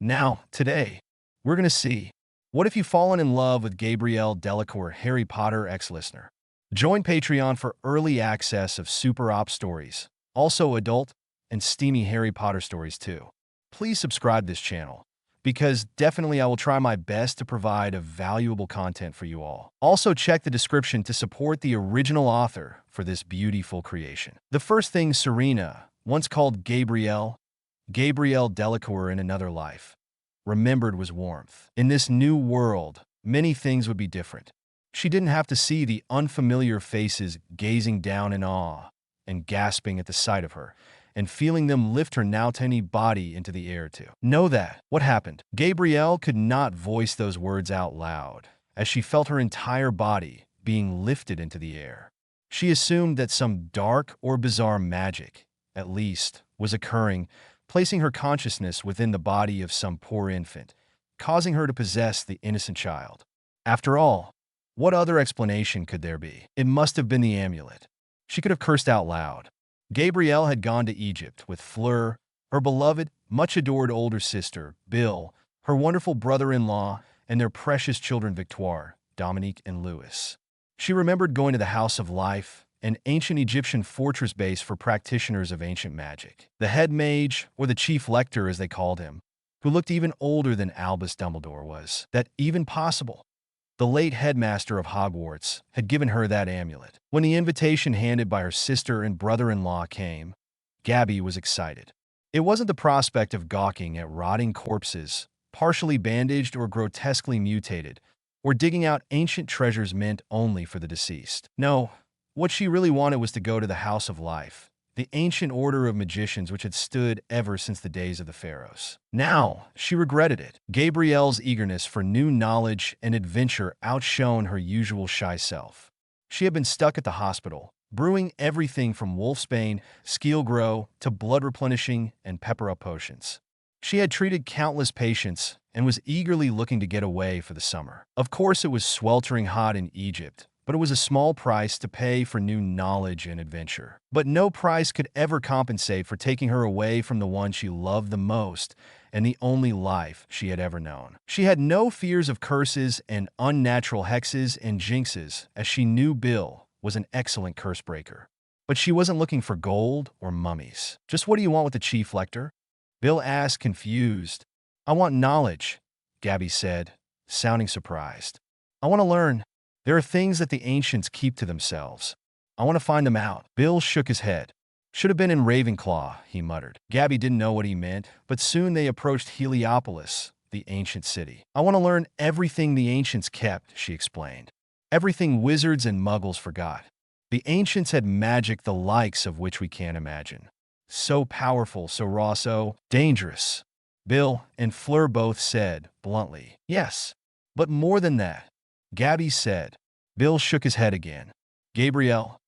Now, today, we're going to see what if you've fallen in love with Gabrielle Delacour, Harry Potter ex-listener. Join Patreon for early access of super op stories, also adult and steamy Harry Potter stories too. Please subscribe this channel because definitely I will try my best to provide a valuable content for you all. Also check the description to support the original author for this beautiful creation. The first thing Serena, once called Gabrielle Delacour in another life, remembered was warmth. In this new world, many things would be different. She didn't have to see the unfamiliar faces gazing down in awe and gasping at the sight of her, and feeling them lift her now tiny body into the air too. Know that. What happened? Gabrielle could not voice those words out loud, as she felt her entire body being lifted into the air. She assumed that some dark or bizarre magic, at least, was occurring, placing her consciousness within the body of some poor infant, causing her to possess the innocent child. After all, what other explanation could there be? It must have been the amulet. She could have cursed out loud. Gabrielle had gone to Egypt with Fleur, her beloved, much-adored older sister, Bill, her wonderful brother-in-law, and their precious children Victoire, Dominique, and Louis. She remembered going to the House of Life, an ancient Egyptian fortress base for practitioners of ancient magic. The head mage, or the chief lector as they called him, who looked even older than Albus Dumbledore, was that even possible? The late headmaster of Hogwarts had given her that amulet. When the invitation handed by her sister and brother-in-law came, Gabby was excited. It wasn't the prospect of gawking at rotting corpses, partially bandaged or grotesquely mutated, or digging out ancient treasures meant only for the deceased. No, what she really wanted was to go to the House of Life, the ancient order of magicians which had stood ever since the days of the pharaohs. Now, she regretted it. Gabrielle's eagerness for new knowledge and adventure outshone her usual shy self. She had been stuck at the hospital, brewing everything from wolfsbane, skeel grow, to blood-replenishing and pepper-up potions. She had treated countless patients and was eagerly looking to get away for the summer. Of course, it was sweltering hot in Egypt, but it was a small price to pay for new knowledge and adventure. But no price could ever compensate for taking her away from the one she loved the most and the only life she had ever known. She had no fears of curses and unnatural hexes and jinxes, as she knew Bill was an excellent curse breaker. But she wasn't looking for gold or mummies. Just what do you want with the chief lector? Bill asked, confused. I want knowledge, Gabby said, sounding surprised. I want to learn. There are things that the ancients keep to themselves. I want to find them out. Bill shook his head. Should have been in Ravenclaw, he muttered. Gabby didn't know what he meant, but soon they approached Heliopolis, the ancient city. I want to learn everything the ancients kept, she explained. Everything wizards and muggles forgot. The ancients had magic the likes of which we can't imagine. So powerful, so raw, so dangerous. Bill and Fleur both said, bluntly, yes, but more than that. Gabby said. Bill shook his head again. Gabrielle,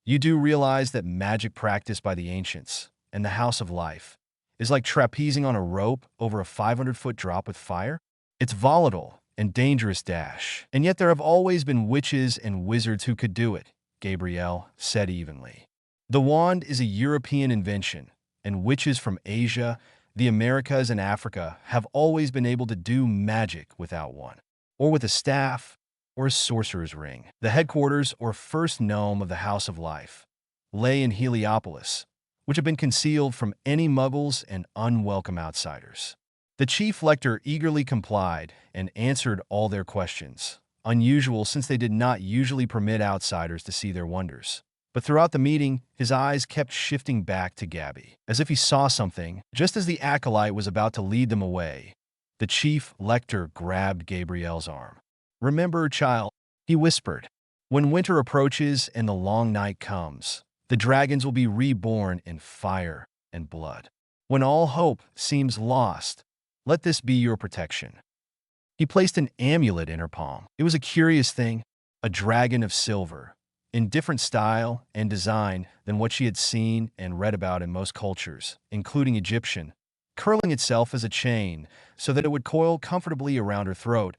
you do realize that magic practiced by the ancients and the House of Life is like trapezing on a rope over a 500-foot drop with fire? It's volatile and dangerous dash. And yet there have always been witches and wizards who could do it, Gabrielle said evenly. The wand is a European invention, and witches from Asia, the Americas, and Africa have always been able to do magic without one, or with a staff, or a sorcerer's ring. The headquarters or first gnome of the House of Life lay in Heliopolis, which had been concealed from any muggles and unwelcome outsiders. The chief lector eagerly complied and answered all their questions, unusual since they did not usually permit outsiders to see their wonders. But throughout the meeting, his eyes kept shifting back to Gabby, as if he saw something. Just as the acolyte was about to lead them away, the chief lector grabbed Gabrielle's arm. Remember, child, he whispered, when winter approaches and the long night comes, the dragons will be reborn in fire and blood. When all hope seems lost, let this be your protection. He placed an amulet in her palm. It was a curious thing, a dragon of silver, in different style and design than what she had seen and read about in most cultures, including Egyptian, curling itself as a chain so that it would coil comfortably around her throat,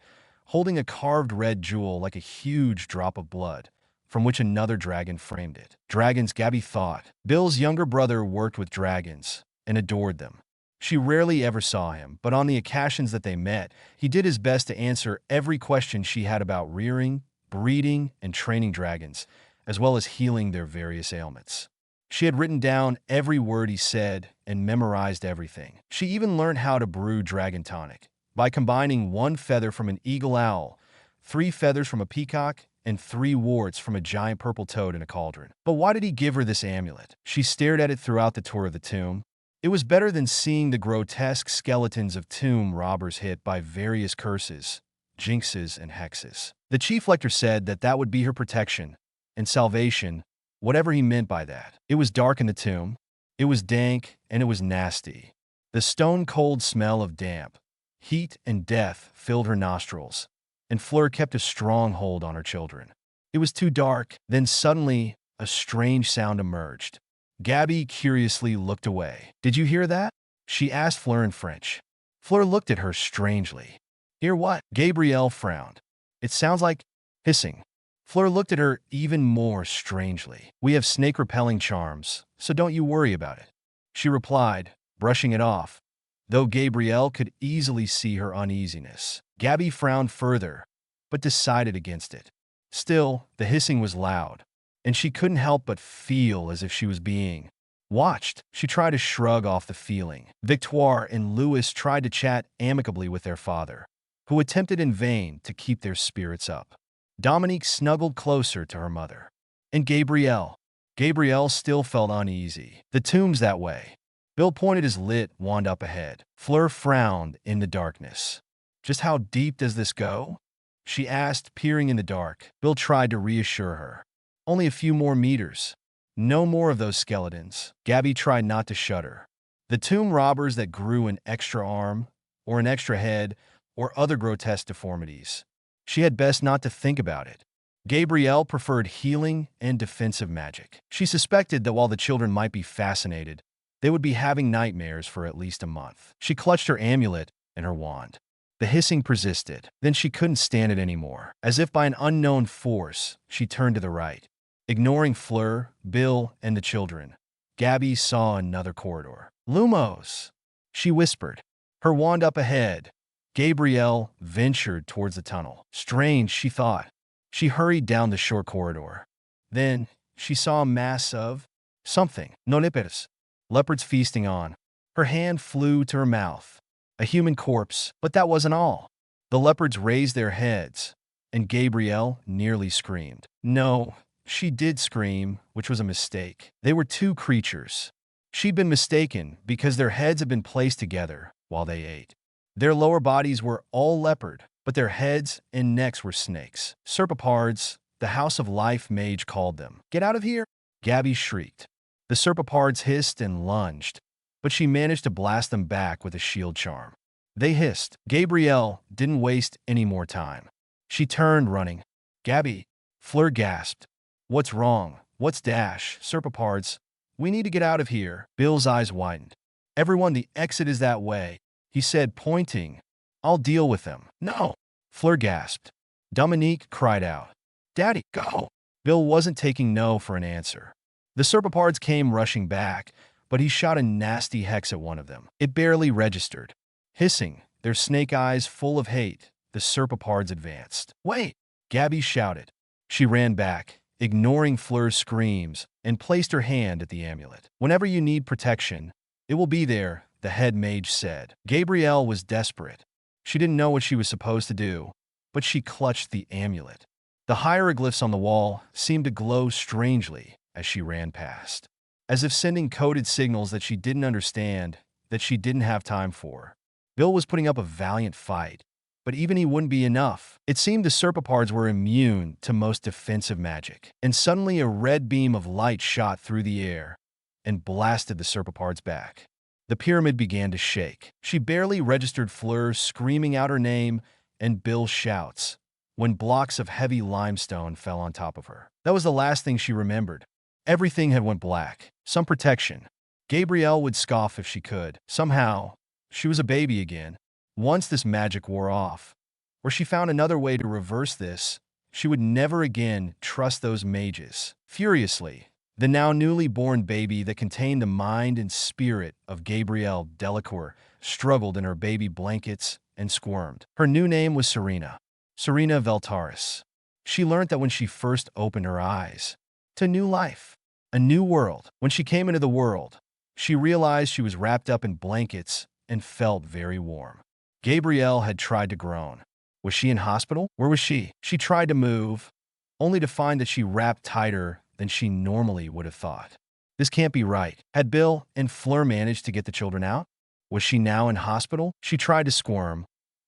holding a carved red jewel like a huge drop of blood, from which another dragon framed it. Dragons, Gabby thought. Bill's younger brother worked with dragons and adored them. She rarely ever saw him, but on the occasions that they met, he did his best to answer every question she had about rearing, breeding, and training dragons, as well as healing their various ailments. She had written down every word he said and memorized everything. She even learned how to brew dragon tonic by combining 1 feather from an eagle owl, 3 feathers from a peacock, and 3 warts from a giant purple toad in a cauldron. But why did he give her this amulet? She stared at it throughout the tour of the tomb. It was better than seeing the grotesque skeletons of tomb robbers hit by various curses, jinxes, and hexes. The chief lector said that that would be her protection and salvation, whatever he meant by that. It was dark in the tomb. It was dank, and it was nasty. The stone-cold smell of damp, heat, and death filled her nostrils, and Fleur kept a strong hold on her children. It was too dark. Then suddenly, a strange sound emerged. Gabby curiously looked away. "Did you hear that?" she asked Fleur in French. Fleur looked at her strangely. "Hear what?" Gabrielle frowned. "It sounds like hissing." Fleur looked at her even more strangely. "We have snake-repelling charms, so don't you worry about it," she replied, brushing it off, though Gabrielle could easily see her uneasiness. Gabby frowned further, but decided against it. Still, the hissing was loud, and she couldn't help but feel as if she was being watched. She tried to shrug off the feeling. Victoire and Louis tried to chat amicably with their father, who attempted in vain to keep their spirits up. Dominique snuggled closer to her mother. And Gabrielle? Gabrielle still felt uneasy. "The tomb's that way." Bill pointed his lit wand up ahead. Fleur frowned in the darkness. "Just how deep does this go?" she asked, peering in the dark. Bill tried to reassure her. "Only a few more meters. No more of those skeletons." Gabby tried not to shudder. The tomb robbers that grew an extra arm, or an extra head, or other grotesque deformities. She had best not to think about it. Gabrielle preferred healing and defensive magic. She suspected that while the children might be fascinated, they would be having nightmares for at least a month. She clutched her amulet and her wand. The hissing persisted. Then she couldn't stand it anymore. As if by an unknown force, she turned to the right. Ignoring Fleur, Bill, and the children, Gabby saw another corridor. "Lumos!" she whispered, her wand up ahead. Gabrielle ventured towards the tunnel. Strange, she thought. She hurried down the short corridor. Then, she saw a mass of something. Nonipers. Leopards feasting on. Her hand flew to her mouth. A human corpse, but that wasn't all. The leopards raised their heads, and Gabrielle nearly screamed. No, she did scream, which was a mistake. They were 2 creatures. She'd been mistaken because their heads had been placed together while they ate. Their lower bodies were all leopard, but their heads and necks were snakes. Serpapards, the House of Life mage called them. "Get out of here!" Gabby shrieked. The serpapards hissed and lunged, but she managed to blast them back with a shield charm. They hissed. Gabrielle didn't waste any more time. She turned, running. "Gabby!" Fleur gasped. "What's wrong? What's dash? Serpapards, we need to get out of here." Bill's eyes widened. "Everyone, the exit is that way," he said, pointing. "I'll deal with them." "No!" Fleur gasped. Dominique cried out. "Daddy, go!" Bill wasn't taking no for an answer. The serpapards came rushing back, but he shot a nasty hex at one of them. It barely registered. Hissing, their snake eyes full of hate, the serpapards advanced. "Wait!" Gabby shouted. She ran back, ignoring Fleur's screams, and placed her hand at the amulet. "Whenever you need protection, it will be there," the head mage said. Gabrielle was desperate. She didn't know what she was supposed to do, but she clutched the amulet. The hieroglyphs on the wall seemed to glow strangely as she ran past, as if sending coded signals that she didn't understand, that she didn't have time for. Bill was putting up a valiant fight, but even he wouldn't be enough. It seemed the serpapards were immune to most defensive magic. And suddenly a red beam of light shot through the air and blasted the serpapards back. The pyramid began to shake. She barely registered Fleur screaming out her name and Bill's shouts when blocks of heavy limestone fell on top of her. That was the last thing she remembered. Everything had went black. Some protection. Gabrielle would scoff if she could. Somehow, she was a baby again. Once this magic wore off, or she found another way to reverse this, she would never again trust those mages. Furiously, The now newly born baby that contained the mind and spirit of Gabrielle Delacour struggled in her baby blankets and squirmed. Her new name was Serena, Serena Veltaris. She learned that when she first opened her eyes to new life, a new world. When she came into the world, she realized she was wrapped up in blankets and felt very warm. Gabrielle had tried to groan. Was she in hospital? Where was she? She tried to move, only to find that she wrapped tighter than she normally would have thought. This can't be right. Had Bill and Fleur managed to get the children out? Was she now in hospital? She tried to squirm,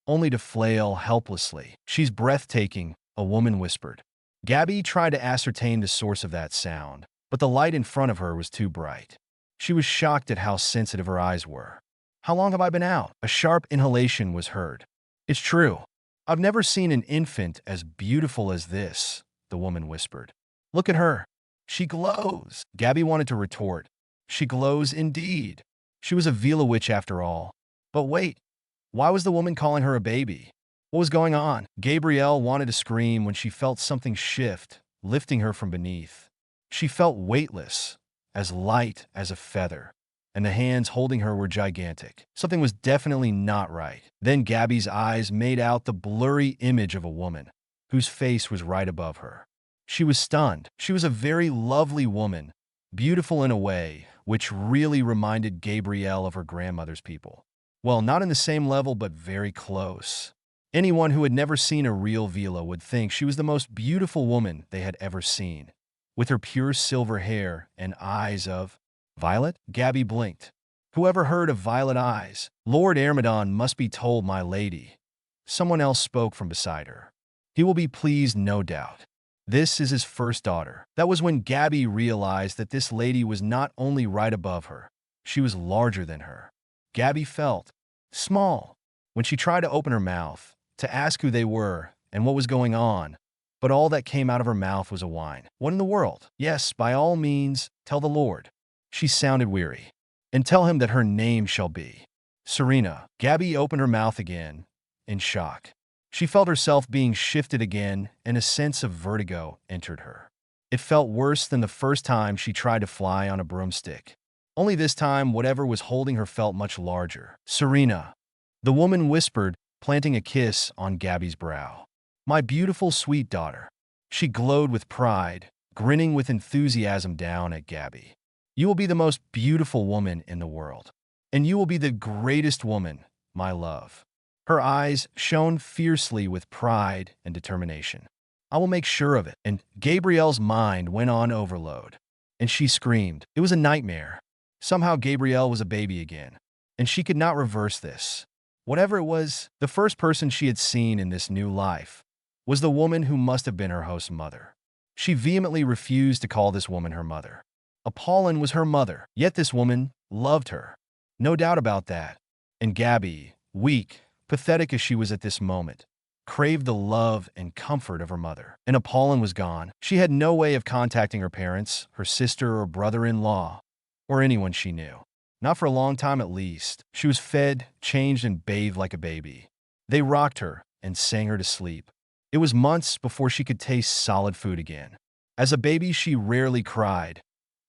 only to flail helplessly. She's breathtaking, a woman whispered. Gabby tried to ascertain the source of that sound, but the light in front of her was too bright. She was shocked at how sensitive her eyes were. How long have I been out? A sharp inhalation was heard. It's true. I've never seen an infant as beautiful as this, the woman whispered. Look at her. She glows. Gabby wanted to retort. She glows indeed. She was a Vila witch after all. But wait, why was the woman calling her a baby? What was going on? Gabrielle wanted to scream when she felt something shift, lifting her from beneath. She felt weightless, as light as a feather, and the hands holding her were gigantic. Something was definitely not right. Then Gabby's eyes made out the blurry image of a woman, whose face was right above her. She was stunned. She was a very lovely woman, beautiful in a way, which really reminded Gabrielle of her grandmother's people. Well, not in the same level, but very close. Anyone who had never seen a real Vila would think she was the most beautiful woman they had ever seen. With her pure silver hair and eyes of violet, Gabby blinked. Whoever heard of violet eyes? Lord Ermedon must be told, my lady. Someone else spoke from beside her. He will be pleased, no doubt. This is his first daughter. That was when Gabby realized that this lady was not only right above her, she was larger than her. Gabby felt small when she tried to open her mouth to ask who they were and what was going on, but all that came out of her mouth was a whine. What in the world? Yes, by all means, tell the Lord. She sounded weary. And tell him that her name shall be Serena. Gabby opened her mouth again, in shock. She felt herself being shifted again, and a sense of vertigo entered her. It felt worse than the first time she tried to fly on a broomstick. Only this time, whatever was holding her felt much larger. Serena, the woman whispered, planting a kiss on Gabby's brow. My beautiful, sweet daughter. She glowed with pride, grinning with enthusiasm down at Gabby. You will be the most beautiful woman in the world, and you will be the greatest woman, my love. Her eyes shone fiercely with pride and determination. I will make sure of it. And Gabrielle's mind went on overload, and she screamed. It was a nightmare. Somehow Gabrielle was a baby again, and she could not reverse this. Whatever it was, the first person she had seen in this new life was the woman who must have been her host's mother. She vehemently refused to call this woman her mother. Apollon was her mother, yet this woman loved her. No doubt about that. And Gabby, weak, pathetic as she was at this moment, craved the love and comfort of her mother. And Apollon was gone. She had no way of contacting her parents, her sister or brother-in-law, or anyone she knew. Not for a long time at least. She was fed, changed, and bathed like a baby. They rocked her and sang her to sleep. It was months before she could taste solid food again. As a baby, she rarely cried,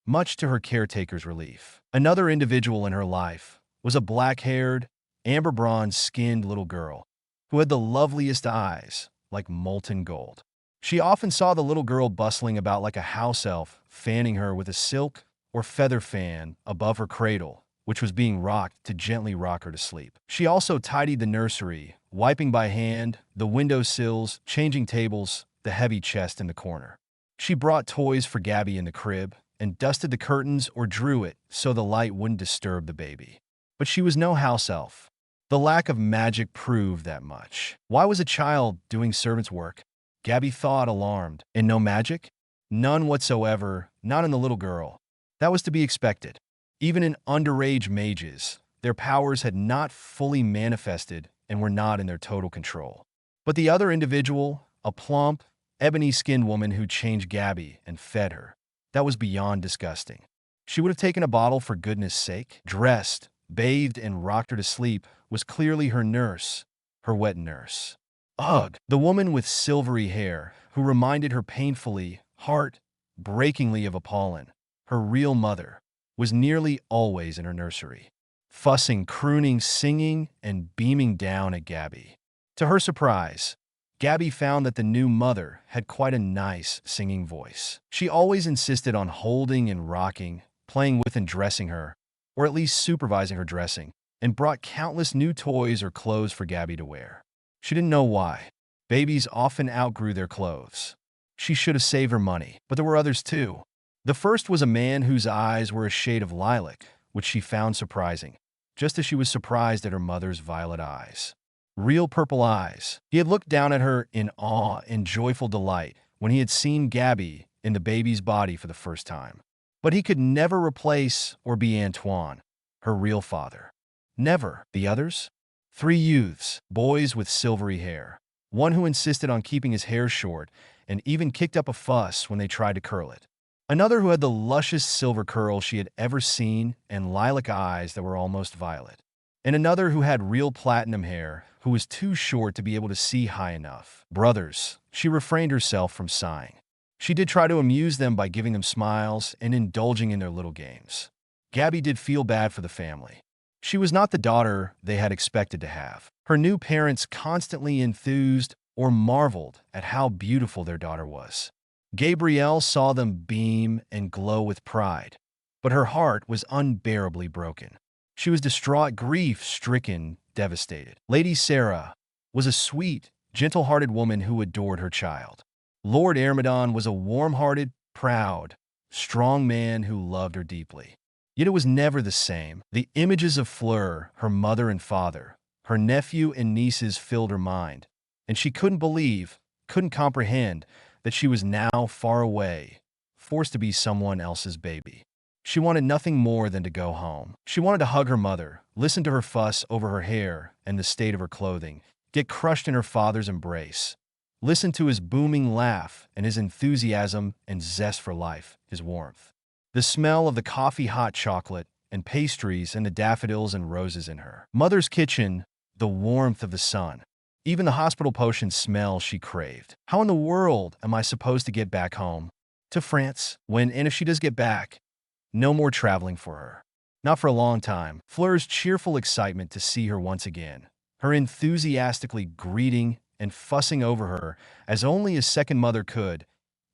much to her caretaker's relief. Another individual in her life was a black-haired, amber-bronze-skinned little girl who had the loveliest eyes, like molten gold. She often saw the little girl bustling about like a house elf, fanning her with a silk or feather fan above her cradle, which was being rocked to gently rock her to sleep. She also tidied the nursery, wiping by hand the window sills, changing tables, the heavy chest in the corner. She brought toys for Gabby in the crib and dusted the curtains or drew it so the light wouldn't disturb the baby. But she was no house elf. The lack of magic proved that much. Why was a child doing servant's work? Gabby thought, alarmed. And no magic? None whatsoever, not in the little girl. That was to be expected. Even in underage mages, their powers had not fully manifested and were not in their total control. But the other individual, a plump, ebony-skinned woman who changed Gabby and fed her, that was beyond disgusting. She would have taken a bottle for goodness sake. Dressed, bathed, and rocked her to sleep was clearly her nurse, her wet nurse. Ugh! The woman with silvery hair, who reminded her painfully, heart-breakingly of Apollon, her real mother, was nearly always in her nursery, fussing, crooning, singing, and beaming down at Gabby. To her surprise, Gabby found that the new mother had quite a nice singing voice. She always insisted on holding and rocking, playing with and dressing her, or at least supervising her dressing, and brought countless new toys or clothes for Gabby to wear. She didn't know why. Babies often outgrew their clothes. She should have saved her money, but there were others too. The first was a man whose eyes were a shade of lilac, which she found surprising, just as she was surprised at her mother's violet eyes. Real purple eyes. He had looked down at her in awe and joyful delight when he had seen Gabby in the baby's body for the first time. But he could never replace or be Antoine, her real father. Never. The others? 3 youths, boys with silvery hair. One who insisted on keeping his hair short and even kicked up a fuss when they tried to curl it. Another who had the luscious silver curls she had ever seen and lilac eyes that were almost violet. And another who had real platinum hair, who was too short to be able to see high enough. Brothers. She refrained herself from sighing. She did try to amuse them by giving them smiles and indulging in their little games. Gabby did feel bad for the family. She was not the daughter they had expected to have. Her new parents constantly enthused or marveled at how beautiful their daughter was. Gabrielle saw them beam and glow with pride, but her heart was unbearably broken. She was distraught, grief-stricken, devastated. Lady Sarah was a sweet, gentle-hearted woman who adored her child. Lord Ermedon was a warm-hearted, proud, strong man who loved her deeply. Yet it was never the same. The images of Fleur, her mother and father, her nephew and nieces filled her mind, and she couldn't believe, couldn't comprehend, that she was now far away, forced to be someone else's baby. She wanted nothing more than to go home. She wanted to hug her mother, listen to her fuss over her hair and the state of her clothing, get crushed in her father's embrace, listen to his booming laugh and his enthusiasm and zest for life, his warmth. The smell of the coffee-hot chocolate and pastries and the daffodils and roses in her mother's kitchen, the warmth of the sun. Even the hospital potion smell she craved. How in the world am I supposed to get back home? To France? When and if she does get back? No more traveling for her. Not for a long time. Fleur's cheerful excitement to see her once again. Her enthusiastically greeting and fussing over her as only a second mother could,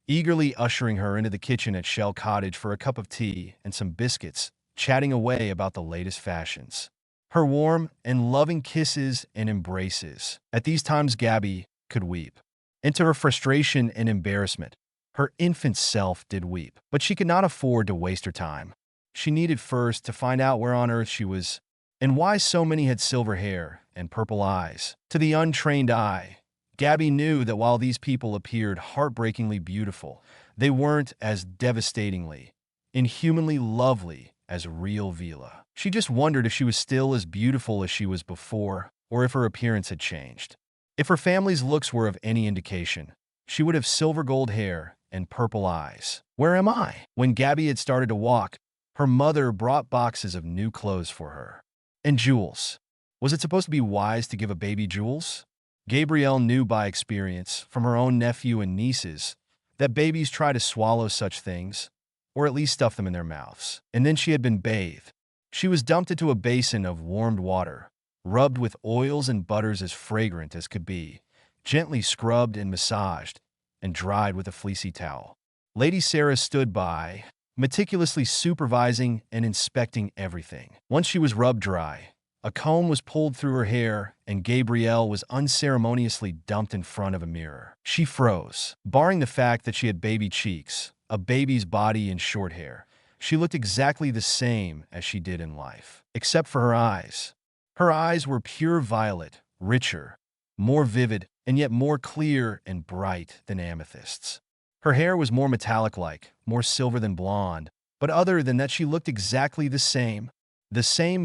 eagerly ushering her into the kitchen at Shell Cottage for a cup of tea and some biscuits, chatting away about the latest fashions. Her warm and loving kisses and embraces. At these times, Gabby could weep. Into her frustration and embarrassment, her infant self did weep. But she could not afford to waste her time. She needed first to find out where on earth she was and why so many had silver hair and purple eyes. To the untrained eye, Gabby knew that while these people appeared heartbreakingly beautiful, they weren't as devastatingly, inhumanly lovely as real Vila. She just wondered if she was still as beautiful as she was before, or if her appearance had changed. If her family's looks were of any indication, she would have silver gold hair and purple eyes. Where am I? When Gabby had started to walk, her mother brought boxes of new clothes for her. And jewels. Was it supposed to be wise to give a baby jewels? Gabrielle knew by experience, from her own nephew and nieces, that babies try to swallow such things, or at least stuff them in their mouths. And then she had been bathed. She was dumped into a basin of warmed water, rubbed with oils and butters as fragrant as could be, gently scrubbed and massaged, and dried with a fleecy towel. Lady Sarah stood by, meticulously supervising and inspecting everything. Once she was rubbed dry, a comb was pulled through her hair, and Gabrielle was unceremoniously dumped in front of a mirror. She froze. Barring the fact that she had baby cheeks, a baby's body, and short hair, she looked exactly the same as she did in life, except for her eyes. Her eyes were pure violet, richer, more vivid, and yet more clear and bright than amethysts. Her hair was more metallic-like, more silver than blonde, but other than that she looked exactly the same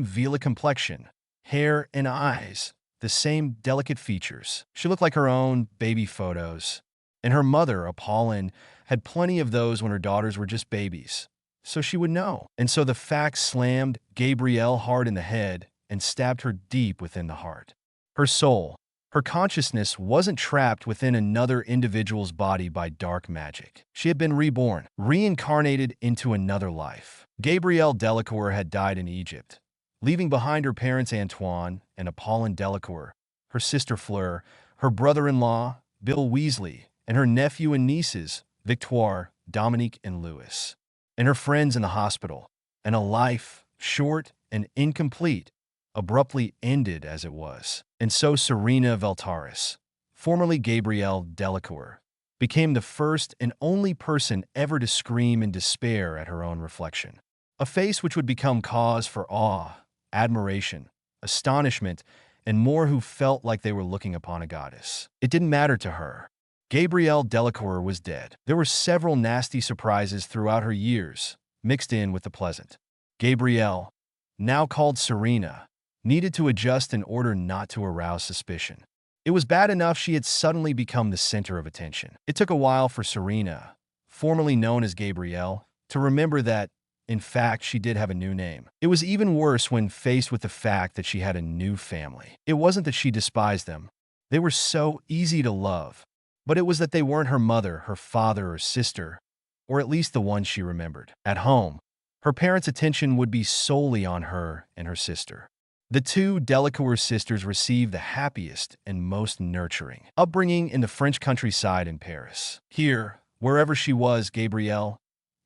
Vila complexion, hair and eyes, the same delicate features. She looked like her own baby photos. And her mother, Apollon, had plenty of those when her daughters were just babies. So she would know. And so the fact slammed Gabrielle hard in the head and stabbed her deep within the heart. Her soul, Her consciousness wasn't trapped within another individual's body by dark magic. She had been reborn, reincarnated into another life. Gabrielle Delacour had died in Egypt, leaving behind her parents Antoine and Apollon Delacour, her sister Fleur, her brother-in-law, Bill Weasley, and her nephew and nieces, Victoire, Dominique, and Louis, and her friends in the hospital. And a life, short and incomplete, abruptly ended as it was. And so Serena Valtaris, formerly Gabrielle Delacour, became the first and only person ever to scream in despair at her own reflection. A face which would become cause for awe, admiration, astonishment, and more who felt like they were looking upon a goddess. It didn't matter to her. Gabrielle Delacour was dead. There were several nasty surprises throughout her years, mixed in with the pleasant. Gabrielle, now called Serena, needed to adjust in order not to arouse suspicion. It was bad enough she had suddenly become the center of attention. It took a while for Serena, formerly known as Gabrielle, to remember that, in fact, she did have a new name. It was even worse when faced with the fact that she had a new family. It wasn't that she despised them. They were so easy to love. But it was that they weren't her mother, her father, or sister, or at least the ones she remembered. At home, her parents' attention would be solely on her and her sister. The two Delacour sisters received the happiest and most nurturing upbringing in the French countryside in Paris. Here, wherever she was, Gabrielle,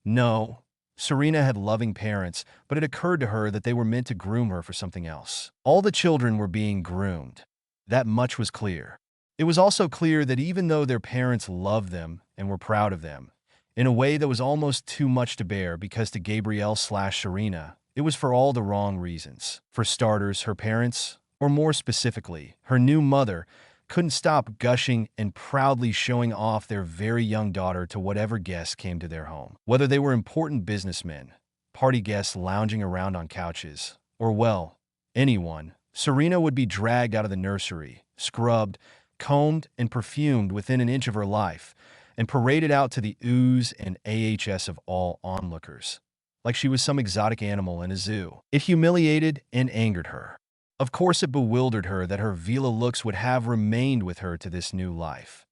no, Serena had loving parents, but it occurred to her that they were meant to groom her for something else. All the children were being groomed. That much was clear. It was also clear that even though their parents loved them and were proud of them, in a way that was almost too much to bear because to Gabrielle/Serena, it was for all the wrong reasons. For starters, her parents, or more specifically, her new mother, couldn't stop gushing and proudly showing off their very young daughter to whatever guests came to their home. Whether they were important businessmen, party guests lounging around on couches, or, well, anyone, Serena would be dragged out of the nursery, scrubbed, combed, and perfumed within an inch of her life, and paraded out to the ooze and ahs of all onlookers, like she was some exotic animal in a zoo. It humiliated and angered her. Of course, it bewildered her that her Vila looks would have remained with her to this new life.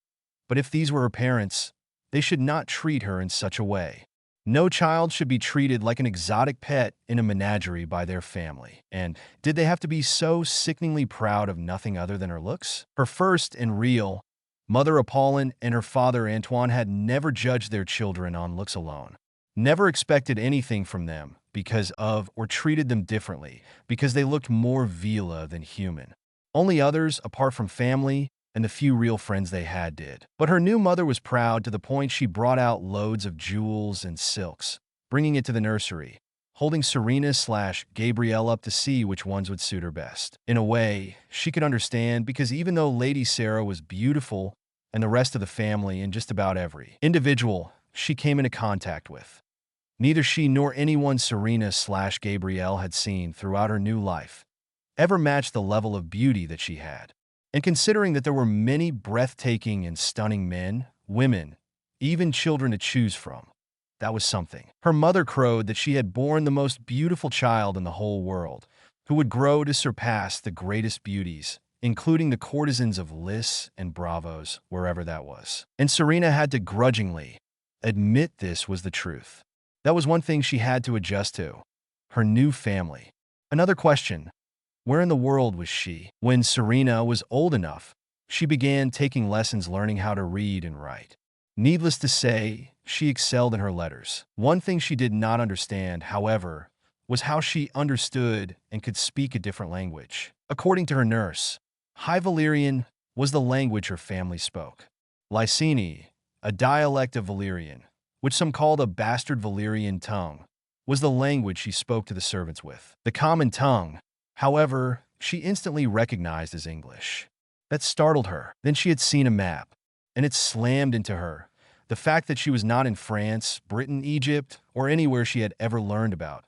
But if these were her parents, they should not treat her in such a way. No child should be treated like an exotic pet in a menagerie by their family. And did they have to be so sickeningly proud of nothing other than her looks? Her first and real mother Apollon and her father Antoine had never judged their children on looks alone. Never expected anything from them because of or treated them differently because they looked more Vila than human. Only others, apart from family and the few real friends they had, did. But her new mother was proud to the point she brought out loads of jewels and silks, bringing it to the nursery, holding Serena/Gabrielle up to see which ones would suit her best. In a way, she could understand because even though Lady Sarah was beautiful and the rest of the family and just about every individual she came into contact with, neither she nor anyone Serena/Gabrielle had seen throughout her new life ever matched the level of beauty that she had. And considering that there were many breathtaking and stunning men, women, even children to choose from, that was something. Her mother crowed that she had borne the most beautiful child in the whole world, who would grow to surpass the greatest beauties, including the courtesans of Liss and Bravos, wherever that was. And Serena had to grudgingly admit this was the truth. That was one thing she had to adjust to. Her new family. Another question. Where in the world was she? When Serena was old enough, she began taking lessons learning how to read and write. Needless to say, she excelled in her letters. One thing she did not understand, however, was how she understood and could speak a different language. According to her nurse, High Valyrian was the language her family spoke. Lysini, a dialect of Valyrian, which some called a bastard Valyrian tongue, was the language she spoke to the servants with. The common tongue, however, she instantly recognized as English. That startled her. Then she had seen a map, and it slammed into her. The fact that she was not in France, Britain, Egypt, or anywhere she had ever learned about.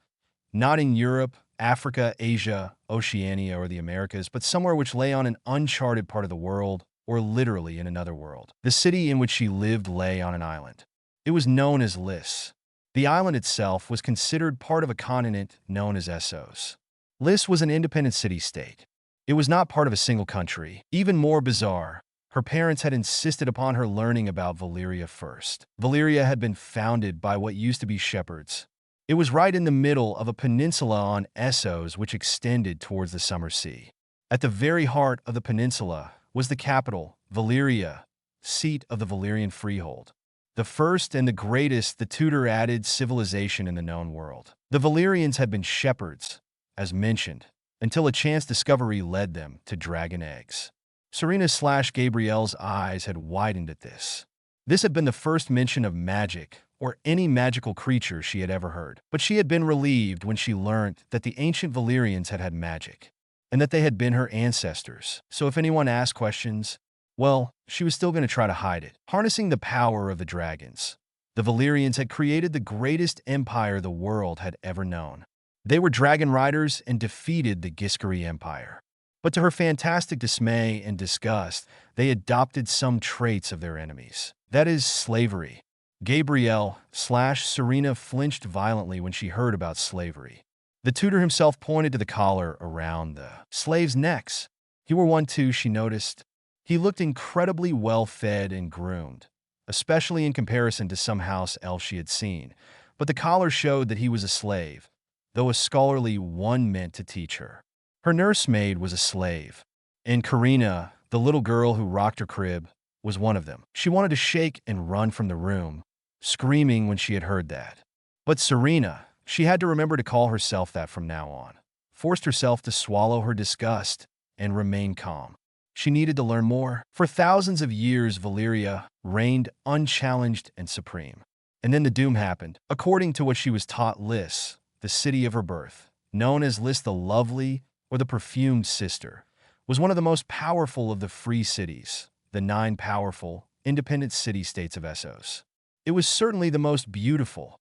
Not in Europe, Africa, Asia, Oceania, or the Americas, but somewhere which lay on an uncharted part of the world, or literally in another world. The city in which she lived lay on an island. It was known as Liss. The island itself was considered part of a continent known as Essos. Liss was an independent city-state, It was not part of a single country. Even more bizarre, her parents had insisted upon her learning about Valyria first. Valyria had been founded by what used to be shepherds. It was right in the middle of a peninsula on Essos which extended towards the Summer Sea. At the very heart of the peninsula was the capital, Valyria, seat of the Valyrian freehold. The first and the greatest the Tudor-added civilization in the known world. The Valyrians had been shepherds, as mentioned, until a chance discovery led them to dragon eggs. Serena/Gabrielle's eyes had widened at this. This had been the first mention of magic or any magical creature she had ever heard. But she had been relieved when she learned that the ancient Valyrians had had magic, and that they had been her ancestors. So if anyone asked questions, well, she was still going to try to hide it. Harnessing the power of the dragons, the Valyrians had created the greatest empire the world had ever known. They were dragon riders and defeated the Giscari Empire. But to her fantastic dismay and disgust, they adopted some traits of their enemies. That is, slavery. Gabrielle/Serena flinched violently when she heard about slavery. The tutor himself pointed to the collar around the slaves' necks. He wore one too, she noticed. He looked incredibly well-fed and groomed, especially in comparison to some house elves she had seen. But the collar showed that he was a slave, though a scholarly one meant to teach her. Her nursemaid was a slave, and Karina, the little girl who rocked her crib, was one of them. She wanted to shake and run from the room, screaming when she had heard that. But Serena, she had to remember to call herself that from now on, forced herself to swallow her disgust and remain calm. She needed to learn more. For thousands of years, Valyria reigned unchallenged and supreme. And then the doom happened. According to what she was taught, Liss, the city of her birth, known as Liss the Lovely or the Perfumed Sister, was one of the most powerful of the free cities, the 9 powerful, independent city-states of Essos. It was certainly the most beautiful.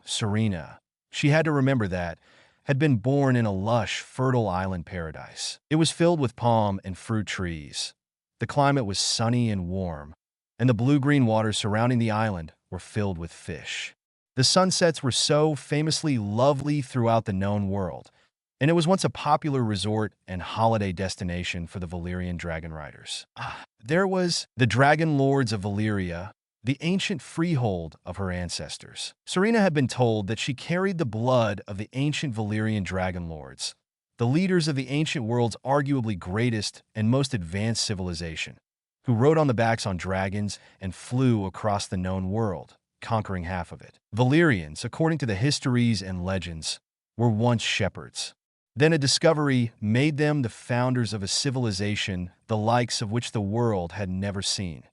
Serena, she had to remember that, had been born in a lush, fertile island paradise. It was filled with palm and fruit trees. The climate was sunny and warm, and the blue-green waters surrounding the island were filled with fish. The sunsets were so famously lovely throughout the known world, and it was once a popular resort and holiday destination for the Valyrian dragon riders. There was the Dragon Lords of Valyria, the ancient freehold of her ancestors. Serena had been told that she carried the blood of the ancient Valyrian dragon lords, the leaders of the ancient world's arguably greatest and most advanced civilization, who rode on the backs on dragons and flew across the known world, conquering half of it. Valyrians, according to the histories and legends, were once shepherds. Then a discovery made them the founders of a civilization the likes of which the world had never seen: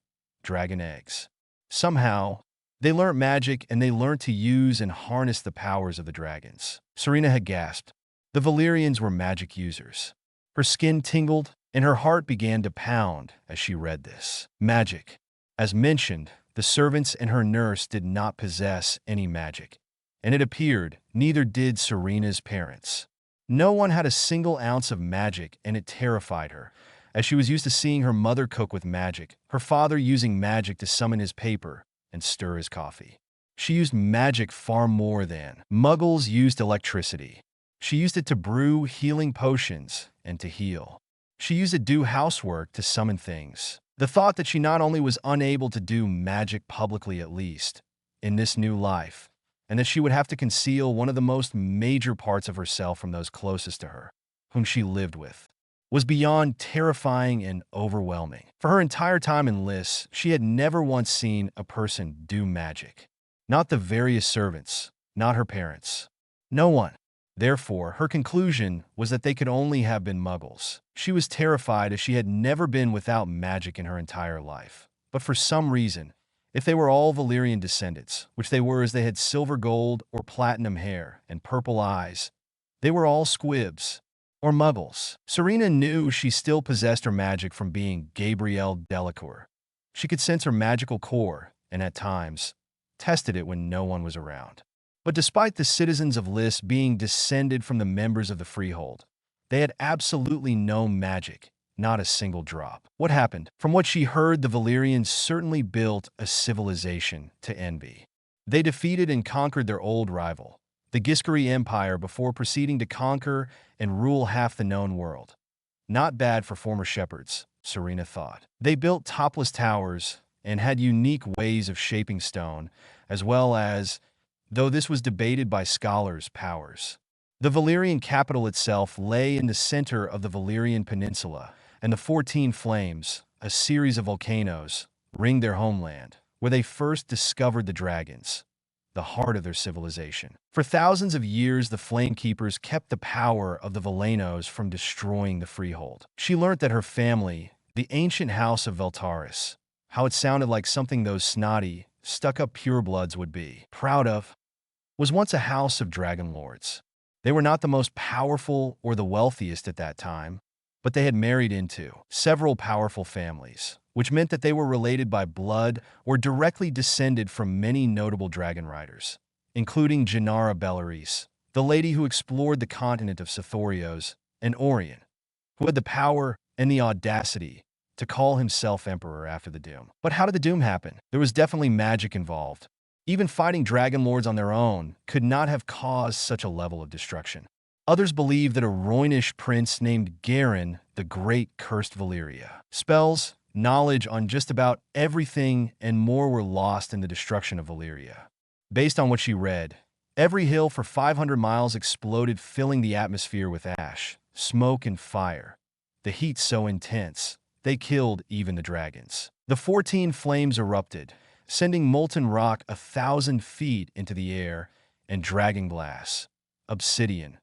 dragon eggs. Somehow, they learned magic and they learned to use and harness the powers of the dragons. Serena had gasped. The Valyrians were magic users. Her skin tingled and her heart began to pound as she read this. Magic. As mentioned, the servants and her nurse did not possess any magic, and it appeared neither did Serena's parents. No one had a single ounce of magic, and it terrified her, as she was used to seeing her mother cook with magic, her father using magic to summon his paper and stir his coffee. She used magic far more than Muggles used electricity. She used it to brew healing potions and to heal. She used it to do housework to summon things. The thought that she not only was unable to do magic publicly, at least in this new life, and that she would have to conceal one of the most major parts of herself from those closest to her, whom she lived with, was beyond terrifying and overwhelming. For her entire time in Liss, she had never once seen a person do magic. Not the various servants, not her parents. No one. Therefore, her conclusion was that they could only have been Muggles. She was terrified, as she had never been without magic in her entire life. But for some reason, if they were all Valyrian descendants, which they were as they had silver gold or platinum hair and purple eyes, they were all squibs, or Muggles. Serena knew she still possessed her magic from being Gabrielle Delacour. She could sense her magical core, and at times, tested it when no one was around. But despite the citizens of Liss being descended from the members of the Freehold, they had absolutely no magic, not a single drop. What happened? From what she heard, the Valyrians certainly built a civilization to envy. They defeated and conquered their old rival, the Giscari Empire before proceeding to conquer and rule half the known world. Not bad for former shepherds, Serena thought. They built topless towers and had unique ways of shaping stone, as well as, though this was debated by scholars, powers. The Valyrian capital itself lay in the center of the Valyrian peninsula, and the 14 Flames, a series of volcanoes, ringed their homeland, where they first discovered the dragons, the heart of their civilization. For thousands of years, the Flamekeepers kept the power of the Valanos from destroying the freehold. She learnt that her family, the ancient house of Valaris, how it sounded like something those snotty, stuck-up purebloods would be proud of, was once a house of dragon lords. They were not the most powerful or the wealthiest at that time, but they had married into several powerful families, which meant that they were related by blood or directly descended from many notable dragon riders, including Gennara Valaris, the lady who explored the continent of Sithorios, and Orion, who had the power and the audacity to call himself emperor after the Doom. But how did the Doom happen? There was definitely magic involved. Even fighting dragon lords on their own could not have caused such a level of destruction. Others believe that a Rhoynish prince named Garin the Great cursed Valyria. Spells, knowledge on just about everything, and more were lost in the destruction of Valyria. Based on what she read, every hill for 500 miles exploded, filling the atmosphere with ash, smoke, and fire. The heat so intense, they killed even the dragons. The 14 Flames erupted, sending molten rock 1,000 feet into the air and dragon glass, obsidian,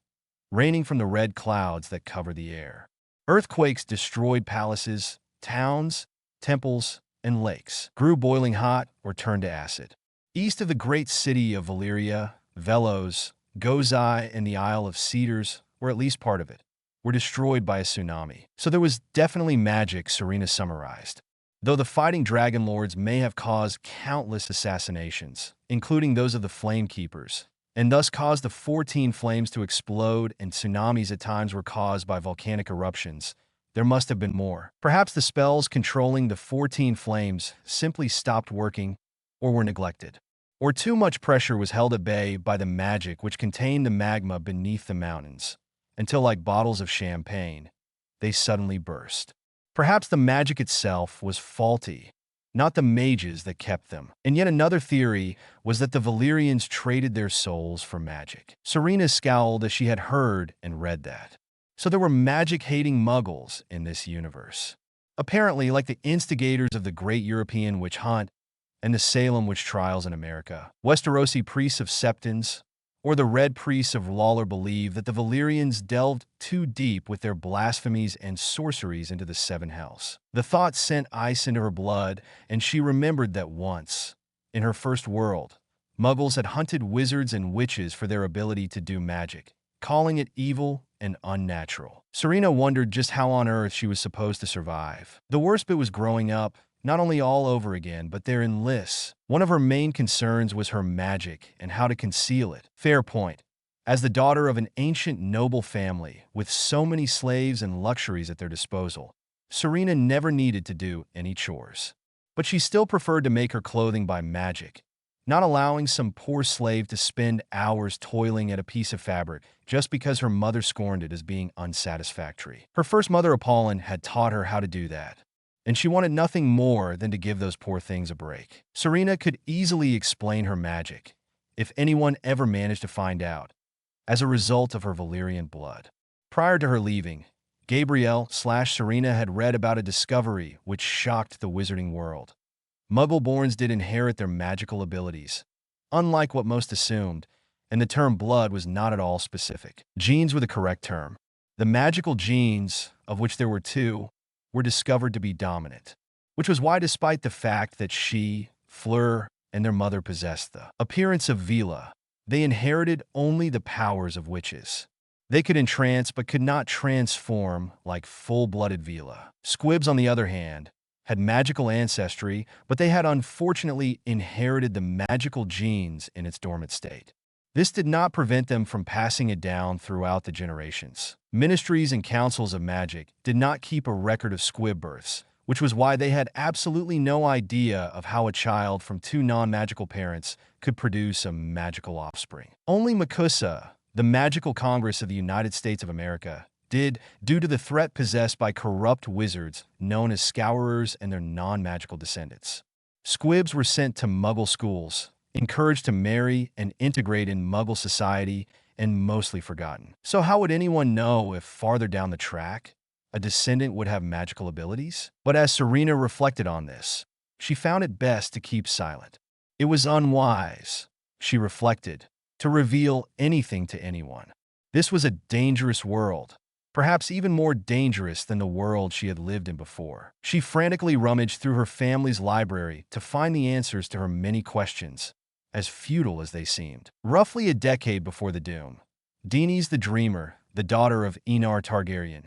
raining from the red clouds that cover the air. Earthquakes destroyed palaces, towns, temples, and lakes, grew boiling hot or turned to acid. East of the great city of Valyria, Velos, Gozai, and the Isle of Cedars, or at least part of it, were destroyed by a tsunami. So there was definitely magic, Serena summarized. Though the fighting dragon lords may have caused countless assassinations, including those of the Flamekeepers, and thus caused the 14 flames to explode, and tsunamis at times were caused by volcanic eruptions, there must have been more. Perhaps the spells controlling the 14 flames simply stopped working or were neglected. Or too much pressure was held at bay by the magic which contained the magma beneath the mountains, until like bottles of champagne, they suddenly burst. Perhaps the magic itself was faulty, not the mages that kept them. And yet another theory was that the Valyrians traded their souls for magic. Serena scowled as she had heard and read that. So there were magic-hating muggles in this universe. Apparently, like the instigators of the Great European Witch Hunt and the Salem witch trials in America, Westerosi priests of Septons, or the Red Priests of Lawler believe that the Valyrians delved too deep with their blasphemies and sorceries into the Seven Hells. The thought sent ice into her blood, and she remembered that once, in her first world, Muggles had hunted wizards and witches for their ability to do magic, calling it evil and unnatural. Serena wondered just how on earth she was supposed to survive. The worst bit was growing up, not only all over again, but there in Liss. One of her main concerns was her magic and how to conceal it. Fair point. As the daughter of an ancient noble family with so many slaves and luxuries at their disposal, Serena never needed to do any chores. But she still preferred to make her clothing by magic, not allowing some poor slave to spend hours toiling at a piece of fabric just because her mother scorned it as being unsatisfactory. Her first mother, Apollon, had taught her how to do that, and she wanted nothing more than to give those poor things a break. Serena could easily explain her magic, if anyone ever managed to find out, as a result of her Valyrian blood. Prior to her leaving, Gabrielle/Serena had read about a discovery which shocked the wizarding world. Muggle-borns did inherit their magical abilities, unlike what most assumed, and the term blood was not at all specific. Genes were the correct term. The magical genes, of which there were two, were discovered to be dominant, which was why, despite the fact that she, Fleur, and their mother possessed the appearance of Vila, they inherited only the powers of witches. They could entrance but could not transform like full-blooded Vila. Squibs, on the other hand, had magical ancestry, but they had unfortunately inherited the magical genes in its dormant state. This did not prevent them from passing it down throughout the generations. Ministries and councils of magic did not keep a record of squib births, which was why they had absolutely no idea of how a child from two non-magical parents could produce a magical offspring. Only Makusa, the Magical Congress of the United States of America, did, due to the threat possessed by corrupt wizards known as Scourers and their non-magical descendants. Squibs were sent to Muggle schools, encouraged to marry and integrate in Muggle society, and mostly forgotten. So how would anyone know if farther down the track, a descendant would have magical abilities? But as Serena reflected on this, she found it best to keep silent. It was unwise, she reflected, to reveal anything to anyone. This was a dangerous world, perhaps even more dangerous than the world she had lived in before. She frantically rummaged through her family's library to find the answers to her many questions, as futile as they seemed. Roughly a decade before the Doom, Daenerys the Dreamer, the daughter of Enar Targaryen,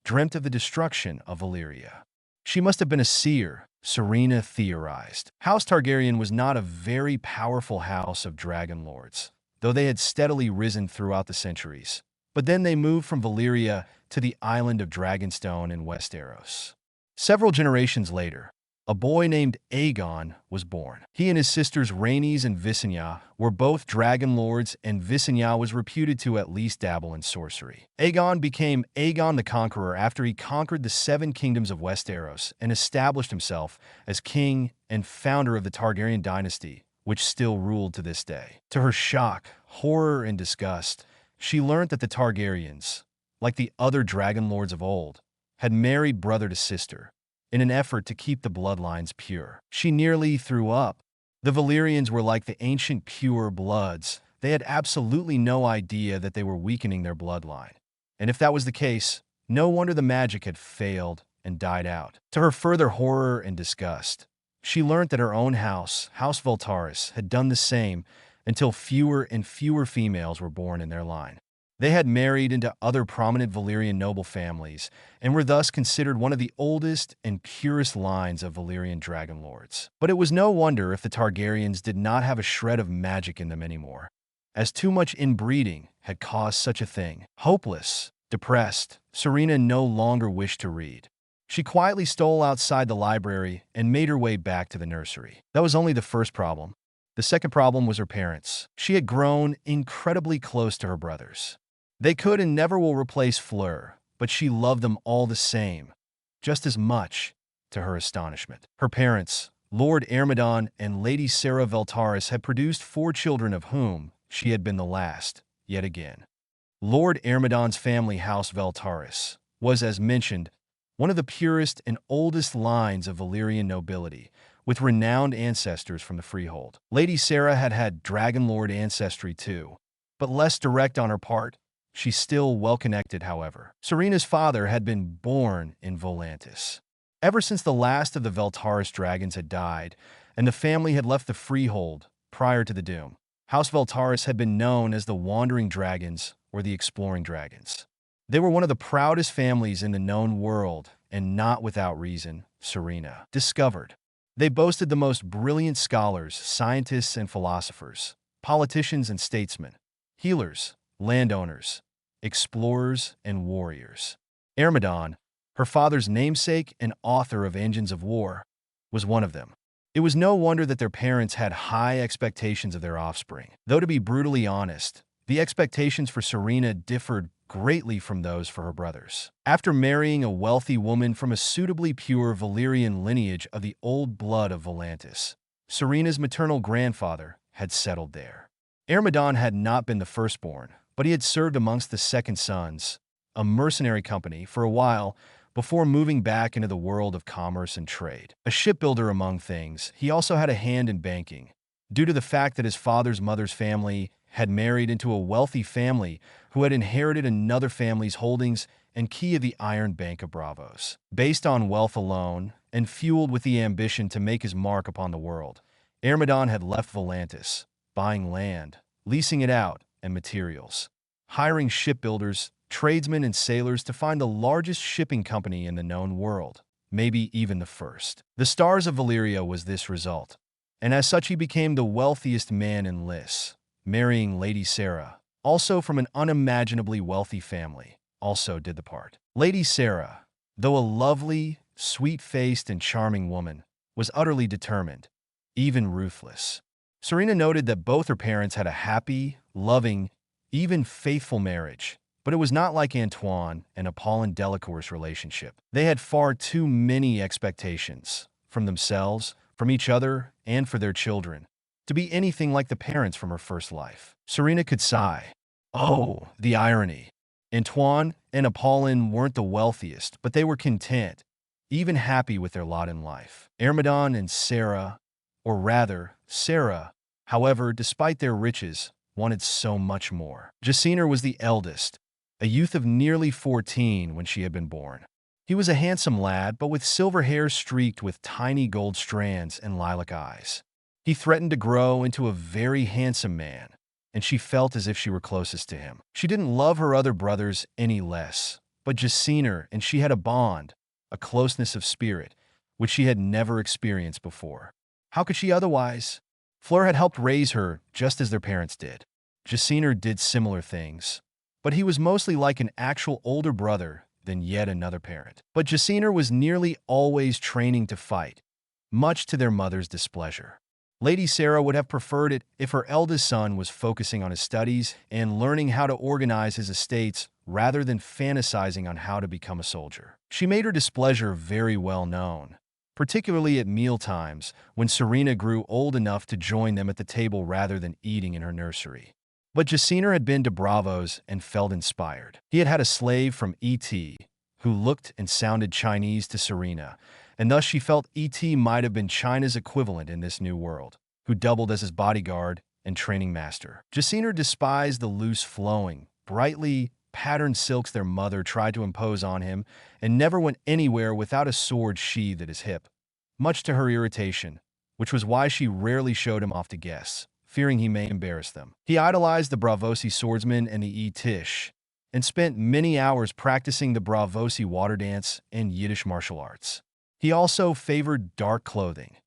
dreamt of the destruction of Valyria. She must have been a seer, Serena theorized. House Targaryen was not a very powerful house of dragon lords, though they had steadily risen throughout the centuries. But then they moved from Valyria to the island of Dragonstone in Westeros. Several generations later, a boy named Aegon was born. He and his sisters Rhaenys and Visenya were both dragon lords, and Visenya was reputed to at least dabble in sorcery. Aegon became Aegon the Conqueror after he conquered the 7 kingdoms of Westeros and established himself as king and founder of the Targaryen dynasty, which still ruled to this day. To her shock, horror, and disgust, she learned that the Targaryens, like the other dragon lords of old, had married brother to sister, in an effort to keep the bloodlines pure. She nearly threw up. The Valyrians were like the ancient pure bloods. They had absolutely no idea that they were weakening their bloodline. And if that was the case, no wonder the magic had failed and died out. To her further horror and disgust, she learned that her own house, House Valaris, had done the same until fewer and fewer females were born in their line. They had married into other prominent Valyrian noble families and were thus considered one of the oldest and purest lines of Valyrian dragon lords. But it was no wonder if the Targaryens did not have a shred of magic in them anymore, as too much inbreeding had caused such a thing. Hopeless, depressed, Serena no longer wished to read. She quietly stole outside the library and made her way back to the nursery. That was only the first problem. The second problem was her parents. She had grown incredibly close to her brothers. They could and never will replace Fleur, but she loved them all the same, just as much, to her astonishment. Her parents, Lord Ermedon and Lady Sarah Veltaris, had produced 4 children, of whom she had been the last, yet again. Lord Ermedon's family, House Veltaris, was, as mentioned, one of the purest and oldest lines of Valyrian nobility, with renowned ancestors from the Freehold. Lady Sarah had had Dragon Lord ancestry too, but less direct on her part. She's still well-connected, however. Serena's father had been born in Volantis. Ever since the last of the Veltaris dragons had died, and the family had left the Freehold prior to the Doom, House Veltaris had been known as the Wandering Dragons or the Exploring Dragons. They were one of the proudest families in the known world, and not without reason, Serena discovered. They boasted the most brilliant scholars, scientists and philosophers, politicians and statesmen, healers, landowners, explorers, and warriors. Ermedon, her father's namesake and author of Engines of War, was one of them. It was no wonder that their parents had high expectations of their offspring. Though to be brutally honest, the expectations for Serena differed greatly from those for her brothers. After marrying a wealthy woman from a suitably pure Valyrian lineage of the old blood of Volantis, Serena's maternal grandfather had settled there. Ermedon had not been the firstborn, but he had served amongst the second sons, a mercenary company, for a while before moving back into the world of commerce and trade. A shipbuilder among things, he also had a hand in banking, due to the fact that his father's mother's family had married into a wealthy family who had inherited another family's holdings and key of the Iron Bank of Bravos. Based on wealth alone, and fueled with the ambition to make his mark upon the world, Ermedon had left Volantis, buying land, leasing it out, and materials, hiring shipbuilders, tradesmen, and sailors to find the largest shipping company in the known world, maybe even the first. The Stars of Valyria was this result, and as such he became the wealthiest man in Liss, marrying Lady Sarah, also from an unimaginably wealthy family, also did the part. Lady Sarah, though a lovely sweet-faced and charming woman, was utterly determined, even ruthless. Serena noted that both her parents had a happy, loving, even faithful marriage, but it was not like Antoine and Apollon Delacour's relationship. They had far too many expectations, from themselves, from each other, and for their children, to be anything like the parents from her first life. Serena could sigh. Oh, the irony. Antoine and Apollon weren't the wealthiest, but they were content, even happy with their lot in life. Hermodon and Sarah, or rather, Sarah, however, despite their riches, wanted so much more. Jaciner was the eldest, a youth of nearly 14 when she had been born. He was a handsome lad, but with silver hair streaked with tiny gold strands and lilac eyes. He threatened to grow into a very handsome man, and she felt as if she were closest to him. She didn't love her other brothers any less, but Jaciner and she had a bond, a closeness of spirit, which she had never experienced before. How could she otherwise? Fleur had helped raise her just as their parents did. Jaciner did similar things, but he was mostly like an actual older brother than yet another parent. But Jaciner was nearly always training to fight, much to their mother's displeasure. Lady Sarah would have preferred it if her eldest son was focusing on his studies and learning how to organize his estates rather than fantasizing on how to become a soldier. She made her displeasure very well known, particularly at mealtimes when Serena grew old enough to join them at the table rather than eating in her nursery. But Jaciner had been to Bravos and felt inspired. He had had a slave from E.T. who looked and sounded Chinese to Serena, and thus she felt E.T. might have been China's equivalent in this new world, who doubled as his bodyguard and training master. Jaciner despised the loose-flowing, brightly patterned silks their mother tried to impose on him and never went anywhere without a sword sheathed at his hip, much to her irritation, which was why she rarely showed him off to guests, fearing he may embarrass them. He idolized the Bravosi swordsman and the E-Tish, and spent many hours practicing the Bravosi water dance and Yiddish martial arts. He also favored dark clothing,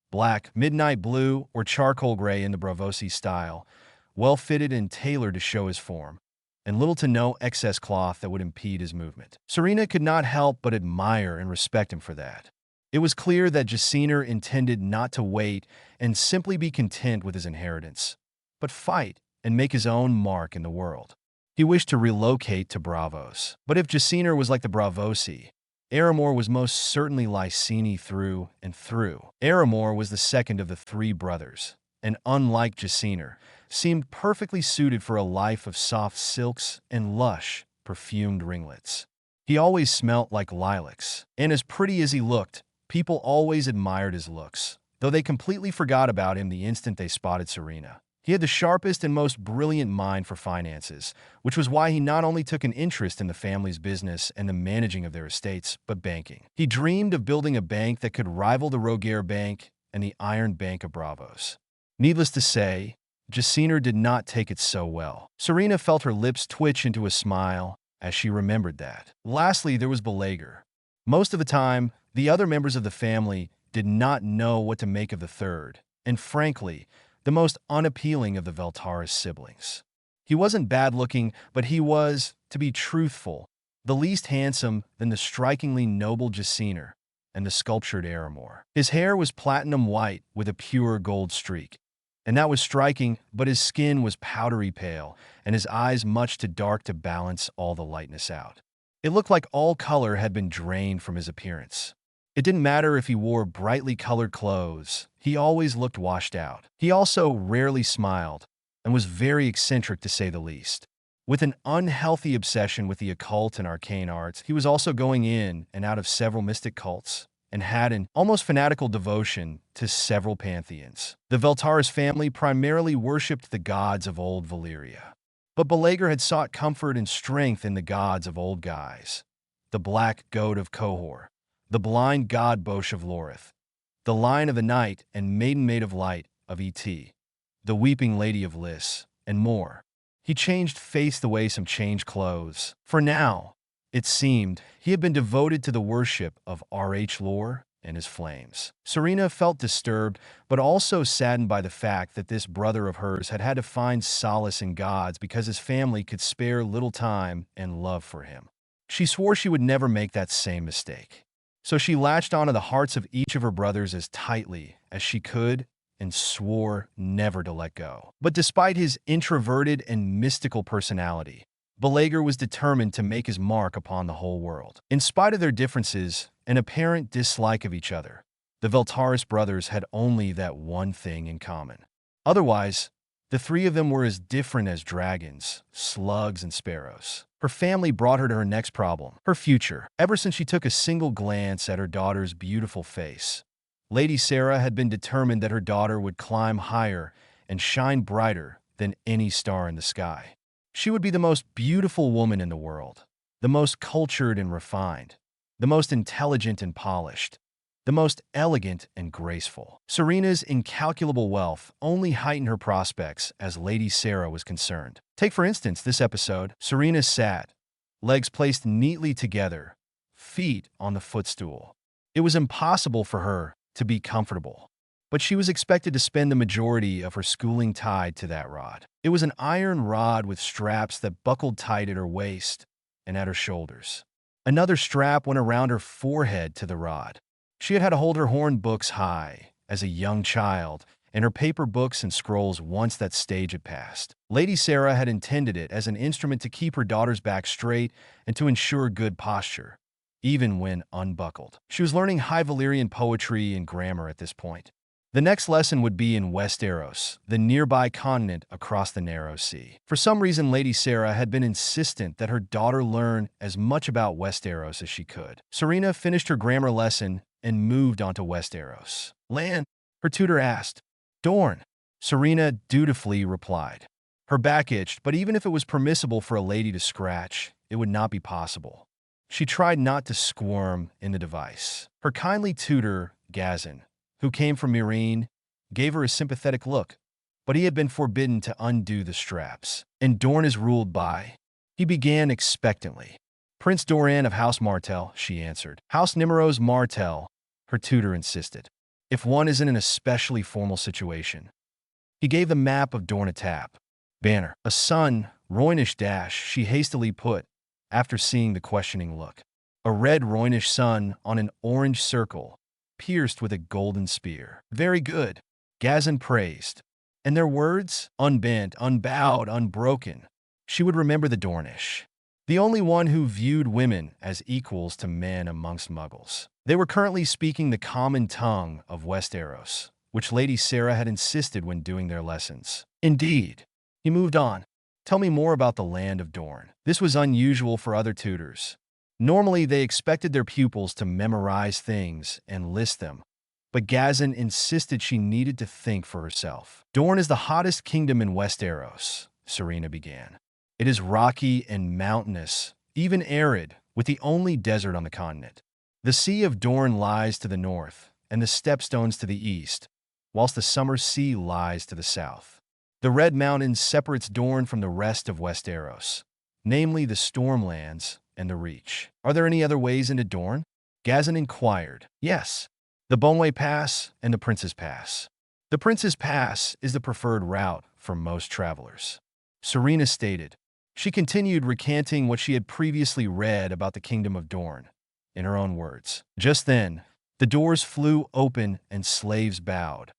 black, midnight blue, or charcoal gray in the Bravosi style, well-fitted and tailored to show his form, and little to no excess cloth that would impede his movement. Serena could not help but admire and respect him for that. It was clear that Jaciner intended not to wait and simply be content with his inheritance, but fight and make his own mark in the world. He wished to relocate to Bravos. But if Jaciner was like the Bravosi, Aramor was most certainly Lysini through and through. Aramor was the second of the three brothers, and unlike Jaciner, seemed perfectly suited for a life of soft silks and lush, perfumed ringlets. He always smelt like lilacs, and as pretty as he looked, people always admired his looks, though they completely forgot about him the instant they spotted Serena. He had the sharpest and most brilliant mind for finances, which was why he not only took an interest in the family's business and the managing of their estates, but banking. He dreamed of building a bank that could rival the Rhaegar Bank and the Iron Bank of Bravos. Needless to say, Jaciner did not take it so well. Serena felt her lips twitch into a smile as she remembered that. Lastly, there was Balaguer. Most of the time, the other members of the family did not know what to make of the third, and frankly, the most unappealing of the Veltaris siblings. He wasn't bad-looking, but he was, to be truthful, the least handsome than the strikingly noble Jaciner and the sculptured Aramor. His hair was platinum white with a pure gold streak, and that was striking, but his skin was powdery pale, and his eyes much too dark to balance all the lightness out. It looked like all color had been drained from his appearance. It didn't matter if he wore brightly colored clothes, he always looked washed out. He also rarely smiled, and was very eccentric to say the least. With an unhealthy obsession with the occult and arcane arts, he was also going in and out of several mystic cults, and had an almost fanatical devotion to several pantheons. The Veltaris family primarily worshipped the gods of old Valyria. But Balaguer had sought comfort and strength in the gods of old guys, the black goat of Qohor, the blind god Bosch of Lorith, the Lion of the Night and Maiden Maid of Light of E.T., the Weeping Lady of Liss, and more. He changed face the way some change clothes. For now, it seemed, he had been devoted to the worship of R.H. Lore and his flames. Serena felt disturbed, but also saddened by the fact that this brother of hers had had to find solace in gods because his family could spare little time and love for him. She swore she would never make that same mistake. So she latched onto the hearts of each of her brothers as tightly as she could and swore never to let go. But despite his introverted and mystical personality, Balaguer was determined to make his mark upon the whole world. In spite of their differences and apparent dislike of each other, the Valaris brothers had only that one thing in common. Otherwise, the three of them were as different as dragons, slugs, and sparrows. Her family brought her to her next problem, her future. Ever since she took a single glance at her daughter's beautiful face, Lady Sarah had been determined that her daughter would climb higher and shine brighter than any star in the sky. She would be the most beautiful woman in the world, the most cultured and refined, the most intelligent and polished, the most elegant and graceful. Serena's incalculable wealth only heightened her prospects as Lady Sarah was concerned. Take, for instance, this episode. Serena sat, legs placed neatly together, feet on the footstool. It was impossible for her to be comfortable, but she was expected to spend the majority of her schooling tied to that rod. It was an iron rod with straps that buckled tight at her waist and at her shoulders. Another strap went around her forehead to the rod. She had to hold her horn books high as a young child, and her paper books and scrolls once that stage had passed. Lady Sarah had intended it as an instrument to keep her daughter's back straight and to ensure good posture, even when unbuckled. She was learning High Valyrian poetry and grammar at this point. The next lesson would be in Westeros, the nearby continent across the narrow sea. For some reason, Lady Sarah had been insistent that her daughter learn as much about Westeros as she could. Serena finished her grammar lesson and moved on to Westeros. "Land?" her tutor asked. "Dorne," Serena dutifully replied. Her back itched, but even if it was permissible for a lady to scratch, it would not be possible. She tried not to squirm in the device. Her kindly tutor, Gazan, who came from Meereen, gave her a sympathetic look, but he had been forbidden to undo the straps. "And Dorne is ruled by?" He began expectantly. "Prince Doran of House Martell," she answered. "House Nimmerose Martell," her tutor insisted, "if one is in an especially formal situation." He gave the map of Dorne a tap. "Banner. A sun, Roynish dash," she hastily put, after seeing the questioning look. "A red Roynish sun on an orange circle, pierced with a golden spear." "Very good," Gazan praised. And their words? Unbent, unbowed, unbroken. She would remember the Dornish. The only one who viewed women as equals to men amongst Muggles. They were currently speaking the common tongue of Westeros, which Lady Sarah had insisted when doing their lessons. "Indeed." He moved on. "Tell me more about the land of Dorne." This was unusual for other tutors. Normally, they expected their pupils to memorize things and list them, but Gazan insisted she needed to think for herself. "Dorne is the hottest kingdom in Westeros," Serena began. "It is rocky and mountainous, even arid, with the only desert on the continent. The Sea of Dorne lies to the north, and the Stepstones to the east, whilst the Summer Sea lies to the south. The Red Mountains separates Dorne from the rest of Westeros, namely the Stormlands and the Reach." "Are there any other ways into Dorne?" Gazan inquired. "Yes. The Boneway Pass and the Prince's Pass. The Prince's Pass is the preferred route for most travelers," Serena stated. She continued recanting what she had previously read about the Kingdom of Dorne, in her own words. Just then, the doors flew open and slaves bowed,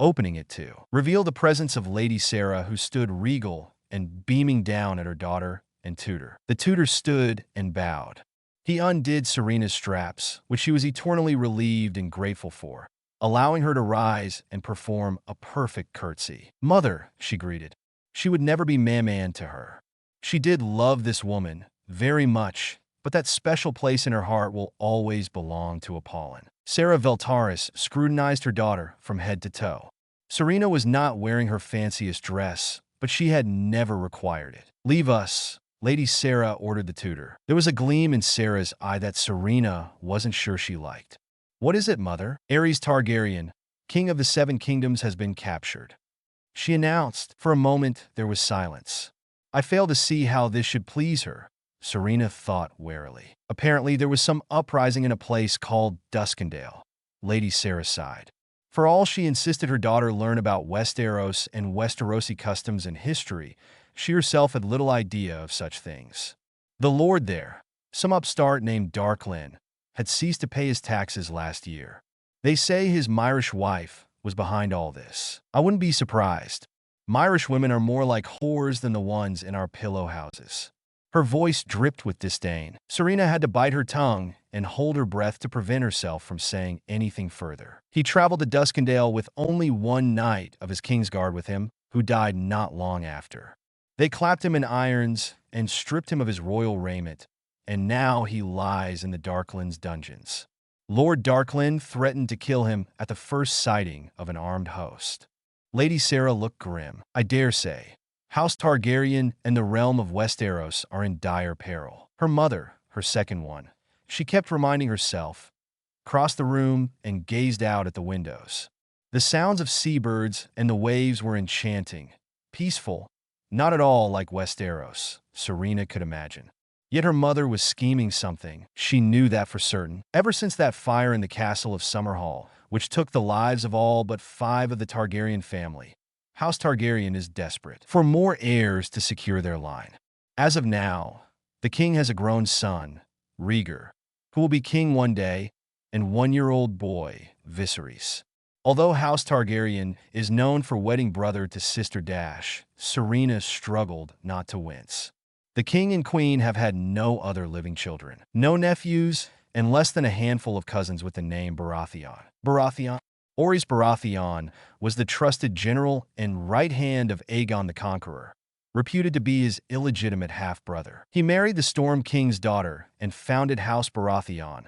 opening it to reveal the presence of Lady Sarah, who stood regal and beaming down at her daughter and tutor. The tutor stood and bowed. He undid Serena's straps, which she was eternally relieved and grateful for, allowing her to rise and perform a perfect curtsy. "Mother," she greeted. She would never be man to her. She did love this woman very much, but that special place in her heart will always belong to Apollon. Sarah Valaris scrutinized her daughter from head to toe. Serena was not wearing her fanciest dress, but she had never required it. "Leave us," Lady Sarah ordered the tutor. There was a gleam in Sarah's eye that Serena wasn't sure she liked. "What is it, mother?" "Aerys Targaryen, King of the Seven Kingdoms, has been captured," she announced. For a moment, there was silence. "I fail to see how this should please her," Serena thought warily. "Apparently, there was some uprising in a place called Duskendale," Lady Sarah sighed. For all she insisted her daughter learn about Westeros and Westerosi customs and history, she herself had little idea of such things. The lord there, some upstart named Darklyn, had ceased to pay his taxes last year. They say his Myrish wife was behind all this. I wouldn't be surprised. Myrish women are more like whores than the ones in our pillow houses. Her voice dripped with disdain. Serena had to bite her tongue and hold her breath to prevent herself from saying anything further. He traveled to Duskendale with only one knight of his Kingsguard with him, who died not long after. They clapped him in irons and stripped him of his royal raiment, and now he lies in the Darkland's dungeons. Lord Darkland threatened to kill him at the first sighting of an armed host. Lady Sarah looked grim. I dare say, House Targaryen and the realm of Westeros are in dire peril. Her mother, her second one, she kept reminding herself, crossed the room and gazed out at the windows. The sounds of seabirds and the waves were enchanting, peaceful, not at all like Westeros, Serena could imagine. Yet her mother was scheming something. She knew that for certain. Ever since that fire in the castle of Summerhall, which took the lives of all but 5 of the Targaryen family, House Targaryen is desperate for more heirs to secure their line. As of now, the king has a grown son, Rhaegar, who will be king one day, and 1-year-old boy, Viserys. Although House Targaryen is known for wedding brother to sister Dash, Serena struggled not to wince. The king and queen have had no other living children, no nephews, and less than a handful of cousins with the name Baratheon. Orys Baratheon was the trusted general and right hand of Aegon the Conqueror, reputed to be his illegitimate half-brother. He married the Storm King's daughter and founded House Baratheon,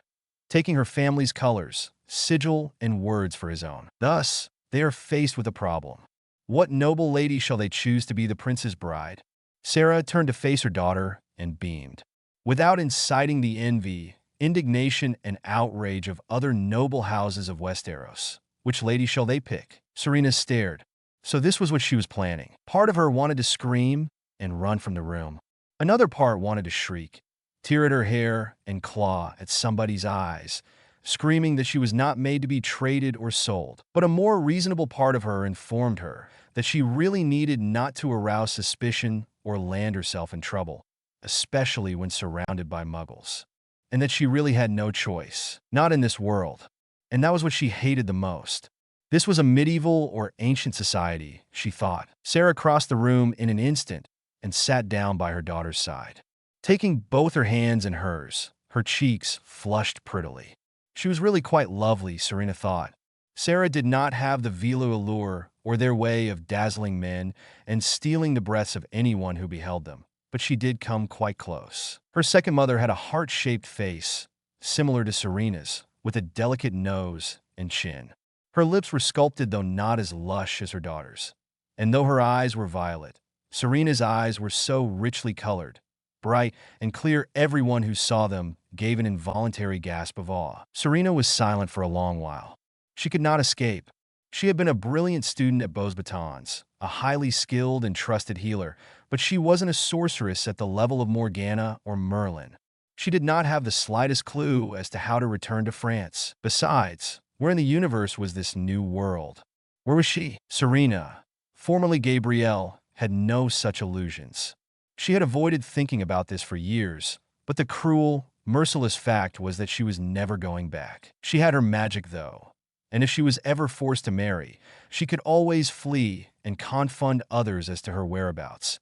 taking her family's colors, sigil, and words for his own. Thus, they are faced with a problem. What noble lady shall they choose to be the prince's bride? Sarah turned to face her daughter and beamed. Without inciting the envy, indignation, and outrage of other noble houses of Westeros, which lady shall they pick? Serena stared. So this was what she was planning. Part of her wanted to scream and run from the room. Another part wanted to shriek, tear at her hair, and claw at somebody's eyes, screaming that she was not made to be traded or sold. But a more reasonable part of her informed her that she really needed not to arouse suspicion or land herself in trouble, especially when surrounded by muggles, and that she really had no choice, not in this world. And that was what she hated the most. This was a medieval or ancient society, she thought. Sarah crossed the room in an instant and sat down by her daughter's side. Taking both her hands in hers, her cheeks flushed prettily. She was really quite lovely, Serena thought. Sarah did not have the Velu allure or their way of dazzling men and stealing the breaths of anyone who beheld them, but she did come quite close. Her second mother had a heart-shaped face, similar to Serena's, with a delicate nose and chin. Her lips were sculpted, though not as lush as her daughter's. And though her eyes were violet, Serena's eyes were so richly colored, bright and clear, everyone who saw them gave an involuntary gasp of awe. Serena was silent for a long while. She could not escape. She had been a brilliant student at Beauxbatons, a highly skilled and trusted healer, but she wasn't a sorceress at the level of Morgana or Merlin. She did not have the slightest clue as to how to return to France. Besides, where in the universe was this new world? Where was she? Serena, formerly Gabrielle, had no such illusions. She had avoided thinking about this for years, but the cruel, merciless fact was that she was never going back. She had her magic, though, and if she was ever forced to marry, she could always flee and confound others as to her whereabouts,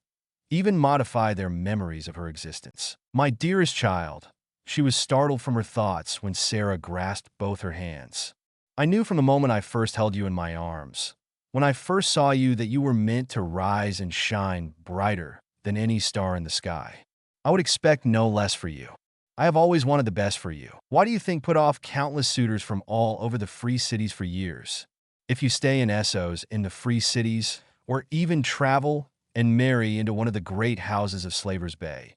even modify their memories of her existence. My dearest child, she was startled from her thoughts when Sarah grasped both her hands. I knew from the moment I first held you in my arms, when I first saw you, that you were meant to rise and shine brighter than any star in the sky. I would expect no less for you. I have always wanted the best for you. Why do you think put off countless suitors from all over the free cities for years? If you stay in Essos in the free cities, or even travel and marry into one of the great houses of Slaver's Bay,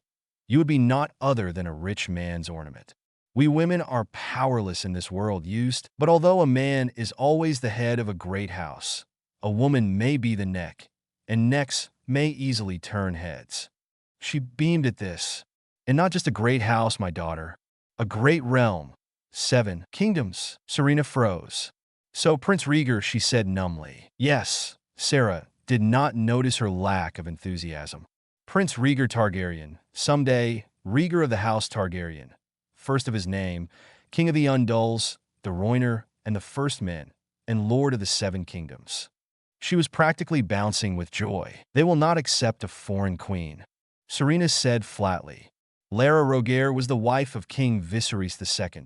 you would be naught other than a rich man's ornament. We women are powerless in this world used, but although a man is always the head of a great house, a woman may be the neck, and necks may easily turn heads. She beamed at this. And not just a great house, my daughter, a great realm, 7 kingdoms. Serena froze. So Prince Rhaegar, she said numbly. Yes, Sarah did not notice her lack of enthusiasm. Prince Rhaegar Targaryen, someday Rhaegar of the House Targaryen, first of his name, king of the Undulls, the Roiner, and the First Men, and lord of the Seven Kingdoms. She was practically bouncing with joy. They will not accept a foreign queen, Serena said flatly. Lara Rhaegar was the wife of King Viserys II,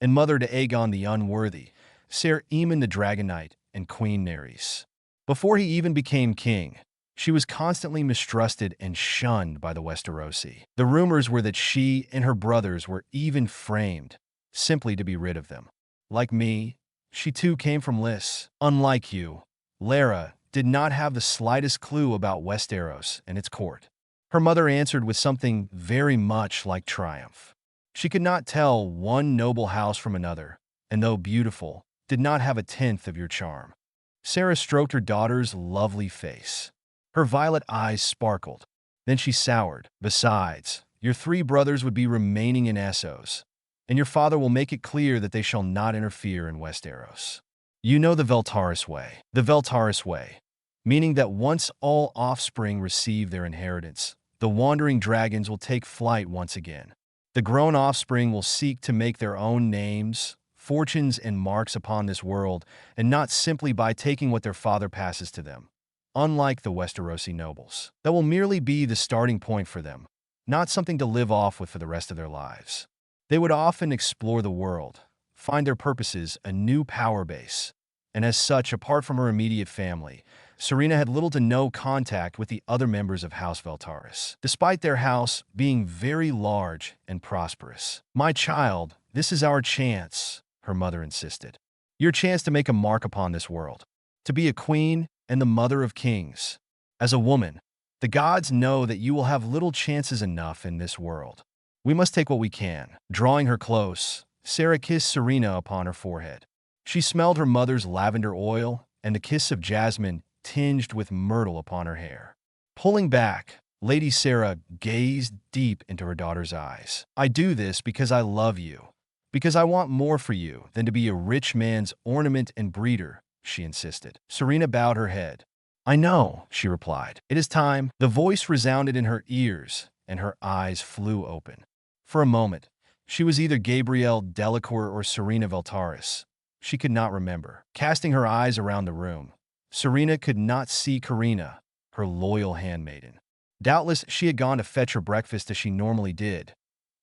and mother to Aegon the Unworthy, Ser Aemon the Dragon Knight, and Queen Nerys. Before he even became king, she was constantly mistrusted and shunned by the Westerosi. The rumors were that she and her brothers were even framed, simply to be rid of them. Like me, she too came from Liss. Unlike you, Lara did not have the slightest clue about Westeros and its court. Her mother answered with something very much like triumph. She could not tell one noble house from another, and though beautiful, did not have a tenth of your charm. Sarah stroked her daughter's lovely face. Her violet eyes sparkled. Then she soured. Besides, your 3 brothers would be remaining in Essos, and your father will make it clear that they shall not interfere in Westeros. You know the Veltaris way. The Veltaris way, meaning that once all offspring receive their inheritance, the wandering dragons will take flight once again. The grown offspring will seek to make their own names, fortunes, and marks upon this world, and not simply by taking what their father passes to them. Unlike the Westerosi nobles, that will merely be the starting point for them, not something to live off with for the rest of their lives. They would often explore the world, find their purposes a new power base, and as such, apart from her immediate family, Serena had little to no contact with the other members of House Veltaris, despite their house being very large and prosperous. My child, this is our chance, her mother insisted. Your chance to make a mark upon this world, to be a queen and the mother of kings. As a woman, the gods know that you will have little chances enough in this world. We must take what we can. Drawing her close, Sarah kissed Serena upon her forehead. She smelled her mother's lavender oil and the kiss of jasmine tinged with myrtle upon her hair. Pulling back, Lady Sarah gazed deep into her daughter's eyes. I do this because I love you, because I want more for you than to be a rich man's ornament and breeder, she insisted. Serena bowed her head. I know, she replied. It is time. The voice resounded in her ears, and her eyes flew open. For a moment, she was either Gabrielle Delacour or Serena Veltaris. She could not remember. Casting her eyes around the room, Serena could not see Karina, her loyal handmaiden. Doubtless she had gone to fetch her breakfast as she normally did.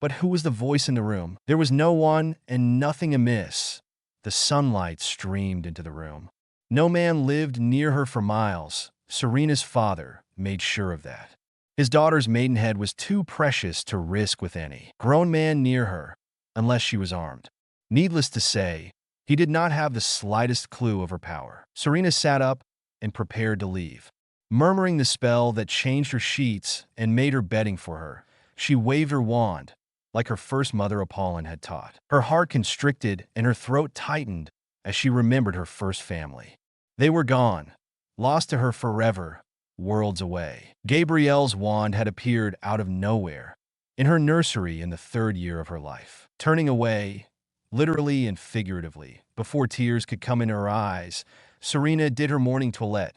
But who was the voice in the room? There was no one and nothing amiss. The sunlight streamed into the room. No man lived near her for miles. Serena's father made sure of that. His daughter's maidenhead was too precious to risk with any grown man near her, unless she was armed. Needless to say, he did not have the slightest clue of her power. Serena sat up and prepared to leave. Murmuring the spell that changed her sheets and made her bedding for her, she waved her wand, like her first mother Apollon had taught. Her heart constricted and her throat tightened as she remembered her first family. They were gone, lost to her forever, worlds away. Gabrielle's wand had appeared out of nowhere, in her nursery in the 3rd year of her life. Turning away, literally and figuratively, before tears could come in her eyes, Serena did her morning toilette,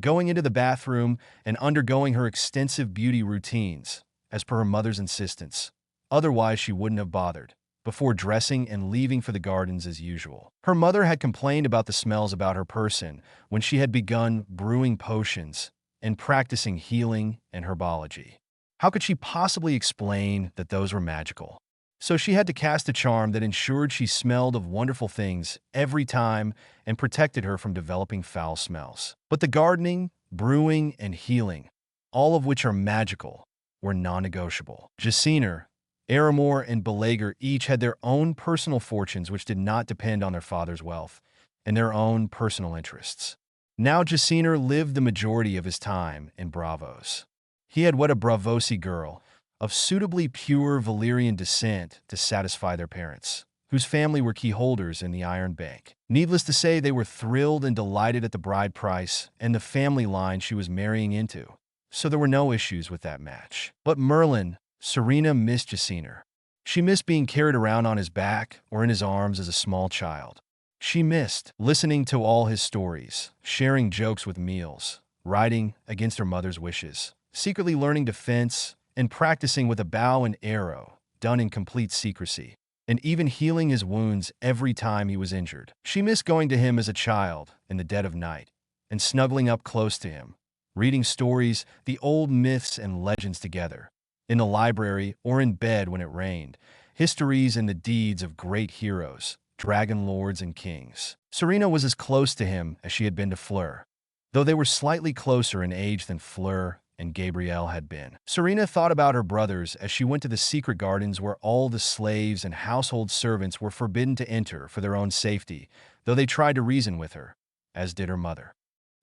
going into the bathroom and undergoing her extensive beauty routines, as per her mother's insistence. Otherwise, she wouldn't have bothered, before dressing and leaving for the gardens as usual. Her mother had complained about the smells about her person when she had begun brewing potions and practicing healing and herbology. How could she possibly explain that those were magical? So she had to cast a charm that ensured she smelled of wonderful things every time and protected her from developing foul smells. But the gardening, brewing, and healing, all of which are magical, were non-negotiable. Jaciner, Aramor, and Belager each had their own personal fortunes which did not depend on their father's wealth and their own personal interests. Now Jaciner lived the majority of his time in Bravos. He had wed a Bravosi girl of suitably pure Valyrian descent to satisfy their parents, whose family were key holders in the Iron Bank. Needless to say, they were thrilled and delighted at the bride price and the family line she was marrying into, so there were no issues with that match. But Merlin, Serena missed Jaciner. She missed being carried around on his back or in his arms as a small child. She missed listening to all his stories, sharing jokes with meals, riding against her mother's wishes, secretly learning defense, and practicing with a bow and arrow, done in complete secrecy. and even healing his wounds every time he was injured. She missed going to him as a child in the dead of night and snuggling up close to him, reading stories, the old myths and legends together, in the library or in bed when it rained, histories and the deeds of great heroes, dragon lords and kings. Serena was as close to him as she had been to Fleur, though they were slightly closer in age than Fleur and Gabrielle had been. Serena thought about her brothers as she went to the secret gardens where all the slaves and household servants were forbidden to enter for their own safety, though they tried to reason with her, as did her mother.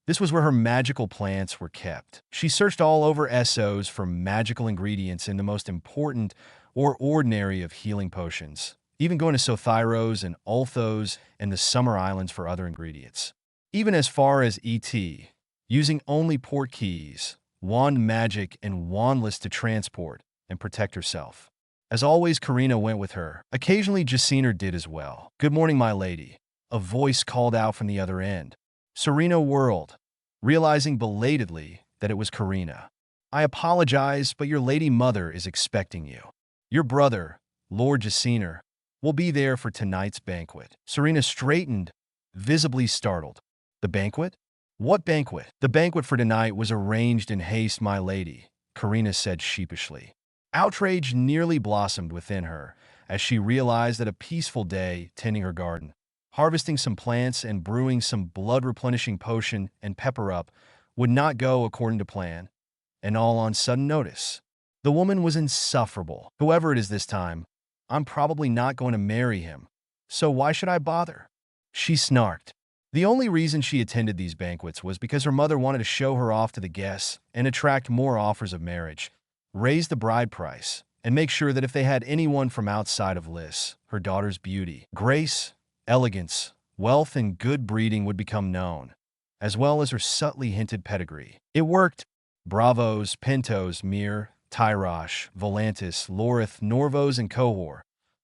This was where her magical plants were kept. She searched all over Essos for magical ingredients in the most important or ordinary of healing potions, even going to Sothyros and Ulthos and the Summer Islands for other ingredients. Even as far as E.T., using only Portkeys, wand magic, and wandless to transport and protect herself. As always, Karina went with her. Occasionally, Jacina did as well. "Good morning, my lady," a voice called out from the other end. Serena whirled, realizing belatedly that it was Karina. "I apologize, but your lady mother is expecting you. Your brother, Lord Jacina, will be there for tonight's banquet." Serena straightened, visibly startled. "The banquet? What banquet?" "The banquet for tonight was arranged in haste, my lady," Karina said sheepishly. Outrage nearly blossomed within her as she realized that a peaceful day tending her garden, harvesting some plants and brewing some blood-replenishing potion and pepper up would not go according to plan, and all on sudden notice. The woman was insufferable. "Whoever it is this time, I'm probably not going to marry him, so why should I bother?" she snarked. The only reason she attended these banquets was because her mother wanted to show her off to the guests and attract more offers of marriage, raise the bride price, and make sure that if they had anyone from outside of Liss, her daughter's beauty, grace, elegance, wealth, and good breeding would become known, as well as her subtly hinted pedigree. It worked. Bravos, Pentos, Mir, Tyrosh, Volantis, Lorith, Norvos, and Cohor,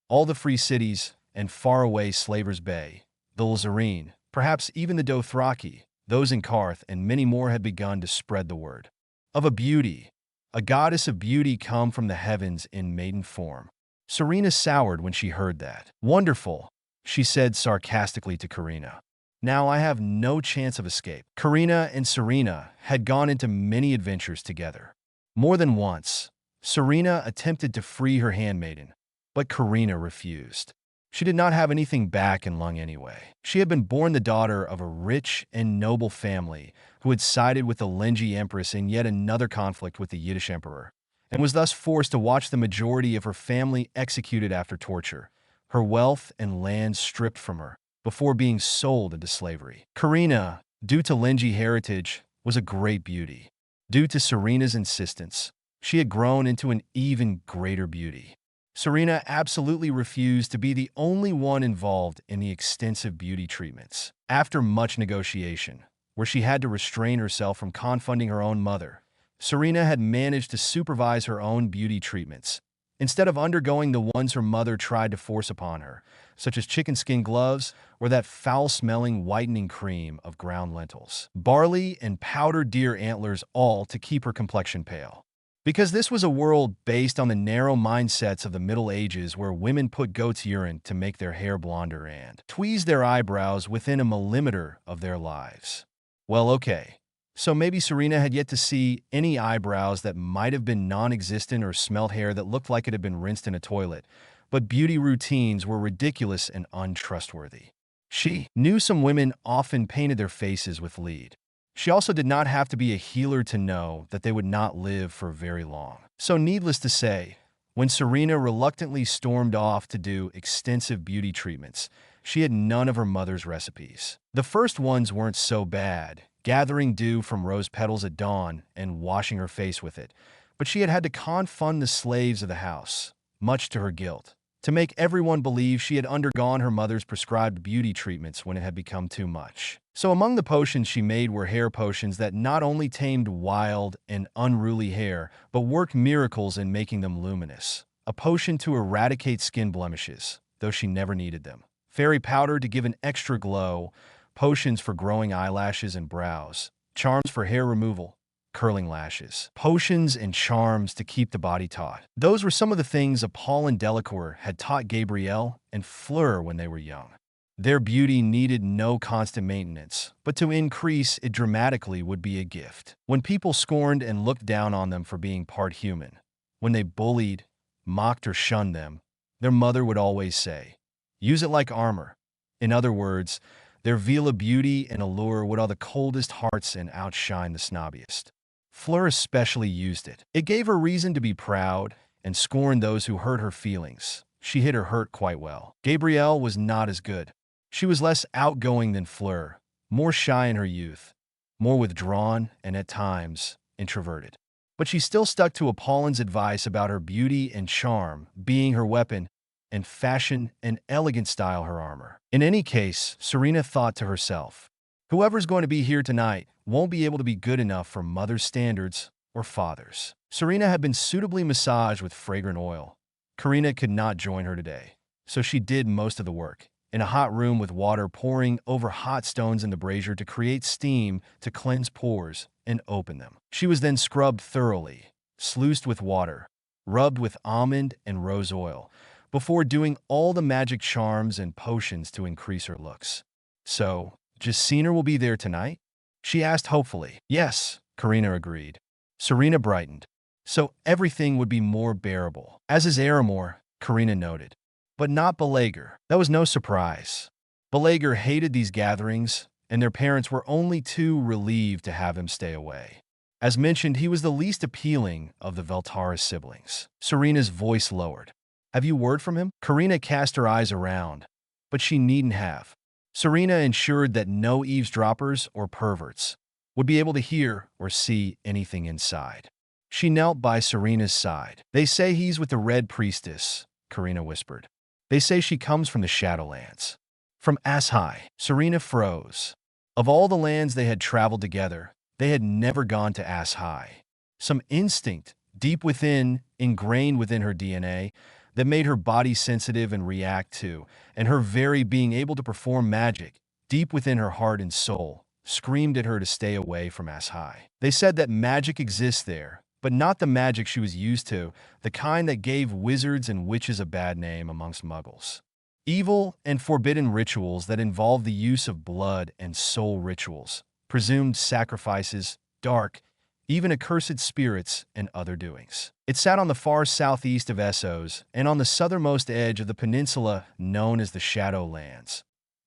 all the free cities, and faraway Slaver's Bay, the Lizarine, perhaps even the Dothraki, those in Karth, and many more had begun to spread the word of a beauty, a goddess of beauty come from the heavens in maiden form. Serena soured when she heard that. "Wonderful," she said sarcastically to Karina. "Now I have no chance of escape." Karina and Serena had gone into many adventures together. More than once, Serena attempted to free her handmaiden, but Karina refused. She did not have anything back in Lung anyway. She had been born the daughter of a rich and noble family who had sided with the Lengi Empress in yet another conflict with the Yiddish Emperor, and was thus forced to watch the majority of her family executed after torture, her wealth and land stripped from her, before being sold into slavery. Karina, due to Lengi heritage, was a great beauty. Due to Serena's insistence, she had grown into an even greater beauty. Serena absolutely refused to be the only one involved in the extensive beauty treatments. After much negotiation, where she had to restrain herself from confronting her own mother, Serena had managed to supervise her own beauty treatments, instead of undergoing the ones her mother tried to force upon her, such as chicken skin gloves or that foul-smelling whitening cream of ground lentils, barley, and powdered deer antlers, all to keep her complexion pale. Because this was a world based on the narrow mindsets of the Middle Ages where women put goat's urine to make their hair blonder and tweeze their eyebrows within a millimeter of their lives. Well, okay. So maybe Serena had yet to see any eyebrows that might have been non-existent or smelt hair that looked like it had been rinsed in a toilet, but beauty routines were ridiculous and untrustworthy. She knew some women often painted their faces with lead. She also did not have to be a healer to know that they would not live for very long. So needless to say, when Serena reluctantly stormed off to do extensive beauty treatments, she had none of her mother's recipes. The first ones weren't so bad, gathering dew from rose petals at dawn and washing her face with it, but she had had to confund the slaves of the house, much to her guilt, to make everyone believe she had undergone her mother's prescribed beauty treatments when it had become too much. So among the potions she made were hair potions that not only tamed wild and unruly hair, but worked miracles in making them luminous. A potion to eradicate skin blemishes, though she never needed them. Fairy powder to give an extra glow, potions for growing eyelashes and brows, charms for hair removal, curling lashes, potions, and charms to keep the body taut. Those were some of the things Apollon Delacour had taught Gabrielle and Fleur when they were young. Their beauty needed no constant maintenance, but to increase it dramatically would be a gift. When people scorned and looked down on them for being part human, when they bullied, mocked, or shunned them, their mother would always say, "Use it like armor." In other words, their veil of beauty and allure would awe the coldest hearts and outshine the snobbiest. Fleur especially used it. It gave her reason to be proud and scorn those who hurt her feelings. She hid her hurt quite well. Gabrielle was not as good. She was less outgoing than Fleur, more shy in her youth, more withdrawn and at times introverted. But she still stuck to Apollon's advice about her beauty and charm being her weapon and fashion and elegant style her armor. In any case, Serena thought to herself, whoever's going to be here tonight won't be able to be good enough for mother's standards or father's. Serena had been suitably massaged with fragrant oil. Karina could not join her today, so she did most of the work, in a hot room with water pouring over hot stones in the brazier to create steam to cleanse pores and open them. She was then scrubbed thoroughly, sluiced with water, rubbed with almond and rose oil, before doing all the magic charms and potions to increase her looks. "So, Jacina will be there tonight?" she asked hopefully. "Yes," Karina agreed. Serena brightened. "So everything would be more bearable." "As is Aramor," Karina noted. "But not Balaguer." That was no surprise. Balaguer hated these gatherings, and their parents were only too relieved to have him stay away. As mentioned, he was the least appealing of the Valaris siblings. Serena's voice lowered. "Have you word from him?" Karina cast her eyes around, but she needn't have. Serena ensured that no eavesdroppers or perverts would be able to hear or see anything inside. She knelt by Serena's side. "They say he's with the Red Priestess," Karina whispered. "They say she comes from the Shadowlands." From Asshai. Serena froze. Of all the lands they had traveled together, they had never gone to Asshai. Some instinct, deep within, ingrained within her DNA, that made her body sensitive and react to, and her very being able to perform magic, deep within her heart and soul, screamed at her to stay away from Asshai. They said that magic exists there, but not the magic she was used to, the kind that gave wizards and witches a bad name amongst muggles. Evil and forbidden rituals that involved the use of blood and soul rituals, presumed sacrifices, dark, even accursed spirits, and other doings. It sat on the far southeast of Essos and on the southernmost edge of the peninsula known as the Shadowlands.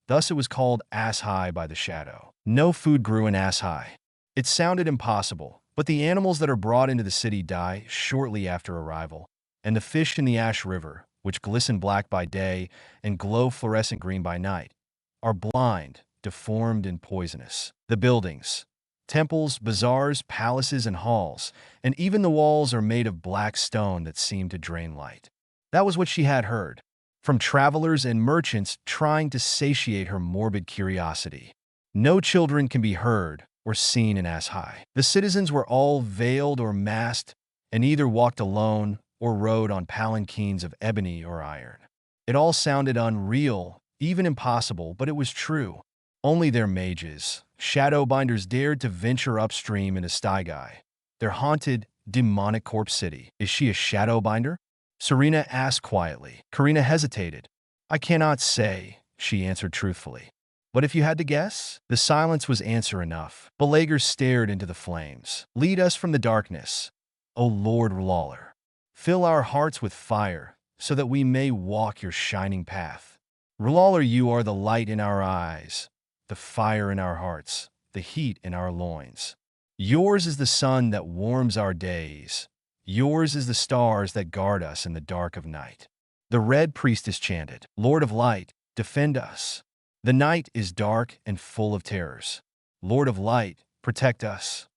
Thus it was called Asshai by the Shadow. No food grew in Asshai. It sounded impossible, but the animals that are brought into the city die shortly after arrival, and the fish in the Ash River, which glisten black by day and glow fluorescent green by night, are blind, deformed, and poisonous. The buildings, temples, bazaars, palaces, and halls, and even the walls are made of black stone that seem to drain light. That was what she had heard, from travelers and merchants trying to satiate her morbid curiosity. No children can be heard or seen in Asshai. The citizens were all veiled or masked, and either walked alone or rode on palanquins of ebony or iron. It all sounded unreal, even impossible, but it was true. Only their mages, Shadowbinders, dared to venture upstream into Stygai, their haunted, demonic corpse city. "Is she a Shadowbinder?" Serena asked quietly. Karina hesitated. "I cannot say," she answered truthfully. "But if you had to guess?" The silence was answer enough. Balaguer stared into the flames. "Lead us from the darkness, O Lord Lawler. Fill our hearts with fire, so that we may walk your shining path. Lawler, you are the light in our eyes, the fire in our hearts, the heat in our loins. Yours is the sun that warms our days. Yours is the stars that guard us in the dark of night." The Red Priestess chanted, "Lord of Light, defend us. The night is dark and full of terrors. Lord of Light, protect us."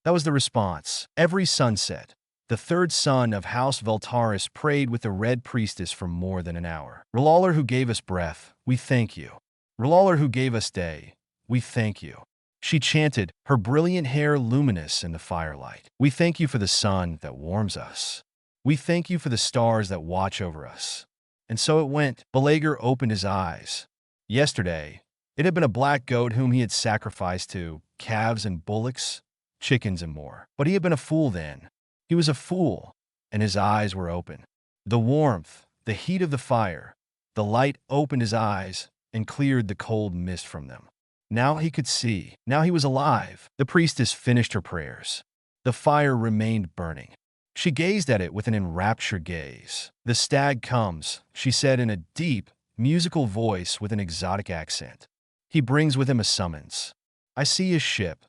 That was the response. Every sunset, the third son of House Valaris prayed with the Red Priestess for more than an hour. "Lawler, who gave us breath, we thank you. Lawler, who gave us day, we thank you." She chanted, her brilliant hair luminous in the firelight. "We thank you for the sun that warms us. We thank you for the stars that watch over us." And so it went. Balaguer opened his eyes. Yesterday, it had been a black goat whom he had sacrificed to calves and bullocks, chickens, and more. But he had been a fool then. He was a fool, and his eyes were open. The warmth, the heat of the fire, the light opened his eyes and cleared the cold mist from them. Now he could see. Now he was alive. The priestess finished her prayers. The fire remained burning. She gazed at it with an enraptured gaze. "The stag comes," she said in a deep, musical voice with an exotic accent. "He brings with him a summons. I see a ship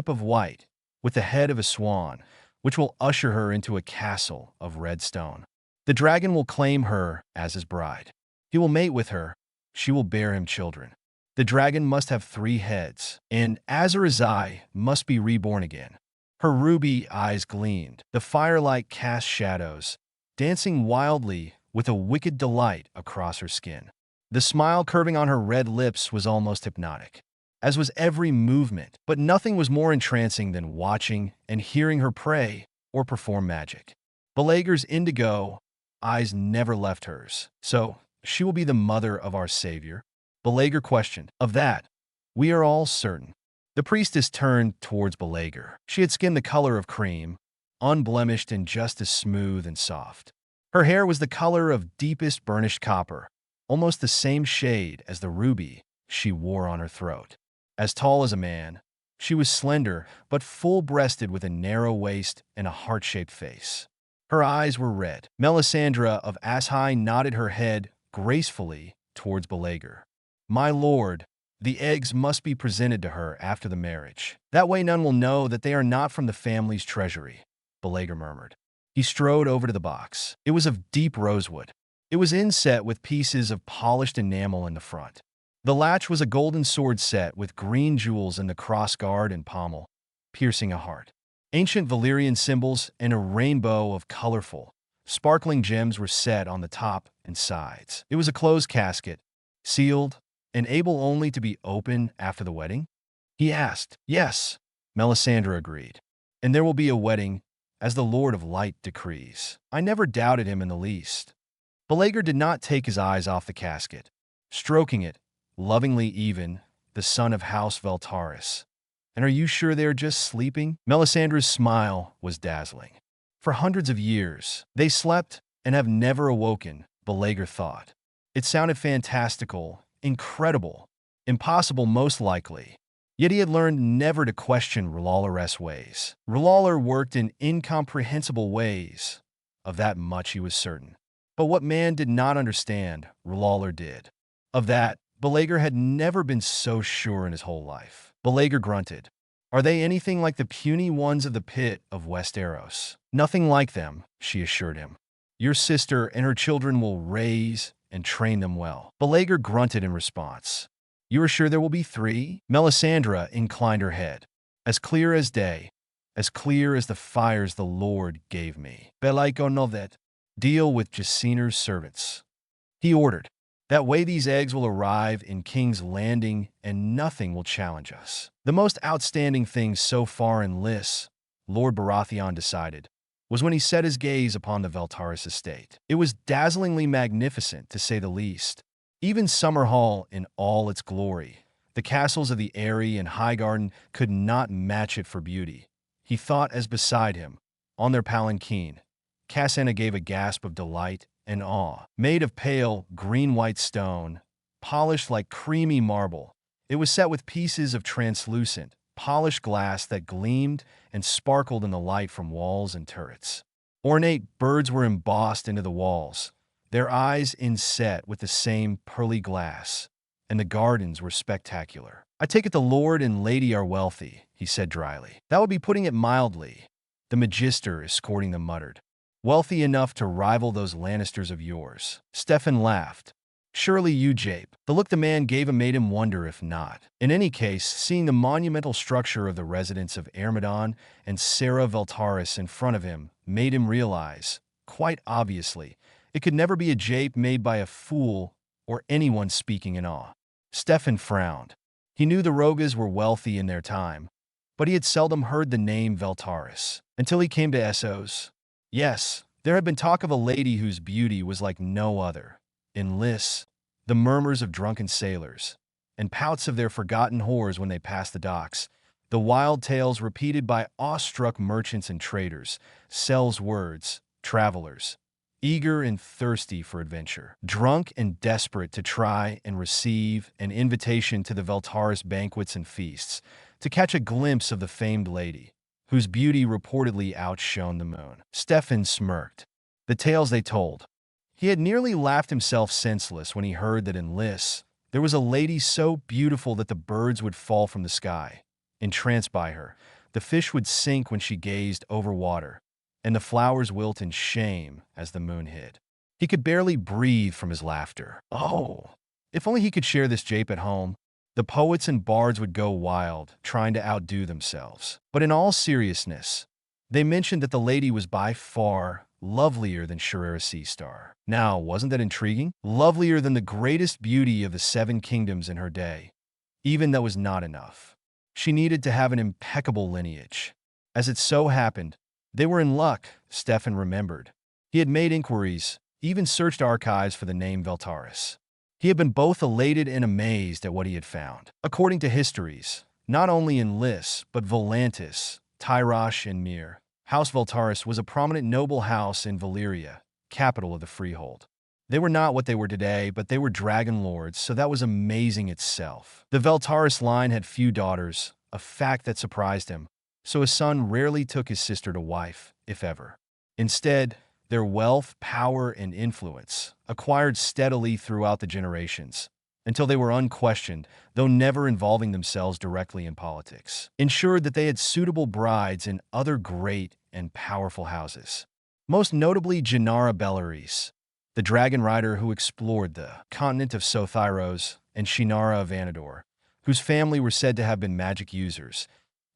of white, with the head of a swan, which will usher her into a castle of red stone. The dragon will claim her as his bride. He will mate with her. She will bear him children. The dragon must have 3 heads, and Asshai must be reborn again." Her ruby eyes gleamed. The firelight cast shadows, dancing wildly with a wicked delight across her skin. The smile curving on her red lips was almost hypnotic, as was every movement, but nothing was more entrancing than watching and hearing her pray or perform magic. Belagar's indigo eyes never left hers. "So, she will be the mother of our Savior?" Belagar questioned. "Of that, we are all certain." The priestess turned towards Belagar. She had skin the color of cream, unblemished and just as smooth and soft. Her hair was the color of deepest burnished copper, almost the same shade as the ruby she wore on her throat. As tall as a man, she was slender but full-breasted with a narrow waist and a heart-shaped face. Her eyes were red. Melisandre of Asshai nodded her head gracefully towards Belagar. "My lord, the eggs must be presented to her after the marriage. That way none will know that they are not from the family's treasury," Belagar murmured. He strode over to the box. It was of deep rosewood. It was inset with pieces of polished enamel in the front. The latch was a golden sword set with green jewels in the crossguard and pommel, piercing a heart. Ancient Valyrian symbols and a rainbow of colorful, sparkling gems were set on the top and sides. It was a closed casket, sealed, and able only to be opened after the wedding? He asked. "Yes," Melisandre agreed. "And there will be a wedding, as the Lord of Light decrees." I never doubted him in the least. Belagar did not take his eyes off the casket, stroking it, lovingly even, the son of House Valaris. "And are you sure they are just sleeping?" Melisandre's smile was dazzling. "For hundreds of years, they slept and have never awoken," Belagar thought. It sounded fantastical, incredible, impossible most likely. Yet he had learned never to question Rhaegar's ways. Rhaegar worked in incomprehensible ways. Of that much he was certain. But what man did not understand, Rhaegar did. Of that, Belagar had never been so sure in his whole life. Belagar grunted. "Are they anything like the puny ones of the pit of Westeros?" "Nothing like them," she assured him. "Your sister and her children will raise and train them well." Belagar grunted in response. "You are sure there will be 3? Melisandre inclined her head. "As clear as day, as clear as the fires the Lord gave me." "Belaiko novet." "Deal with Jaciner's servants," he ordered. "That way these eggs will arrive in King's Landing and nothing will challenge us." The most outstanding thing so far in Liss, Lord Baratheon decided, was when he set his gaze upon the Valaris estate. It was dazzlingly magnificent, to say the least. Even Summerhall in all its glory, the castles of the Eyrie and Highgarden, could not match it for beauty. He thought as beside him, on their palanquin, Cassandra gave a gasp of delight and awe. Made of pale, green-white stone, polished like creamy marble, it was set with pieces of translucent, polished glass that gleamed and sparkled in the light from walls and turrets. Ornate birds were embossed into the walls, their eyes inset with the same pearly glass, and the gardens were spectacular. "I take it the Lord and Lady are wealthy," he said dryly. "That would be putting it mildly," the Magister escorting them muttered. "Wealthy enough to rival those Lannisters of yours." Stefan laughed. "Surely you jape." The look the man gave him made him wonder if not. In any case, seeing the monumental structure of the residence of Myrmidon and Sarah Valaris in front of him made him realize, quite obviously, it could never be a jape made by a fool or anyone speaking in awe. Stefan frowned. He knew the Rogas were wealthy in their time, but he had seldom heard the name Valaris until he came to Essos. Yes, there had been talk of a lady whose beauty was like no other. In Liss, the murmurs of drunken sailors, and pouts of their forgotten whores when they passed the docks, The wild tales repeated by awestruck merchants and traders sells words, travelers, eager and thirsty for adventure, drunk and desperate to try and receive an invitation to the Valaris banquets and feasts, to catch a glimpse of the famed lady, whose beauty reportedly outshone the moon. Stefan smirked. The tales they told. He had nearly laughed himself senseless when he heard that in Liss there was a lady so beautiful that the birds would fall from the sky, entranced by her. The fish would sink when she gazed over water, and the flowers wilt in shame as the moon hid. He could barely breathe from his laughter. Oh, if only he could share this jape at home. The poets and bards would go wild, trying to outdo themselves. But in all seriousness, they mentioned that the lady was by far lovelier than Serena Sea Star. Now, wasn't that intriguing? Lovelier than the greatest beauty of the seven kingdoms in her day. Even that was not enough. She needed to have an impeccable lineage. As it so happened, they were in luck, Stefan remembered. He had made inquiries, even searched archives for the name Valaris. He had been both elated and amazed at what he had found. According to histories, not only in Liss, but Volantis, Tyrosh, and Mir, House Valaris was a prominent noble house in Valyria, capital of the Freehold. They were not what they were today, but they were dragon lords, so that was amazing itself. The Valaris line had few daughters, a fact that surprised him, so his son rarely took his sister to wife, if ever. Instead, their wealth, power, and influence, acquired steadily throughout the generations, until they were unquestioned, though never involving themselves directly in politics, ensured that they had suitable brides in other great and powerful houses. Most notably Gennara Valaris, the dragon rider who explored the continent of Sothyros, and Shinara of Vanador, whose family were said to have been magic users,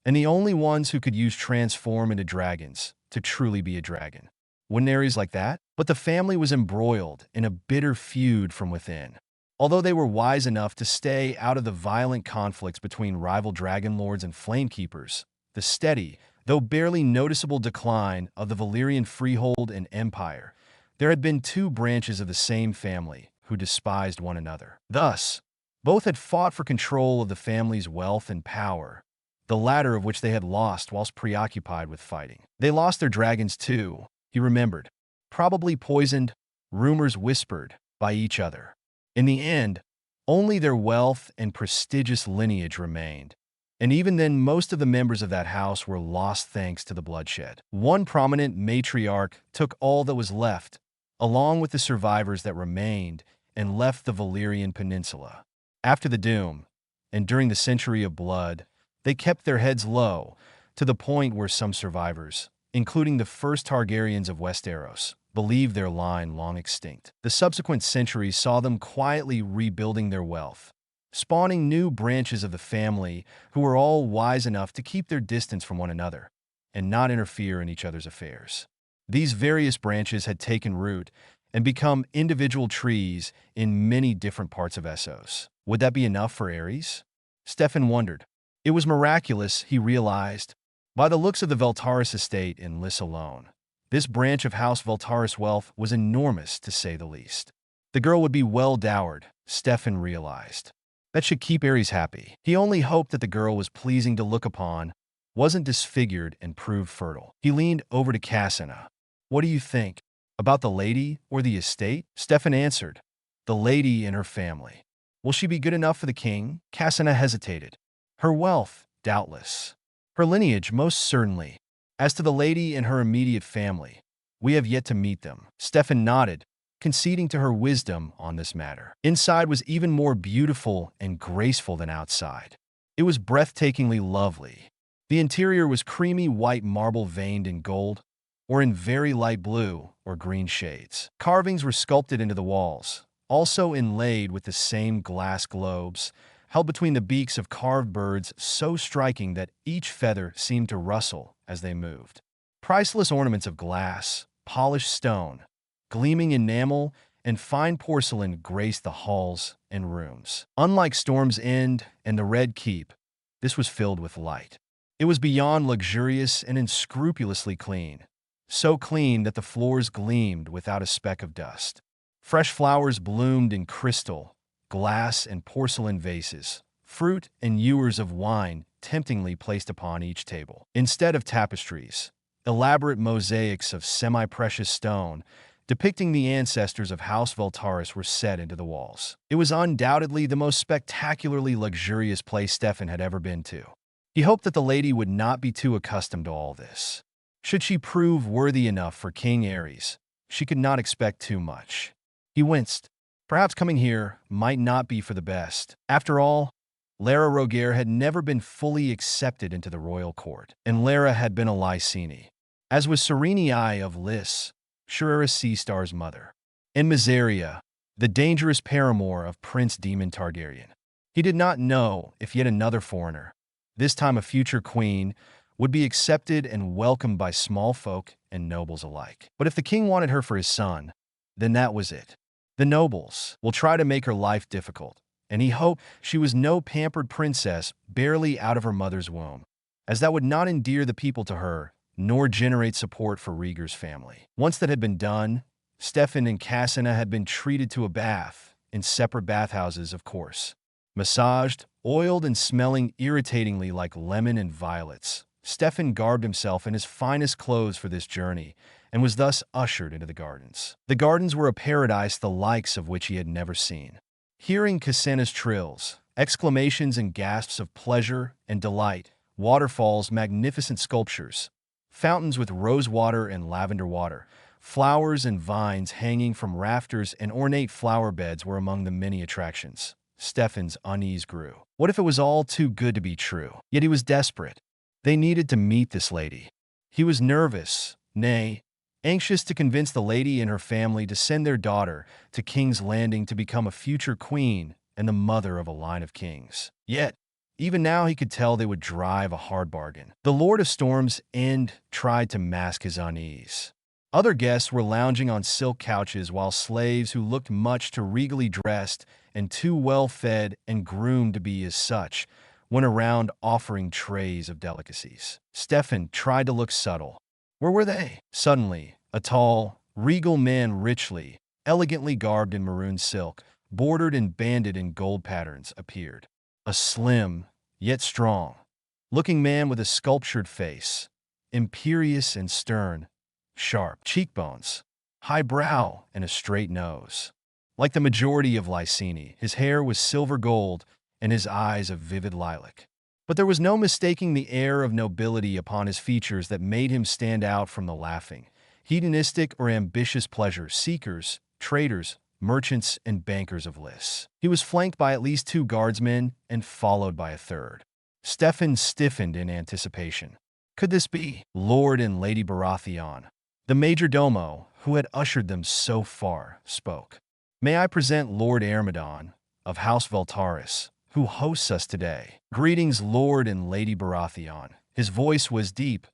and the only ones who could use transform into dragons to truly be a dragon. Wouldn't Ares like that? But the family was embroiled in a bitter feud from within. Although they were wise enough to stay out of the violent conflicts between rival dragon lords and flamekeepers, the steady, though barely noticeable decline of the Valyrian freehold and empire, there had been two branches of the same family who despised one another. Thus, both had fought for control of the family's wealth and power, the latter of which they had lost whilst preoccupied with fighting. They lost their dragons too, he remembered, probably poisoned, rumors whispered, by each other. In the end, only their wealth and prestigious lineage remained, and even then most of the members of that house were lost thanks to the bloodshed. One prominent matriarch took all that was left, along with the survivors that remained, and left the Valyrian peninsula. After the doom, and during the century of blood, they kept their heads low, to the point where some survivors, including the first Targaryens of Westeros, believed their line long extinct. The subsequent centuries saw them quietly rebuilding their wealth, spawning new branches of the family who were all wise enough to keep their distance from one another and not interfere in each other's affairs. These various branches had taken root and become individual trees in many different parts of Essos. Would that be enough for Ares? Stefan wondered. It was miraculous, he realized, by the looks of the Valaris estate in Liss alone. This branch of House Valaris wealth was enormous, to say the least. The girl would be well dowered, Stefan realized. That should keep Ares happy. He only hoped that the girl was pleasing to look upon, wasn't disfigured, and proved fertile. He leaned over to Cassina. What do you think? About the lady or the estate? Stefan answered. The lady and her family. Will she be good enough for the king? Cassina hesitated. Her wealth, doubtless. Her lineage, most certainly. As to the lady and her immediate family, we have yet to meet them. Stefan nodded, conceding to her wisdom on this matter. Inside was even more beautiful and graceful than outside. It was breathtakingly lovely. The interior was creamy white marble veined in gold, or in very light blue or green shades. Carvings were sculpted into the walls, also inlaid with the same glass globes, held between the beaks of carved birds so striking that each feather seemed to rustle as they moved. Priceless ornaments of glass, polished stone, gleaming enamel, and fine porcelain graced the halls and rooms. Unlike Storm's End and the Red Keep, this was filled with light. It was beyond luxurious and unscrupulously clean, so clean that the floors gleamed without a speck of dust. Fresh flowers bloomed in crystal, glass, and porcelain vases. Fruit and ewers of wine temptingly placed upon each table. Instead of tapestries, elaborate mosaics of semi-precious stone depicting the ancestors of House Valaris were set into the walls. It was undoubtedly the most spectacularly luxurious place Stefan had ever been to. He hoped that the lady would not be too accustomed to all this. Should she prove worthy enough for King Aerys, she could not expect too much. He winced. Perhaps coming here might not be for the best. After all, Lara Rhaegar had never been fully accepted into the royal court, and Lara had been a Lyseni, as was Serena of Liss, Shirera Seastar's mother, and Miseria, the dangerous paramour of Prince Daemon Targaryen. He did not know if yet another foreigner, this time a future queen, would be accepted and welcomed by small folk and nobles alike. But if the king wanted her for his son, then that was it. The nobles will try to make her life difficult, and he hoped she was no pampered princess barely out of her mother's womb, as that would not endear the people to her, nor generate support for Rhaegar's family. Once that had been done, Stefan and Cassina had been treated to a bath, in separate bathhouses, of course. Massaged, oiled, and smelling irritatingly like lemon and violets, Stefan garbed himself in his finest clothes for this journey, and was thus ushered into the gardens. The gardens were a paradise the likes of which he had never seen. Hearing Cassina's trills, exclamations and gasps of pleasure and delight, waterfalls, magnificent sculptures, fountains with rose water and lavender water, flowers and vines hanging from rafters, and ornate flower beds were among the many attractions. Stefan's unease grew. What if it was all too good to be true? Yet he was desperate. They needed to meet this lady. He was nervous, nay, anxious to convince the lady and her family to send their daughter to King's Landing to become a future queen and the mother of a line of kings. Yet, even now he could tell they would drive a hard bargain. The Lord of Storm's End tried to mask his unease. Other guests were lounging on silk couches while slaves who looked much too regally dressed and too well-fed and groomed to be as such went around offering trays of delicacies. Stefan tried to look subtle. Where were they? Suddenly, a tall, regal man richly, elegantly garbed in maroon silk, bordered and banded in gold patterns, appeared. A slim, yet strong-looking man with a sculptured face, imperious and stern, sharp cheekbones, high brow, and a straight nose. Like the majority of Lyseni, his hair was silver gold and his eyes of vivid lilac. But there was no mistaking the air of nobility upon his features that made him stand out from the laughing, hedonistic or ambitious pleasure-seekers, traders, merchants, and bankers of Liss. He was flanked by at least 2 guardsmen and followed by a third. Stefan stiffened in anticipation. Could this be Lord and Lady Baratheon? The major domo, who had ushered them so far, spoke. "May I present Lord Ermedon of House Valaris, who hosts us today." "Greetings, Lord and Lady Baratheon." His voice was deep,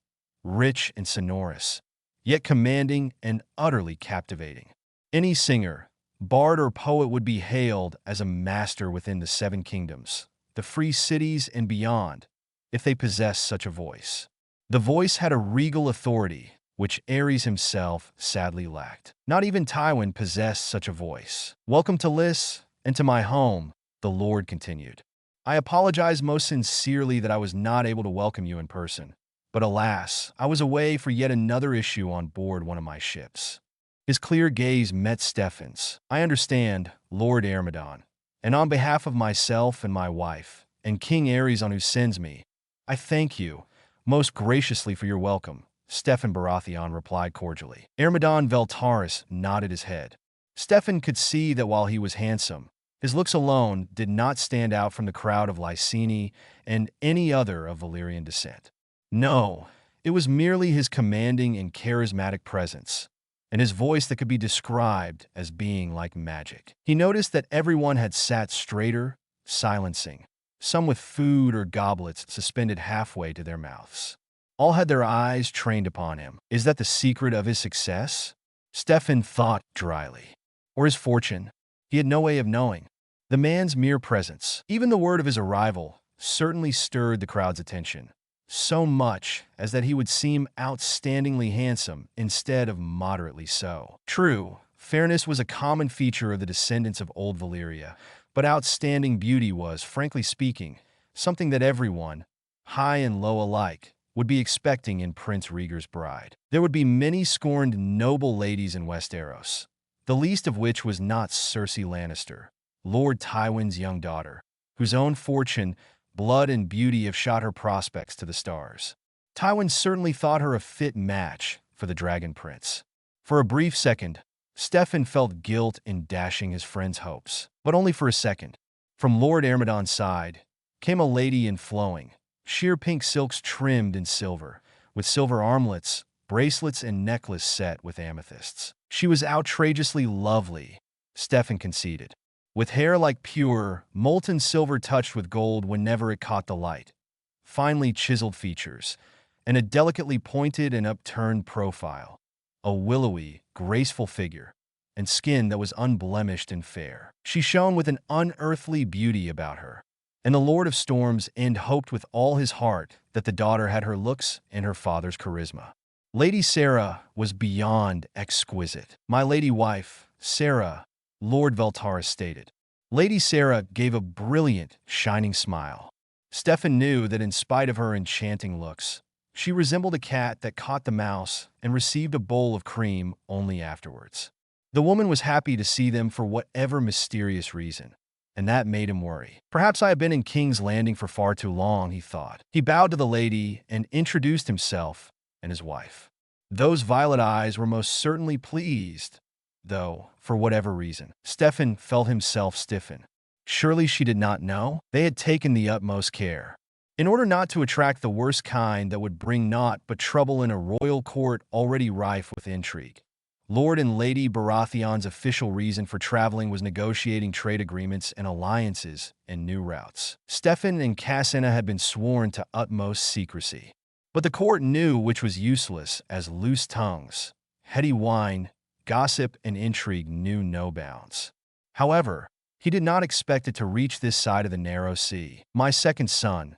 rich, and sonorous, yet commanding and utterly captivating. Any singer, bard, or poet would be hailed as a master within the 7 kingdoms, the free cities, and beyond, if they possessed such a voice. The voice had a regal authority, which Aerys himself sadly lacked. Not even Tywin possessed such a voice. "Welcome to Liss, and to my home," the Lord continued. "I apologize most sincerely that I was not able to welcome you in person, but alas, I was away for yet another issue on board one of my ships." His clear gaze met Stefan's. "I understand, Lord Ermedon, and on behalf of myself and my wife, and King Aerys on who sends me, I thank you most graciously for your welcome," Stefan Baratheon replied cordially. Ermedon Valaris nodded his head. Stefan could see that while he was handsome, his looks alone did not stand out from the crowd of Lyseni and any other of Valyrian descent. No, it was merely his commanding and charismatic presence, and his voice that could be described as being like magic. He noticed that everyone had sat straighter, silencing, some with food or goblets suspended halfway to their mouths. All had their eyes trained upon him. Is that the secret of his success? Stefan thought dryly. Or his fortune? He had no way of knowing. The man's mere presence, even the word of his arrival, certainly stirred the crowd's attention, so much as that he would seem outstandingly handsome instead of moderately so. True, fairness was a common feature of the descendants of old Valyria, but outstanding beauty was, frankly speaking, something that everyone, high and low alike, would be expecting in Prince Rhaegar's bride. There would be many scorned noble ladies in Westeros, the least of which was not Cersei Lannister, Lord Tywin's young daughter, whose own fortune, blood, and beauty have shot her prospects to the stars. Tywin certainly thought her a fit match for the Dragon Prince. For a brief second, Stefan felt guilt in dashing his friend's hopes, but only for a second. From Lord Ermedon's side came a lady in flowing, sheer pink silks trimmed in silver, with silver armlets, bracelets, and necklace set with amethysts. She was outrageously lovely, Stefan conceded, with hair like pure, molten silver touched with gold whenever it caught the light, finely chiseled features, and a delicately pointed and upturned profile, a willowy, graceful figure, and skin that was unblemished and fair. She shone with an unearthly beauty about her, and the Lord of Storms hoped with all his heart that the daughter had her looks and her father's charisma. Lady Sarah was beyond exquisite. "My lady wife, Sarah," Lord Valtaris stated. Lady Sarah gave a brilliant, shining smile. Stefan knew that in spite of her enchanting looks, she resembled a cat that caught the mouse and received a bowl of cream only afterwards. The woman was happy to see them for whatever mysterious reason, and that made him worry. "Perhaps I have been in King's Landing for far too long," he thought. He bowed to the lady and introduced himself and his wife. Those violet eyes were most certainly pleased, though, for whatever reason, Stefan felt himself stiffen. Surely she did not know? They had taken the utmost care, in order not to attract the worst kind that would bring naught but trouble in a royal court already rife with intrigue. Lord and Lady Baratheon's official reason for traveling was negotiating trade agreements and alliances and new routes. Stefan and Cassina had been sworn to utmost secrecy. But the court knew which was useless, as loose tongues, heady wine, gossip, and intrigue knew no bounds. However, he did not expect it to reach this side of the narrow sea. "My second son,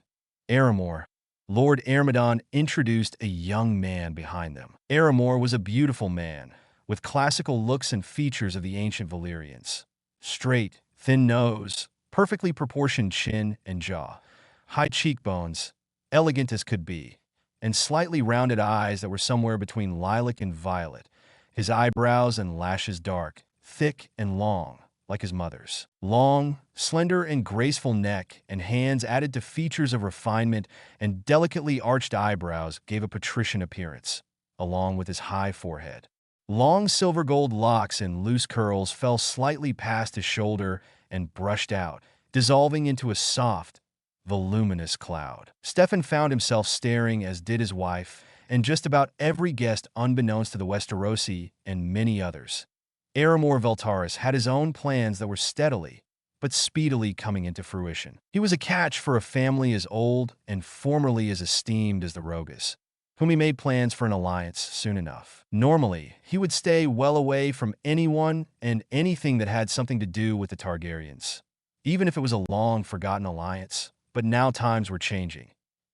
Aramor," Lord Ermedon introduced a young man behind them. Aramor was a beautiful man, with classical looks and features of the ancient Valyrians. Straight, thin nose, perfectly proportioned chin and jaw, high cheekbones, elegant as could be, and slightly rounded eyes that were somewhere between lilac and violet, his eyebrows and lashes dark, thick and long, like his mother's. Long, slender, and graceful neck and hands added to features of refinement, and delicately arched eyebrows gave a patrician appearance, along with his high forehead. Long silver gold locks in loose curls fell slightly past his shoulder and brushed out, dissolving into a soft, voluminous cloud. Stefan found himself staring, as did his wife, and just about every guest unbeknownst to the Westerosi and many others. Aramor Valtaris had his own plans that were steadily, but speedily coming into fruition. He was a catch for a family as old and formerly as esteemed as the Rogas, whom he made plans for an alliance soon enough. Normally, he would stay well away from anyone and anything that had something to do with the Targaryens, even if it was a long-forgotten alliance. But now times were changing.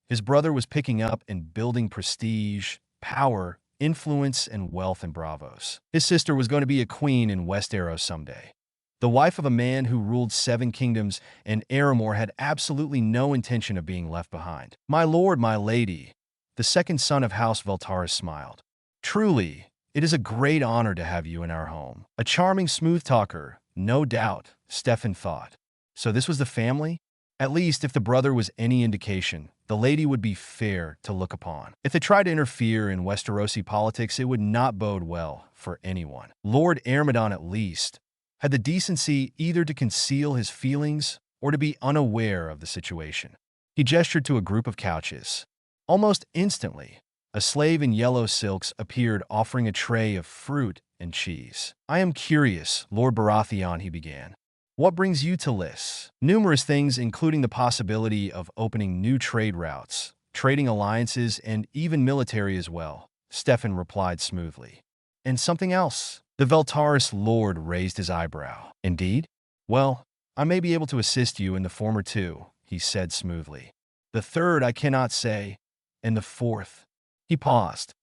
His brother was picking up and building prestige, power, influence, and wealth in Bravos. His sister was going to be a queen in Westeros someday, the wife of a man who ruled 7 kingdoms, and Aramor had absolutely no intention of being left behind. "My lord, my lady," the second son of House Valtaris smiled. "Truly, it is a great honor to have you in our home." A charming smooth talker, no doubt, Stefan thought. So this was the family? At least, if the brother was any indication, the lady would be fair to look upon. If they tried to interfere in Westerosi politics, it would not bode well for anyone. Lord Ermedon, at least, had the decency either to conceal his feelings or to be unaware of the situation. He gestured to a group of couches. Almost instantly, a slave in yellow silks appeared, offering a tray of fruit and cheese. "I am curious, Lord Baratheon," he began. "What brings you to Liss?" "Numerous things, including the possibility of opening new trade routes, trading alliances, and even military as well," Stefan replied smoothly. "And something else?" The Valtaris lord raised his eyebrow. "Indeed? Well, I may be able to assist you in the former two," he said smoothly. "The third I cannot say, and the fourth—" He paused.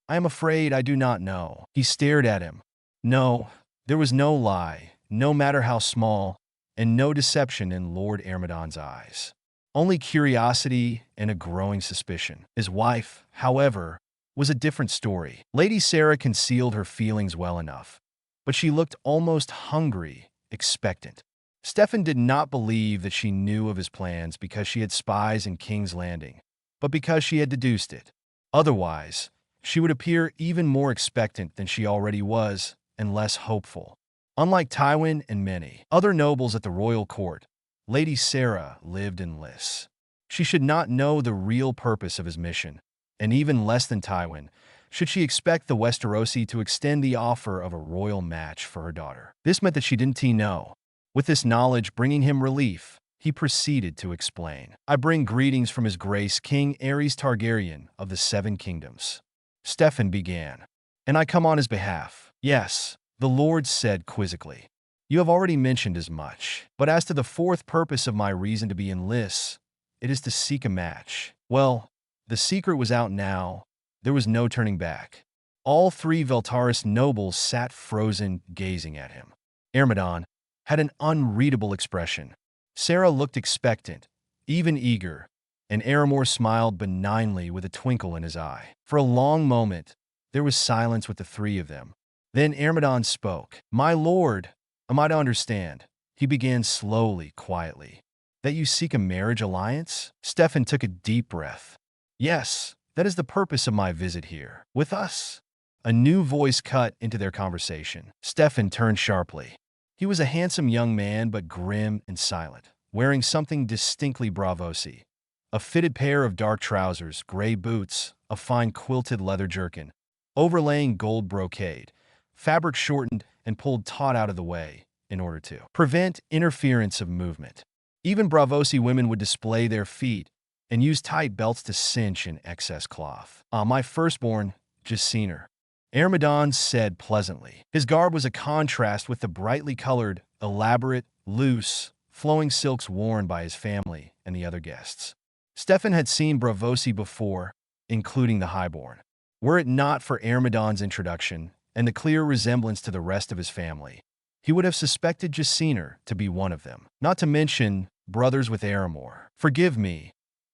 "I am afraid I do not know." He stared at him. No, there was no lie, no matter how small, and no deception in Lord Ermedon's eyes. only curiosity and a growing suspicion. His wife, however, was a different story. Lady Sarah concealed her feelings well enough, but she looked almost hungry, expectant. Stefan did not believe that she knew of his plans because she had spies in King's Landing, but because she had deduced it. Otherwise, she would appear even more expectant than she already was and less hopeful. Unlike Tywin and many other nobles at the royal court, Lady Sarah lived in Liss. She should not know the real purpose of his mission, and even less than Tywin, should she expect the Westerosi to extend the offer of a royal match for her daughter. This meant that she didn't know. With this knowledge bringing him relief, he proceeded to explain. I bring greetings from His Grace King Aerys Targaryen of the Seven Kingdoms. Stefan began. And I come on his behalf. Yes, the Lord said quizzically. You have already mentioned as much. But as to the fourth purpose of my reason to be in Liss, it is to seek a match. Well, the secret was out now. There was no turning back. All three Veltaris nobles sat frozen, gazing at him. Ermedon had an unreadable expression. Sarah looked expectant, even eager, and Aramor smiled benignly with a twinkle in his eye. For a long moment, there was silence with the three of them. Then Ermedon spoke. My lord, am I to understand, he began slowly, quietly, that you seek a marriage alliance? Stefan took a deep breath. Yes, that is the purpose of my visit here. With us? A new voice cut into their conversation. Stefan turned sharply. He was a handsome young man, but grim and silent, wearing something distinctly Bravosi. A fitted pair of dark trousers, gray boots, a fine quilted leather jerkin, overlaying gold brocade, fabric shortened and pulled taut out of the way in order to prevent interference of movement. Even Bravosi women would display their feet and use tight belts to cinch in excess cloth. My firstborn, Jaciner, Ermedon said pleasantly. His garb was a contrast with the brightly colored, elaborate, loose, flowing silks worn by his family and the other guests. Stefan had seen Bravosi before, including the highborn. Were it not for Ermedon's introduction and the clear resemblance to the rest of his family, he would have suspected Jaciner to be one of them, not to mention brothers with Aramor. Forgive me,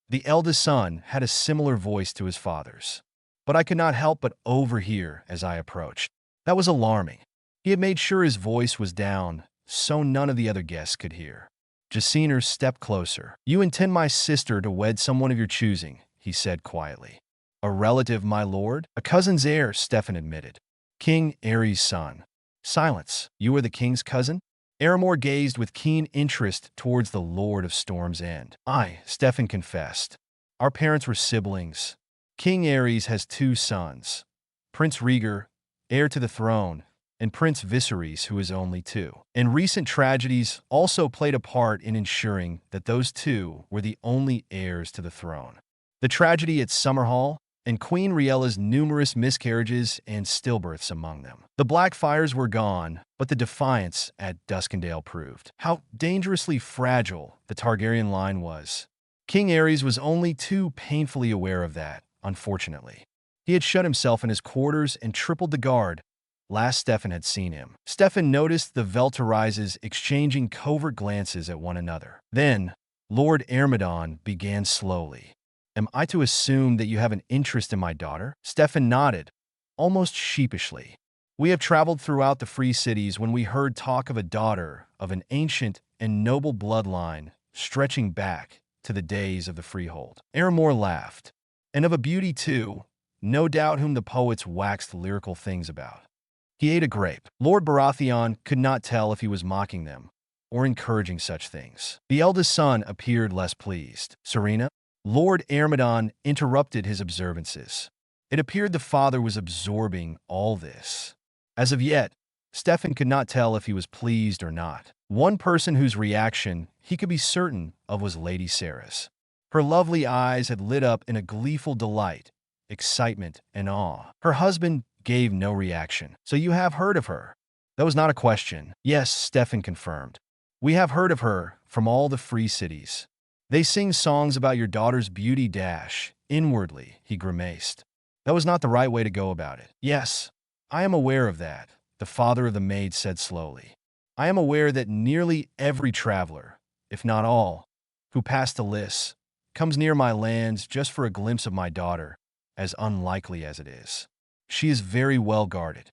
the eldest son had a similar voice to his father's, but I could not help but overhear as I approached. That was alarming. He had made sure his voice was down, so none of the other guests could hear. Jaciner stepped closer. You intend my sister to wed someone of your choosing, he said quietly. A relative, my lord? A cousin's heir, Stefan admitted. King Aerys' son. Silence. You are the king's cousin? Aramor gazed with keen interest towards the Lord of Storm's End. Aye, Stefan confessed. Our parents were siblings. King Aerys has two sons, Prince Rhaegar, heir to the throne, and Prince Viserys, who is only two. And recent tragedies also played a part in ensuring that those two were the only heirs to the throne. The tragedy at Summerhall, and Queen Riella's numerous miscarriages and stillbirths among them. The Black Fires were gone, but the defiance at Duskendale proved how dangerously fragile the Targaryen line was. King Aerys was only too painfully aware of that, unfortunately. He had shut himself in his quarters and tripled the guard. Last Stefan had seen him. Stefan noticed the Veltarises exchanging covert glances at one another. Then, Lord Ermedon began slowly. Am I to assume that you have an interest in my daughter? Stefan nodded, almost sheepishly. We have traveled throughout the free cities when we heard talk of a daughter of an ancient and noble bloodline stretching back to the days of the freehold. Aramor laughed. And of a beauty too, no doubt whom the poets waxed lyrical things about. He ate a grape. Lord Baratheon could not tell if he was mocking them or encouraging such things. The eldest son appeared less pleased. Serena? Lord Ermedon interrupted his observances. It appeared the father was absorbing all this. As of yet, Stefan could not tell if he was pleased or not. One person whose reaction he could be certain of was Lady Sarah's. Her lovely eyes had lit up in a gleeful delight, excitement, and awe. Her husband gave no reaction. So you have heard of her? That was not a question. Yes, Stefan confirmed. We have heard of her from all the free cities. They sing songs about your daughter's beauty dash. Inwardly, he grimaced. That was not the right way to go about it. Yes, I am aware of that, the father of the maid said slowly. I am aware that nearly every traveler, if not all, who passed to Liss, comes near my lands just for a glimpse of my daughter, as unlikely as it is. She is very well guarded.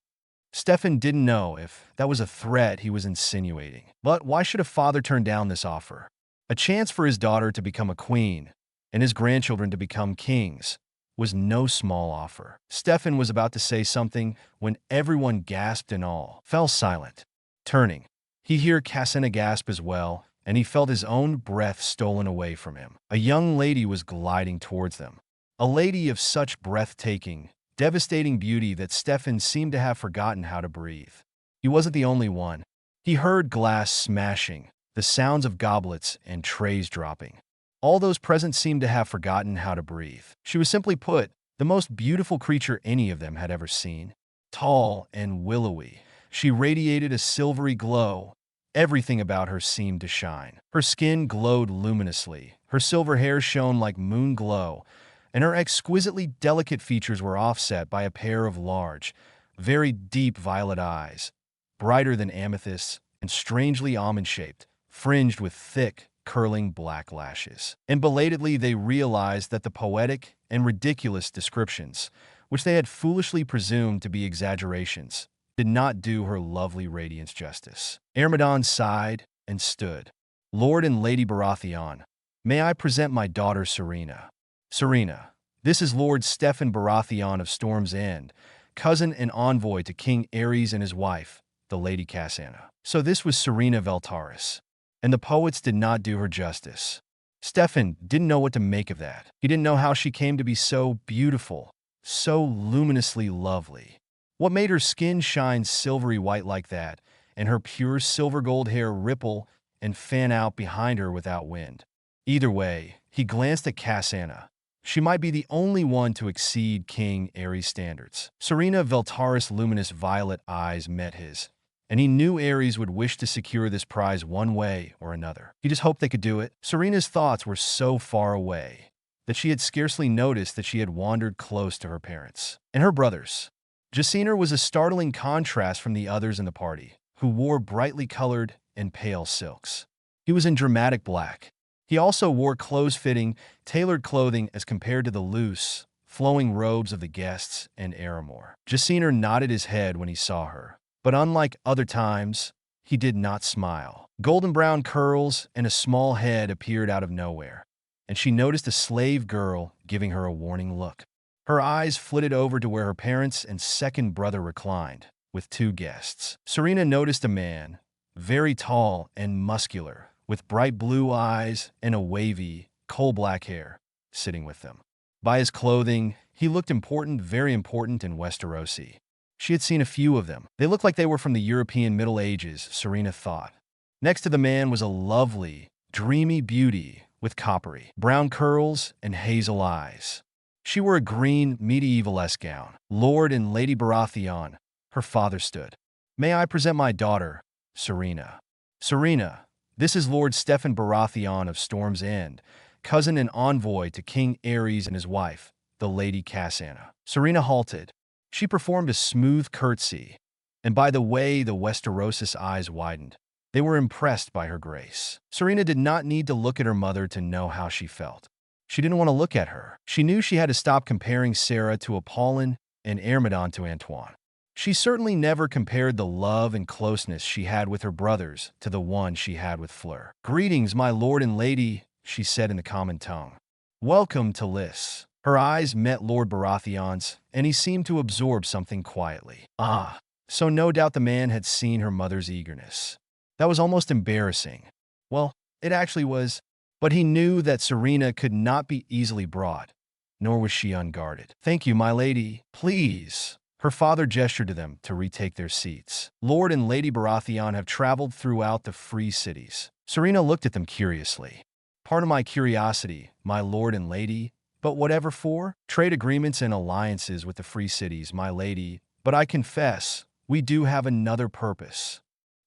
Stefan didn't know if that was a threat he was insinuating. But why should a father turn down this offer? A chance for his daughter to become a queen and his grandchildren to become kings was no small offer. Stefan was about to say something when everyone gasped and all fell silent. Turning, he heard Cassena gasp as well, and he felt his own breath stolen away from him. A young lady was gliding towards them. A lady of such breathtaking, devastating beauty that Stefan seemed to have forgotten how to breathe. He wasn't the only one. He heard glass smashing, the sounds of goblets and trays dropping. All those present seemed to have forgotten how to breathe. She was, simply put, the most beautiful creature any of them had ever seen. Tall and willowy, she radiated a silvery glow. Everything about her seemed to shine. Her skin glowed luminously, her silver hair shone like moon glow, and her exquisitely delicate features were offset by a pair of large, very deep violet eyes, brighter than amethysts and strangely almond-shaped, fringed with thick, curling black lashes. And belatedly they realized that the poetic and ridiculous descriptions, which they had foolishly presumed to be exaggerations, did not do her lovely radiance justice. Myrmidon sighed and stood. Lord and Lady Baratheon, may I present my daughter Serena? Serena, this is Lord Stefan Baratheon of Storm's End, cousin and envoy to King Aerys and his wife, the Lady Cassena. So this was Serena Veltaris. And the poets did not do her justice. Stefan didn't know what to make of that. He didn't know how she came to be so beautiful, so luminously lovely. What made her skin shine silvery white like that, and her pure silver gold hair ripple and fan out behind her without wind? Either way, he glanced at Cassena. She might be the only one to exceed King Aerys' standards. Serena Veltaris' luminous violet eyes met his, and he knew Aerys would wish to secure this prize one way or another. He just hoped they could do it. Serena's thoughts were so far away that she had scarcely noticed that she had wandered close to her parents and her brothers. Jaciner was a startling contrast from the others in the party, who wore brightly colored and pale silks. He was in dramatic black. He also wore close-fitting, tailored clothing as compared to the loose, flowing robes of the guests and Aramor. Jaciner nodded his head when he saw her. But unlike other times, he did not smile. Golden brown curls and a small head appeared out of nowhere, and she noticed a slave girl giving her a warning look. Her eyes flitted over to where her parents and second brother reclined, with two guests. Serena noticed a man, very tall and muscular, with bright blue eyes and a wavy, coal-black hair, sitting with them. By his clothing, he looked important, very important in Westerosi. She had seen a few of them. They looked like they were from the European Middle Ages, Serena thought. Next to the man was a lovely, dreamy beauty with coppery, brown curls and hazel eyes. She wore a green, medieval-esque gown. Lord and Lady Baratheon, her father stood. May I present my daughter, Serena? Serena, this is Lord Stefan Baratheon of Storm's End, cousin and envoy to King Aerys and his wife, the Lady Cassena. Serena halted. She performed a smooth curtsy, and by the way the Westerosis eyes widened, they were impressed by her grace. Serena did not need to look at her mother to know how she felt. She didn't want to look at her. She knew she had to stop comparing Sarah to Apollon and Myrmidon to Antoine. She certainly never compared the love and closeness she had with her brothers to the one she had with Fleur. Greetings, my lord and lady, she said in the common tongue. Welcome to Liss. Her eyes met Lord Baratheon's, and he seemed to absorb something quietly. Ah, so no doubt the man had seen her mother's eagerness. That was almost embarrassing. Well, it actually was, but he knew that Serena could not be easily brought, nor was she unguarded. Thank you, my lady. Please. Her father gestured to them to retake their seats. Lord and Lady Baratheon have traveled throughout the free cities. Serena looked at them curiously. Pardon my curiosity, my lord and lady, but whatever for? Trade agreements and alliances with the free cities, my lady, but I confess, we do have another purpose.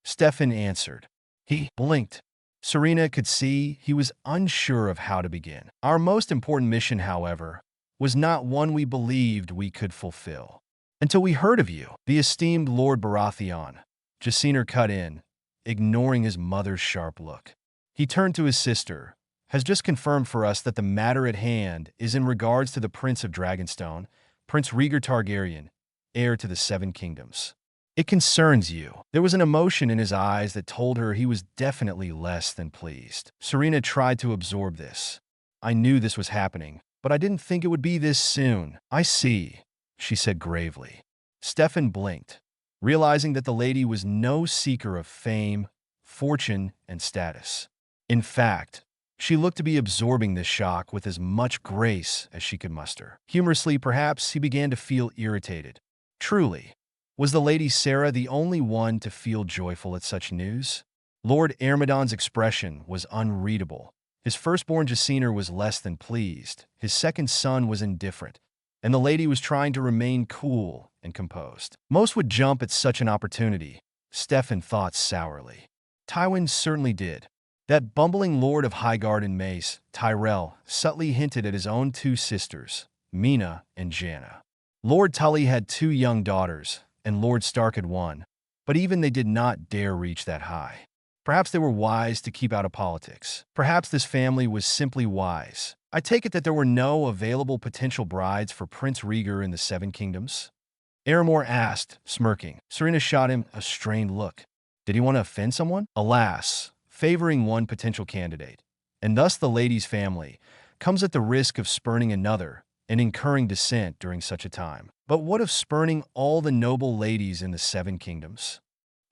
Stefan answered. He blinked. Serena could see he was unsure of how to begin. Our most important mission, however, was not one we believed we could fulfill. Until we heard of you, the esteemed Lord Baratheon, Jaciner cut in, ignoring his mother's sharp look. He turned to his sister, has just confirmed for us that the matter at hand is in regards to the Prince of Dragonstone, Prince Rhaegar Targaryen, heir to the Seven Kingdoms. It concerns you. There was an emotion in his eyes that told her he was definitely less than pleased. Serena tried to absorb this. I knew this was happening, but I didn't think it would be this soon. I see, she said gravely. Stefan blinked, realizing that the lady was no seeker of fame, fortune, and status. In fact, she looked to be absorbing this shock with as much grace as she could muster. Humorously, perhaps, he began to feel irritated. Truly, was the Lady Sarah the only one to feel joyful at such news? Lord Ermedon's expression was unreadable. His firstborn Jaciner was less than pleased, his second son was indifferent, and the lady was trying to remain cool and composed. Most would jump at such an opportunity, Stefan thought sourly. Tywin certainly did. That bumbling lord of Highgarden and Mace, Tyrell, subtly hinted at his own two sisters, Mina and Janna. Lord Tully had two young daughters, and Lord Stark had one, but even they did not dare reach that high. Perhaps they were wise to keep out of politics. Perhaps this family was simply wise. I take it that there were no available potential brides for Prince Rhaegar in the Seven Kingdoms? Aramor asked, smirking. Serena shot him a strained look. Did he want to offend someone? Alas, favoring one potential candidate, and thus the lady's family, comes at the risk of spurning another and incurring dissent during such a time. But what of spurning all the noble ladies in the Seven Kingdoms?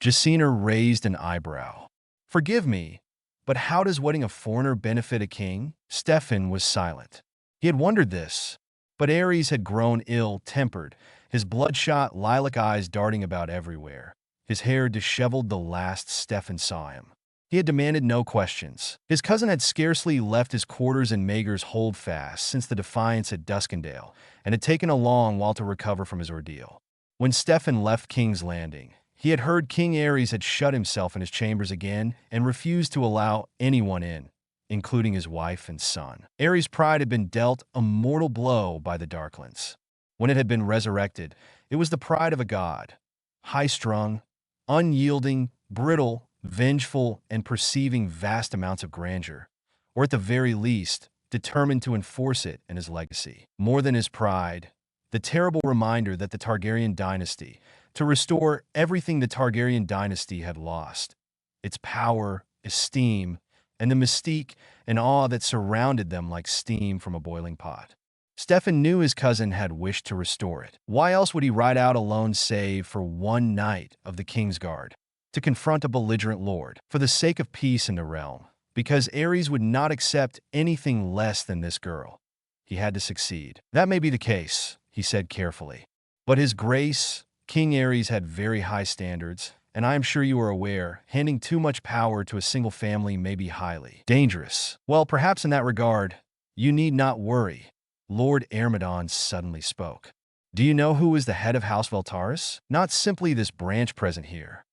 Jaciner raised an eyebrow. Forgive me, but how does wedding a foreigner benefit a king? Stefan was silent. He had wondered this, but Ares had grown ill-tempered, his bloodshot lilac eyes darting about everywhere, his hair disheveled the last Stefan saw him. He had demanded no questions. His cousin had scarcely left his quarters in Maegor's Holdfast since the defiance at Duskendale, and had taken a long while to recover from his ordeal. When Stefan left King's Landing, he had heard King Ares had shut himself in his chambers again and refused to allow anyone in, including his wife and son. Ares' pride had been dealt a mortal blow by the Darklands. When it had been resurrected, it was the pride of a god, high-strung, unyielding, brittle, vengeful, and perceiving vast amounts of grandeur, or at the very least, determined to enforce it in his legacy. More than his pride, the terrible reminder that the Targaryen dynasty, to restore everything the Targaryen dynasty had lost, its power, esteem, and the mystique and awe that surrounded them like steam from a boiling pot. Stefan knew his cousin had wished to restore it. Why else would he ride out alone save for one night of the Kingsguard, to confront a belligerent lord, for the sake of peace in the realm? Because Ares would not accept anything less than this girl. He had to succeed. That may be the case, he said carefully. But his grace, King Ares, had very high standards, and I am sure you are aware, handing too much power to a single family may be highly dangerous. Well, perhaps in that regard, you need not worry. Lord Ermedon suddenly spoke. Do you know who is the head of House Veltaris? Not simply this branch present here.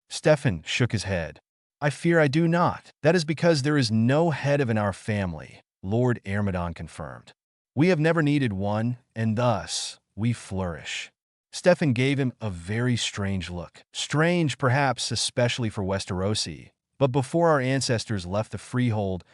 Stefan shook his head. I fear I do not. That is because there is no head of in our family, Lord Ermedon confirmed. We have never needed one, and thus we flourish. Stefan gave him a very strange look. Strange, perhaps, especially for Westerosi, but before our ancestors left the freehold,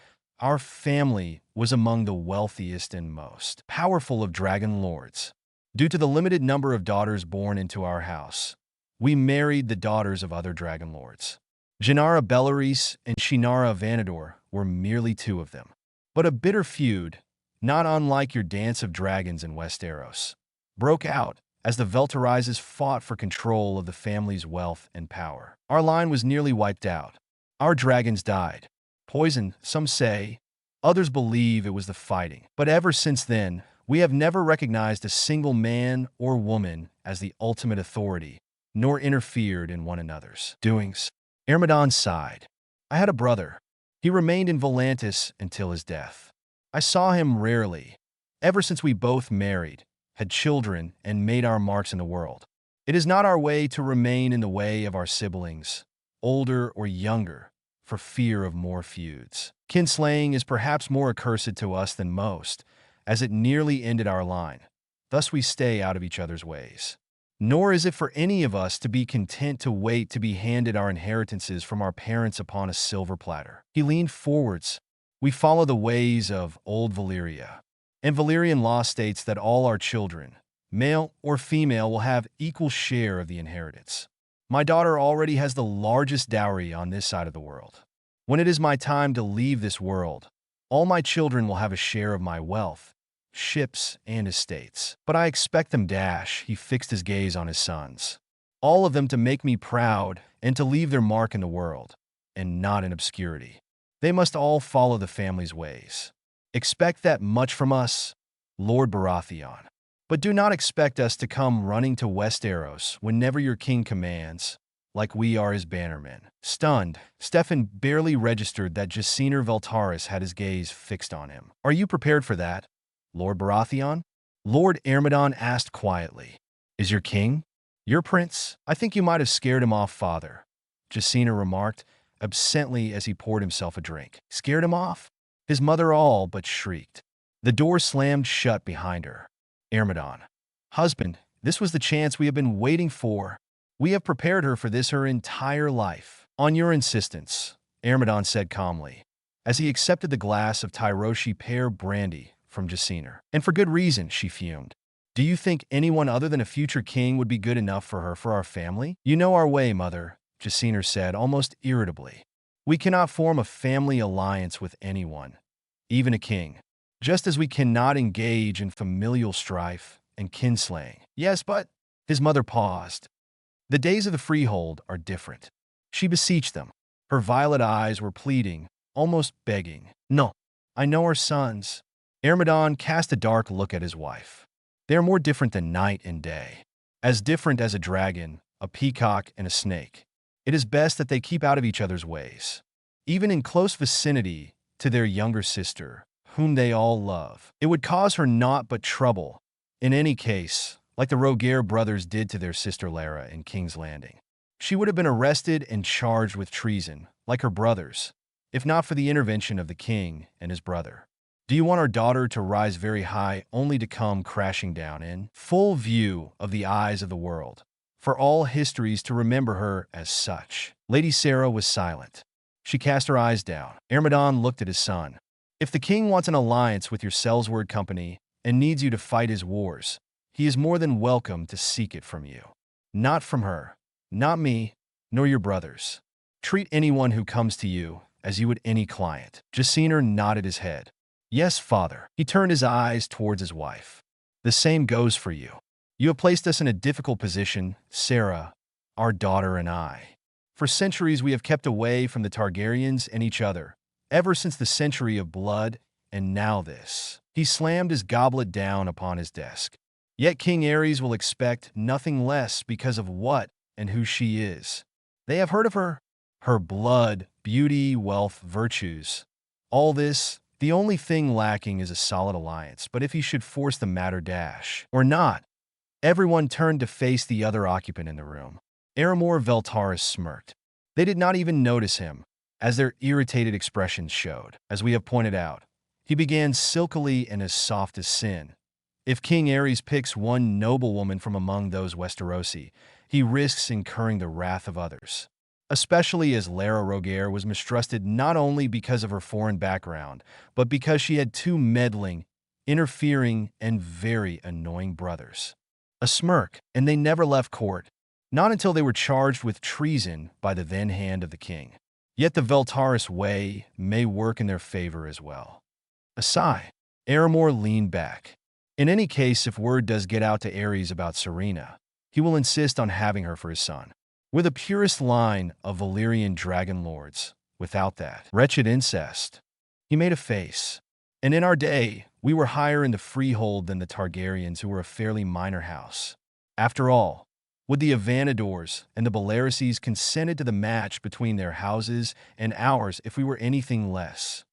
our family was among the wealthiest and most powerful of dragon lords. Due to the limited number of daughters born into our house, we married the daughters of other dragon lords. Janara Valaris and Shinara Vanador were merely two of them. But a bitter feud, not unlike your Dance of Dragons in Westeros, broke out as the Veltarises fought for control of the family's wealth and power. Our line was nearly wiped out. Our dragons died. Poisoned, some say. Others believe it was the fighting. But ever since then, we have never recognized a single man or woman as the ultimate authority, nor interfered in one another's doings. Ermedon sighed. I had a brother. He remained in Volantis until his death. I saw him rarely, ever since we both married, had children, and made our marks in the world. It is not our way to remain in the way of our siblings, older or younger, for fear of more feuds. Kinslaying is perhaps more accursed to us than most, as it nearly ended our line. Thus we stay out of each other's ways. Nor is it for any of us to be content to wait to be handed our inheritances from our parents upon a silver platter. He leaned forwards. We follow the ways of old Valyria. And Valyrian law states that all our children, male or female, will have equal share of the inheritance. My daughter already has the largest dowry on this side of the world. When it is my time to leave this world, all my children will have a share of my wealth, ships, and estates. But I expect them he fixed his gaze on his sons. All of them to make me proud and to leave their mark in the world, and not in obscurity. They must all follow the family's ways. Expect that much from us, Lord Baratheon. But do not expect us to come running to Westeros whenever your king commands, like we are his bannermen. Stunned, Stefan barely registered that Jaciner Veltaris had his gaze fixed on him. Are you prepared for that, Lord Baratheon? Lord Ermedon asked quietly. Is your king? Your prince? I think you might have scared him off, father, Jaciner remarked absently as he poured himself a drink. Scared him off? His mother all but shrieked. The door slammed shut behind her. Ermedon. Husband, this was the chance we have been waiting for. We have prepared her for this her entire life. On your insistence, Ermedon said calmly, as he accepted the glass of Tyroshi pear brandy from Jaciner. And for good reason, she fumed. Do you think anyone other than a future king would be good enough for her for our family? You know our way, mother, Jaciner said almost irritably. We cannot form a family alliance with anyone, even a king, just as we cannot engage in familial strife and kinslaying. Yes, but his mother paused. The days of the freehold are different. She beseeched them. Her violet eyes were pleading, almost begging. No, I know our sons. Ermedon cast a dark look at his wife. They are more different than night and day. As different as a dragon, a peacock, and a snake. It is best that they keep out of each other's ways, even in close vicinity to their younger sister, whom they all love. It would cause her naught but trouble, in any case, like the Rhaegar brothers did to their sister Lara in King's Landing. She would have been arrested and charged with treason, like her brothers, if not for the intervention of the king and his brother. Do you want our daughter to rise very high only to come crashing down in full view of the eyes of the world, for all histories to remember her as such? Lady Sarah was silent. She cast her eyes down. Ermedon looked at his son. If the king wants an alliance with your Sellsword company and needs you to fight his wars, he is more than welcome to seek it from you. Not from her, not me, nor your brothers. Treat anyone who comes to you as you would any client. Jaciner nodded his head. Yes, father. He turned his eyes towards his wife. The same goes for you. You have placed us in a difficult position, Sarah, our daughter and I. For centuries we have kept away from the Targaryens and each other, ever since the Century of Blood, and now this. He slammed his goblet down upon his desk. Yet King Aerys will expect nothing less because of what and who she is. They have heard of her. Her blood, beauty, wealth, virtues. All this, the only thing lacking is a solid alliance. But if he should force the matter or not, everyone turned to face the other occupant in the room. Aramor Veltaris smirked. They did not even notice him, as their irritated expressions showed. As we have pointed out, he began silkily and as soft as sin. If King Aerys picks one noblewoman from among those Westerosi, he risks incurring the wrath of others. Especially as Lara Rhaegar was mistrusted not only because of her foreign background, but because she had two meddling, interfering, and very annoying brothers. A smirk, and they never left court, not until they were charged with treason by the then hand of the king. Yet the Veltaris way may work in their favor as well. A sigh. Aramor leaned back. In any case, if word does get out to Aerys about Serena, he will insist on having her for his son. We're the purest line of Valyrian dragon lords. Without that wretched incest. He made a face. And in our day, we were higher in the freehold than the Targaryens, who were a fairly minor house. After all, would the Avanadors and the Valarises consented to the match between their houses and ours if we were anything less?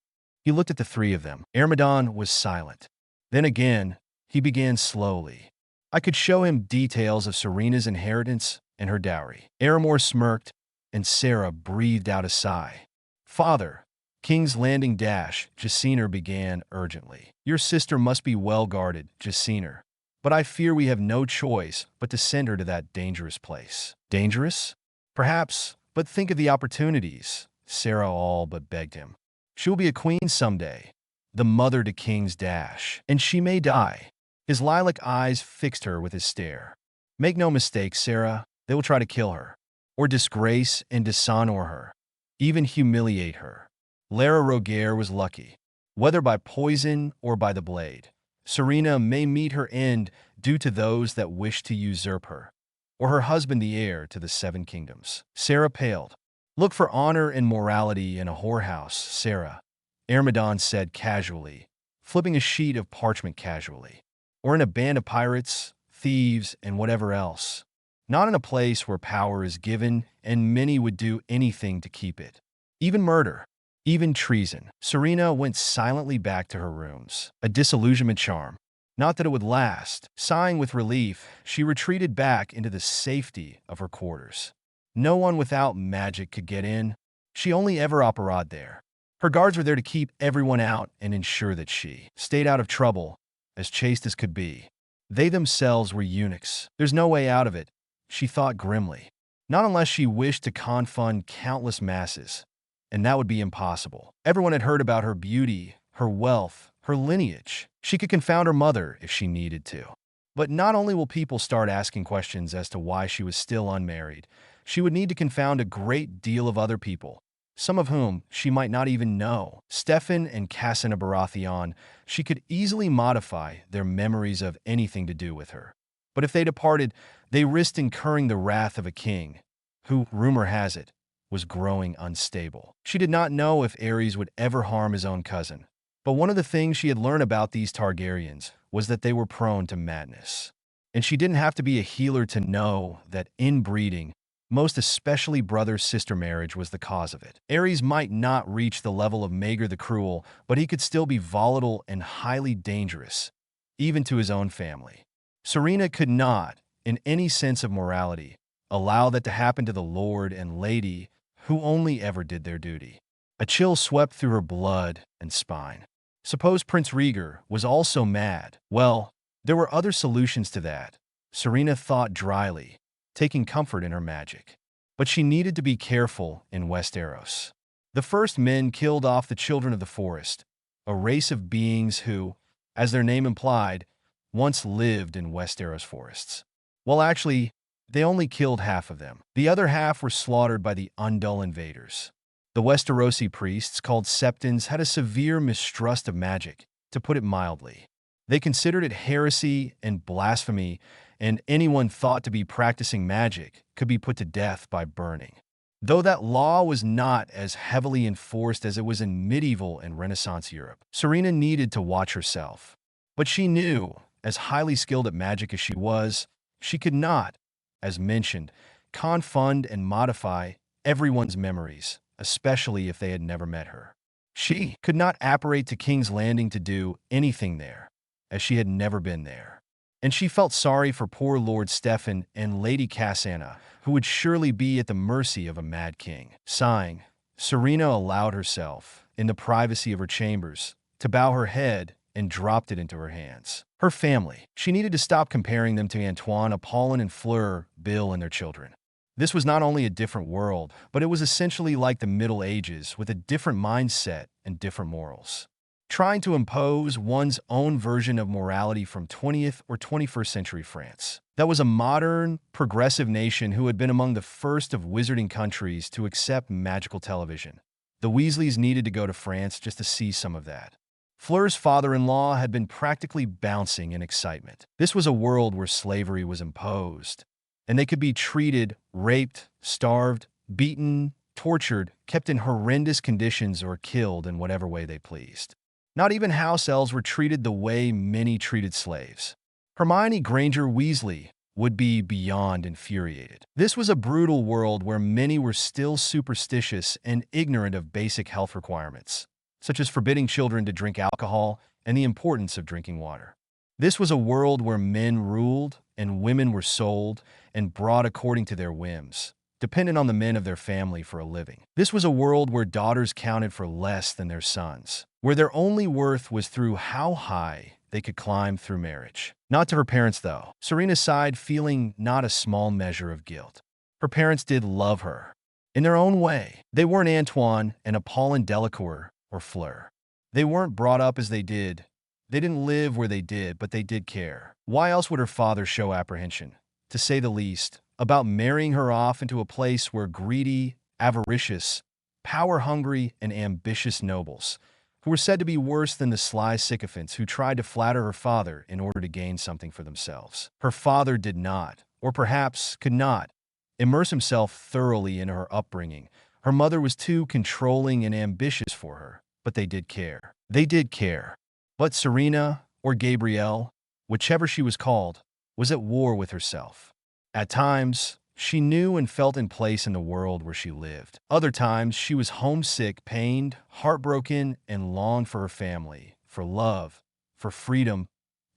He looked at the three of them. Ermedon was silent. Then again, he began slowly. I could show him details of Serena's inheritance and her dowry. Aramor smirked, and Sarah breathed out a sigh. Father, King's Landing Jaciner began urgently. Your sister must be well guarded, Jaciner. But I fear we have no choice but to send her to that dangerous place. Dangerous? Perhaps, but think of the opportunities, Sarah all but begged him. She will be a queen someday, the mother to kings dash, and she may die. His lilac eyes fixed her with his stare. Make no mistake, Sarah, they will try to kill her, or disgrace and dishonor her, even humiliate her. Lara Rhaegar was lucky. Whether by poison or by the blade, Serena may meet her end due to those that wish to usurp her, or her husband the heir to the Seven Kingdoms. Sarah paled. Look for honor and morality in a whorehouse, Sarah, Ermedon said casually, flipping a sheet of parchment casually. Or in a band of pirates, thieves, and whatever else. Not in a place where power is given and many would do anything to keep it. Even murder. Even treason. Serena went silently back to her rooms, a disillusionment charm. Not that it would last. Sighing with relief, she retreated back into the safety of her quarters. No one without magic could get in. She only ever operated there. Her guards were there to keep everyone out and ensure that she stayed out of trouble, as chaste as could be. They themselves were eunuchs. There's no way out of it, she thought grimly. Not unless she wished to confund countless masses. And that would be impossible. Everyone had heard about her beauty, her wealth, her lineage. She could confound her mother if she needed to. But not only will people start asking questions as to why she was still unmarried, she would need to confound a great deal of other people, some of whom she might not even know. Stefan and Cassina Baratheon, she could easily modify their memories of anything to do with her. But if they departed, they risked incurring the wrath of a king, who, rumor has it, was growing unstable. She did not know if Aerys would ever harm his own cousin. But one of the things she had learned about these Targaryens was that they were prone to madness. And she didn't have to be a healer to know that inbreeding, most especially brother-sister marriage, was the cause of it. Aerys might not reach the level of Maegor the Cruel, but he could still be volatile and highly dangerous, even to his own family. Serena could not, in any sense of morality, allow that to happen to the lord and lady who only ever did their duty. A chill swept through her blood and spine. Suppose Prince Rhaegar was also mad. Well, there were other solutions to that, Serena thought dryly, taking comfort in her magic. But she needed to be careful in Westeros. The first men killed off the children of the forest, a race of beings who, as their name implied, once lived in Westeros forests. Well, actually, they only killed half of them. The other half were slaughtered by the Undul invaders. The Westerosi priests, called Septons, had a severe mistrust of magic, to put it mildly. They considered it heresy and blasphemy, and anyone thought to be practicing magic could be put to death by burning. Though that law was not as heavily enforced as it was in medieval and Renaissance Europe, Serena needed to watch herself. But she knew, as highly skilled at magic as she was, she could not, as mentioned, confund and modify everyone's memories, especially if they had never met her. She could not apparate to King's Landing to do anything there, as she had never been there. And she felt sorry for poor Lord Stefan and Lady Cassandra, who would surely be at the mercy of a mad king. Sighing, Serena allowed herself, in the privacy of her chambers, to bow her head and dropped it into her hands. Her family. She needed to stop comparing them to Antoine, Apollon, and Fleur, Bill, and their children. This was not only a different world, but it was essentially like the Middle Ages with a different mindset and different morals. Trying to impose one's own version of morality from 20th or 21st century France. That was a modern, progressive nation who had been among the first of wizarding countries to accept magical television. The Weasleys needed to go to France just to see some of that. Fleur's father-in-law had been practically bouncing in excitement. This was a world where slavery was imposed, and they could be treated, raped, starved, beaten, tortured, kept in horrendous conditions, or killed in whatever way they pleased. Not even house elves were treated the way many treated slaves. Hermione Granger Weasley would be beyond infuriated. This was a brutal world where many were still superstitious and ignorant of basic health requirements, such as forbidding children to drink alcohol and the importance of drinking water. This was a world where men ruled and women were sold and brought according to their whims, dependent on the men of their family for a living. This was a world where daughters counted for less than their sons, where their only worth was through how high they could climb through marriage. Not to her parents, though. Serena sighed, feeling not a small measure of guilt. Her parents did love her. In their own way, they weren't Antoine and Apollon Delacour, or Fleur. They weren't brought up as they did. They didn't live where they did, but they did care. Why else would her father show apprehension, to say the least, about marrying her off into a place where greedy, avaricious, power-hungry, and ambitious nobles, who were said to be worse than the sly sycophants who tried to flatter her father in order to gain something for themselves. Her father did not, or perhaps could not, immerse himself thoroughly in her upbringing. Her mother was too controlling and ambitious for her, but they did care. They did care. But Serena, or Gabrielle, whichever she was called, was at war with herself. At times, she knew and felt in place in the world where she lived. Other times, she was homesick, pained, heartbroken, and longed for her family, for love, for freedom,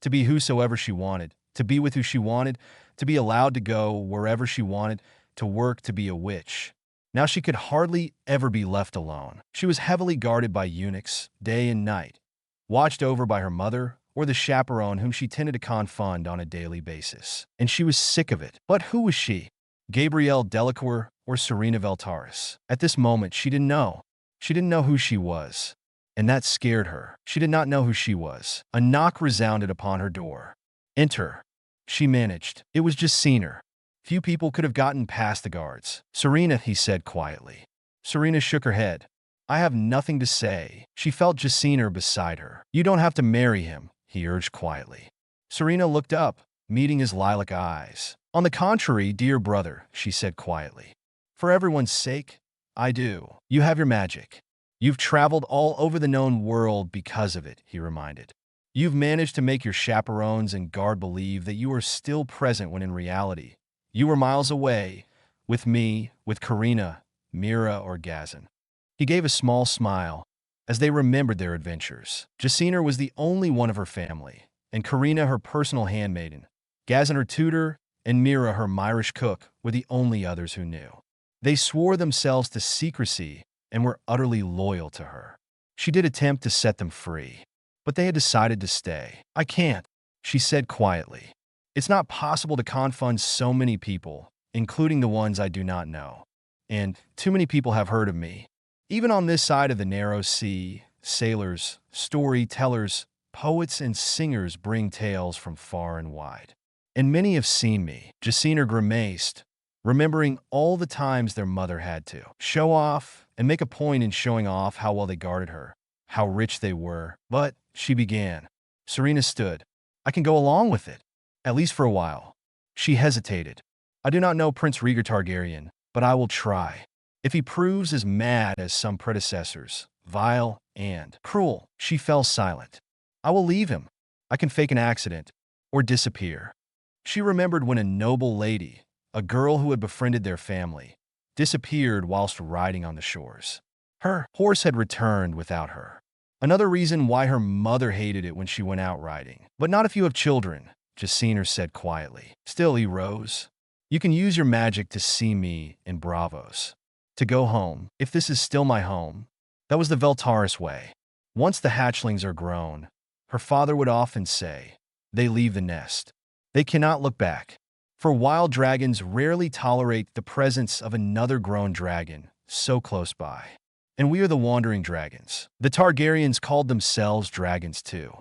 to be whosoever she wanted, to be with who she wanted, to be allowed to go wherever she wanted, to work, to be a witch. Now she could hardly ever be left alone. She was heavily guarded by eunuchs, day and night, watched over by her mother or the chaperone whom she tended to confront on a daily basis. And she was sick of it. But who was she? Gabrielle Delacour or Serena Valtaris? At this moment, she didn't know. She didn't know who she was. And that scared her. She did not know who she was. A knock resounded upon her door. Enter. She managed. It was Jacina. Few people could have gotten past the guards. Serena, he said quietly. Serena shook her head. I have nothing to say. She felt Jacina beside her. You don't have to marry him, he urged quietly. Serena looked up, meeting his lilac eyes. On the contrary, dear brother, she said quietly. For everyone's sake, I do. You have your magic. You've traveled all over the known world because of it, he reminded. You've managed to make your chaperones and guard believe that you are still present when in reality, you were miles away, with me, with Karina, Mira, or Gazin. He gave a small smile as they remembered their adventures. Jacina was the only one of her family, and Karina her personal handmaiden. Gazin her tutor, and Mira her Myrish cook were the only others who knew. They swore themselves to secrecy and were utterly loyal to her. She did attempt to set them free, but they had decided to stay. I can't, she said quietly. It's not possible to confront so many people, including the ones I do not know. And too many people have heard of me. Even on this side of the narrow sea, sailors, storytellers, poets, and singers bring tales from far and wide. And many have seen me. Jacina grimaced, remembering all the times their mother had to show off and make a point in showing off how well they guarded her, how rich they were. But, she began. Serena stood. I can go along with it, at least for a while. She hesitated. I do not know Prince Rhaegar Targaryen, but I will try. If he proves as mad as some predecessors, vile and cruel, she fell silent. I will leave him. I can fake an accident or disappear. She remembered when a noble lady, a girl who had befriended their family, disappeared whilst riding on the shores. Her horse had returned without her. Another reason why her mother hated it when she went out riding. But not if you have children, Jacina said quietly. Still, he rose. You can use your magic to see me in Bravos. To go home, if this is still my home. That was the Valtaris way. Once the hatchlings are grown, her father would often say, they leave the nest. They cannot look back. For wild dragons rarely tolerate the presence of another grown dragon so close by. And we are the wandering dragons. The Targaryens called themselves dragons too.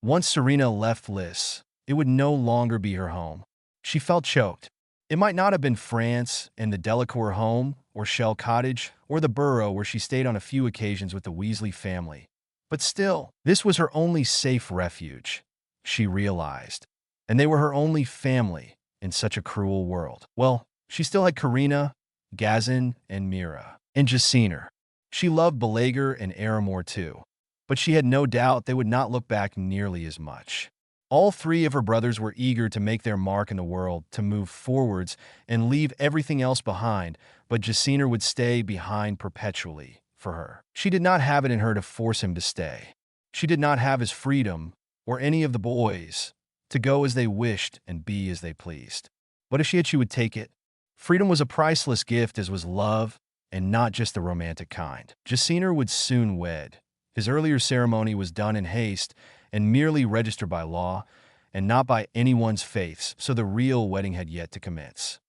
Once Serena left Liss, it would no longer be her home. She felt choked. It might not have been France and the Delacour home, or Shell Cottage, or the Burrow where she stayed on a few occasions with the Weasley family. But still, this was her only safe refuge, she realized. And they were her only family in such a cruel world. Well, she still had Karina, Gazin, and Mira, and Jacina. She loved Balaguer and Aramor too, but she had no doubt they would not look back nearly as much. All three of her brothers were eager to make their mark in the world, to move forwards and leave everything else behind, but Jacina would stay behind perpetually for her. She did not have it in her to force him to stay. She did not have his freedom, or any of the boys, to go as they wished and be as they pleased. But if she would take it. Freedom was a priceless gift, as was love, and not just the romantic kind. Jacina would soon wed. His earlier ceremony was done in haste and merely registered by law, and not by anyone's faiths, so the real wedding had yet to commence.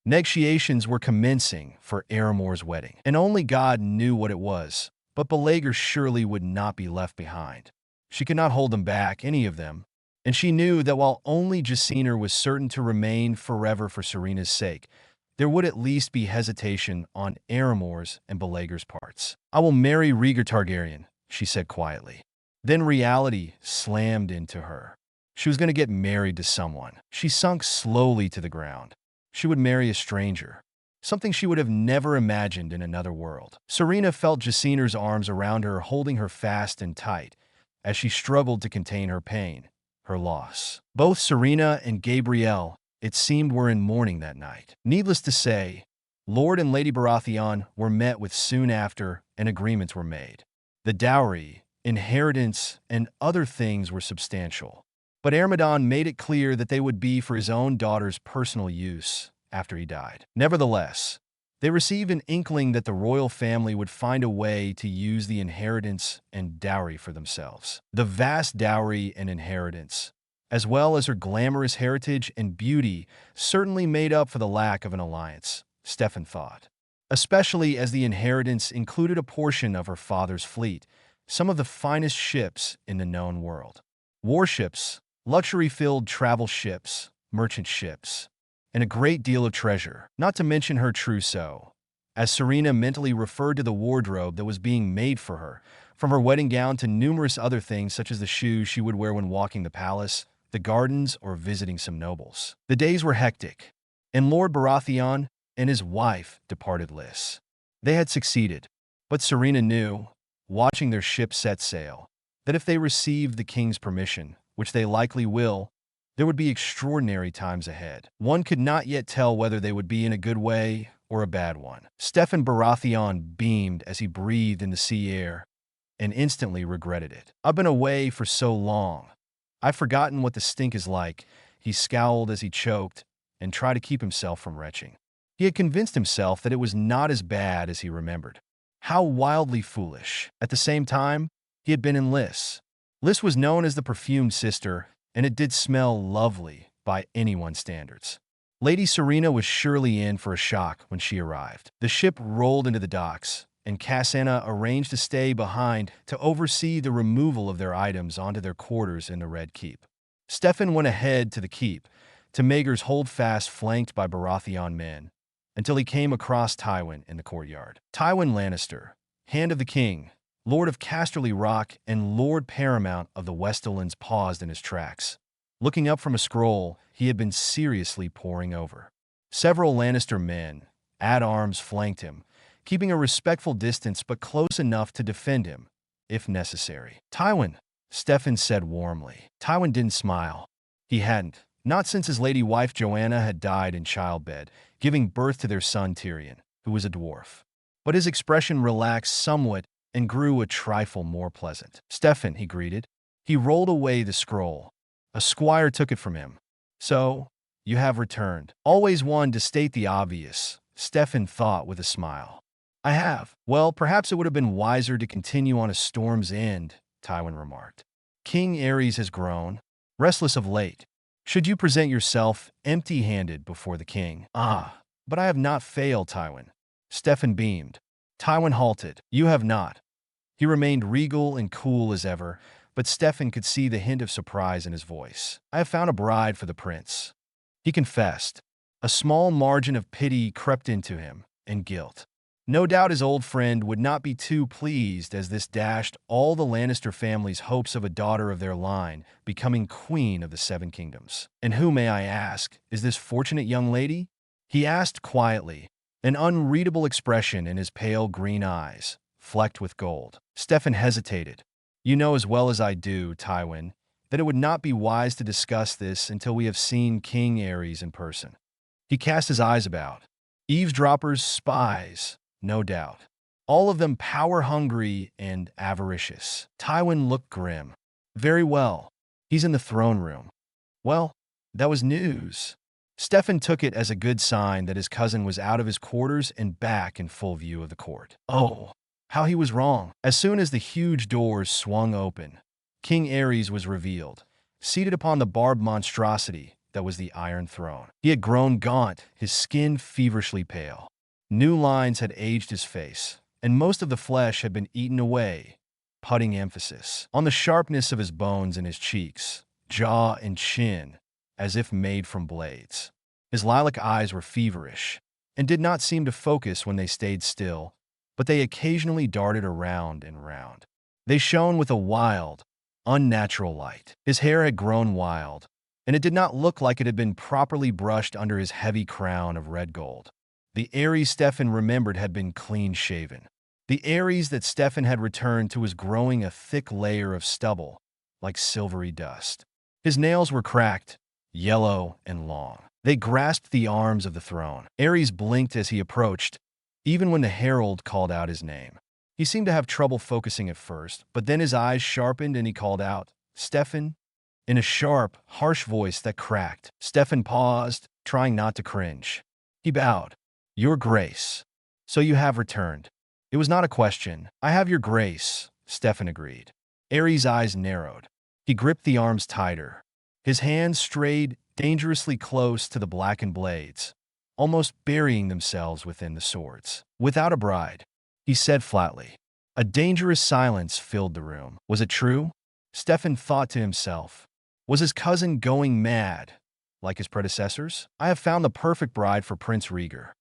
Negotiations were commencing for Aramor's wedding, and only God knew what it was, But Belaguer surely would not be left behind. She could not hold them back, any of them, and she knew that while only Jacina was certain to remain forever for Serena's sake, there would at least be hesitation on Aramore's and Belaguer's parts. "I will marry Rhaegar Targaryen," she said quietly. Then reality slammed into her. She was going to get married to someone. She sunk slowly to the ground. She would marry a stranger, something she would have never imagined in another world. Serena felt Jacina's arms around her, holding her fast and tight, as she struggled to contain her pain, her loss. Both Serena and Gabrielle, it seemed, were in mourning that night. Needless to say, Lord and Lady Baratheon were met with soon after, and agreements were made. The dowry, inheritance, and other things were substantial. But Ermedon made it clear that they would be for his own daughter's personal use after he died. Nevertheless, they received an inkling that the royal family would find a way to use the inheritance and dowry for themselves. The vast dowry and inheritance, as well as her glamorous heritage and beauty, certainly made up for the lack of an alliance, Stefan thought. Especially as the inheritance included a portion of her father's fleet, some of the finest ships in the known world. Warships, luxury-filled travel ships, merchant ships, and a great deal of treasure, not to mention her trousseau, as Serena mentally referred to the wardrobe that was being made for her, from her wedding gown to numerous other things such as the shoes she would wear when walking the palace, the gardens, or visiting some nobles. The days were hectic, and Lord Baratheon and his wife departed Liss. They had succeeded, but Serena knew, watching their ship set sail, that if they received the king's permission, which they likely will, there would be extraordinary times ahead. One could not yet tell whether they would be in a good way or a bad one. Stefan Baratheon beamed as he breathed in the sea air and instantly regretted it. "I've been away for so long. I've forgotten what the stink is like," he scowled as he choked and tried to keep himself from retching. He had convinced himself that it was not as bad as he remembered. How wildly foolish. At the same time, he had been in Liss. Liss was known as the perfumed sister, and it did smell lovely by anyone's standards. Lady Serena was surely in for a shock when she arrived. The ship rolled into the docks, and Cassandra arranged to stay behind to oversee the removal of their items onto their quarters in the Red Keep. Stefan went ahead to the keep, to Maegor's holdfast flanked by Baratheon men, until he came across Tywin in the courtyard. Tywin Lannister, Hand of the King, Lord of Casterly Rock and Lord Paramount of the Westerlands, paused in his tracks. Looking up from a scroll he had been seriously poring over. Several Lannister men, at arms, flanked him, keeping a respectful distance but close enough to defend him, if necessary. "Tywin," Stefan said warmly. Tywin didn't smile. He hadn't, not since his lady wife Joanna had died in childbed, giving birth to their son Tyrion, who was a dwarf. But his expression relaxed somewhat and grew a trifle more pleasant. "Stefan," he greeted. He rolled away the scroll. A squire took it from him. "So, you have returned." Always one to state the obvious, Stefan thought with a smile. "I have." "Well, perhaps it would have been wiser to continue on a storm's end," Tywin remarked. "King Aerys has grown restless of late. Should you present yourself empty-handed before the king?" "Ah, but I have not failed, Tywin." Stefan beamed. Tywin halted. "You have not." He remained regal and cool as ever, but Stefan could see the hint of surprise in his voice. "I have found a bride for the prince," he confessed. A small margin of pity crept into him, and guilt. No doubt his old friend would not be too pleased, as this dashed all the Lannister family's hopes of a daughter of their line becoming queen of the Seven Kingdoms. "And who, may I ask, is this fortunate young lady?" he asked quietly, an unreadable expression in his pale green eyes, flecked with gold. Stefan hesitated. "You know as well as I do, Tywin, that it would not be wise to discuss this until we have seen King Aerys in person." He cast his eyes about. Eavesdroppers, spies, no doubt. All of them power-hungry and avaricious. Tywin looked grim. "Very well. He's in the throne room." Well, that was news. Stefan took it as a good sign that his cousin was out of his quarters and back in full view of the court. Oh, how he was wrong. As soon as the huge doors swung open, King Aerys was revealed, seated upon the barbed monstrosity that was the Iron Throne. He had grown gaunt, his skin feverishly pale. New lines had aged his face, and most of the flesh had been eaten away, putting emphasis on the sharpness of his bones in his cheeks, jaw, and chin, as if made from blades. His lilac eyes were feverish, and did not seem to focus when they stayed still, but they occasionally darted around and round. They shone with a wild, unnatural light. His hair had grown wild, and it did not look like it had been properly brushed under his heavy crown of red gold. The Ares Stefan remembered had been clean-shaven. The Ares that Stefan had returned to was growing a thick layer of stubble, like silvery dust. His nails were cracked, yellow, and long. They grasped the arms of the throne. Ares blinked as he approached, even when the herald called out his name. He seemed to have trouble focusing at first, but then his eyes sharpened and he called out, "Stefan?" in a sharp, harsh voice that cracked. Stefan paused, trying not to cringe. He bowed. "Your Grace. So you have returned." It was not a question. "I have your grace," Stefan agreed. Ares' eyes narrowed. He gripped the arms tighter. His hands strayed dangerously close to the blackened blades, almost burying themselves within the swords. "Without a bride," he said flatly. A dangerous silence filled the room. Was it true? Stefan thought to himself. Was his cousin going mad, like his predecessors? "I have found the perfect bride for Prince Rhaegar,"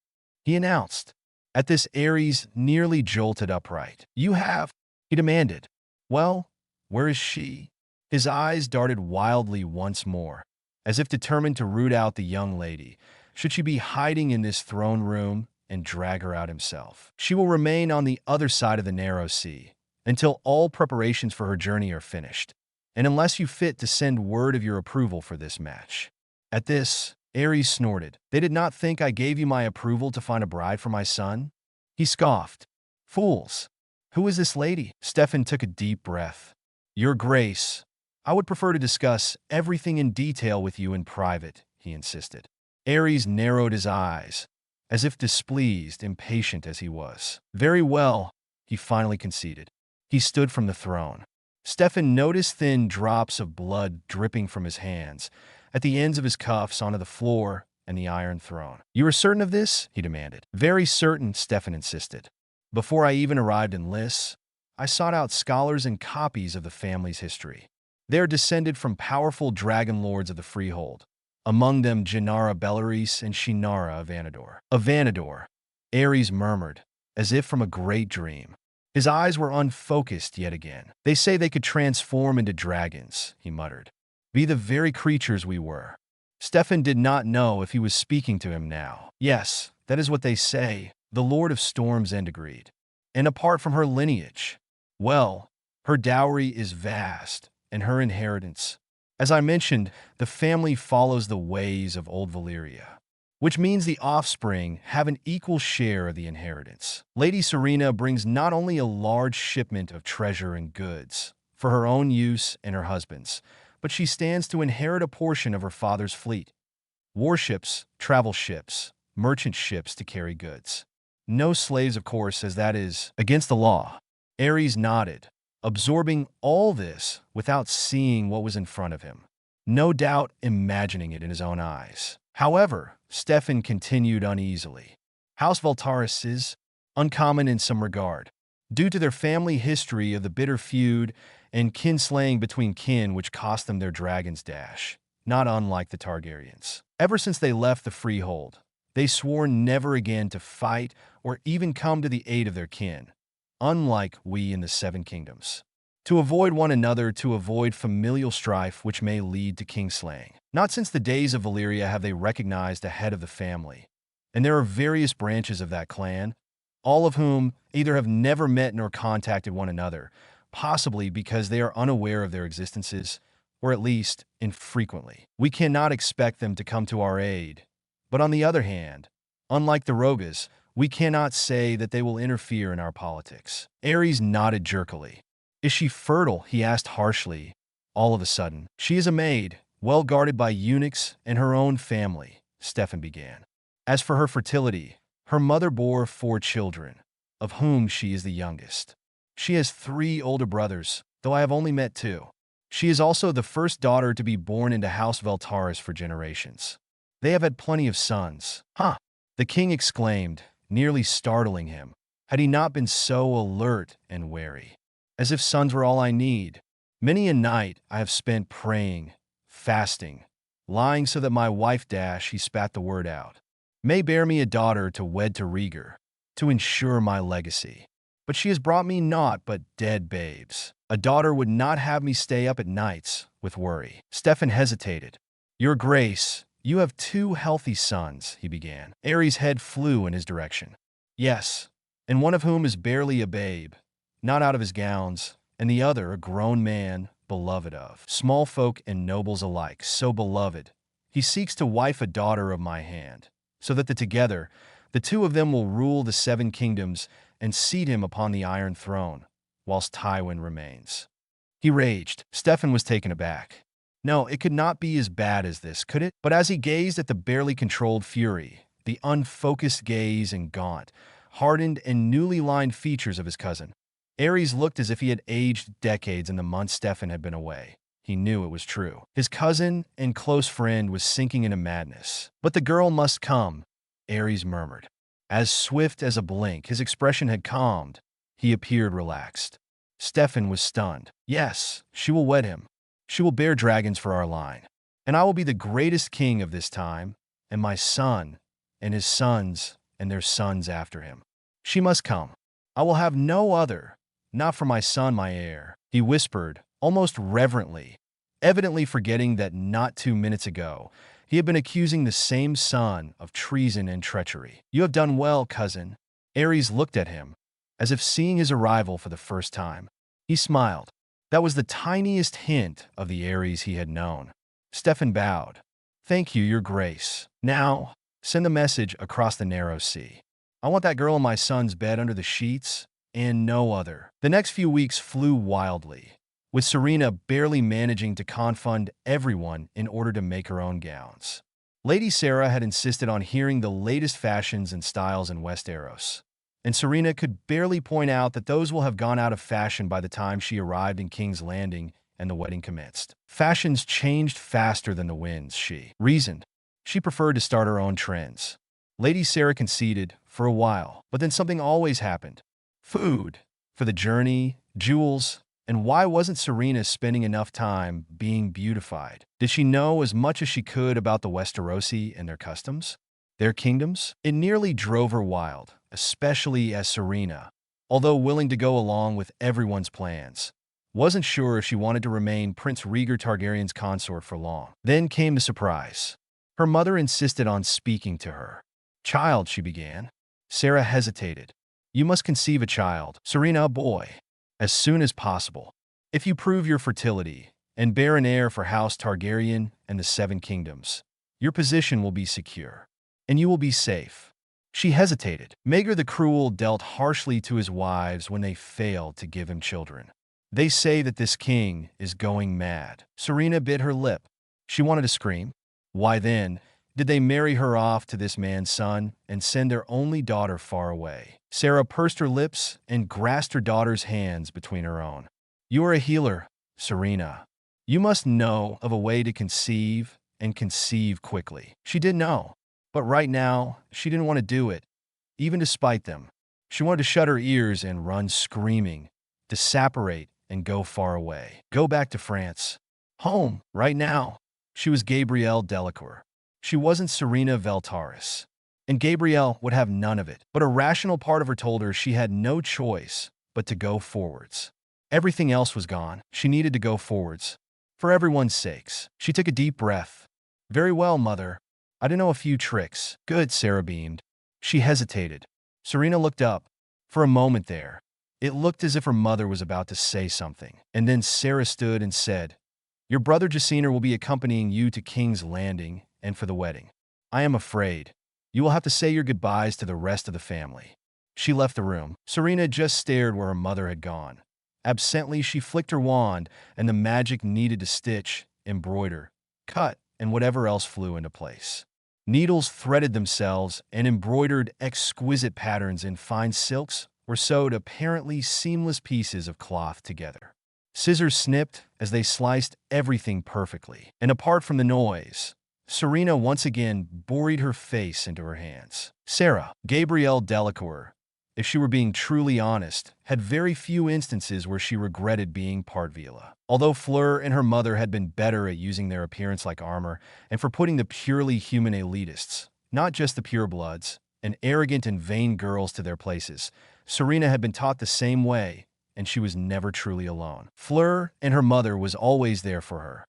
he announced. At this, Ares nearly jolted upright. "You have?" he demanded. "Well, where is she?" His eyes darted wildly once more, as if determined to root out the young lady. Should she be hiding in this throne room and drag her out himself? "She will remain on the other side of the narrow sea until all preparations for her journey are finished, and unless you fit to send word of your approval for this match." At this, Ares snorted. "They did not think I gave you my approval to find a bride for my son?" He scoffed. "Fools! Who is this lady?" Stefan took a deep breath. "Your Grace, I would prefer to discuss everything in detail with you in private," he insisted. Ares narrowed his eyes, as if displeased, impatient as he was. "Very well," he finally conceded. He stood from the throne. Stefan noticed thin drops of blood dripping from his hands, at the ends of his cuffs onto the floor and the Iron Throne. "You are certain of this?" he demanded. "Very certain," Stefan insisted. "Before I even arrived in Liss, I sought out scholars and copies of the family's history. They are descended from powerful dragon lords of the Freehold, among them Gennara Bellaris and Shinara of Vanador." "Of Vanador," Ares murmured, as if from a great dream. His eyes were unfocused yet again. "They say they could transform into dragons," he muttered. "Be the very creatures we were." Stefan did not know if he was speaking to him now. "Yes, that is what they say," the Lord of Storm's End agreed. "And apart from her lineage, well, her dowry is vast, and her inheritance. As I mentioned, the family follows the ways of old Valyria, which means the offspring have an equal share of the inheritance. Lady Serena brings not only a large shipment of treasure and goods for her own use and her husband's, but she stands to inherit a portion of her father's fleet. Warships, travel ships, merchant ships to carry goods. No slaves, of course, as that is against the law." Ares nodded, absorbing all this without seeing what was in front of him, no doubt imagining it in his own eyes. However, Stefan continued uneasily. "House Valaris is uncommon in some regard, due to their family history of the bitter feud and kinslaying between kin which cost them their dragon's dash, not unlike the Targaryens. Ever since they left the Freehold, they swore never again to fight or even come to the aid of their kin, unlike we in the Seven Kingdoms. To avoid one another, to avoid familial strife which may lead to kingslaying. Not since the days of Valyria have they recognized a head of the family, and there are various branches of that clan, all of whom either have never met nor contacted one another, possibly because they are unaware of their existences, or at least infrequently. We cannot expect them to come to our aid, but on the other hand, unlike the Rogas, we cannot say that they will interfere in our politics." Ares nodded jerkily. "Is she fertile?" he asked harshly, all of a sudden. "She is a maid, well guarded by eunuchs and her own family," Stefan began. "As for her fertility, her mother bore 4 children, of whom she is the youngest. She has 3 older brothers, though I have only met 2. She is also the first daughter to be born into House Valaris for generations. They have had plenty of sons." "Huh!" the king exclaimed, nearly startling him. had he not been so alert and wary. As if sons were all I need. Many a night I have spent praying, fasting, lying so that my wife he spat the word out, may bear me a daughter to wed to Rhaegar, to ensure my legacy. But she has brought me naught but dead babes. A daughter would not have me stay up at nights with worry. Stefan hesitated. Your Grace, you have 2 healthy sons, he began. Aerys' head flew in his direction. Yes, and one of whom is barely a babe, not out of his gowns, and the other a grown man, beloved of small folk and nobles alike, so beloved. He seeks to wife a daughter of my hand, so that together the 2 of them will rule the 7 kingdoms and seat him upon the Iron Throne, whilst Tywin remains. He raged. Stefan was taken aback. No, it could not be as bad as this, could it? But as he gazed at the barely controlled fury, the unfocused gaze and gaunt, hardened and newly lined features of his cousin, Aerys looked as if he had aged decades in the months Stefan had been away. He knew it was true. His cousin and close friend was sinking into madness. But the girl must come, Aerys murmured. As swift as a blink, his expression had calmed. He appeared relaxed. Stefan was stunned. Yes, she will wed him. She will bear dragons for our line. And I will be the greatest king of this time, and my son, and his sons, and their sons after him. She must come. I will have no other, not for my son, my heir, he whispered, almost reverently, evidently forgetting that not 2 minutes ago he had been accusing the same son of treason and treachery. You have done well, cousin. Aerys looked at him, as if seeing his arrival for the first time. He smiled. That was the tiniest hint of the Aerys he had known. Stefan bowed. Thank you, your grace. Now, send the message across the narrow sea. I want that girl in my son's bed under the sheets, and no other. The next few weeks flew wildly, with Serena barely managing to confund everyone in order to make her own gowns. Lady Sarah had insisted on hearing the latest fashions and styles in Westeros, and Serena could barely point out that those will have gone out of fashion by the time she arrived in King's Landing and the wedding commenced. Fashions changed faster than the winds, she reasoned. She preferred to start her own trends. Lady Sarah conceded for a while, but then something always happened. Food, for the journey, jewels, and why wasn't Serena spending enough time being beautified? Did she know as much as she could about the Westerosi and their customs? Their kingdoms? It nearly drove her wild, especially as Serena, although willing to go along with everyone's plans, wasn't sure if she wanted to remain Prince Rhaegar Targaryen's consort for long. Then came the surprise. Her mother insisted on speaking to her. Child, she began. Sarah hesitated. You must conceive a child, Serena, a boy, as soon as possible. If you prove your fertility and bear an heir for House Targaryen and the 7 kingdoms, your position will be secure, and you will be safe. She hesitated. Rhaegar the Cruel dealt harshly to his wives when they failed to give him children. They say that this king is going mad. Serena bit her lip. She wanted to scream. Why then did they marry her off to this man's son and send their only daughter far away? Sarah pursed her lips and grasped her daughter's hands between her own. You are a healer, Serena. You must know of a way to conceive and conceive quickly. She did know, but right now she didn't want to do it, even despite them. She wanted to shut her ears and run screaming, to separate and go far away. Go back to France. Home, right now. She was Gabrielle Delacour. She wasn't Serena Veltaris. And Gabrielle would have none of it. But a rational part of her told her she had no choice but to go forwards. Everything else was gone. She needed to go forwards. For everyone's sakes. She took a deep breath. Very well, mother. I know a few tricks. Good, Sarah beamed. She hesitated. Serena looked up. For a moment there, it looked as if her mother was about to say something. And then Sarah stood and said, Your brother Jaciner will be accompanying you to King's Landing and for the wedding. I am afraid you will have to say your goodbyes to the rest of the family. She left the room. Serena just stared where her mother had gone. Absently, she flicked her wand, and the magic needed to stitch, embroider, cut, and whatever else flew into place. Needles threaded themselves and embroidered exquisite patterns in fine silks or sewed apparently seamless pieces of cloth together. Scissors snipped as they sliced everything perfectly. And apart from the noise, Serena once again buried her face into her hands. Sarah, Gabrielle Delacour, if she were being truly honest, had very few instances where she regretted being part Vila. Although Fleur and her mother had been better at using their appearance like armor and for putting the purely human elitists, not just the purebloods, and arrogant and vain girls to their places, Serena had been taught the same way, and she was never truly alone. Fleur and her mother was always there for her,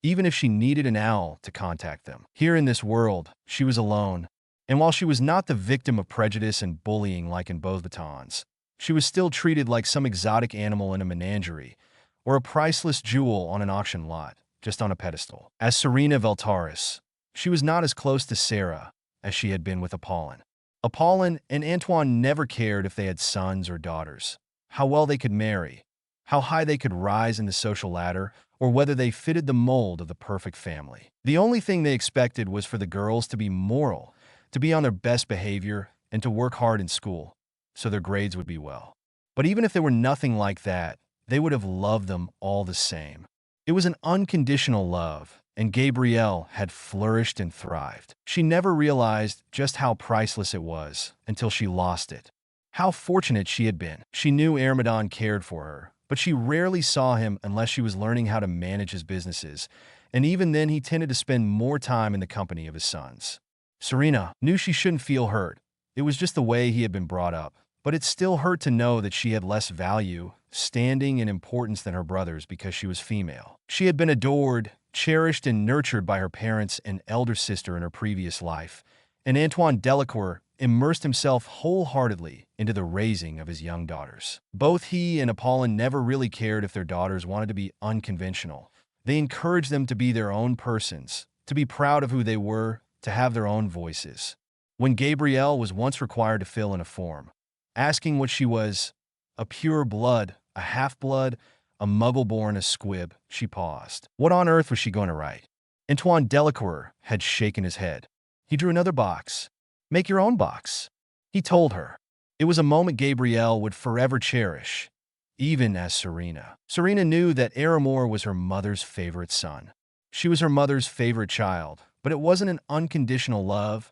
even if she needed an owl to contact them. Here in this world, she was alone, and while she was not the victim of prejudice and bullying like in both batons, she was still treated like some exotic animal in a menagerie, or a priceless jewel on an auction lot, just on a pedestal. As Serena Veltaris, she was not as close to Sarah as she had been with Apollon. Apollon and Antoine never cared if they had sons or daughters, how well they could marry, how high they could rise in the social ladder, or whether they fitted the mold of the perfect family. The only thing they expected was for the girls to be moral, to be on their best behavior, and to work hard in school, so their grades would be well. But even if they were nothing like that, they would have loved them all the same. It was an unconditional love, and Gabrielle had flourished and thrived. She never realized just how priceless it was until she lost it. How fortunate she had been. She knew Ermedon cared for her, but she rarely saw him unless she was learning how to manage his businesses, and even then he tended to spend more time in the company of his sons. Serena knew she shouldn't feel hurt. It was just the way he had been brought up. But it still hurt to know that she had less value, standing, and importance than her brothers because she was female. She had been adored, cherished, and nurtured by her parents and elder sister in her previous life, and Antoine Delacour immersed himself wholeheartedly into the raising of his young daughters. Both he and Apollon never really cared if their daughters wanted to be unconventional. They encouraged them to be their own persons, to be proud of who they were, to have their own voices. When Gabrielle was once required to fill in a form, asking what she was, a pure blood, a half-blood, a muggle-born, a squib, she paused. What on earth was she going to write? Antoine Delacour had shaken his head. He drew another box. Make your own box, he told her. It was a moment Gabrielle would forever cherish, even as Serena. Serena knew that Aramor was her mother's favorite son. She was her mother's favorite child, but it wasn't an unconditional love,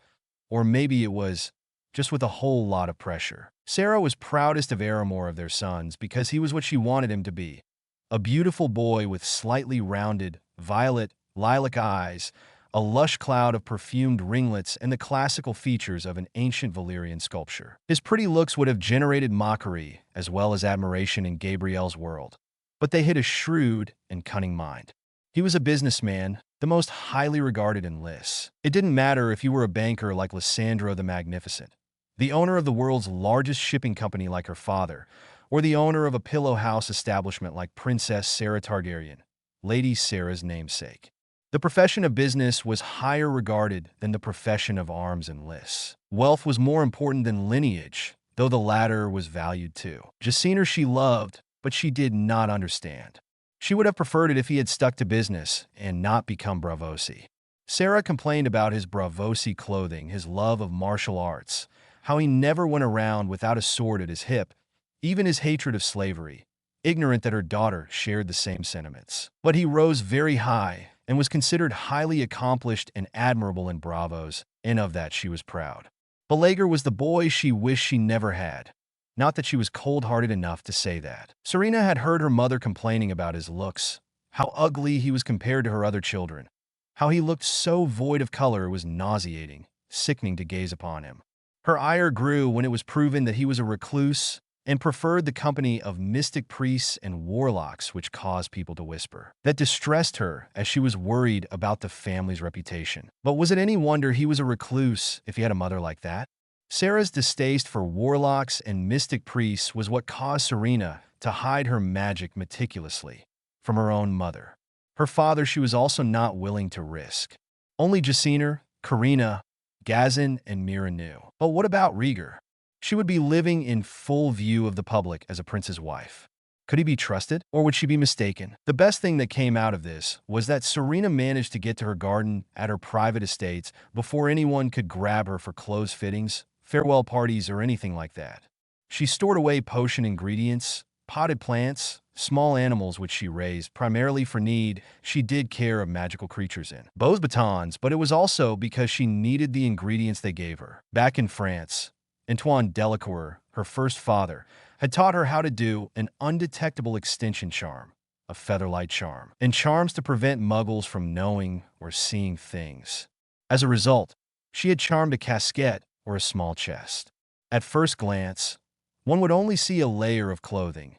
or maybe it was just with a whole lot of pressure. Sarah was proudest of Aramor of their sons because he was what she wanted him to be. A beautiful boy with slightly rounded, violet, lilac eyes, a lush cloud of perfumed ringlets, and the classical features of an ancient Valyrian sculpture. His pretty looks would have generated mockery as well as admiration in Gabrielle's world, but they hid a shrewd and cunning mind. He was a businessman, the most highly regarded in Liss. It didn't matter if you were a banker like Lysandro the Magnificent, the owner of the world's largest shipping company like her father, or the owner of a pillow house establishment like Princess Sarah Targaryen, Lady Sarah's namesake. The profession of business was higher regarded than the profession of arms in Liss. Wealth was more important than lineage, though the latter was valued too. Jaciner she loved, but she did not understand. She would have preferred it if he had stuck to business and not become Bravosi. Sarah complained about his Bravosi clothing, his love of martial arts, how he never went around without a sword at his hip, even his hatred of slavery, ignorant that her daughter shared the same sentiments. But he rose very high and was considered highly accomplished and admirable in Bravos, and of that she was proud. Balaguer was the boy she wished she never had. Not that she was cold-hearted enough to say that. Serena had heard her mother complaining about his looks, how ugly he was compared to her other children, how he looked so void of color it was nauseating, sickening to gaze upon him. Her ire grew when it was proven that he was a recluse and preferred the company of mystic priests and warlocks, which caused people to whisper. That distressed her, as she was worried about the family's reputation. But was it any wonder he was a recluse if he had a mother like that? Sarah's distaste for warlocks and mystic priests was what caused Serena to hide her magic meticulously from her own mother. Her father she was also not willing to risk. Only Jaciner, Karina, Gazin, and Mira knew. But what about Rhaegar? She would be living in full view of the public as a prince's wife. Could he be trusted, or would she be mistaken? The best thing that came out of this was that Serena managed to get to her garden at her private estates before anyone could grab her for clothes fittings, farewell parties, or anything like that. She stored away potion ingredients, potted plants, small animals which she raised primarily for need. She did care of magical creatures in both batons, but it was also because she needed the ingredients they gave her. Back in France, Antoine Delacour her first father, had taught her how to do an undetectable extension charm, a featherlight charm, and charms to prevent muggles from knowing or seeing things. As a result, she had charmed a casket or a small chest. At first glance, one would only see a layer of clothing,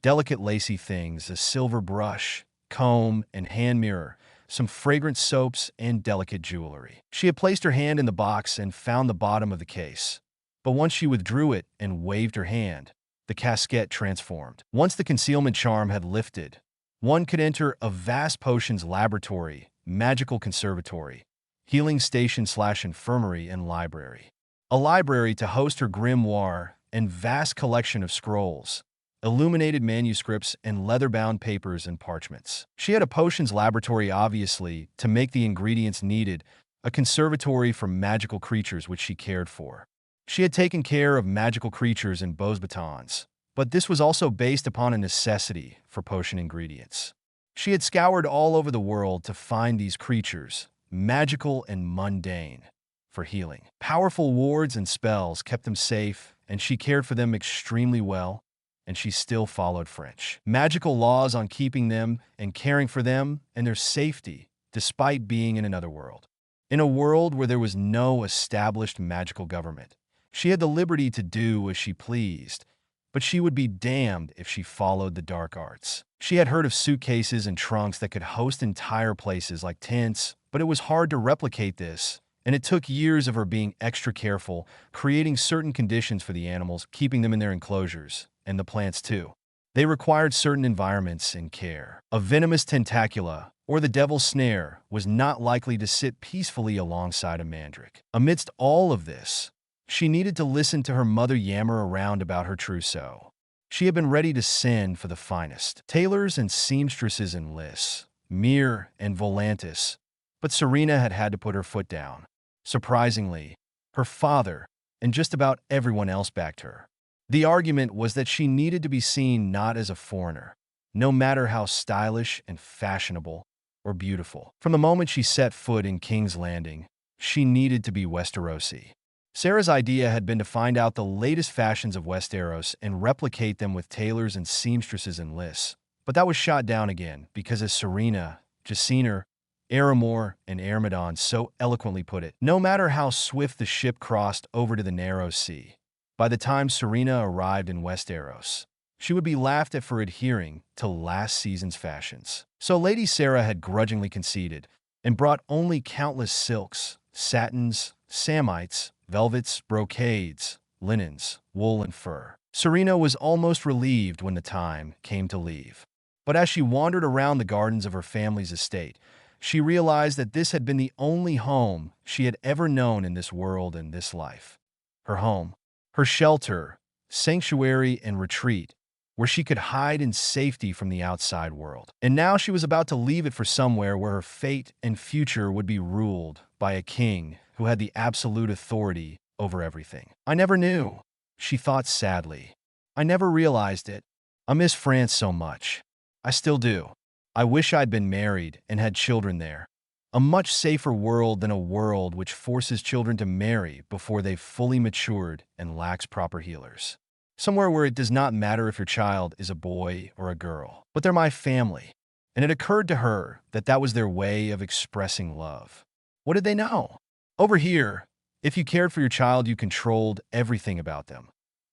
delicate lacy things, a silver brush, comb, and hand mirror, some fragrant soaps, and delicate jewelry. She had placed her hand in the box and found the bottom of the case. But once she withdrew it and waved her hand, the casket transformed. Once the concealment charm had lifted, one could enter a vast potions laboratory, magical conservatory, healing station/infirmary, and library. A library to host her grimoire and vast collection of scrolls, illuminated manuscripts, and leather-bound papers and parchments. She had a potions laboratory, obviously, to make the ingredients needed, a conservatory for magical creatures which she cared for. She had taken care of magical creatures and bows batons, but this was also based upon a necessity for potion ingredients. She had scoured all over the world to find these creatures, magical and mundane, for healing. Powerful wards and spells kept them safe, and she cared for them extremely well, and she still followed French magical laws on keeping them and caring for them and their safety, despite being in another world. In a world where there was no established magical government, she had the liberty to do as she pleased, but she would be damned if she followed the dark arts. She had heard of suitcases and trunks that could host entire places like tents, but it was hard to replicate this, and it took years of her being extra careful, creating certain conditions for the animals, keeping them in their enclosures, and the plants too. They required certain environments and care. A venomous tentacula, or the devil's snare, was not likely to sit peacefully alongside a mandrake. Amidst all of this, she needed to listen to her mother yammer around about her trousseau. She had been ready to send for the finest tailors and seamstresses in Liss, Myr, and Volantis, but Serena had had to put her foot down. Surprisingly, her father and just about everyone else backed her. The argument was that she needed to be seen not as a foreigner, no matter how stylish and fashionable or beautiful. From the moment she set foot in King's Landing, she needed to be Westerosi. Sarah's idea had been to find out the latest fashions of Westeros and replicate them with tailors and seamstresses in Liss, but that was shot down again because, as Serena, Jaciner, Aramor, and Ermidon so eloquently put it, no matter how swift the ship crossed over to the narrow sea, by the time Serena arrived in Westeros, she would be laughed at for adhering to last season's fashions. So Lady Sarah had grudgingly conceded and brought only countless silks, satins, samites, velvets, brocades, linens, wool, and fur. Serena was almost relieved when the time came to leave. But as she wandered around the gardens of her family's estate, she realized that this had been the only home she had ever known in this world and this life. Her home, her shelter, sanctuary, and retreat, where she could hide in safety from the outside world. And now she was about to leave it for somewhere where her fate and future would be ruled by a king who had the absolute authority over everything. I never knew, she thought sadly. I never realized it. I miss France so much. I still do. I wish I'd been married and had children there. A much safer world than a world which forces children to marry before they've fully matured and lacks proper healers. Somewhere where it does not matter if your child is a boy or a girl, but they're my family. And it occurred to her that that was their way of expressing love. What did they know? Over here, if you cared for your child, you controlled everything about them.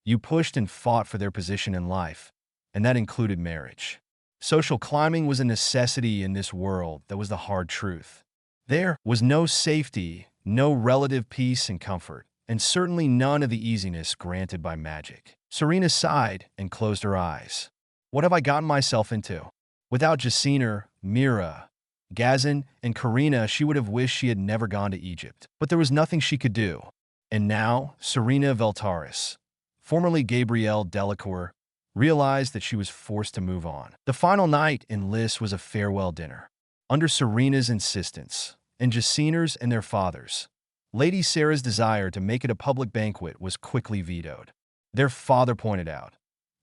You pushed and fought for their position in life, and that included marriage. Social climbing was a necessity in this world. That was the hard truth. There was no safety, no relative peace and comfort, and certainly none of the easiness granted by magic. Serena sighed and closed her eyes. What have I gotten myself into? Without Jaciner, Mira, Gazin, and Karina, she would have wished she had never gone to Egypt. But there was nothing she could do. And now, Serena Veltaris, formerly Gabrielle Delacour, realized that she was forced to move on. The final night in Liss was a farewell dinner. Under Serena's insistence, and Jaciner's and their father's, Lady Sarah's desire to make it a public banquet was quickly vetoed. Their father pointed out,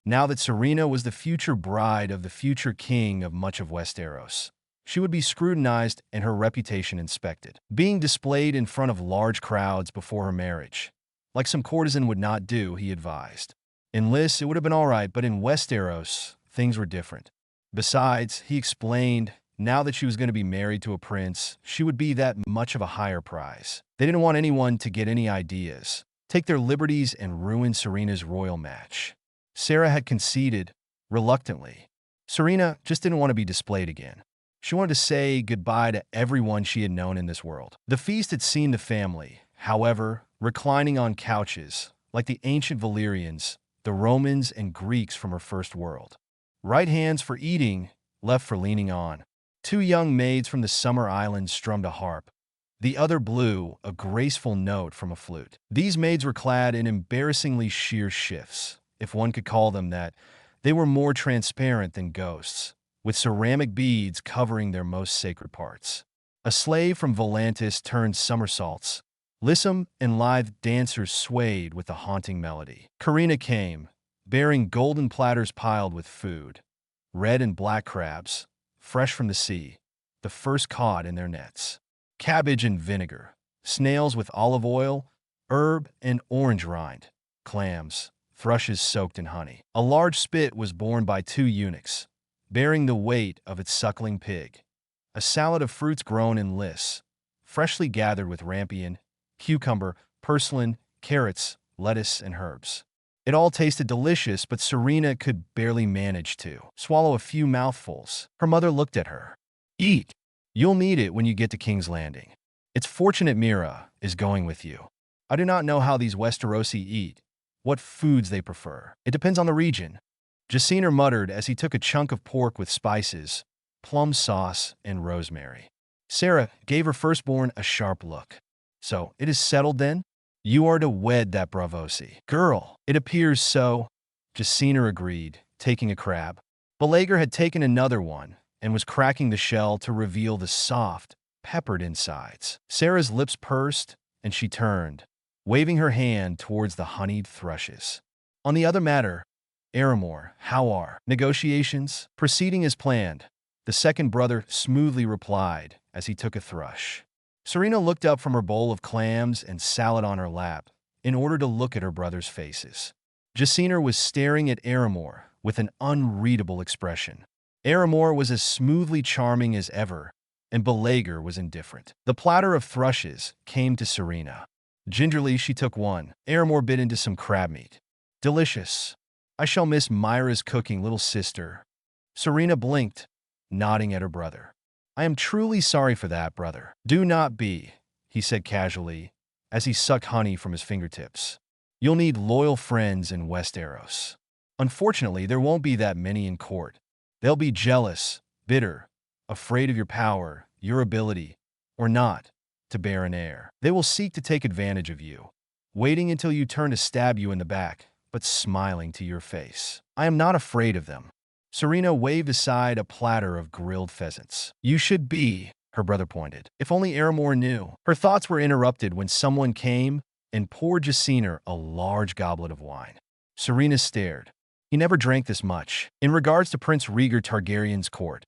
now that Serena was the future bride of the future king of much of Westeros, she would be scrutinized and her reputation inspected, being displayed in front of large crowds before her marriage. Like some courtesan would not do, he advised. In Liss, it would have been all right, but in Westeros, things were different. Besides, he explained, now that she was going to be married to a prince, she would be that much of a higher prize. They didn't want anyone to get any ideas, take their liberties, and ruin Serena's royal match. Sarah had conceded, reluctantly. Serena just didn't want to be displayed again. She wanted to say goodbye to everyone she had known in this world. The feast had seen the family, however, reclining on couches, like the ancient Valyrians, the Romans and Greeks from her first world. Right hands for eating, left for leaning on. Two young maids from the summer island strummed a harp. The other blew a graceful note from a flute. These maids were clad in embarrassingly sheer shifts, if one could call them that. They were more transparent than ghosts, with ceramic beads covering their most sacred parts. A slave from Volantis turned somersaults. Lissom and lithe dancers swayed with the haunting melody. Karina came, bearing golden platters piled with food, red and black crabs, fresh from the sea, the first caught in their nets. Cabbage and vinegar, snails with olive oil, herb and orange rind, clams, thrushes soaked in honey. A large spit was borne by two eunuchs, bearing the weight of its suckling pig. A salad of fruits grown in Liss, freshly gathered with rampion, cucumber, purslane, carrots, lettuce, and herbs. It all tasted delicious, but Serena could barely manage to swallow a few mouthfuls. Her mother looked at her. Eat. You'll need it when you get to King's Landing. It's fortunate Mira is going with you. I do not know how these Westerosi eat, what foods they prefer. It depends on the region. Jaciner muttered as he took a chunk of pork with spices, plum sauce, and rosemary. Sarah gave her firstborn a sharp look. So, it is settled then? You are to wed that Bravosi. Girl, it appears so. Jaciner agreed, taking a crab. Belager had taken another one and was cracking the shell to reveal the soft, peppered insides. Sarah's lips pursed, and she turned, waving her hand towards the honeyed thrushes. On the other matter, Aramor, how are negotiations? Proceeding as planned, the second brother smoothly replied as he took a thrush. Serena looked up from her bowl of clams and salad on her lap in order to look at her brothers' faces. Jaciner was staring at Aramor with an unreadable expression. Aramor was as smoothly charming as ever, and Belager was indifferent. The platter of thrushes came to Serena. Gingerly, she took one. Aramor bit into some crab meat. Delicious. I shall miss Myra's cooking, little sister. Serena blinked, nodding at her brother. I am truly sorry for that, brother. Do not be, he said casually, as he sucked honey from his fingertips. You'll need loyal friends in Westeros. Unfortunately, there won't be that many in court. They'll be jealous, bitter, afraid of your power, your ability, or not, to bear an heir. They will seek to take advantage of you, waiting until you turn to stab you in the back, but smiling to your face. I am not afraid of them. Serena waved aside a platter of grilled pheasants. You should be, her brother pointed. If only Aramor knew. Her thoughts were interrupted when someone came and poured Jaciner a large goblet of wine. Serena stared. He never drank this much. In regards to Prince Rhaegar Targaryen's court,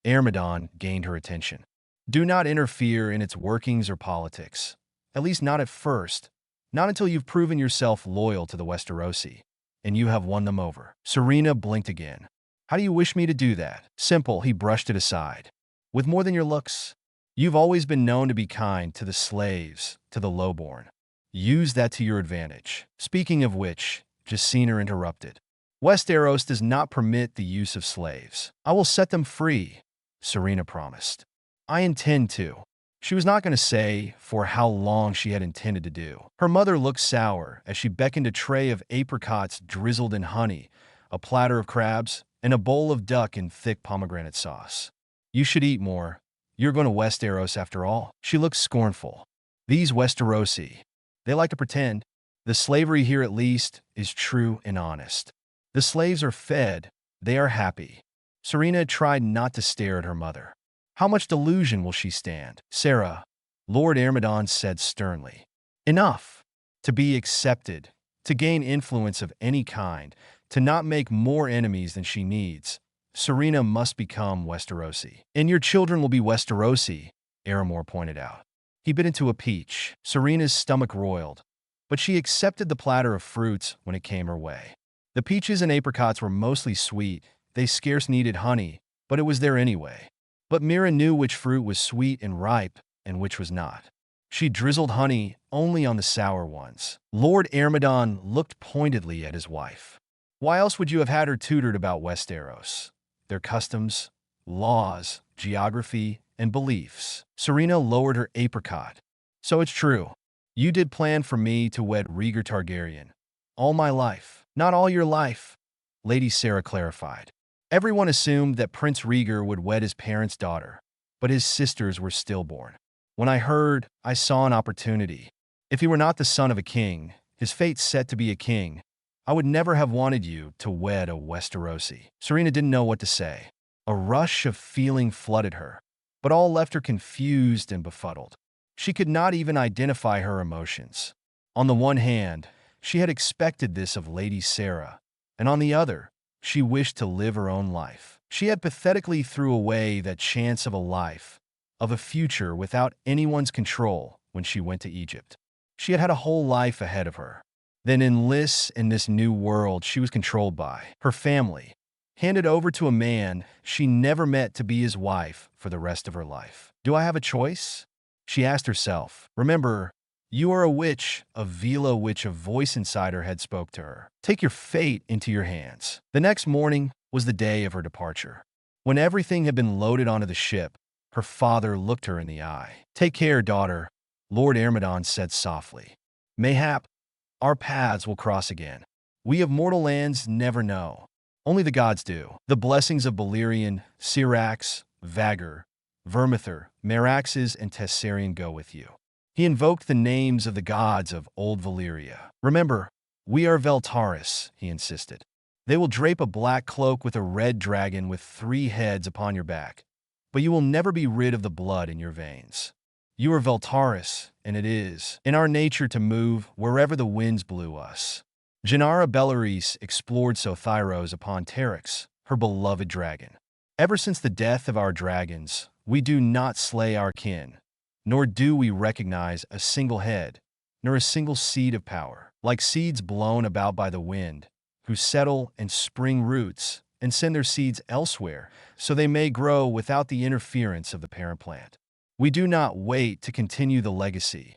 Myrmidon gained her attention. Do not interfere in its workings or politics. At least not at first. Not until you've proven yourself loyal to the Westerosi, and you have won them over. Serena blinked again. How do you wish me to do that? Simple, he brushed it aside. With more than your looks. You've always been known to be kind to the slaves, to the lowborn. Use that to your advantage. Speaking of which, Jaciner interrupted. Westeros does not permit the use of slaves. I will set them free, Serena promised. I intend to. She was not going to say for how long she had intended to do. Her mother looked sour as she beckoned a tray of apricots drizzled in honey, a platter of crabs, and a bowl of duck in thick pomegranate sauce. You should eat more. You're going to Westeros after all. She looked scornful. These Westerosi, they like to pretend. The slavery here at least is true and honest. The slaves are fed. They are happy. Serena tried not to stare at her mother. How much delusion will she stand? Sarah, Lord Myrmidon said sternly. Enough. To be accepted, to gain influence of any kind, to not make more enemies than she needs, Serena must become Westerosi. And your children will be Westerosi, Aramor pointed out. He bit into a peach. Serena's stomach roiled, but she accepted the platter of fruits when it came her way. The peaches and apricots were mostly sweet. They scarce needed honey, but it was there anyway. But Mira knew which fruit was sweet and ripe and which was not. She drizzled honey only on the sour ones. Lord Ermedon looked pointedly at his wife. Why else would you have had her tutored about Westeros? Their customs, laws, geography, and beliefs. Serena lowered her apricot. So it's true. You did plan for me to wed Rhaegar Targaryen. All my life. Not all your life, Lady Sarah clarified. Everyone assumed that Prince Rhaegar would wed his parents' daughter, but his sisters were stillborn. When I heard, I saw an opportunity. If he were not the son of a king, his fate set to be a king, I would never have wanted you to wed a Westerosi. Serena didn't know what to say. A rush of feeling flooded her, but all left her confused and befuddled. She could not even identify her emotions. On the one hand, she had expected this of Lady Sarah, and on the other, she wished to live her own life. She had pathetically threw away that chance of a life, of a future without anyone's control when she went to Egypt. She had had a whole life ahead of her. Then in Liss, in this new world she was controlled by, her family, handed over to a man she never met to be his wife for the rest of her life. Do I have a choice? She asked herself. Remember, you are a witch, a Vila witch. A voice inside her head spoke to her. Take your fate into your hands. The next morning was the day of her departure. When everything had been loaded onto the ship, her father looked her in the eye. Take care, daughter, Lord Ermedon said softly. Mayhap, our paths will cross again. We of mortal lands never know. Only the gods do. The blessings of Valyrian, Syrax, Vhagar, Vermithor, Meraxes, and Tessarion go with you. He invoked the names of the gods of old Valyria. Remember, we are Veltaris, he insisted. They will drape a black cloak with a red dragon with 3 heads upon your back, but you will never be rid of the blood in your veins. You are Veltaris, and it is in our nature to move wherever the winds blew us. Gennara Valaris explored Sothyros upon Terex, her beloved dragon. Ever since the death of our dragons, we do not slay our kin, nor do we recognize a single head, nor a single seed of power, like seeds blown about by the wind, who settle and spring roots and send their seeds elsewhere so they may grow without the interference of the parent plant. We do not wait to continue the legacy.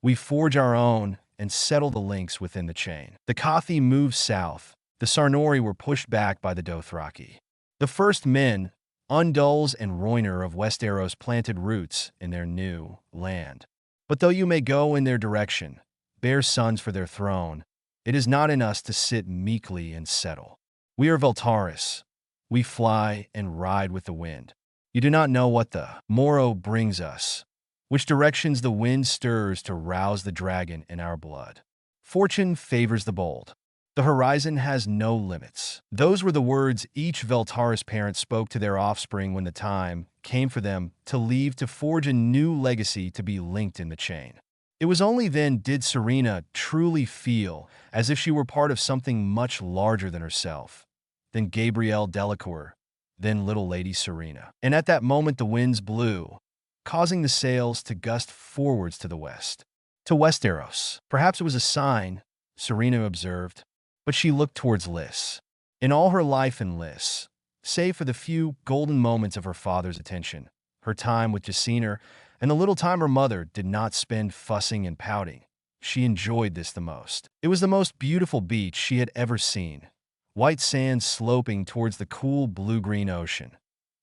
We forge our own and settle the links within the chain. The Kothi moved south. The Sarnori were pushed back by the Dothraki. The first men, Undulls and Roiner of Westeros, planted roots in their new land. But though you may go in their direction, bear sons for their throne, it is not in us to sit meekly and settle. We are Veltaris. We fly and ride with the wind. You do not know what the morrow brings us, which directions the wind stirs to rouse the dragon in our blood. Fortune favors the bold. The horizon has no limits. Those were the words each Veltaris parent spoke to their offspring when the time came for them to leave to forge a new legacy to be linked in the chain. It was only then did Serena truly feel as if she were part of something much larger than herself, than Gabrielle Delacour, then little Lady Serena. And at that moment the winds blew, causing the sails to gust forwards to the west, to Westeros. Perhaps it was a sign, Serena observed, but she looked towards Liss. In all her life in Liss, save for the few golden moments of her father's attention, her time with Jacina, and the little time her mother did not spend fussing and pouting, she enjoyed this the most. It was the most beautiful beach she had ever seen. White sand sloping towards the cool blue-green ocean,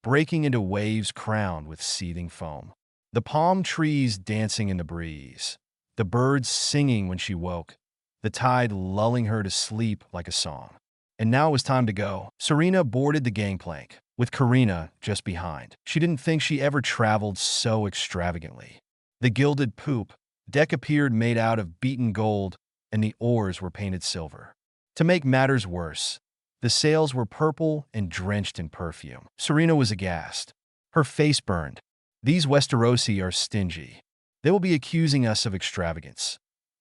breaking into waves crowned with seething foam. The palm trees dancing in the breeze, the birds singing when she woke, the tide lulling her to sleep like a song. And now it was time to go. Serena boarded the gangplank, with Karina just behind. She didn't think she ever traveled so extravagantly. The gilded poop deck appeared made out of beaten gold, and the oars were painted silver. To make matters worse, the sails were purple and drenched in perfume. Serena was aghast. Her face burned. These Westerosi are stingy. They will be accusing us of extravagance.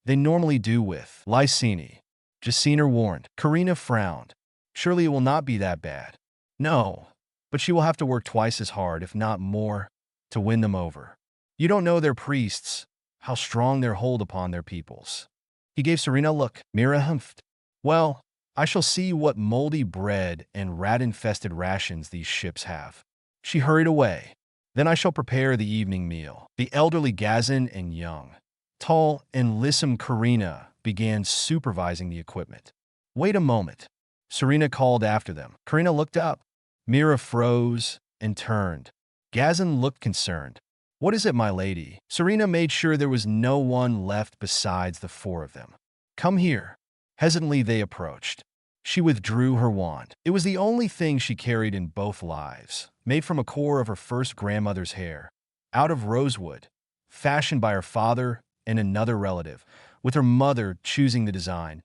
They normally do with Lysini. Jacina warned. Karina frowned. Surely it will not be that bad. No, but she will have to work twice as hard, if not more, to win them over. You don't know their priests, how strong their hold upon their peoples. He gave Serena a look. Mira humphed. Well, I shall see what moldy bread and rat-infested rations these ships have." She hurried away. "Then I shall prepare the evening meal." The elderly Gazan and young, tall and lissom Serena began supervising the equipment. "Wait a moment," Serena called after them. Serena looked up. Mira froze and turned. Gazan looked concerned. "What is it, my lady?" Serena made sure there was no one left besides the four of them. "Come here." Hesitantly they approached. She withdrew her wand. It was the only thing she carried in both lives, made from a core of her first grandmother's hair, out of rosewood, fashioned by her father and another relative, with her mother choosing the design,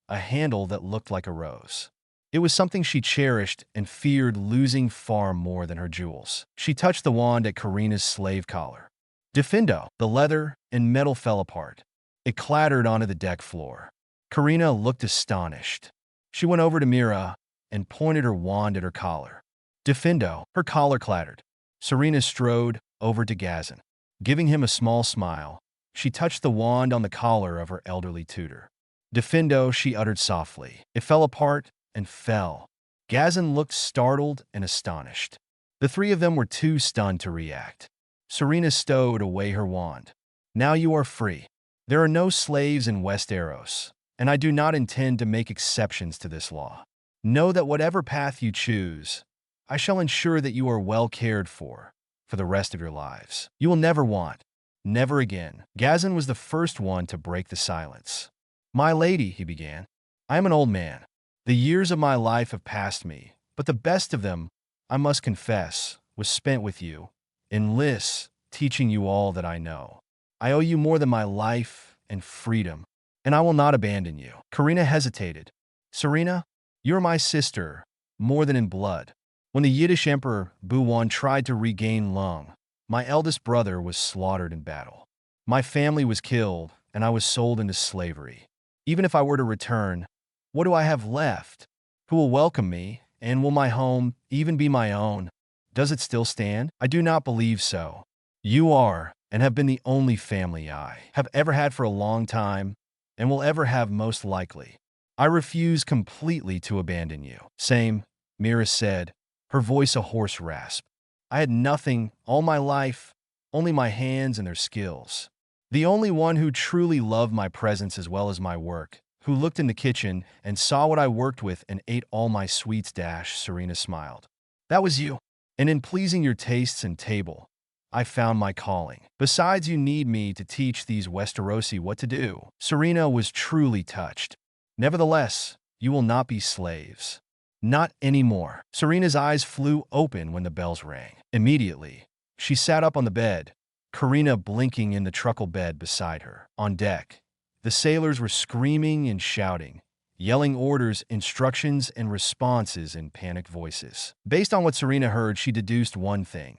a handle that looked like a rose. It was something she cherished and feared losing far more than her jewels. She touched the wand at Serena's slave collar. Defendo, the leather and metal fell apart. It clattered onto the deck floor. Serena looked astonished. She went over to Mira and pointed her wand at her collar. Defendo, her collar clattered. Serena strode over to Gazan. Giving him a small smile, she touched the wand on the collar of her elderly tutor. Defendo, she uttered softly. It fell apart and fell. Gazan looked startled and astonished. The three of them were too stunned to react. Serena stowed away her wand. "Now you are free. There are no slaves in Westeros, and I do not intend to make exceptions to this law. Know that whatever path you choose, I shall ensure that you are well cared for the rest of your lives. You will never want, never again." Gazan was the first one to break the silence. "My lady," he began, "I am an old man. The years of my life have passed me, but the best of them, I must confess, was spent with you, in Liss, teaching you all that I know. I owe you more than my life and freedom, and I will not abandon you." Serena hesitated. "Serena, you're my sister, more than in blood. When the Yiddish Emperor Buwan tried to regain Lung, my eldest brother was slaughtered in battle. My family was killed, and I was sold into slavery. Even if I were to return, what do I have left? Who will welcome me, and will my home even be my own? Does it still stand? I do not believe so. You are, and have been the only family I have ever had for a long time, and will ever have most likely. I refuse completely to abandon you." "Same," Mira said, her voice a hoarse rasp. "I had nothing all my life, only my hands and their skills. The only one who truly loved my presence as well as my work, who looked in the kitchen and saw what I worked with and ate all my sweets." Serena smiled. "That was you. And in pleasing your tastes and table, I found my calling. Besides, you need me to teach these Westerosi what to do." Serena was truly touched. "Nevertheless, you will not be slaves. Not anymore." Serena's eyes flew open when the bells rang. Immediately, she sat up on the bed, Serena blinking in the truckle bed beside her. On deck, the sailors were screaming and shouting, yelling orders, instructions, and responses in panicked voices. Based on what Serena heard, she deduced one thing.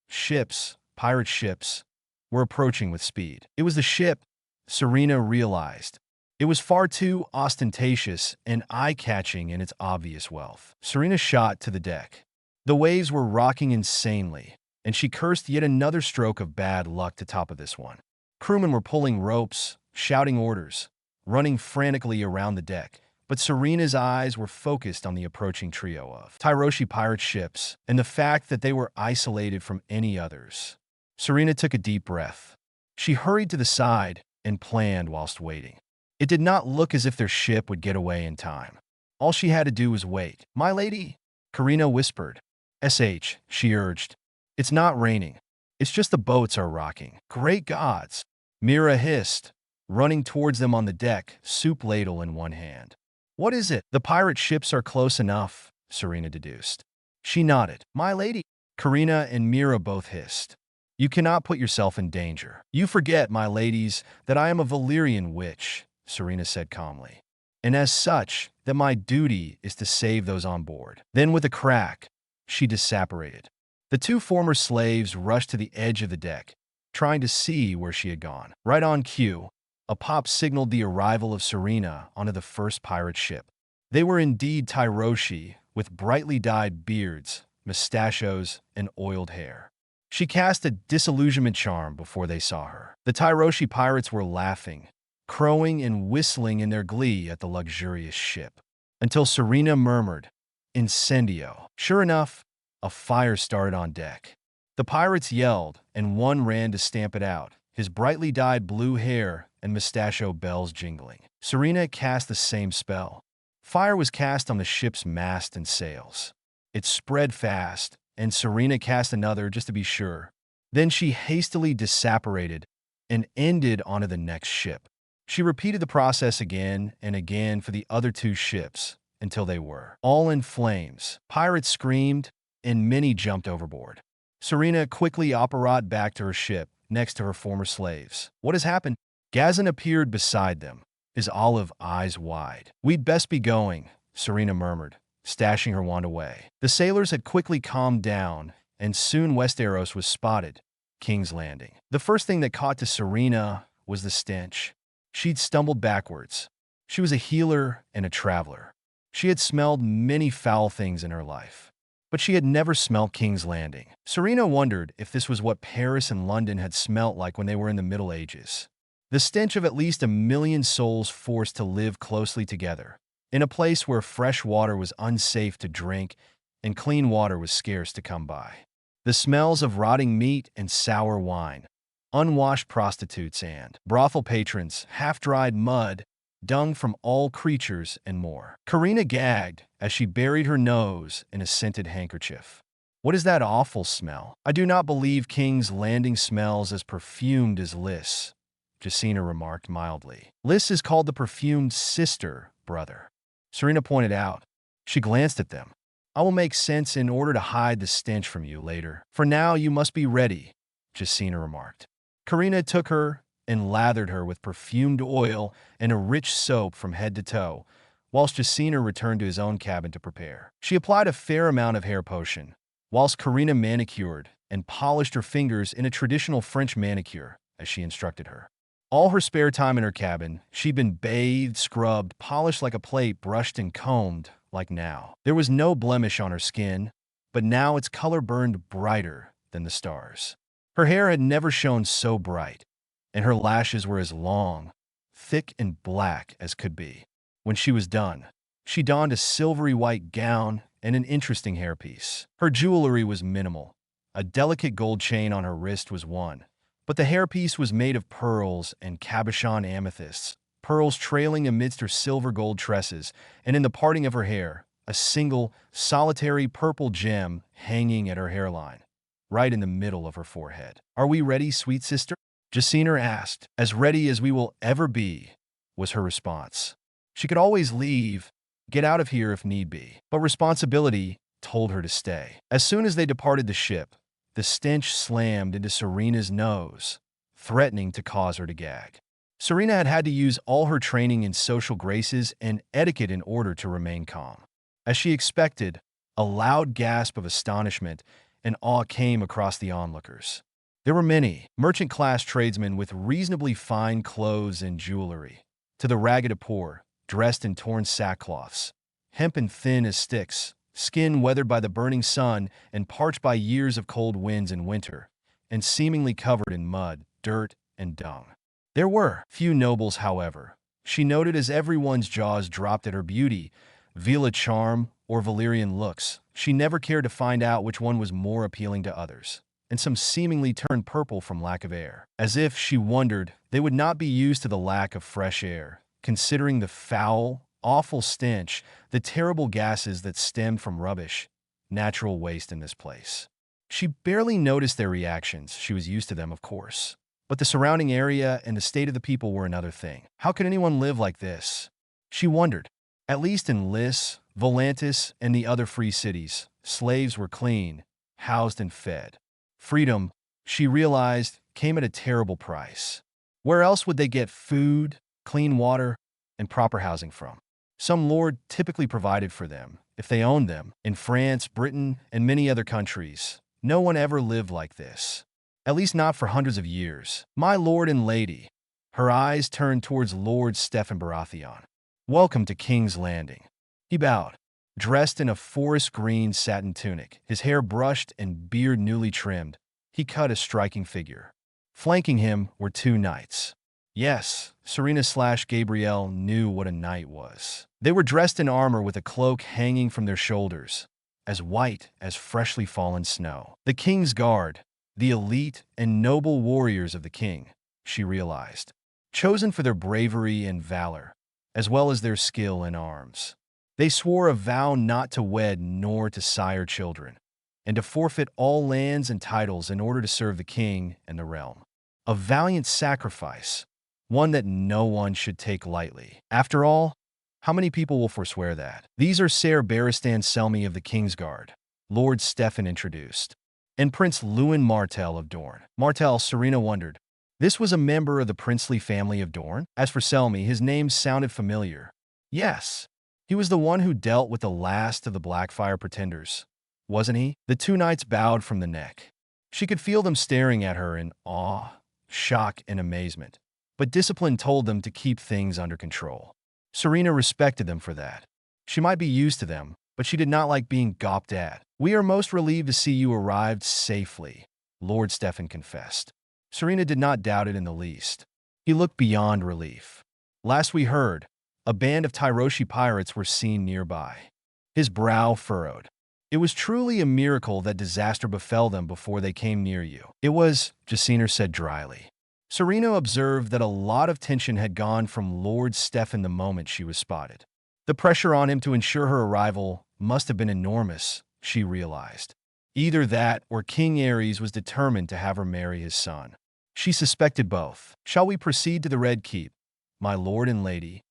Ships, pirate ships, were approaching with speed. It was the ship, Serena realized. It was far too ostentatious and eye-catching in its obvious wealth. Serena shot to the deck. The waves were rocking insanely, and she cursed yet another stroke of bad luck to top of this one. Crewmen were pulling ropes, shouting orders, running frantically around the deck, but Serena's eyes were focused on the approaching trio of Tyroshi pirate ships and the fact that they were isolated from any others. Serena took a deep breath. She hurried to the side and planned whilst waiting. It did not look as if their ship would get away in time. All she had to do was wait. "My lady," Serena whispered. She urged. "It's not raining. It's just the boats are rocking." "Great gods," Mira hissed, running towards them on the deck, soup ladle in one hand. "What is it?" "The pirate ships are close enough," Serena deduced. She nodded. "My lady," Serena and Mira both hissed. "You cannot put yourself in danger." "You forget, my ladies, that I am a Valyrian witch," Serena said calmly, "and as such, that my duty is to save those on board." Then with a crack, she disapparated. The two former slaves rushed to the edge of the deck, trying to see where she had gone. Right on cue, a pop signaled the arrival of Serena onto the first pirate ship. They were indeed Tyroshi, with brightly dyed beards, mustachios, and oiled hair. She cast a disillusionment charm before they saw her. The Tyroshi pirates were laughing, crowing and whistling in their glee at the luxurious ship. until Serena murmured, "Incendio." Sure enough, a fire started on deck. The pirates yelled, and one ran to stamp it out, his brightly dyed blue hair and mustachio bells jingling. Serena cast the same spell. Fire was cast on the ship's mast and sails. It spread fast, and Serena cast another just to be sure. Then she hastily disapparated and ended onto the next ship. She repeated the process again and again for the other two ships until they were all in flames. Pirates screamed, and many jumped overboard. Serena quickly apparat back to her ship, next to her former slaves. "What has happened?" Gazan appeared beside them, his olive eyes wide. "We'd best be going," Serena murmured, stashing her wand away. The sailors had quickly calmed down, and soon Westeros was spotted, King's Landing. The first thing that caught to Serena was the stench. She'd stumbled backwards. She was a healer and a traveler. She had smelled many foul things in her life, but she had never smelled King's Landing. Serena wondered if this was what Paris and London had smelt like when they were in the Middle Ages. The stench of at least 1,000,000 souls forced to live closely together, in a place where fresh water was unsafe to drink and clean water was scarce to come by. The smells of rotting meat and sour wine, unwashed prostitutes and brothel patrons, half-dried mud, dung from all creatures, and more. Karina gagged as she buried her nose in a scented handkerchief. "What is that awful smell?" "I do not believe King's Landing smells as perfumed as Liss," Jacina remarked mildly. "Liss is called the perfumed sister, brother," Serena pointed out. She glanced at them. "I will make sense in order to hide the stench from you later. For now, you must be ready," Jacina remarked. Karina took her and lathered her with perfumed oil and a rich soap from head to toe, whilst Jacina returned to his own cabin to prepare. She applied a fair amount of hair potion, whilst Karina manicured and polished her fingers in a traditional French manicure, as she instructed her. All her spare time in her cabin, she'd been bathed, scrubbed, polished like a plate, brushed and combed like now. There was no blemish on her skin, but now its color burned brighter than the stars. Her hair had never shone so bright, and her lashes were as long, thick and black as could be. When she was done, she donned a silvery white gown and an interesting hairpiece. Her jewelry was minimal. A delicate gold chain on her wrist was one, but the hairpiece was made of pearls and cabochon amethysts, pearls trailing amidst her silver gold tresses, and in the parting of her hair, a single, solitary purple gem hanging at her hairline, right in the middle of her forehead. "Are we ready, sweet sister?" Jacina asked. "As ready as we will ever be," was her response. She could always leave, get out of here if need be, but responsibility told her to stay. As soon as they departed the ship, the stench slammed into Serena's nose, threatening to cause her to gag. Serena had had to use all her training in social graces and etiquette in order to remain calm. As she expected, a loud gasp of astonishment and awe came across the onlookers. There were many merchant-class tradesmen with reasonably fine clothes and jewelry, to the ragged poor, dressed in torn sackcloths, hempen thin as sticks, skin weathered by the burning sun and parched by years of cold winds in winter, and seemingly covered in mud, dirt, and dung. There were few nobles, however. She noted as everyone's jaws dropped at her beauty, Vila charm, or Valyrian looks. She never cared to find out which one was more appealing to others, and some seemingly turned purple from lack of air, as if, she wondered, they would not be used to the lack of fresh air, considering the foul, awful stench, the terrible gases that stemmed from rubbish, natural waste in this place. She barely noticed their reactions. She was used to them, of course. But the surrounding area and the state of the people were another thing. How could anyone live like this? She wondered. At least in Liss, Volantis, and the other free cities, slaves were clean, housed and fed. Freedom, she realized, came at a terrible price. Where else would they get food, clean water, and proper housing from? Some lord typically provided for them, if they owned them. In France, Britain, and many other countries, no one ever lived like this. At least not for hundreds of years. "My lord and lady," her eyes turned towards Lord Stephen Baratheon. "Welcome to King's Landing." He bowed, dressed in a forest green satin tunic, his hair brushed and beard newly trimmed. He cut a striking figure. Flanking him were two knights. Yes, Serena/Gabrielle knew what a knight was. They were dressed in armor with a cloak hanging from their shoulders, as white as freshly fallen snow. The king's guard, the elite and noble warriors of the king, she realized, chosen for their bravery and valor, as well as their skill in arms. They swore a vow not to wed nor to sire children, and to forfeit all lands and titles in order to serve the king and the realm. A valiant sacrifice, one that no one should take lightly. After all, how many people will forswear that? These are Ser Barristan Selmy of the Kingsguard, Lord Stefan introduced, and Prince Lewin Martell of Dorne. Martell, Serena wondered. This was a member of the princely family of Dorne? As for Selmy, his name sounded familiar. Yes, he was the one who dealt with the last of the Blackfire pretenders, wasn't he? The two knights bowed from the neck. She could feel them staring at her in awe, shock, and amazement, but discipline told them to keep things under control. Serena respected them for that. She might be used to them, but she did not like being gawped at. "We are most relieved to see you arrived safely," Lord Stefan confessed. Serena did not doubt it in the least. He looked beyond relief. "Last we heard, a band of Tyroshi pirates were seen nearby." His brow furrowed. "It was truly a miracle that disaster befell them before they came near you." "It was," Jaciner said dryly. Serena observed that a lot of tension had gone from Lord Stefan the moment she was spotted. The pressure on him to ensure her arrival must have been enormous, she realized. Either that or King Ares was determined to have her marry his son. She suspected both. "Shall we proceed to the Red Keep, my lord and lady?"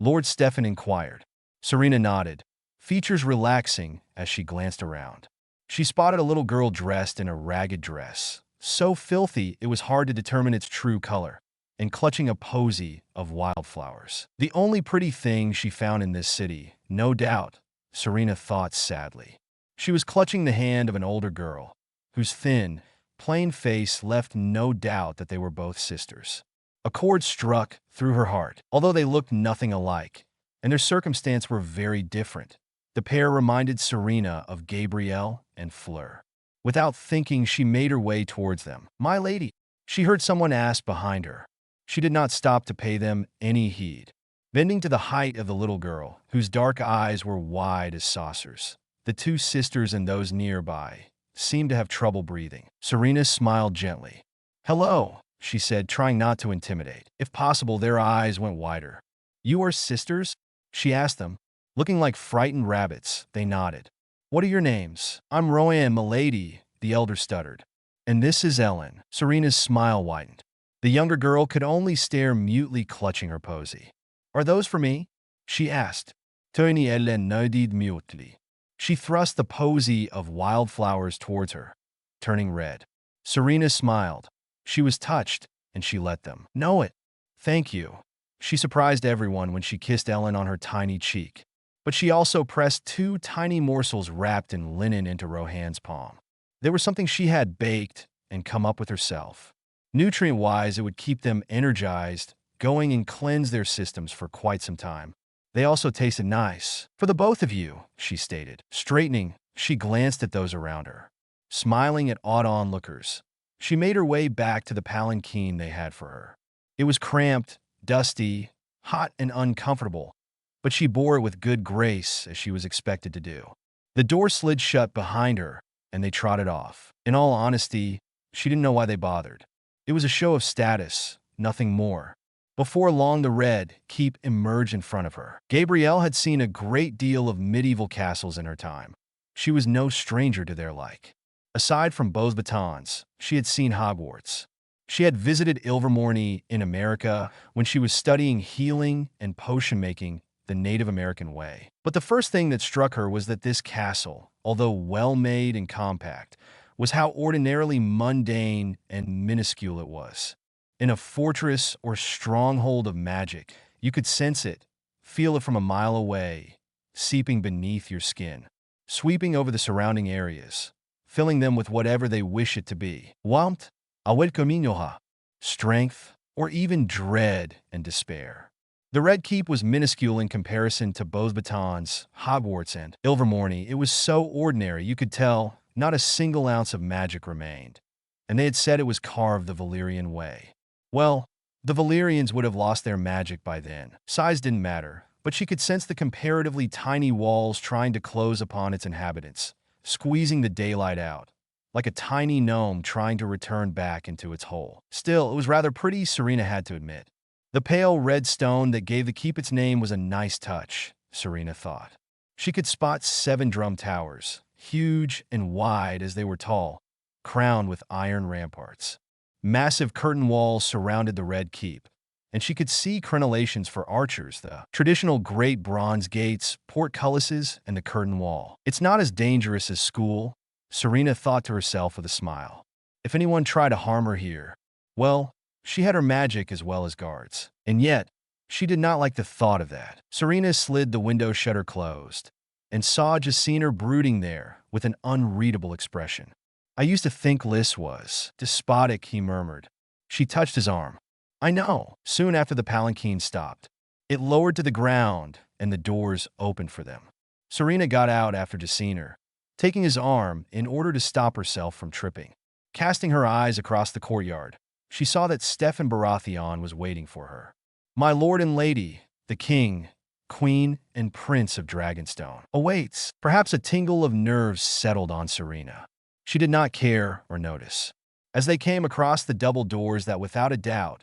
Lord Stefan inquired. Serena nodded, features relaxing as she glanced around. She spotted a little girl dressed in a ragged dress, so filthy it was hard to determine its true color, and clutching a posy of wildflowers. The only pretty thing she found in this city, no doubt, Serena thought sadly. She was clutching the hand of an older girl, whose thin, plain face left no doubt that they were both sisters. A chord struck through her heart. Although they looked nothing alike, and their circumstance were very different, the pair reminded Serena of Gabrielle and Fleur. Without thinking, she made her way towards them. "My lady," she heard someone ask behind her. She did not stop to pay them any heed. Bending to the height of the little girl, whose dark eyes were wide as saucers, the two sisters and those nearby seemed to have trouble breathing. Serena smiled gently. "Hello," she said, trying not to intimidate. If possible, their eyes went wider. "You are sisters?" she asked them. Looking like frightened rabbits, they nodded. "What are your names?" "I'm Rowan, milady," the elder stuttered. "And this is Ellen." Serena's smile widened. The younger girl could only stare, mutely clutching her posy. "Are those for me?" she asked. Tony Ellen nodded mutely. She thrust the posy of wildflowers towards her, turning red. Serena smiled. She was touched, and she let them. "Know it. Thank you." She surprised everyone when she kissed Ellen on her tiny cheek. But she also pressed two tiny morsels wrapped in linen into Rohan's palm. They were something she had baked and come up with herself. Nutrient-wise, it would keep them energized, going and cleanse their systems for quite some time. They also tasted nice. "For the both of you," she stated. Straightening, she glanced at those around her. Smiling at awed onlookers, she made her way back to the palanquin they had for her. It was cramped, dusty, hot, and uncomfortable, but she bore it with good grace, as she was expected to do. The door slid shut behind her, and they trotted off. In all honesty, she didn't know why they bothered. It was a show of status, nothing more. Before long, the Red Keep emerged in front of her. Gabrielle had seen a great deal of medieval castles in her time. She was no stranger to their like. Aside from Beaux Batons, she had seen Hogwarts. She had visited Ilvermorny in America when she was studying healing and potion-making the Native American way. But the first thing that struck her was that this castle, although well-made and compact, was how ordinarily mundane and minuscule it was. In a fortress or stronghold of magic, you could sense it, feel it from a mile away, seeping beneath your skin, sweeping over the surrounding areas, filling them with whatever they wish it to be. Warmth, awelkominoha, strength, or even dread and despair. The Red Keep was minuscule in comparison to Beaux Batons, Hogwarts, and Ilvermorny. It was so ordinary, you could tell not a single ounce of magic remained. And they had said it was carved the Valyrian way. Well, the Valyrians would have lost their magic by then. Size didn't matter, but but she could sense the comparatively tiny walls trying to close upon its inhabitants, squeezing the daylight out, like a tiny gnome trying to return back into its hole. Still, it was rather pretty, Serena had to admit. The pale red stone that gave the keep its name was a nice touch, Serena thought. She could spot 7 drum towers, huge and wide as they were tall, crowned with iron ramparts. Massive curtain walls surrounded the red keep, and she could see crenellations for archers, the traditional great bronze gates, portcullises, and the curtain wall. It's not as dangerous as school, Serena thought to herself with a smile. If anyone tried to harm her here, well, she had her magic as well as guards. And yet, she did not like the thought of that. Serena slid the window shutter closed and saw Jacina brooding there with an unreadable expression. I used to think Liss was despotic, he murmured. She touched his arm. I know. Soon after the palanquin stopped. It lowered to the ground, and the doors opened for them. Serena got out after Jacina, taking his arm in order to stop herself from tripping. Casting her eyes across the courtyard, she saw that Stefan Baratheon was waiting for her. My lord and lady, the king, queen, and prince of Dragonstone, awaits. Perhaps a tingle of nerves settled on Serena. She did not care or notice. As they came across the double doors that without a doubt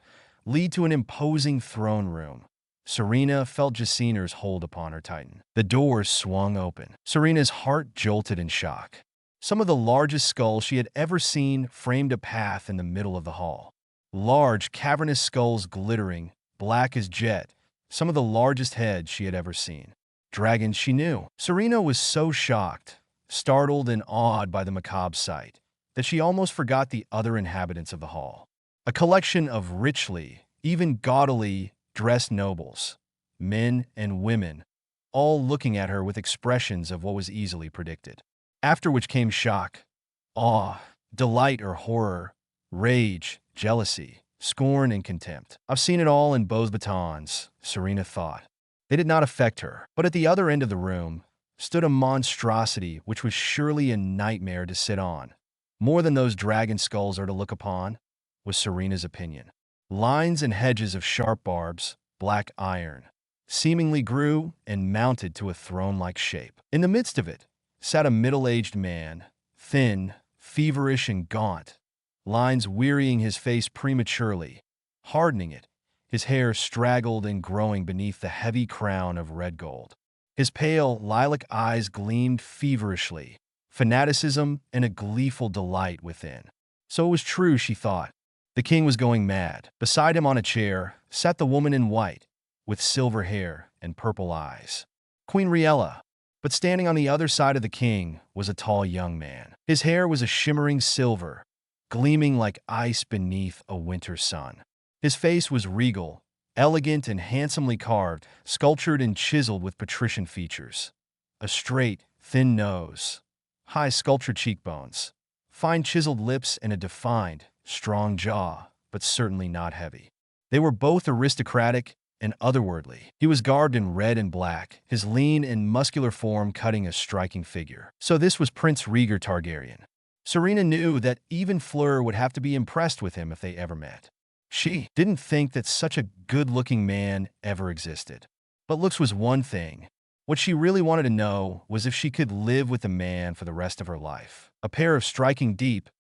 lead to an imposing throne room, Serena felt Jacina's hold upon her tighten. The doors swung open. Serena's heart jolted in shock. Some of the largest skulls she had ever seen framed a path in the middle of the hall. Large, cavernous skulls glittering, black as jet, some of the largest heads she had ever seen. Dragons she knew. Serena was so shocked, startled and awed by the macabre sight, that she almost forgot the other inhabitants of the hall. A collection of richly, even gaudily, dressed nobles, men and women, all looking at her with expressions of what was easily predicted. After which came shock, awe, delight or horror, rage, jealousy, scorn and contempt. I've seen it all in Beau's batons, Serena thought. They did not affect her, but at the other end of the room stood a monstrosity which was surely a nightmare to sit on. More than those dragon skulls are to look upon, was Serena's opinion. Lines and hedges of sharp barbs, black iron, seemingly grew and mounted to a throne-like shape. In the midst of it sat a middle-aged man, thin, feverish, and gaunt, lines wearying his face prematurely, hardening it, his hair straggled and growing beneath the heavy crown of red gold. His pale, lilac eyes gleamed feverishly, fanaticism and a gleeful delight within. So it was true, she thought. The king was going mad. Beside him on a chair sat the woman in white, with silver hair and purple eyes, Queen Riella. But standing on the other side of the king was a tall young man. His hair was a shimmering silver, gleaming like ice beneath a winter sun. His face was regal, elegant and handsomely carved, sculptured and chiseled with patrician features. A straight, thin nose, high sculptured cheekbones, fine chiseled lips, and a defined, strong jaw, but certainly not heavy. They were both aristocratic and otherworldly. He was garbed in red and black, his lean and muscular form cutting a striking figure. So this was Prince Rhaegar Targaryen. Serena knew that even Fleur would have to be impressed with him if they ever met. She didn't think that such a good-looking man ever existed. But looks was one thing. What she really wanted to know was if she could live with a man for the rest of her life. A pair of striking deep,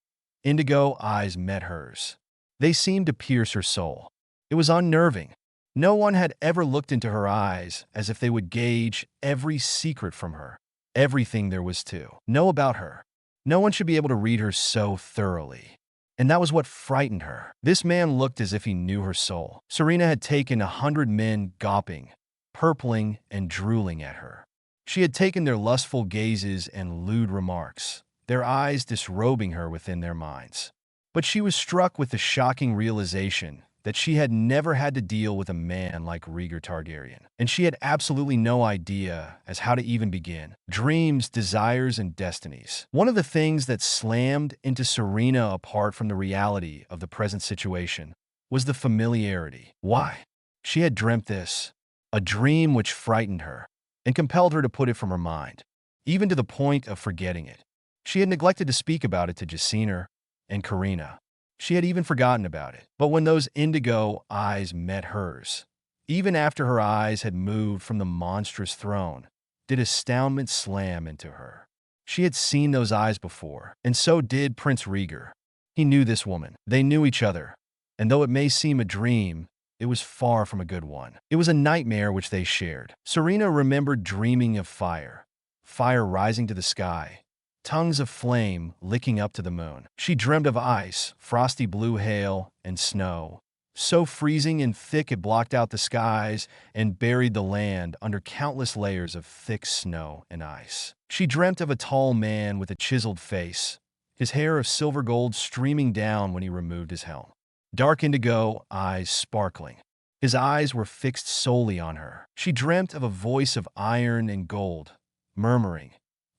indigo eyes met hers. They seemed to pierce her soul. It was unnerving. No one had ever looked into her eyes as if they would gauge every secret from her, everything there was to know about her. No one should be able to read her so thoroughly. And that was what frightened her. This man looked as if he knew her soul. Serena had taken 100 men gawping, purpling, and drooling at her. She had taken their lustful gazes and lewd remarks, their eyes disrobing her within their minds. But she was struck with the shocking realization that she had never had to deal with a man like Rhaegar Targaryen, and she had absolutely no idea as how to even begin. Dreams, desires, and destinies. One of the things that slammed into Serena apart from the reality of the present situation was the familiarity. Why? She had dreamt this, a dream which frightened her and compelled her to put it from her mind, even to the point of forgetting it. She had neglected to speak about it to Jacina and Karina. She had even forgotten about it. But when those indigo eyes met hers, Even after her eyes had moved from the monstrous throne, did astoundment slam into her. She had seen those eyes before, and so did Prince Rhaegar. He knew this woman. They knew each other. And though it may seem a dream, it was far from a good one. It was a nightmare which they shared. Serena remembered dreaming of fire, fire rising to the sky, tongues of flame licking up to the moon. She dreamed of ice, frosty blue hail, and snow, so freezing and thick it blocked out the skies and buried the land under countless layers of thick snow and ice. She dreamt of a tall man with a chiseled face, his hair of silver gold streaming down when he removed his helm. Dark indigo, eyes sparkling. His eyes were fixed solely on her. She dreamt of a voice of iron and gold, murmuring,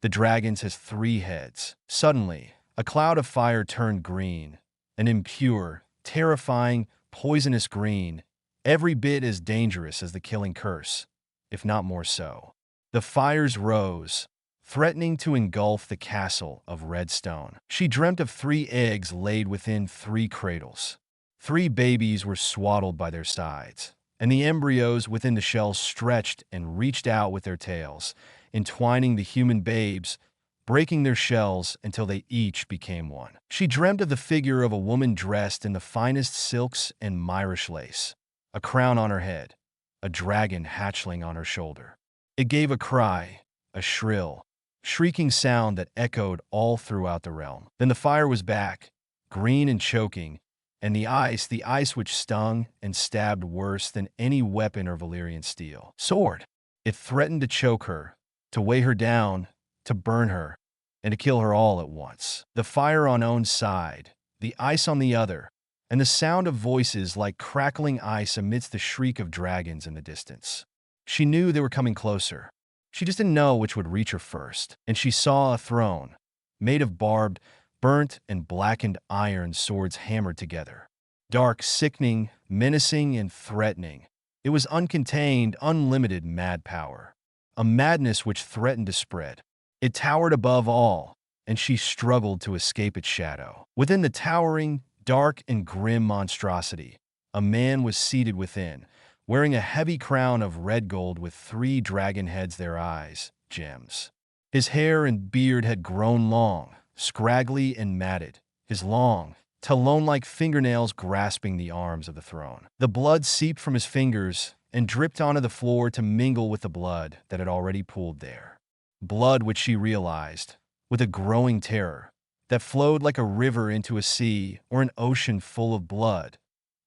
"The dragons has 3 heads." Suddenly, a cloud of fire turned green, an impure, terrifying, poisonous green, every bit as dangerous as the killing curse, if not more so. The fires rose, threatening to engulf the castle of red stone. She dreamt of 3 eggs laid within 3 cradles. 3 babies were swaddled by their sides, and the embryos within the shells stretched and reached out with their tails, entwining the human babes, breaking their shells until they each became one. She dreamt of the figure of a woman dressed in the finest silks and Myrish lace, a crown on her head, a dragon hatchling on her shoulder. It gave a cry, a shrill, shrieking sound that echoed all throughout the realm. Then the fire was back, green and choking, and the ice which stung and stabbed worse than any weapon or Valyrian steel. Sword! It threatened to choke her, to weigh her down, to burn her, and to kill her all at once. The fire on own side, the ice on the other, and the sound of voices like crackling ice amidst the shriek of dragons in the distance. She knew they were coming closer. She just didn't know which would reach her first. And she saw a throne, made of barbed, burnt, and blackened iron swords hammered together. Dark, sickening, menacing, and threatening. It was uncontained, unlimited mad power. A madness which threatened to spread. It towered above all, and she struggled to escape its shadow. Within the towering, dark, and grim monstrosity, a man was seated within, wearing a heavy crown of red gold with 3 dragon heads, their eyes, gems. His hair and beard had grown long, scraggly and matted, his long, talon-like fingernails grasping the arms of the throne. The blood seeped from his fingers and dripped onto the floor to mingle with the blood that had already pooled there. Blood which she realized, with a growing terror, that flowed like a river into a sea or an ocean full of blood,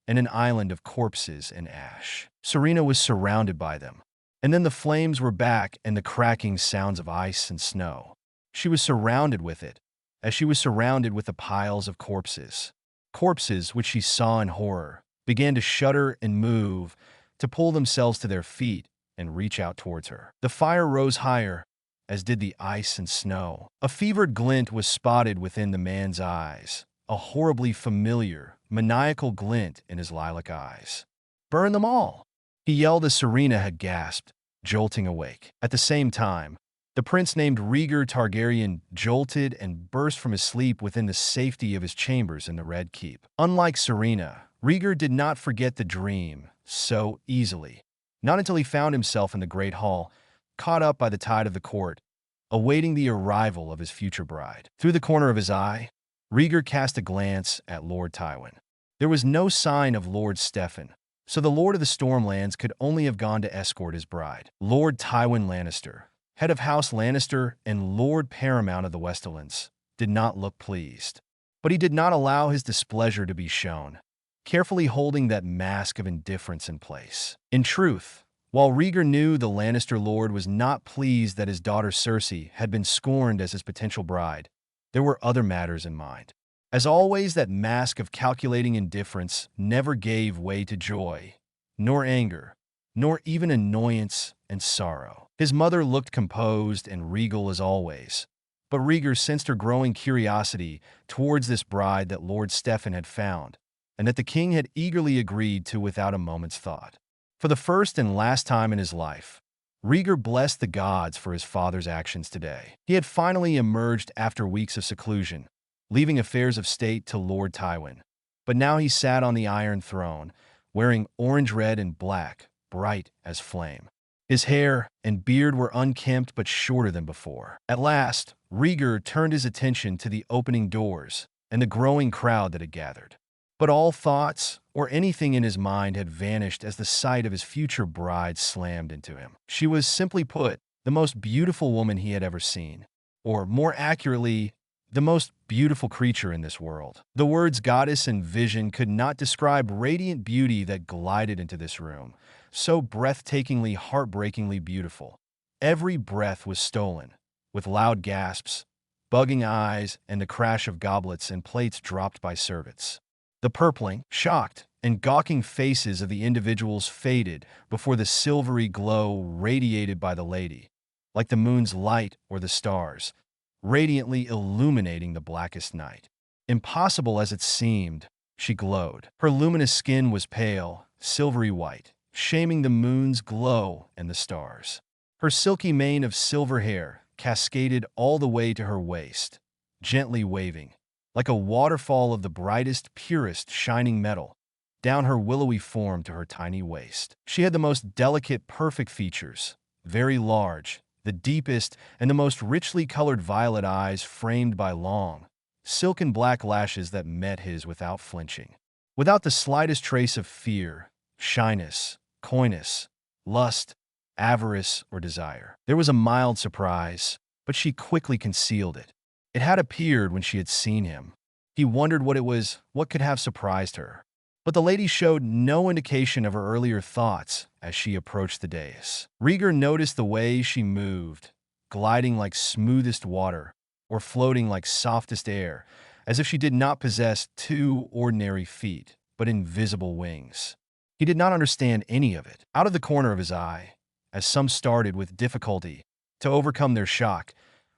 and an island of corpses and ash. Serena was surrounded by them, and then the flames were back and the cracking sounds of ice and snow. She was surrounded with it, as she was surrounded with the piles of corpses. Corpses which she saw in horror began to shudder and move, to pull themselves to their feet and reach out towards her. The fire rose higher, as did the ice and snow. A fevered glint was spotted within the man's eyes, a horribly familiar, maniacal glint in his lilac eyes. "Burn them all!" he yelled as Serena had gasped, jolting awake. At the same time, the prince named Rhaegar Targaryen jolted and burst from his sleep within the safety of his chambers in the Red Keep. Unlike Serena, Rhaegar did not forget the dream so easily, not until he found himself in the Great Hall, caught up by the tide of the court, awaiting the arrival of his future bride. Through the corner of his eye, Rhaegar cast a glance at Lord Tywin. There was no sign of Lord Steffan, so the Lord of the Stormlands could only have gone to escort his bride. Lord Tywin Lannister, head of House Lannister and Lord Paramount of the Westerlands, did not look pleased. But he did not allow his displeasure to be shown, carefully holding that mask of indifference in place. In truth, while Rhaegar knew the Lannister lord was not pleased that his daughter Cersei had been scorned as his potential bride, there were other matters in mind. As always, that mask of calculating indifference never gave way to joy, nor anger, nor even annoyance and sorrow. His mother looked composed and regal as always, but Rhaegar sensed her growing curiosity towards this bride that Lord Steffan had found, and that the king had eagerly agreed to without a moment's thought. For the first and last time in his life, Rhaegar blessed the gods for his father's actions today. He had finally emerged after weeks of seclusion, leaving affairs of state to Lord Tywin. But now he sat on the Iron Throne, wearing orange, red, and black, bright as flame. His hair and beard were unkempt but shorter than before. At last, Rhaegar turned his attention to the opening doors and the growing crowd that had gathered. But all thoughts or anything in his mind had vanished as the sight of his future bride slammed into him. She was, simply put, the most beautiful woman he had ever seen. Or, more accurately, the most beautiful creature in this world. The words goddess and vision could not describe radiant beauty that glided into this room, so breathtakingly, heartbreakingly beautiful. Every breath was stolen, with loud gasps, bugging eyes, and the crash of goblets and plates dropped by servants. The purpling, shocked, and gawking faces of the individuals faded before the silvery glow radiated by the lady, like the moon's light or the stars, radiantly illuminating the blackest night. Impossible as it seemed, she glowed. Her luminous skin was pale, silvery white, shaming the moon's glow and the stars. Her silky mane of silver hair cascaded all the way to her waist, gently waving, like a waterfall of the brightest, purest, shining metal, down her willowy form to her tiny waist. She had the most delicate, perfect features, very large, the deepest and the most richly colored violet eyes framed by long, silken black lashes that met his without flinching. Without the slightest trace of fear, shyness, coyness, lust, avarice, or desire. There was a mild surprise, but she quickly concealed it. It had appeared when she had seen him. He wondered what could have surprised her. But the lady showed no indication of her earlier thoughts as she approached the dais. Rhaegar noticed the way she moved, gliding like smoothest water or floating like softest air, as if she did not possess two ordinary feet, but invisible wings. He did not understand any of it. Out of the corner of his eye, as some started with difficulty to overcome their shock,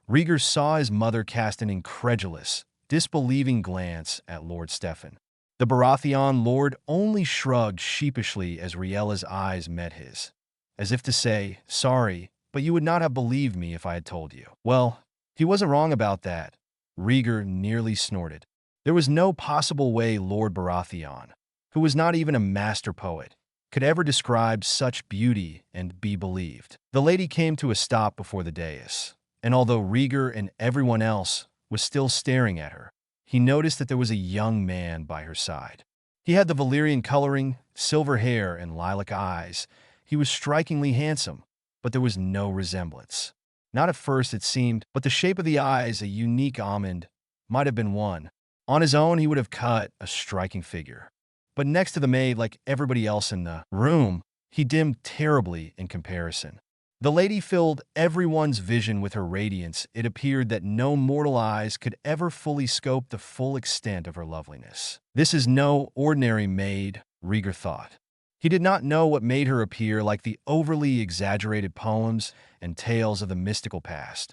Rhaegar saw his mother cast an incredulous, disbelieving glance at Lord Stefan. The Baratheon lord only shrugged sheepishly as Riella's eyes met his, as if to say, "Sorry, but you would not have believed me if I had told you." Well, he wasn't wrong about that, Rhaegar nearly snorted. There was no possible way Lord Baratheon, who was not even a master poet, could ever describe such beauty and be believed. The lady came to a stop before the dais, and although Rhaegar and everyone else was still staring at her, he noticed that there was a young man by her side. He had the Valyrian coloring, silver hair, and lilac eyes. He was strikingly handsome, but there was no resemblance. Not at first, it seemed, but the shape of the eyes, a unique almond, might have been one. On his own, he would have cut a striking figure. But next to the maid, like everybody else in the room, he dimmed terribly in comparison. The lady filled everyone's vision with her radiance. It appeared that no mortal eyes could ever fully scope the full extent of her loveliness. This is no ordinary maid, Rhaegar thought. He did not know what made her appear like the overly exaggerated poems and tales of the mystical past.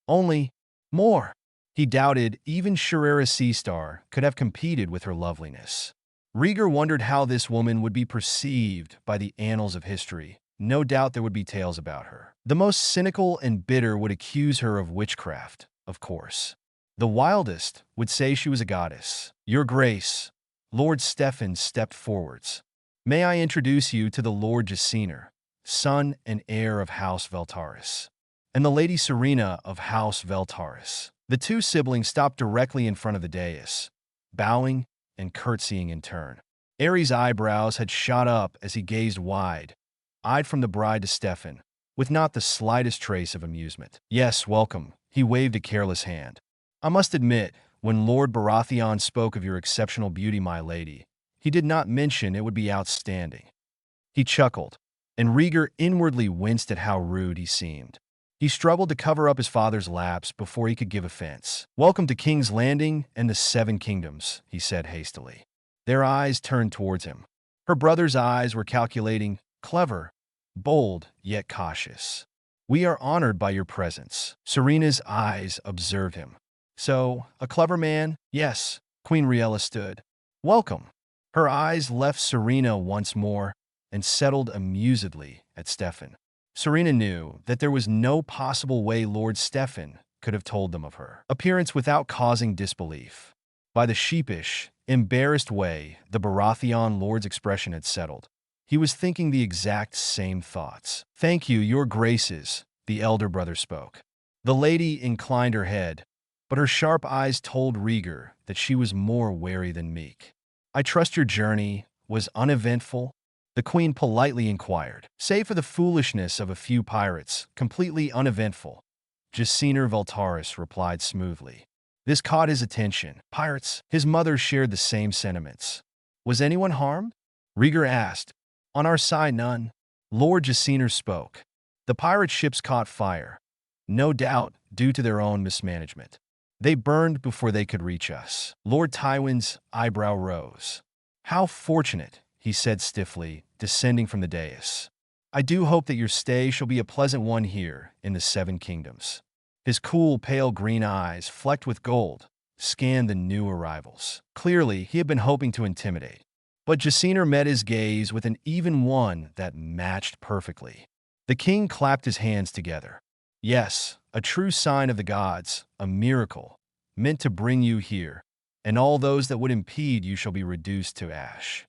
Only more. He doubted even Sharera Seastar could have competed with her loveliness. Rhaegar wondered how this woman would be perceived by the annals of history. No doubt there would be tales about her. The most cynical and bitter would accuse her of witchcraft, of course. The wildest would say she was a goddess. "Your Grace," Lord Stefan stepped forwards. "May I introduce you to the Lord Jacener, son and heir of House Valaris, and the Lady Serena of House Valaris." The two siblings stopped directly in front of the dais, bowing and curtsying in turn. Aerys' eyebrows had shot up as he gazed wide-eyed from the bride to Stefan, with not the slightest trace of amusement. "Yes, welcome." He waved a careless hand. "I must admit, when Lord Baratheon spoke of your exceptional beauty, my lady, he did not mention it would be outstanding." He chuckled, and Rhaegar inwardly winced at how rude he seemed. He struggled to cover up his father's lapse before he could give offense. "Welcome to King's Landing and the Seven Kingdoms," he said hastily. Their eyes turned towards him. Her brother's eyes were calculating, clever, bold, yet cautious. "We are honored by your presence." Serena's eyes observed him. "So, a clever man?" "Yes." Queen Rhaella stood. "Welcome." Her eyes left Serena once more and settled amusedly at Stefan. Serena knew that there was no possible way Lord Stefan could have told them of her appearance without causing disbelief. By the sheepish, embarrassed way the Baratheon lord's expression had settled, He was thinking the exact same thoughts. "Thank you, your graces," the elder brother spoke. The lady inclined her head, but her sharp eyes told Rhaegar that she was more wary than meek. "I trust your journey was uneventful?" the queen politely inquired. "Save for the foolishness of a few pirates, completely uneventful," Jacinor Valtaris replied smoothly. This caught his attention. Pirates? His mother shared the same sentiments. "Was anyone harmed?" Rhaegar asked. "On our side, none." Lord Jacinor spoke. "The pirate ships caught fire, no doubt due to their own mismanagement. They burned before they could reach us." Lord Tywin's eyebrow rose. "How fortunate," he said stiffly, descending from the dais. "I do hope that your stay shall be a pleasant one here in the Seven Kingdoms." His cool, pale green eyes, flecked with gold, scanned the new arrivals. Clearly, he had been hoping to intimidate. But Jacinor met his gaze with an even one that matched perfectly. The king clapped his hands together. "Yes, a true sign of the gods, a miracle, meant to bring you here, and all those that would impede you shall be reduced to ash."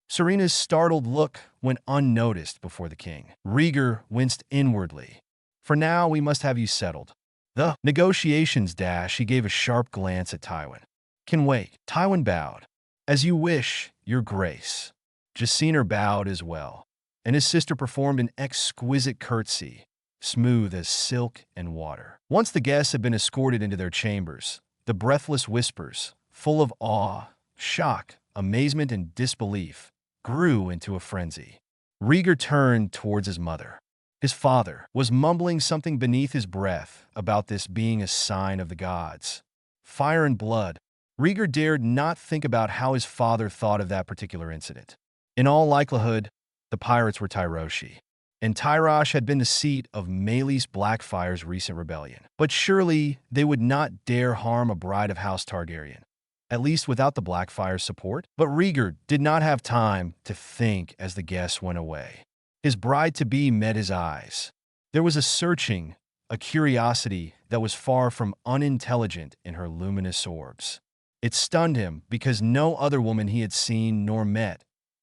Serena's startled look went unnoticed before the king. Rhaegar winced inwardly. "For now, we must have you settled." The negotiations dash, he gave a sharp glance at Tywin. "Can wait." Tywin bowed. "As you wish, your grace." Jacinor bowed as well, and his sister performed an exquisite curtsy, smooth as silk and water. Once the guests had been escorted into their chambers, the breathless whispers, full of awe, shock, amazement, and disbelief, grew into a frenzy. Rhaegar turned towards his mother. His father was mumbling something beneath his breath about this being a sign of the gods. Fire and blood. Rhaegar dared not think about how his father thought of that particular incident. In all likelihood, the pirates were Tyroshi, and Tyrosh had been the seat of Meleys Blackfire's recent rebellion. But surely they would not dare harm a bride of House Targaryen, at least without the Blackfire's support. But Rhaegar did not have time to think as the guests went away. His bride-to-be met his eyes. There was a searching, a curiosity that was far from unintelligent in her luminous orbs. It stunned him because no other woman he had seen nor met,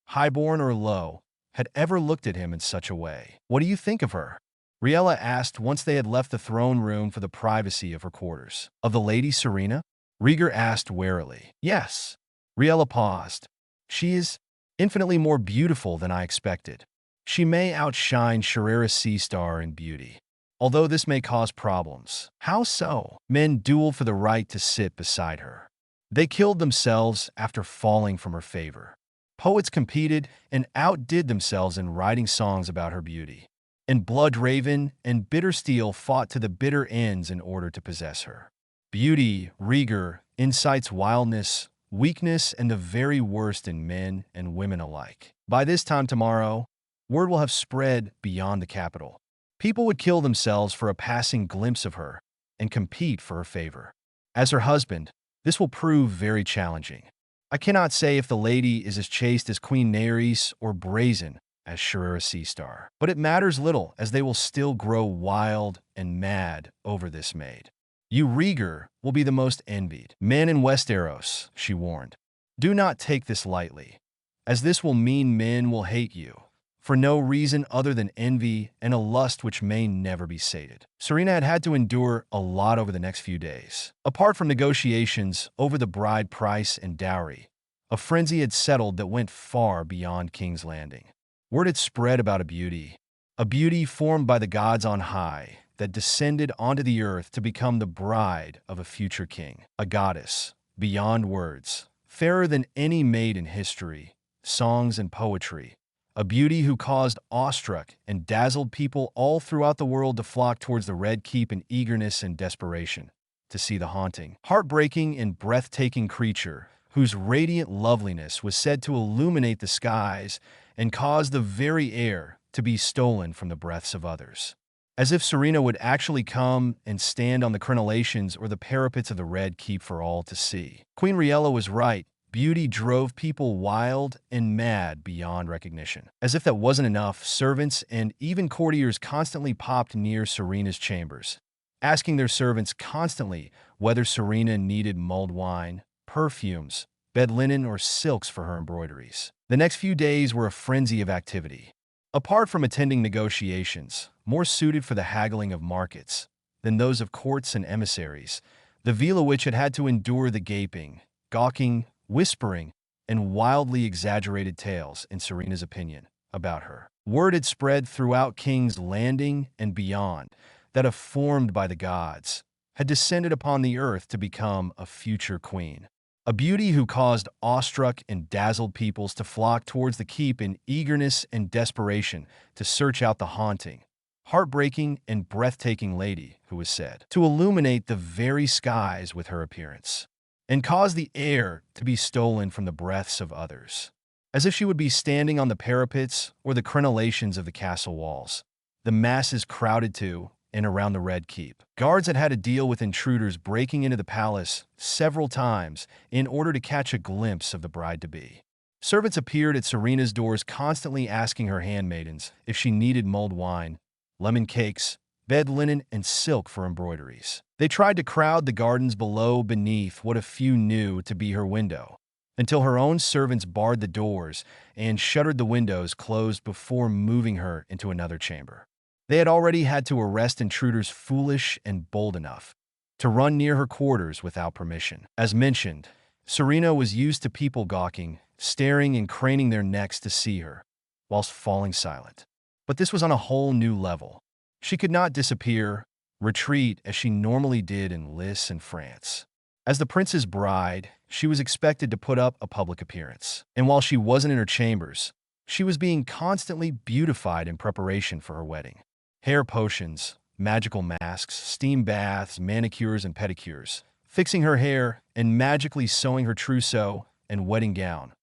highborn or low, had ever looked at him in such a way. "What do you think of her?" Rhaella asked once they had left the throne room for the privacy of her quarters. "Of the Lady Serena?" Rhaegar asked warily. "Yes." Rhaella paused. "She is infinitely more beautiful than I expected. She may outshine Serera Seastar in beauty, although this may cause problems." "How so?" "Men duel for the right to sit beside her. They killed themselves after falling from her favor. Poets competed and outdid themselves in writing songs about her beauty. And Bloodraven and Bittersteel fought to the bitter ends in order to possess her. Beauty, Rhaegar, incites wildness, weakness, and the very worst in men and women alike. By this time tomorrow, word will have spread beyond the capital. People would kill themselves for a passing glimpse of her and compete for her favor. As her husband, this will prove very challenging. I cannot say if the lady is as chaste as Queen Naerys or brazen as Serera Seastar, but it matters little, as they will still grow wild and mad over this maid. You, Rhaegar, will be the most envied man in Westeros, she warned. Do not take this lightly, as this will mean men will hate you, for no reason other than envy and a lust which may never be sated. Serena had had to endure a lot over the next few days. Apart from negotiations over the bride price and dowry, a frenzy had settled that went far beyond King's Landing. Word had spread about a beauty formed by the gods on high that descended onto the earth to become the bride of a future king. A goddess, beyond words, fairer than any maid in history, songs, and poetry. A beauty who caused awestruck and dazzled people all throughout the world to flock towards the Red Keep in eagerness and desperation to see the haunting, heartbreaking, and breathtaking creature whose radiant loveliness was said to illuminate the skies and cause the very air to be stolen from the breaths of others. As if Serena would actually come and stand on the crenellations or the parapets of the Red Keep for all to see. Queen Rhaella was right. Beauty drove people wild and mad beyond recognition. As if that wasn't enough, servants and even courtiers constantly popped near Serena's chambers, asking their servants constantly whether Serena needed mulled wine, perfumes, bed linen, or silks for her embroideries. The next few days were a frenzy of activity. Apart from attending negotiations, more suited for the haggling of markets than those of courts and emissaries, the Vila witch had to endure the gaping, gawking, whispering, and wildly exaggerated tales, in Serena's opinion, about her. Word had spread throughout King's Landing and beyond that a formed by the gods had descended upon the earth to become a future queen. A beauty who caused awestruck and dazzled peoples to flock towards the keep in eagerness and desperation to search out the haunting, heartbreaking, and breathtaking lady who was said to illuminate the very skies with her appearance and cause the air to be stolen from the breaths of others. As if she would be standing on the parapets or the crenellations of the castle walls, the masses crowded to and around the Red Keep. Guards had to deal with intruders breaking into the palace several times in order to catch a glimpse of the bride-to-be. Servants appeared at Serena's doors constantly asking her handmaidens if she needed mulled wine, lemon cakes, bed linen, and silk for embroideries. They tried to crowd the gardens below beneath what a few knew to be her window, until her own servants barred the doors and shuttered the windows closed before moving her into another chamber. They had already had to arrest intruders foolish and bold enough to run near her quarters without permission. As mentioned, Serena was used to people gawking, staring and craning their necks to see her, whilst falling silent. But this was on a whole new level. She could not disappear, retreat as she normally did in Liss and France. As the prince's bride, she was expected to put up a public appearance. And while she wasn't in her chambers, she was being constantly beautified in preparation for her wedding. Hair potions, magical masks, steam baths, manicures and pedicures, fixing her hair and magically sewing her trousseau and wedding gown,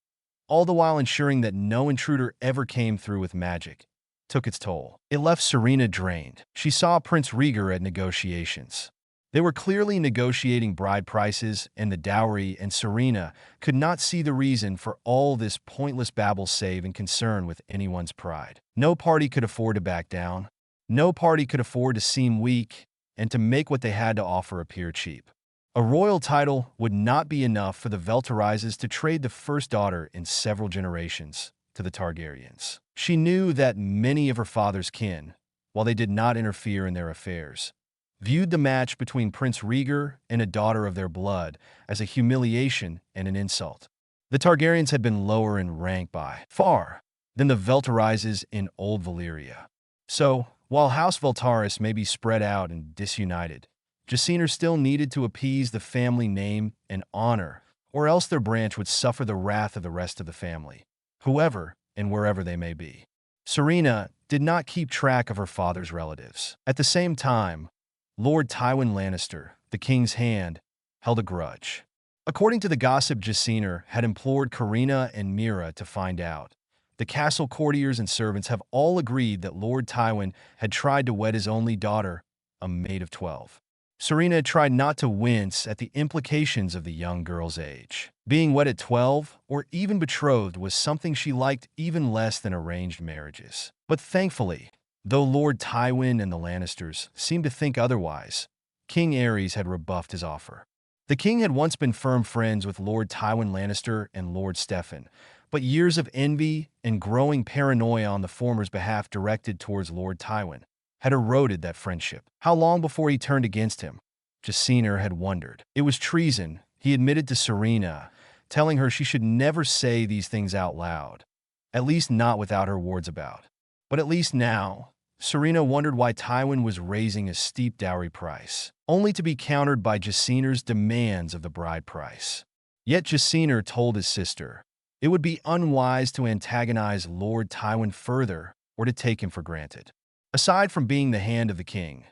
all the while ensuring that no intruder ever came through with magic, took its toll. It left Serena drained. She saw Prince Rhaegar at negotiations. They were clearly negotiating bride prices and the dowry, and Serena could not see the reason for all this pointless babble save in concern with anyone's pride. No party could afford to back down. No party could afford to seem weak and to make what they had to offer appear cheap. A royal title would not be enough for the Valerises to trade the first daughter in several generations to the Targaryens. She knew that many of her father's kin, while they did not interfere in their affairs, viewed the match between Prince Rhaegar and a daughter of their blood as a humiliation and an insult. The Targaryens had been lower in rank by far than the Valerises in Old Valyria. So, while House Valtaris may be spread out and disunited, Jaciner still needed to appease the family name and honor, or else their branch would suffer the wrath of the rest of the family, whoever and wherever they may be. Serena did not keep track of her father's relatives. At the same time, Lord Tywin Lannister, the king's hand, held a grudge. According to the gossip Jaciner had implored Carina and Mira to find out, the castle courtiers and servants have all agreed that Lord Tywin had tried to wed his only daughter, a maid of 12. Serena tried not to wince at the implications of the young girl's age. Being wed at 12 or even betrothed was something she liked even less than arranged marriages. But thankfully, though Lord Tywin and the Lannisters seemed to think otherwise, King Aerys had rebuffed his offer. The king had once been firm friends with Lord Tywin Lannister and Lord Steffan, but years of envy and growing paranoia on the former's behalf directed towards Lord Tywin had eroded that friendship. How long before he turned against him? Jaciner had wondered. It was treason, he admitted to Serena, telling her she should never say these things out loud, at least not without her wards about. But at least now, Serena wondered why Tywin was raising a steep dowry price, only to be countered by Jaciner's demands of the bride price. Yet Jaciner told his sister it would be unwise to antagonize Lord Tywin further or to take him for granted. Aside from being the hand of the king,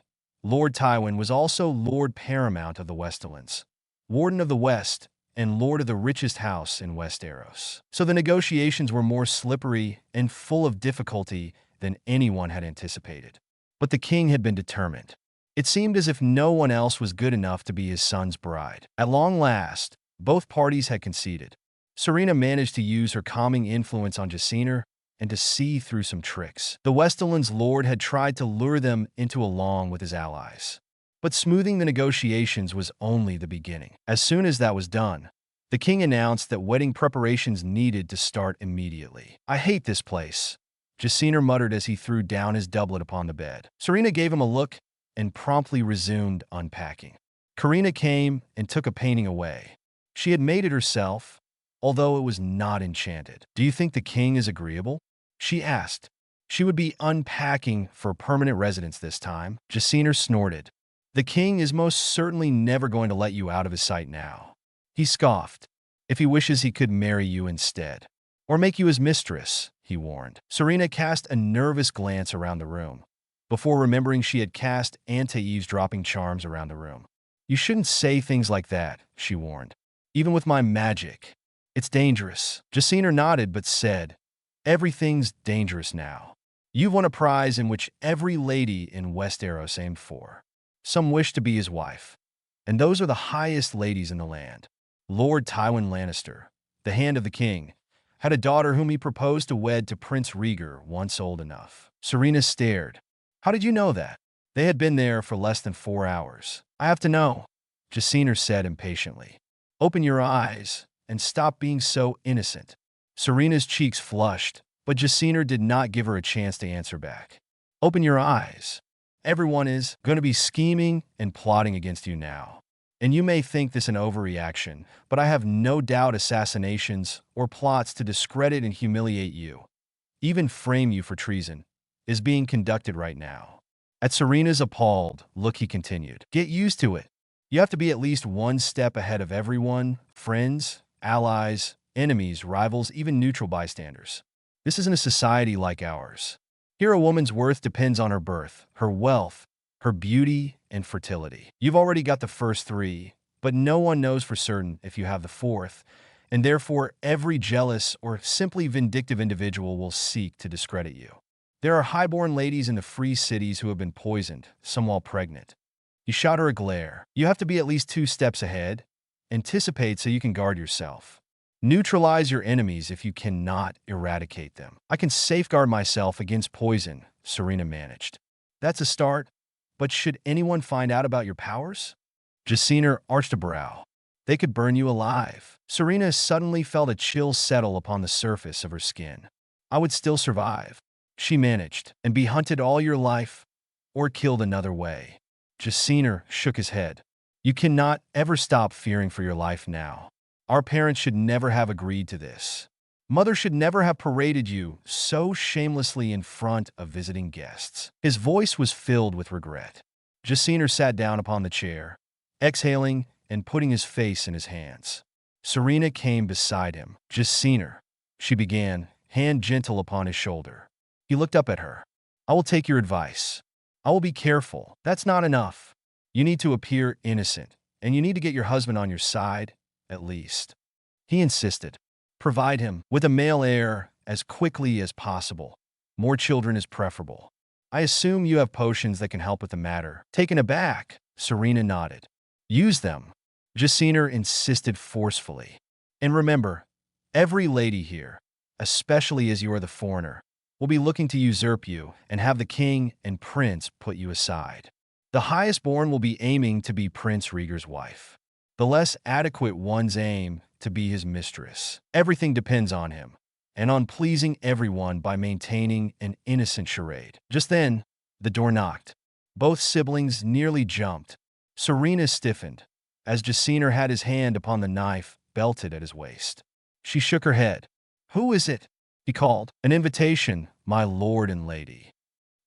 Lord Tywin was also Lord Paramount of the Westerlands, Warden of the West, and Lord of the richest house in Westeros. So the negotiations were more slippery and full of difficulty than anyone had anticipated. But the king had been determined. It seemed as if no one else was good enough to be his son's bride. At long last, both parties had conceded. Serena managed to use her calming influence on Jaciner and to see through some tricks. The Westerlands lord had tried to lure them into along with his allies. But smoothing the negotiations was only the beginning. As soon as that was done, The king announced that wedding preparations needed to start immediately. "I hate this place," Jaciner muttered as he threw down his doublet upon the bed. Serena gave him a look and promptly resumed unpacking. Karina came and took a painting away. She had made it herself, although it was not enchanted. "Do you think the king is agreeable?" she asked. She would be unpacking for permanent residence this time. Jaciner snorted. "The king is most certainly never going to let you out of his sight now." He scoffed. "If he wishes, he could marry you instead. Or make you his mistress," he warned. Serena cast a nervous glance around the room, before remembering she had cast anti-eavesdropping charms around the room. "You shouldn't say things like that," she warned. "Even with my magic, it's dangerous." Jaciner nodded but said, "Everything's dangerous now. You've won a prize in which every lady in Westeros aimed for. Some wish to be his wife, and those are the highest ladies in the land. Lord Tywin Lannister, the Hand of the King, had a daughter whom he proposed to wed to Prince Rhaegar once old enough." Serena stared. "How did you know that?" They had been there for less than 4 hours. "I have to know," Jaciner said impatiently. "Open your eyes and stop being so innocent." Serena's cheeks flushed, but Jaciner did not give her a chance to answer back. "Open your eyes. Everyone is going to be scheming and plotting against you now. And you may think this an overreaction, but I have no doubt assassinations or plots to discredit and humiliate you, even frame you for treason, is being conducted right now." At Serena's appalled look, he continued, "Get used to it. You have to be at least one step ahead of everyone, friends, allies, enemies, rivals, even neutral bystanders. This isn't a society like ours. Here a woman's worth depends on her birth, her wealth, her beauty, and fertility. You've already got the first 3, but no one knows for certain if you have the 4th, and therefore every jealous or simply vindictive individual will seek to discredit you. There are highborn ladies in the free cities who have been poisoned, some while pregnant." He shot her a glare. "You have to be at least 2 steps ahead. Anticipate so you can guard yourself. Neutralize your enemies if you cannot eradicate them." "I can safeguard myself against poison," Serena managed. "That's a start, but should anyone find out about your powers?" Jaciner arched a brow. "They could burn you alive." Serena suddenly felt a chill settle upon the surface of her skin. "I would still survive," she managed, "and be hunted all your life, or killed another way." Jaciner shook his head. "You cannot ever stop fearing for your life now. Our parents should never have agreed to this. Mother should never have paraded you so shamelessly in front of visiting guests." His voice was filled with regret. Jaciner sat down upon the chair, exhaling and putting his face in his hands. Serena came beside him. "Jaciner," she began, hand gentle upon his shoulder. He looked up at her. "I will take your advice. I will be careful. That's not enough. You need to appear innocent, and you need to get your husband on your side, at least." He insisted. "Provide him with a male heir as quickly as possible. More children is preferable. I assume you have potions that can help with the matter." Taken aback, Serena nodded. "Use them," Jaciner insisted forcefully. "And remember, every lady here, especially as you are the foreigner, will be looking to usurp you and have the king and prince put you aside. The highest born will be aiming to be Prince Rhaegar's wife. The less adequate ones aim to be his mistress. Everything depends on him, and on pleasing everyone by maintaining an innocent charade." Just then, the door knocked. Both siblings nearly jumped. Serena stiffened, as Jaciner had his hand upon the knife belted at his waist. She shook her head. "Who is it?" he called. "An invitation, my lord and lady."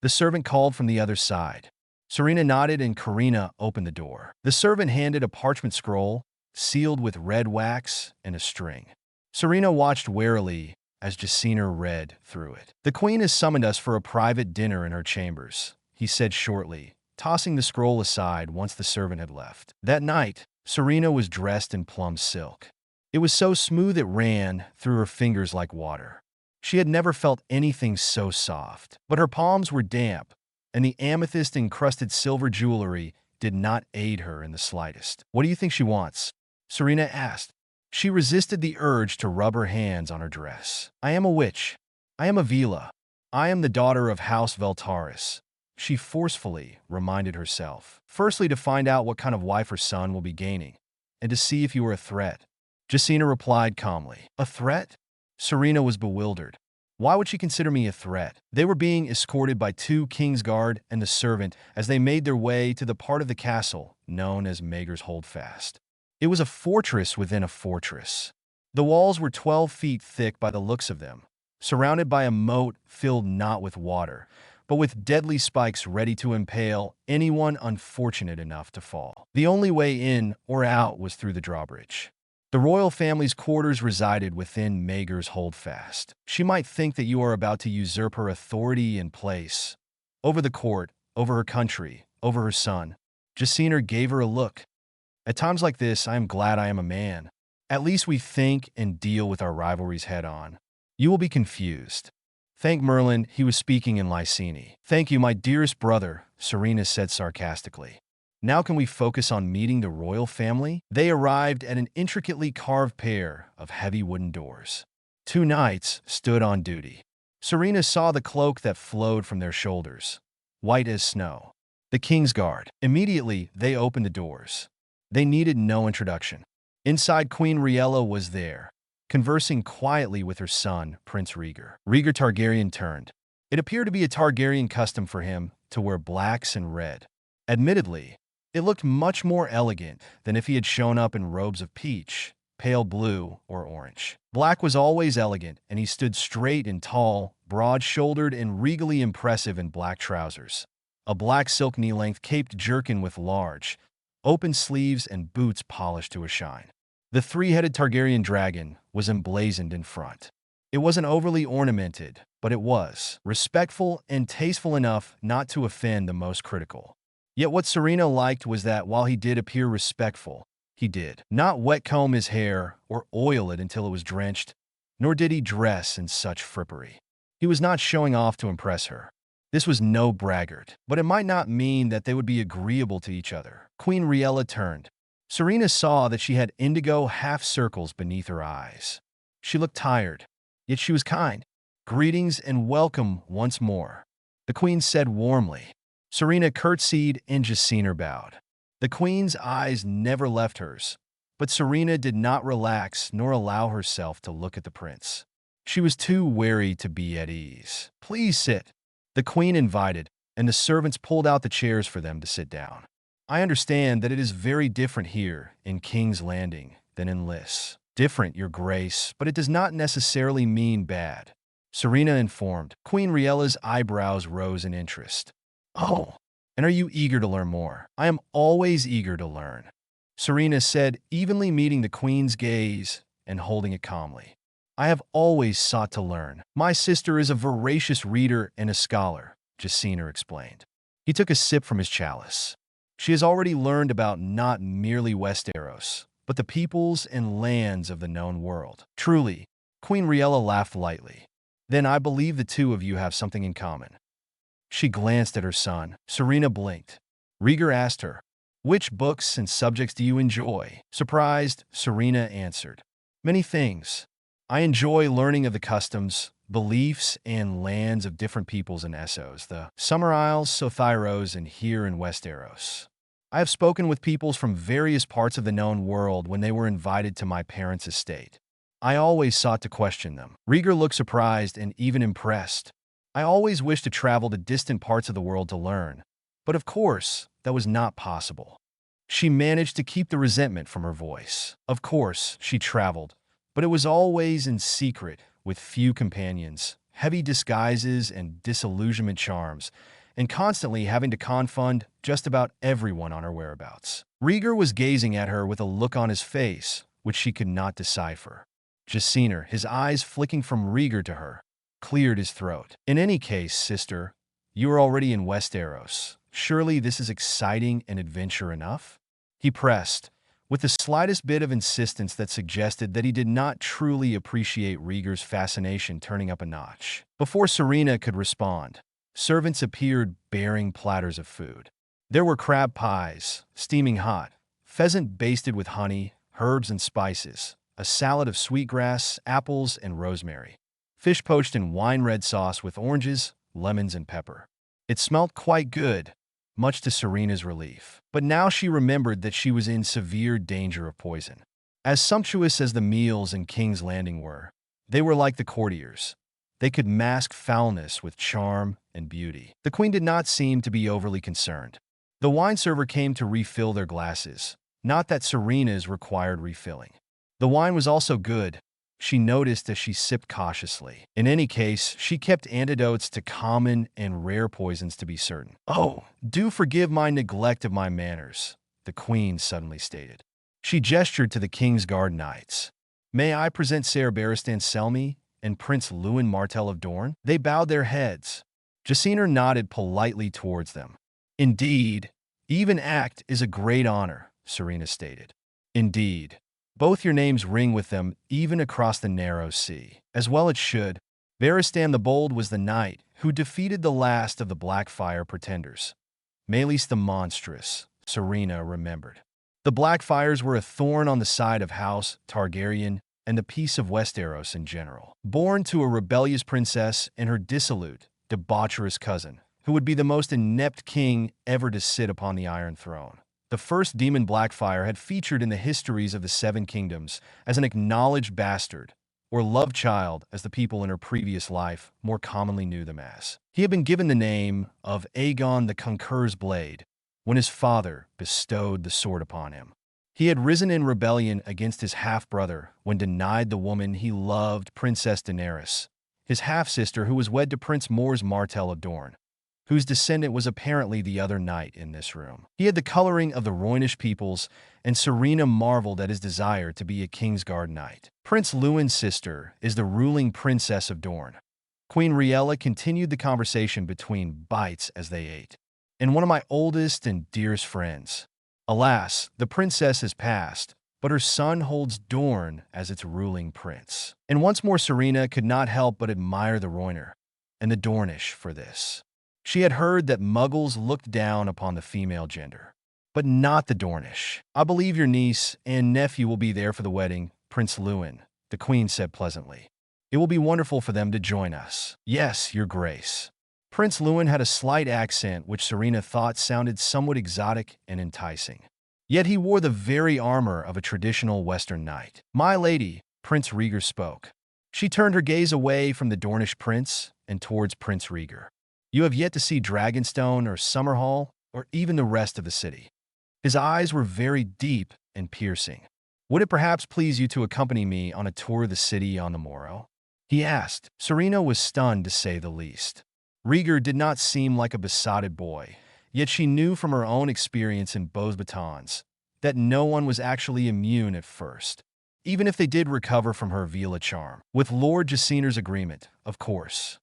The servant called from the other side. Serena nodded and Karina opened the door. The servant handed a parchment scroll, sealed with red wax and a string. Serena watched warily as Jaciner read through it. "The queen has summoned us for a private dinner in her chambers," he said shortly, tossing the scroll aside once the servant had left. That night, Serena was dressed in plum silk. It was so smooth it ran through her fingers like water. She had never felt anything so soft, but her palms were damp, and the amethyst-encrusted silver jewelry did not aid her in the slightest. "What do you think she wants?" Serena asked. She resisted the urge to rub her hands on her dress. "I am a witch. I am a Vila. I am the daughter of House Valaris," she forcefully reminded herself. "Firstly, to find out what kind of wife her son will be gaining, and to see if you are a threat. Jacina replied calmly. A threat? Serena was bewildered. Why would she consider me a threat? They were being escorted by 2 Kingsguard and the servant as they made their way to the part of the castle known as Rhaegar's Holdfast. It was a fortress within a fortress. The walls were 12 feet thick by the looks of them, surrounded by a moat filled not with water, but with deadly spikes ready to impale anyone unfortunate enough to fall. The only way in or out was through the drawbridge. The royal family's quarters resided within Rhaegar's Holdfast. She might think that you are about to usurp her authority and place over the court, over her country, over her son. Jacina gave her a look. At times like this, I am glad I am a man. At least we think and deal with our rivalries head-on. You will be confused. Thank Merlin, he was speaking in Lyseni. Thank you, my dearest brother, Serena said sarcastically. Now can we focus on meeting the royal family? They arrived at an intricately carved pair of heavy wooden doors. 2 knights stood on duty. Serena saw the cloak that flowed from their shoulders, white as snow. The Kingsguard. Immediately, they opened the doors. They needed no introduction. Inside, Queen Rhaegar was there, conversing quietly with her son, Prince Rhaegar. Rhaegar Targaryen turned. It appeared to be a Targaryen custom for him to wear blacks and red. Admittedly, it looked much more elegant than if he had shown up in robes of peach, pale blue, or orange. Black was always elegant, and he stood straight and tall, broad-shouldered and regally impressive in black trousers, a black silk knee-length caped jerkin with large, open sleeves and boots polished to a shine. The 3-headed Targaryen dragon was emblazoned in front. It wasn't overly ornamented, but it was respectful and tasteful enough not to offend the most critical. Yet what Serena liked was that while he did appear respectful, he did not wet comb his hair or oil it until it was drenched, nor did he dress in such frippery. He was not showing off to impress her. This was no braggart, but it might not mean that they would be agreeable to each other. Queen Rhaegar turned. Serena saw that she had indigo half-circles beneath her eyes. She looked tired, yet she was kind. Greetings and welcome once more, the queen said warmly. Serena curtsied and Jacina bowed. The queen's eyes never left hers, but Serena did not relax nor allow herself to look at the prince. She was too wary to be at ease. Please sit, the queen invited, and the servants pulled out the chairs for them to sit down. I understand that it is very different here in King's Landing than in Liss. Different, your grace, but it does not necessarily mean bad, Serena informed. Queen Rhaegar's eyebrows rose in interest. Oh, and are you eager to learn more? I am always eager to learn, Serena said, evenly meeting the queen's gaze and holding it calmly. I have always sought to learn. My sister is a voracious reader and a scholar, Jacina explained. He took a sip from his chalice. She has already learned about not merely Westeros, but the peoples and lands of the known world. Truly, Queen Rhaegar laughed lightly. Then I believe the 2 of you have something in common. She glanced at her son. Serena blinked. Rhaegar asked her, which books and subjects do you enjoy? Surprised, Serena answered, many things. I enjoy learning of the customs, beliefs, and lands of different peoples in Essos, the Summer Isles, Sothyros, and here in Westeros. I have spoken with peoples from various parts of the known world when they were invited to my parents' estate. I always sought to question them. Rhaegar looked surprised and even impressed. I always wished to travel to distant parts of the world to learn, but of course, that was not possible. She managed to keep the resentment from her voice. Of course, she traveled, but it was always in secret, with few companions, heavy disguises and disillusionment charms, and constantly having to confund just about everyone on her whereabouts. Rhaegar was gazing at her with a look on his face which she could not decipher. Jacina, his eyes flicking from Rhaegar to her, cleared his throat. In any case, sister, you are already in Westeros. Surely this is exciting and adventure enough? He pressed, with the slightest bit of insistence that suggested that he did not truly appreciate Rhaegar's fascination turning up a notch. Before Serena could respond, servants appeared bearing platters of food. There were crab pies, steaming hot, pheasant basted with honey, herbs and spices, a salad of sweetgrass, apples, and rosemary, fish poached in wine-red sauce with oranges, lemons, and pepper. It smelt quite good, much to Serena's relief. But now she remembered that she was in severe danger of poison. As sumptuous as the meals in King's Landing were, they were like the courtiers. They could mask foulness with charm and beauty. The queen did not seem to be overly concerned. The wine server came to refill their glasses, not that Serena's required refilling. The wine was also good, she noticed as she sipped cautiously. In any case, she kept antidotes to common and rare poisons to be certain. "Oh, do forgive my neglect of my manners," the queen suddenly stated. She gestured to the King's Guard knights. "May I present Ser Barristan Selmy and Prince Lewin Martell of Dorne?" They bowed their heads. Jacina nodded politely towards them. "Indeed, even act is a great honor," Serena stated. "Indeed. Both your names ring with them even across the narrow sea." As well it should. Barristan the Bold was the knight who defeated the last of the Blackfire pretenders. Maelys the Monstrous, Serena remembered. The Blackfires were a thorn on the side of House Targaryen and the peace of Westeros in general. Born to a rebellious princess and her dissolute, debaucherous cousin, who would be the most inept king ever to sit upon the Iron Throne. The first demon Blackfire had featured in the histories of the Seven Kingdoms as an acknowledged bastard, or love child as the people in her previous life more commonly knew them as. He had been given the name of Aegon the Conqueror's Blade when his father bestowed the sword upon him. He had risen in rebellion against his half-brother when denied the woman he loved, Princess Daenerys, his half-sister who was wed to Prince Mors Martell of Dorne, whose descendant was apparently the other knight in this room. He had the coloring of the Roynish peoples, and Serena marveled at his desire to be a Kingsguard knight. Prince Lewin's sister is the ruling princess of Dorne. Queen Rhaella continued the conversation between bites as they ate. "And one of my oldest and dearest friends. Alas, the princess has passed, but her son holds Dorne as its ruling prince." And once more Serena could not help but admire the Royner and the Dornish for this. She had heard that Muggles looked down upon the female gender, but not the Dornish. "I believe your niece and nephew will be there for the wedding, Prince Lewin," the queen said pleasantly. "It will be wonderful for them to join us." "Yes, your grace." Prince Lewin had a slight accent which Serena thought sounded somewhat exotic and enticing. Yet he wore the very armor of a traditional Western knight. "My lady," Prince Rhaegar spoke. She turned her gaze away from the Dornish prince and towards Prince Rhaegar. "You have yet to see Dragonstone or Summerhall or even the rest of the city." His eyes were very deep and piercing. "Would it perhaps please you to accompany me on a tour of the city on the morrow?" he asked. Serena was stunned to say the least. Rhaegar did not seem like a besotted boy, yet she knew from her own experience in Beauxbatons that no one was actually immune at first, even if they did recover from her Vila charm. With Lord Jaciner's agreement, of course.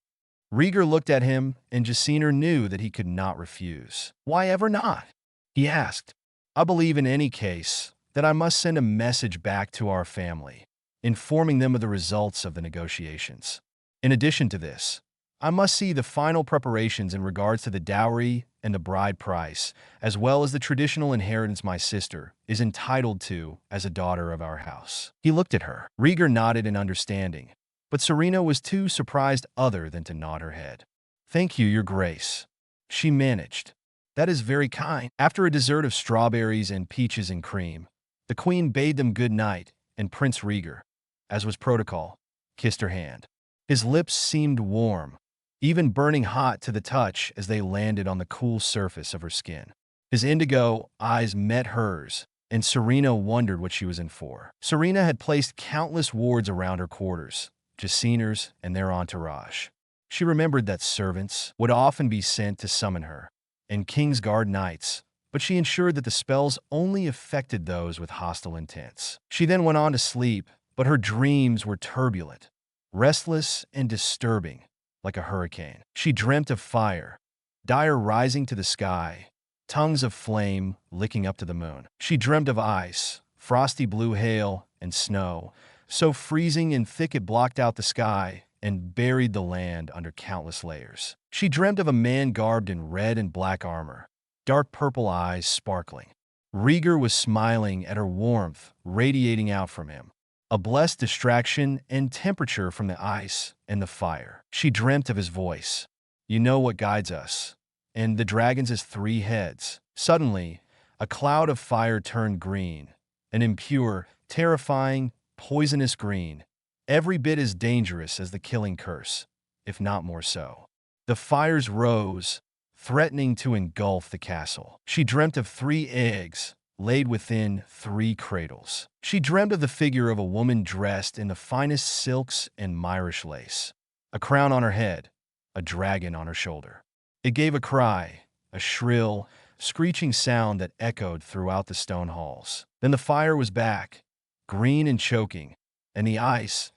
Rhaegar looked at him, and Jaciner knew that he could not refuse. "Why ever not?" he asked. "I believe in any case that I must send a message back to our family, informing them of the results of the negotiations. In addition to this, I must see the final preparations in regards to the dowry and the bride price, as well as the traditional inheritance my sister is entitled to as a daughter of our house." He looked at her. Rhaegar nodded in understanding, but Serena was too surprised other than to nod her head. "Thank you, your grace," she managed. "That is very kind." After a dessert of strawberries and peaches and cream, the queen bade them good night, and Prince Rhaegar, as was protocol, kissed her hand. His lips seemed warm, even burning hot to the touch as they landed on the cool surface of her skin. His indigo eyes met hers, and Serena wondered what she was in for. Serena had placed countless wards around her quarters, Jaciners and their entourage. She remembered that servants would often be sent to summon her, and Kingsguard knights, but she ensured that the spells only affected those with hostile intents. She then went on to sleep, but her dreams were turbulent, restless, and disturbing, like a hurricane. She dreamt of fire, dire rising to the sky, tongues of flame licking up to the moon. She dreamt of ice, frosty blue hail, and snow, so freezing and thick it blocked out the sky and buried the land under countless layers. She dreamt of a man garbed in red and black armor, dark purple eyes sparkling. Rhaegar was smiling at her warmth radiating out from him, a blessed distraction and temperature from the ice and the fire. She dreamt of his voice. "You know what guides us, and the dragons as 3 heads." Suddenly, a cloud of fire turned green, an impure, terrifying, poisonous green, every bit as dangerous as the killing curse, if not more so. The fires rose, threatening to engulf the castle. She dreamt of 3 eggs, laid within 3 cradles. She dreamt of the figure of a woman dressed in the finest silks and Myrish lace, a crown on her head, a dragon on her shoulder. It gave a cry, a shrill, screeching sound that echoed throughout the stone halls. Then the fire was back, green and choking, and the ice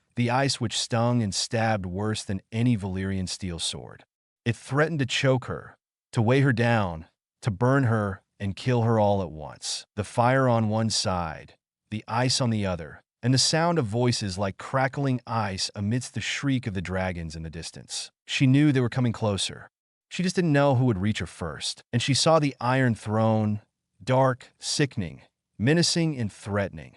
which stung and stabbed worse than any Valyrian steel sword. It threatened to choke her, to weigh her down, to burn her and kill her all at once. The fire on one side, the ice on the other, and the sound of voices like crackling ice amidst the shriek of the dragons in the distance. She knew they were coming closer. She just didn't know who would reach her first. And she saw the Iron Throne, dark, sickening, menacing and threatening.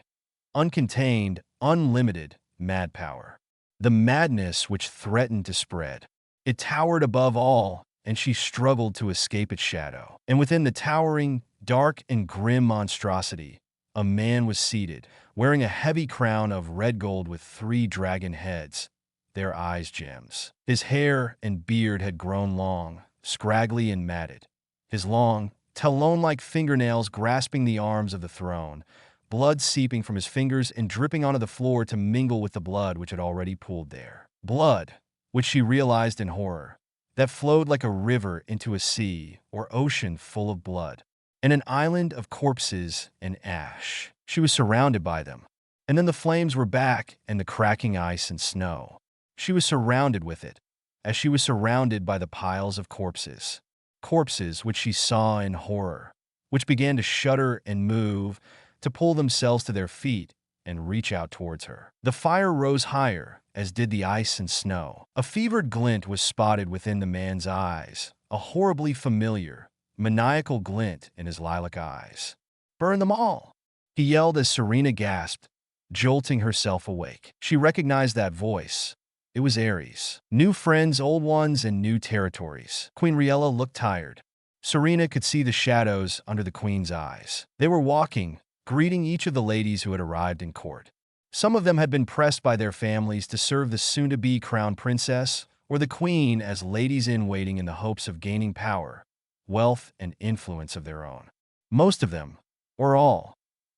Uncontained, unlimited, mad power. The madness which threatened to spread. It towered above all, and she struggled to escape its shadow. And within the towering, dark and grim monstrosity, a man was seated, wearing a heavy crown of red gold with 3 dragon heads, their eyes gems. His hair and beard had grown long, scraggly and matted, his long, talon-like fingernails grasping the arms of the throne, blood seeping from his fingers and dripping onto the floor to mingle with the blood which had already pooled there. Blood, which she realized in horror, that flowed like a river into a sea or ocean full of blood, and an island of corpses and ash. She was surrounded by them. And then the flames were back and the cracking ice and snow. She was surrounded with it, as she was surrounded by the piles of corpses. Corpses which she saw in horror, which began to shudder and move, to pull themselves to their feet and reach out towards her. The fire rose higher, as did the ice and snow. A fevered glint was spotted within the man's eyes, a horribly familiar, maniacal glint in his lilac eyes. "Burn them all!" he yelled as Serena gasped, jolting herself awake. She recognized that voice. It was Ares. New friends, old ones, and new territories. Queen Rhaegar looked tired. Serena could see the shadows under the queen's eyes. They were walking, greeting each of the ladies who had arrived in court. Some of them had been pressed by their families to serve the soon-to-be crown princess or the queen as ladies-in-waiting in the hopes of gaining power, wealth, and influence of their own. Most of them, or all,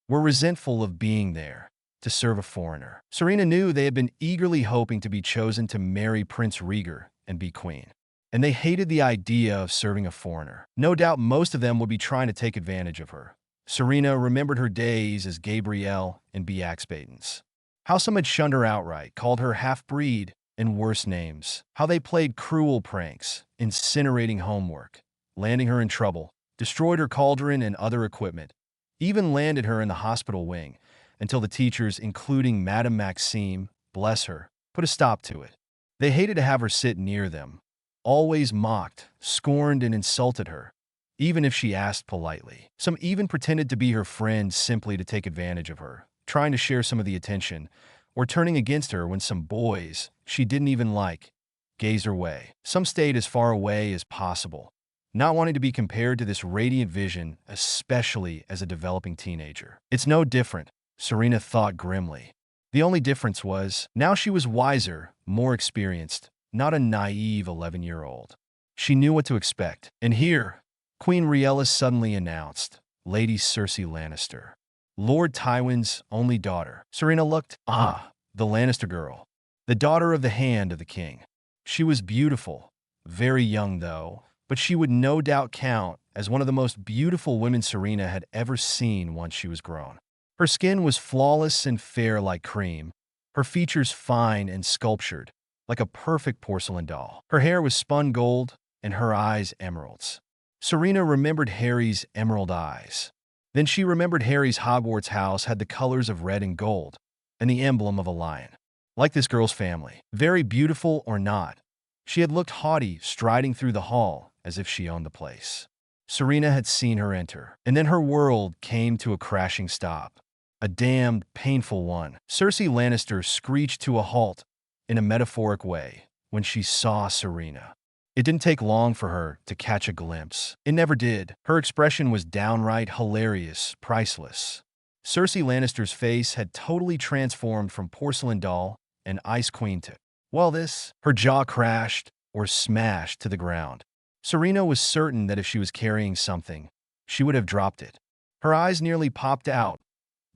were resentful of being there to serve a foreigner. Serena knew they had been eagerly hoping to be chosen to marry Prince Rhaegar and be queen, and they hated the idea of serving a foreigner. No doubt most of them would be trying to take advantage of her. Serena remembered her days as Gabrielle and Beaxbatons. How some had shunned her outright, called her half-breed, and worse names. How they played cruel pranks, incinerating homework, landing her in trouble, destroyed her cauldron and other equipment, even landed her in the hospital wing, until the teachers, including Madame Maxime, bless her, put a stop to it. They hated to have her sit near them, always mocked, scorned, and insulted her, even if she asked politely. Some even pretended to be her friend simply to take advantage of her, trying to share some of the attention, or turning against her when some boys she didn't even like gazed her way. Some stayed as far away as possible, not wanting to be compared to this radiant vision, especially as a developing teenager. It's no different, Serena thought grimly. The only difference was, now she was wiser, more experienced, not a naive 11-year-old. She knew what to expect. And here, Queen Rhaegar suddenly announced, Lady Cersei Lannister, Lord Tywin's only daughter. Serena looked, the Lannister girl, the daughter of the hand of the king. She was beautiful, very young though, but she would no doubt count as one of the most beautiful women Serena had ever seen once she was grown. Her skin was flawless and fair like cream, her features fine and sculptured, like a perfect porcelain doll. Her hair was spun gold, and her eyes emeralds. Serena remembered Harry's emerald eyes. Then she remembered Harry's Hogwarts house had the colors of red and gold, and the emblem of a lion. Like this girl's family. Very beautiful or not, she had looked haughty striding through the hall as if she owned the place. Serena had seen her enter, and then her world came to a crashing stop. A damned, painful one. Cersei Lannister screeched to a halt, in a metaphoric way, when she saw Serena. It didn't take long for her to catch a glimpse. It never did. Her expression was downright hilarious, priceless. Cersei Lannister's face had totally transformed from porcelain doll and ice queen to, well, this. Her jaw crashed or smashed to the ground. Serena was certain that if she was carrying something, she would have dropped it. Her eyes nearly popped out,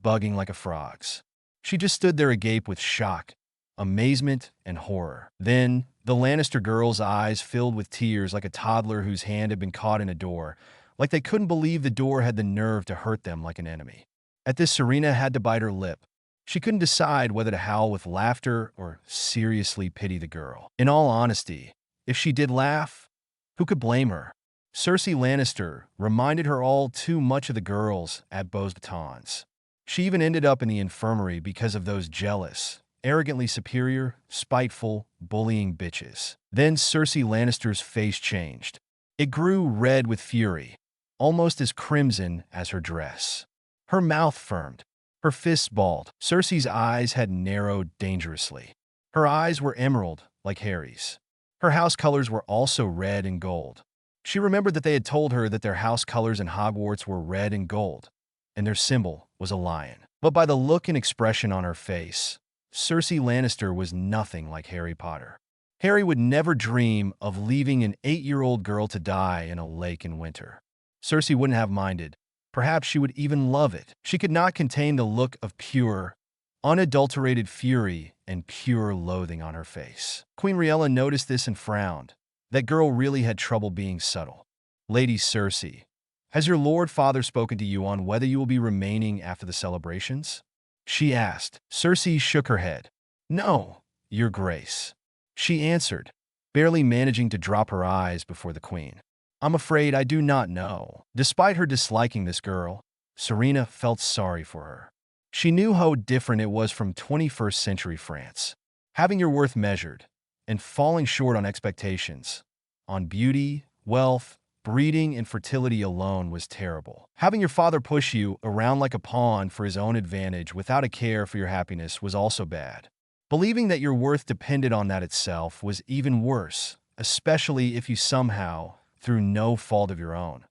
bugging like a frog's. She just stood there agape with shock, amazement, and horror. Then, the Lannister girl's eyes filled with tears like a toddler whose hand had been caught in a door, like they couldn't believe the door had the nerve to hurt them like an enemy. At this, Serena had to bite her lip. She couldn't decide whether to howl with laughter or seriously pity the girl. In all honesty, if she did laugh, who could blame her? Cersei Lannister reminded her all too much of the girls at Baratheon's. She even ended up in the infirmary because of those jealous, arrogantly superior, spiteful, bullying bitches. Then Cersei Lannister's face changed. It grew red with fury, almost as crimson as her dress. Her mouth firmed, her fists balled. Cersei's eyes had narrowed dangerously. Her eyes were emerald, like Harry's. Her house colors were also red and gold. She remembered that they had told her that their house colors in Hogwarts were red and gold, and their symbol was a lion. But by the look and expression on her face, Cersei Lannister was nothing like Harry Potter. Harry would never dream of leaving an 8-year-old girl to die in a lake in winter. Cersei wouldn't have minded. Perhaps she would even love it. She could not contain the look of pure, unadulterated fury and pure loathing on her face. Queen Rhaegar noticed this and frowned. That girl really had trouble being subtle. Lady Cersei, has your Lord Father spoken to you on whether you will be remaining after the celebrations? She asked. Cersei shook her head. No, Your Grace, she answered, barely managing to drop her eyes before the queen. I'm afraid I do not know. Despite her disliking this girl, Serena felt sorry for her. She knew how different it was from 21st century France. Having your worth measured and falling short on expectations, on beauty, wealth, breeding, and fertility alone was terrible. Having your father push you around like a pawn for his own advantage without a care for your happiness was also bad. Believing that your worth depended on that itself was even worse, especially if you somehow, through no fault of your own,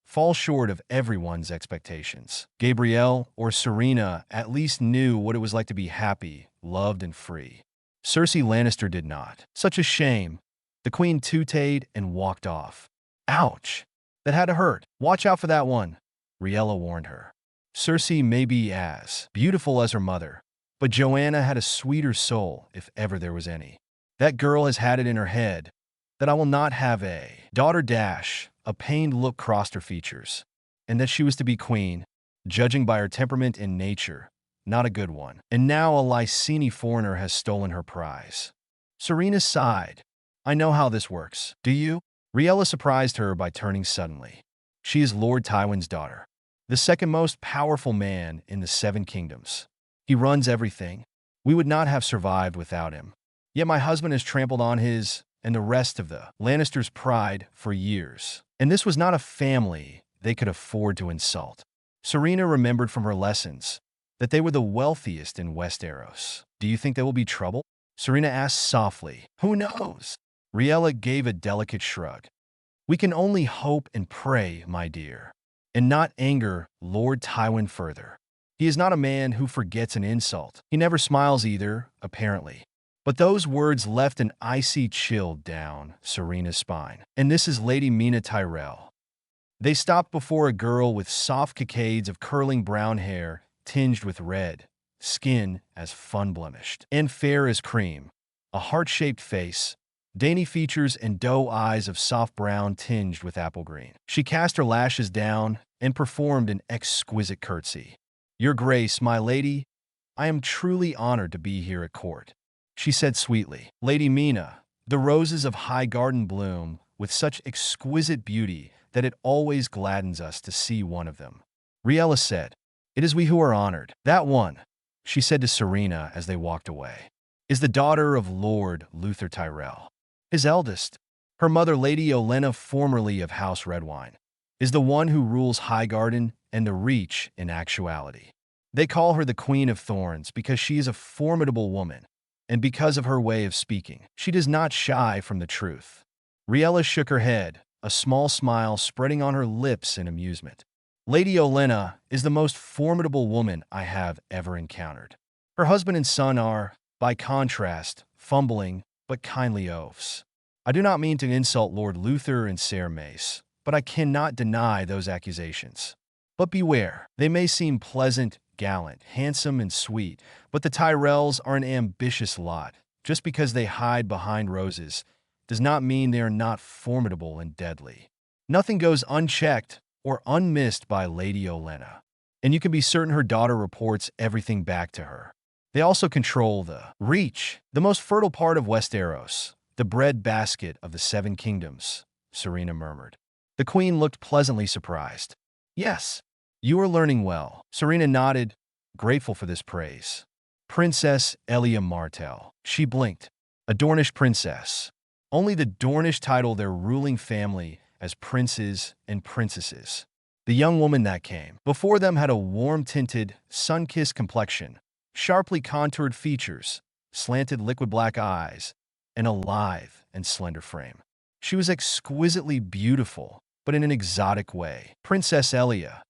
fall short of everyone's expectations. Gabrielle or Serena at least knew what it was like to be happy, loved, and free. Cersei Lannister did not. Such a shame. The queen tooted and walked off. Ouch! That had to hurt. Watch out for that one, Rhaegar warned her. Cersei may be as beautiful as her mother, but Joanna had a sweeter soul if ever there was any. That girl has had it in her head that I will not have a daughter dash. A pained look crossed her features, and that she was to be queen, judging by her temperament and nature, not a good one. And now a Lyseni foreigner has stolen her prize. Serena sighed. I know how this works. Do you? Rhaegar surprised her by turning suddenly. She is Lord Tywin's daughter, the second most powerful man in the Seven Kingdoms. He runs everything. We would not have survived without him. Yet my husband has trampled on his and the rest of the Lannisters' pride for years. And this was not a family they could afford to insult. Serena remembered from her lessons that they were the wealthiest in Westeros. Do you think there will be trouble? Serena asked softly. Who knows? Rhaegar gave a delicate shrug. We can only hope and pray, my dear, and not anger Lord Tywin further. He is not a man who forgets an insult. He never smiles either, apparently. But those words left an icy chill down Serena's spine. And this is Lady Mina Tyrell. They stopped before a girl with soft cockades of curling brown hair tinged with red, skin as fun-blemished, and fair as cream, a heart-shaped face, dainty features, and doe eyes of soft brown tinged with apple green. She cast her lashes down and performed an exquisite curtsy. Your Grace, my lady, I am truly honored to be here at court, she said sweetly. Lady Mina, the roses of High Garden bloom with such exquisite beauty that it always gladdens us to see one of them. Rhaegar said, It is we who are honored. That one, she said to Serena as they walked away, is the daughter of Lord Luther Tyrell. His eldest, her mother Lady Olenna, formerly of House Redwine, is the one who rules Highgarden and the Reach in actuality. They call her the Queen of Thorns because she is a formidable woman, and because of her way of speaking, she does not shy from the truth. Rhaegar shook her head, a small smile spreading on her lips in amusement. Lady Olenna is the most formidable woman I have ever encountered. Her husband and son are, by contrast, fumbling but kindly oafs. I do not mean to insult Lord Luther and Ser Mace, but I cannot deny those accusations. But beware, they may seem pleasant, gallant, handsome, and sweet, but the Tyrells are an ambitious lot. Just because they hide behind roses does not mean they are not formidable and deadly. Nothing goes unchecked or unmissed by Lady Olenna, and you can be certain her daughter reports everything back to her. They also control the Reach, the most fertile part of Westeros, the bread-basket of the Seven Kingdoms, Serena murmured. The queen looked pleasantly surprised. Yes, you are learning well. Serena nodded, grateful for this praise. Princess Elia Martell. She blinked. A Dornish princess. Only the Dornish title their ruling family as princes and princesses. The young woman that came before them had a warm-tinted, sun-kissed complexion, sharply contoured features, slanted liquid black eyes, and a lithe and slender frame. She was exquisitely beautiful, but in an exotic way. Princess Elia.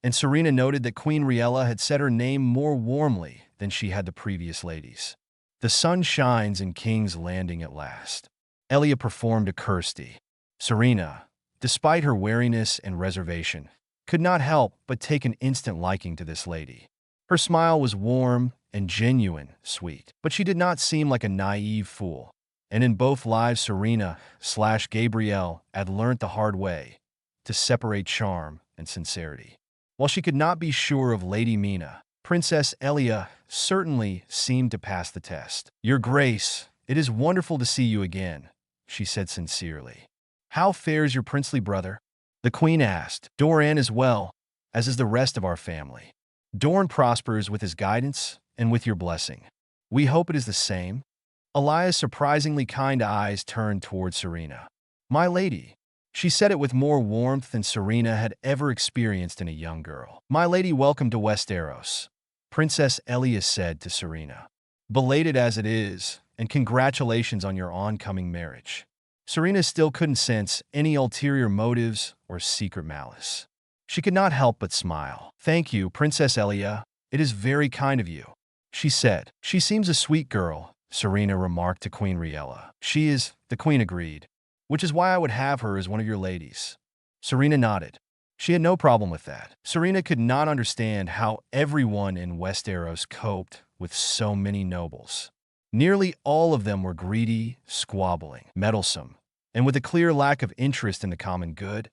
And Serena noted that Queen Rhaella had said her name more warmly than she had the previous ladies. The sun shines in King's Landing at last. Elia performed a curtsy. Serena, despite her wariness and reservation, could not help but take an instant liking to this lady. Her smile was warm and genuine, sweet, but she did not seem like a naive fool. And in both lives, Serena/Gabrielle had learnt the hard way to separate charm and sincerity. While she could not be sure of Lady Mina, Princess Elia certainly seemed to pass the test. Your Grace, it is wonderful to see you again, she said sincerely. How fares your princely brother? The queen asked. Doran is well, as is the rest of our family. Dorn prospers with his guidance and with your blessing. We hope it is the same. Elia's surprisingly kind eyes turned toward Serena. My lady. She said it with more warmth than Serena had ever experienced in a young girl. My lady, welcome to Westeros, Princess Elia said to Serena. Belated as it is, and congratulations on your oncoming marriage. Serena still couldn't sense any ulterior motives or secret malice. She could not help but smile. Thank you, Princess Elia. It is very kind of you, she said. She seems a sweet girl, Serena remarked to Queen Rhaella. She is, the queen agreed, which is why I would have her as one of your ladies. Serena nodded. She had no problem with that. Serena could not understand how everyone in Westeros coped with so many nobles. Nearly all of them were greedy, squabbling, meddlesome, and with a clear lack of interest in the common good,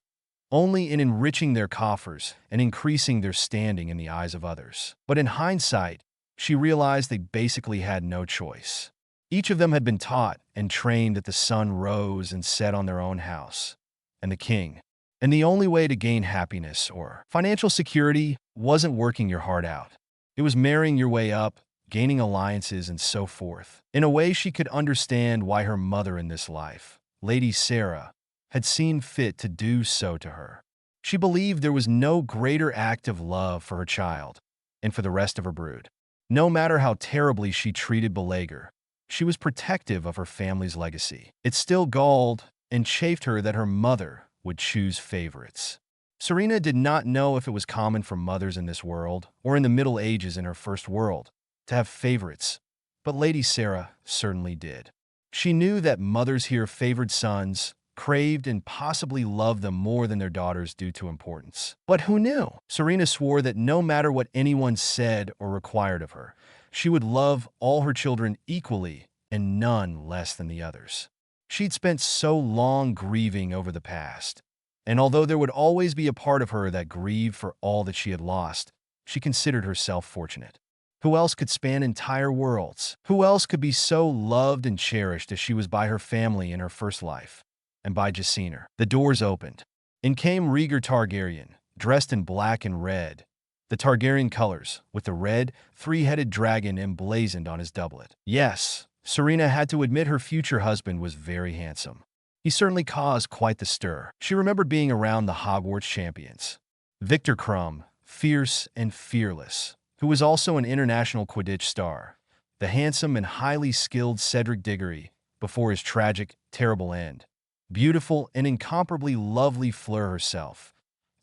only in enriching their coffers and increasing their standing in the eyes of others. But in hindsight, she realized they basically had no choice. Each of them had been taught and trained that the sun rose and set on their own house, and the king. And the only way to gain happiness or financial security wasn't working your heart out. It was marrying your way up, gaining alliances, and so forth. In a way, she could understand why her mother in this life, Lady Sarah, had seen fit to do so to her. She believed there was no greater act of love for her child and for the rest of her brood. No matter how terribly she treated Belager, she was protective of her family's legacy. It still galled and chafed her that her mother would choose favorites. Serena did not know if it was common for mothers in this world, or in the Middle Ages in her first world, to have favorites, but Lady Sarah certainly did. She knew that mothers here favored sons, craved and possibly loved them more than their daughters due to importance. But who knew? Serena swore that no matter what anyone said or required of her, she would love all her children equally and none less than the others. She'd spent so long grieving over the past, and although there would always be a part of her that grieved for all that she had lost, she considered herself fortunate. Who else could span entire worlds? Who else could be so loved and cherished as she was by her family in her first life, and by Jaciner? The doors opened. In came Rhaegar Targaryen, dressed in black and red, the Targaryen colors, with the red, three-headed dragon emblazoned on his doublet. Yes, Serena had to admit her future husband was very handsome. He certainly caused quite the stir. She remembered being around the Hogwarts champions. Victor Crumb, fierce and fearless, who was also an international Quidditch star. The handsome and highly skilled Cedric Diggory, before his tragic, terrible end. Beautiful and incomparably lovely Fleur herself.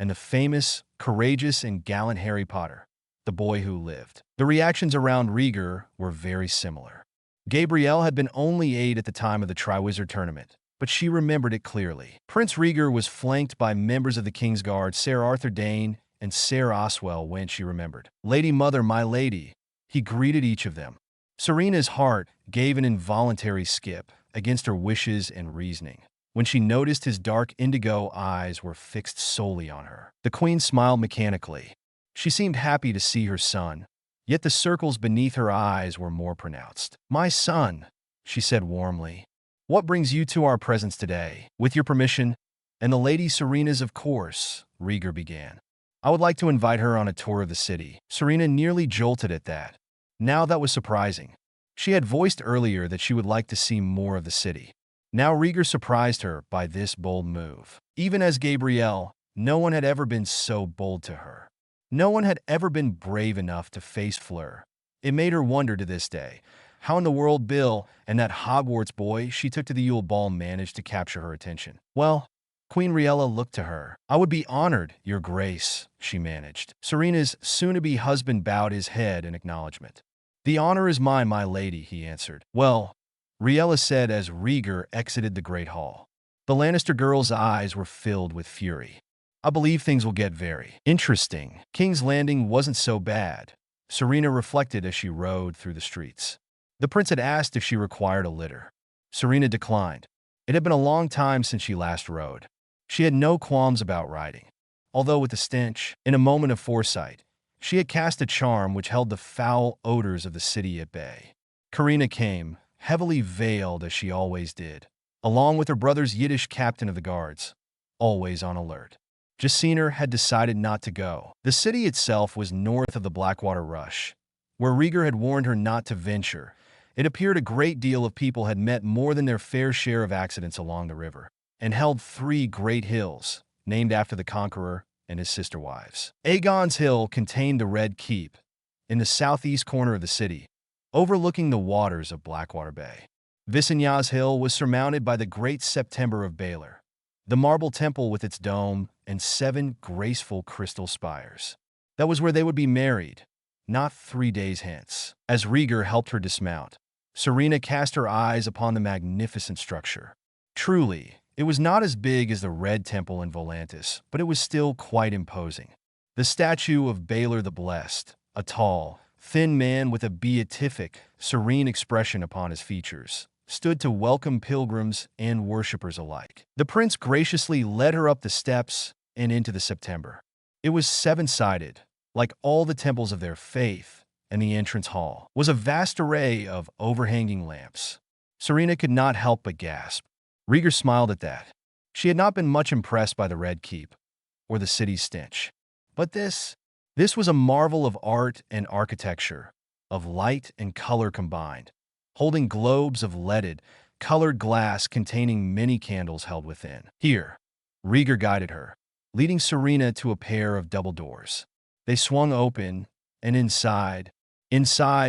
and the famous, courageous, and gallant Harry Potter, the boy who lived. The reactions around Rhaegar were very similar. Gabrielle had been only 8 at the time of the Triwizard Tournament, but she remembered it clearly. Prince Rhaegar was flanked by members of the Kingsguard, Ser Arthur Dayne and Ser Oswell when she remembered. "Lady Mother, my lady," he greeted each of them. Serena's heart gave an involuntary skip against her wishes and reasoning when she noticed his dark indigo eyes were fixed solely on her. The queen smiled mechanically. She seemed happy to see her son, yet the circles beneath her eyes were more pronounced. "My son," she said warmly, "what brings you to our presence today? With your permission, and the Lady Serena's, of course," Rhaegar began. "I would like to invite her on a tour of the city." Serena nearly jolted at that. Now that was surprising. She had voiced earlier that she would like to see more of the city. Now Rhaegar surprised her by this bold move. Even as Gabrielle, no one had ever been so bold to her. No one had ever been brave enough to face Fleur. It made her wonder to this day how in the world Bill and that Hogwarts boy she took to the Yule Ball managed to capture her attention. "Well," Queen Riella looked to her. "I would be honored, Your Grace," she managed. Serena's soon-to-be husband bowed his head in acknowledgement. "The honor is mine, my lady," he answered. "Well," Riella said as Rhaegar exited the Great Hall. The Lannister girl's eyes were filled with fury. "I believe things will get very interesting." King's Landing wasn't so bad, Serena reflected as she rode through the streets. The prince had asked if she required a litter. Serena declined. It had been a long time since she last rode. She had no qualms about riding. Although with the stench, in a moment of foresight, she had cast a charm which held the foul odors of the city at bay. Karina came, heavily veiled as she always did, along with her brother's Yiddish captain of the guards, always on alert. Jaciner had decided not to go. The city itself was north of the Blackwater Rush, where Rhaegar had warned her not to venture. It appeared a great deal of people had met more than their fair share of accidents along the river, and held 3 great hills, named after the conqueror and his sister wives. Aegon's Hill contained the Red Keep, in the southeast corner of the city, overlooking the waters of Blackwater Bay. Viseigna's Hill was surmounted by the Great September of Baelor, the marble temple with its dome and 7 graceful crystal spires. That was where they would be married, not 3 days hence. As Rhaegar helped her dismount, Serena cast her eyes upon the magnificent structure. Truly, it was not as big as the Red Temple in Volantis, but it was still quite imposing. The statue of Baelor the Blessed, a tall, thin man with a beatific, serene expression upon his features, stood to welcome pilgrims and worshippers alike. The prince graciously led her up the steps and into the September. It was 7-sided, like all the temples of their faith, and the entrance hall was a vast array of overhanging lamps. Serena could not help but gasp. Rhaegar smiled at that. She had not been much impressed by the Red Keep, or the city's stench. But this was a marvel of art and architecture, of light and color combined, holding globes of leaded, colored glass containing many candles held within. Here, Rhaegar guided her, leading Serena to a pair of double doors. They swung open, and inside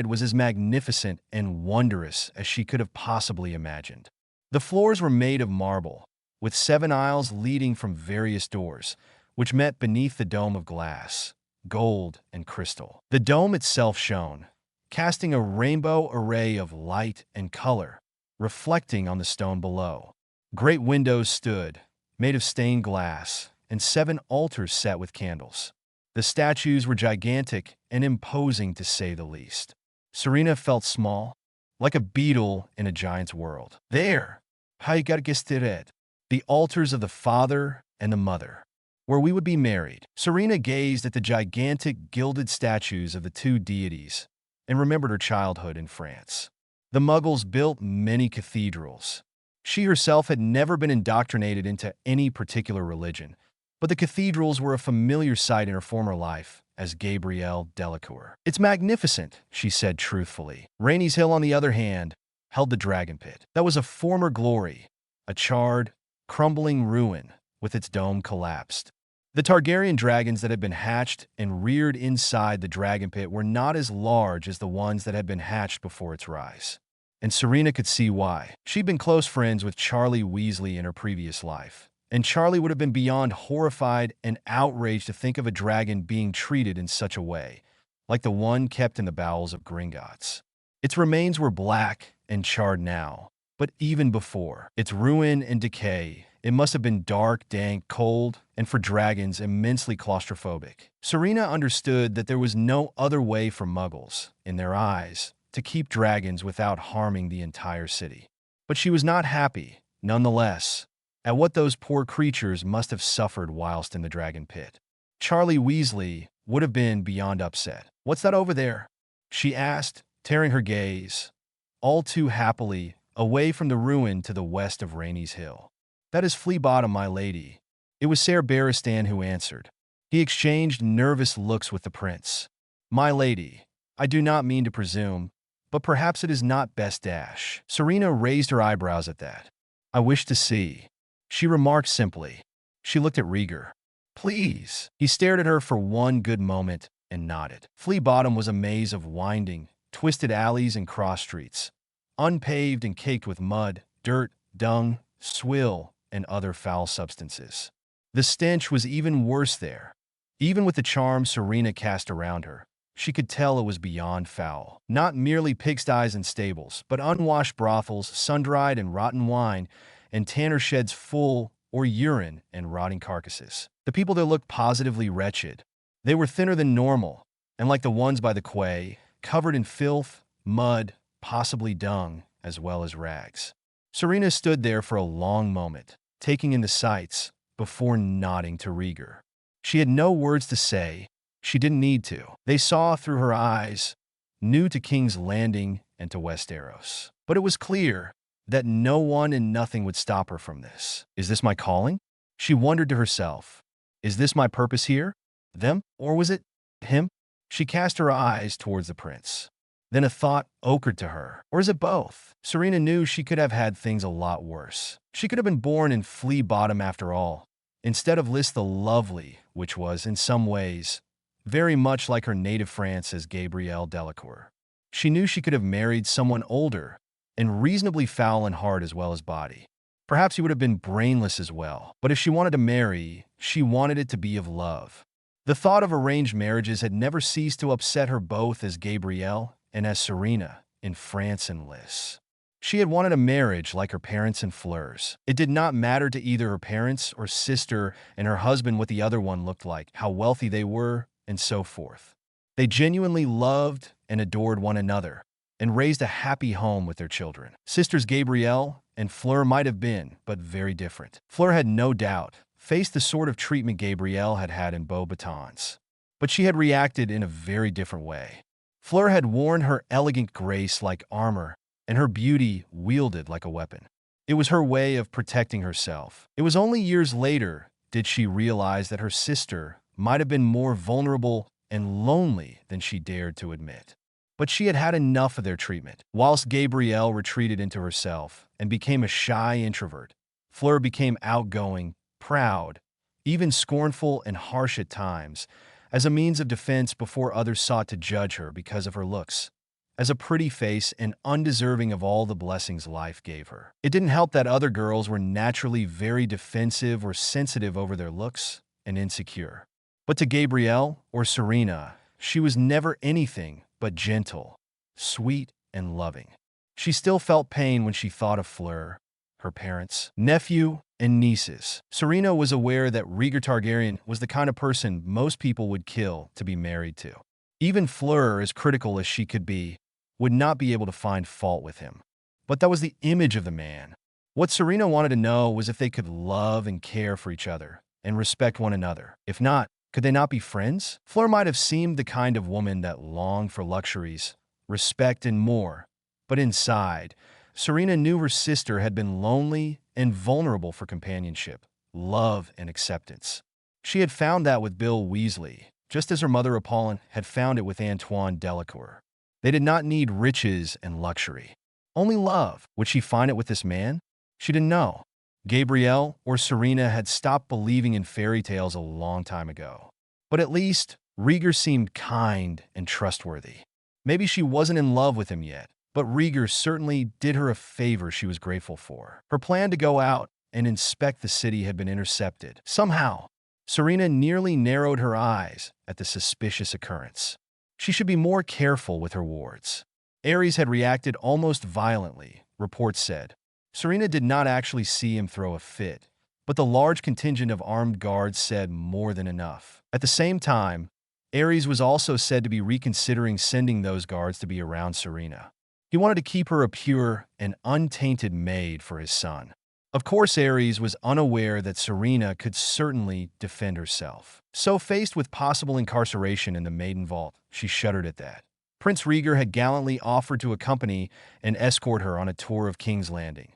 was as magnificent and wondrous as she could have possibly imagined. The floors were made of marble, with 7 aisles leading from various doors, which met beneath the dome of glass, gold and crystal. The dome itself shone, casting a rainbow array of light and color, reflecting on the stone below. Great windows stood, made of stained glass, and 7 altars set with candles. The statues were gigantic and imposing to say the least. Serena felt small, like a beetle in a giant's world. There, Haigardgestired, the altars of the father and the mother, where we would be married. Serena gazed at the gigantic gilded statues of the 2 deities and remembered her childhood in France. The Muggles built many cathedrals. She herself had never been indoctrinated into any particular religion, but the cathedrals were a familiar sight in her former life as Gabrielle Delacour. "It's magnificent," she said truthfully. Rainey's Hill, on the other hand, held the Dragon Pit. That was a former glory, a charred, crumbling ruin with its dome collapsed. The Targaryen dragons that had been hatched and reared inside the Dragon Pit were not as large as the ones that had been hatched before its rise. And Serena could see why. She'd been close friends with Charlie Weasley in her previous life, and Charlie would have been beyond horrified and outraged to think of a dragon being treated in such a way, like the one kept in the bowels of Gringotts. Its remains were black and charred now, but even before its ruin and decay, it must have been dark, dank, cold, and for dragons immensely claustrophobic. Serena understood that there was no other way for muggles, in their eyes, to keep dragons without harming the entire city. But she was not happy, nonetheless, at what those poor creatures must have suffered whilst in the dragon pit. Charlie Weasley would have been beyond upset. "What's that over there?" she asked, tearing her gaze, all too happily, away from the ruin to the west of Rainey's Hill. "That is Flea Bottom, my lady." It was Ser Barristan who answered. He exchanged nervous looks with the prince. "My lady, I do not mean to presume, but perhaps it is not best dash." Serena raised her eyebrows at that. "I wish to see," she remarked simply. She looked at Rhaegar. "Please." He stared at her for one good moment and nodded. Flea Bottom was a maze of winding, twisted alleys and cross streets, unpaved and caked with mud, dirt, dung, swill, and other foul substances. The stench was even worse there. Even with the charm Serena cast around her, she could tell it was beyond foul. Not merely pigsties and stables, but unwashed brothels, sun-dried and rotten wine, and tanner sheds full or urine and rotting carcasses. The people there looked positively wretched. They were thinner than normal, and like the ones by the quay, covered in filth, mud, possibly dung, as well as rags. Serena stood there for a long moment, taking in the sights, before nodding to Rhaegar. She had no words to say. She didn't need to. They saw through her eyes, new to King's Landing and to Westeros. But it was clear that no one and nothing would stop her from this. "Is this my calling?" she wondered to herself. "Is this my purpose here? Them? Or was it him?" She cast her eyes towards the prince. Then a thought occurred to her. Or is it both? Serena knew she could have had things a lot worse. She could have been born in Flea Bottom after all, instead of Liss the Lovely, which was, in some ways, very much like her native France as Gabrielle Delacour. She knew she could have married someone older and reasonably foul in heart as well as body. Perhaps he would have been brainless as well, but if she wanted to marry, she wanted it to be of love. The thought of arranged marriages had never ceased to upset her both as Gabrielle and as Serena in France and Liss. She had wanted a marriage like her parents and Fleur's. It did not matter to either her parents or sister and her husband what the other one looked like, how wealthy they were, and so forth. They genuinely loved and adored one another and raised a happy home with their children. Sisters Gabrielle and Fleur might have been, but very different. Fleur had no doubt faced the sort of treatment Gabrielle had had in Beauxbatons, but she had reacted in a very different way. Fleur had worn her elegant grace like armor and her beauty wielded like a weapon. It was her way of protecting herself. It was only years later did she realize that her sister might have been more vulnerable and lonely than she dared to admit. But she had had enough of their treatment. Whilst Gabrielle retreated into herself and became a shy introvert, Fleur became outgoing, proud, even scornful and harsh at times, as a means of defense before others sought to judge her because of her looks, as a pretty face and undeserving of all the blessings life gave her. It didn't help that other girls were naturally very defensive or sensitive over their looks and insecure. But to Gabrielle or Serena, she was never anything but gentle, sweet, and loving. She still felt pain when she thought of Fleur, her parents, nephew, and nieces. Serena was aware that Rhaegar Targaryen was the kind of person most people would kill to be married to. Even Fleur, as critical as she could be, would not be able to find fault with him. But that was the image of the man. What Serena wanted to know was if they could love and care for each other and respect one another. If not, could they not be friends? Fleur might have seemed the kind of woman that longed for luxuries, respect, and more. But inside, Serena knew her sister had been lonely and vulnerable for companionship, love, and acceptance. She had found that with Bill Weasley, just as her mother Apollon had found it with Antoine Delacour. They did not need riches and luxury. Only love. Would she find it with this man? She didn't know. Gabrielle or Serena had stopped believing in fairy tales a long time ago. But at least, Rhaegar seemed kind and trustworthy. Maybe she wasn't in love with him yet, but Rhaegar certainly did her a favor she was grateful for. Her plan to go out and inspect the city had been intercepted. Somehow, Serena nearly narrowed her eyes at the suspicious occurrence. She should be more careful with her wards. Ares had reacted almost violently, reports said. Serena did not actually see him throw a fit, but the large contingent of armed guards said more than enough. At the same time, Ares was also said to be reconsidering sending those guards to be around Serena. He wanted to keep her a pure and untainted maid for his son. Of course, Ares was unaware that Serena could certainly defend herself. So faced with possible incarceration in the Maiden Vault, she shuddered at that. Prince Rhaegar had gallantly offered to accompany and escort her on a tour of King's Landing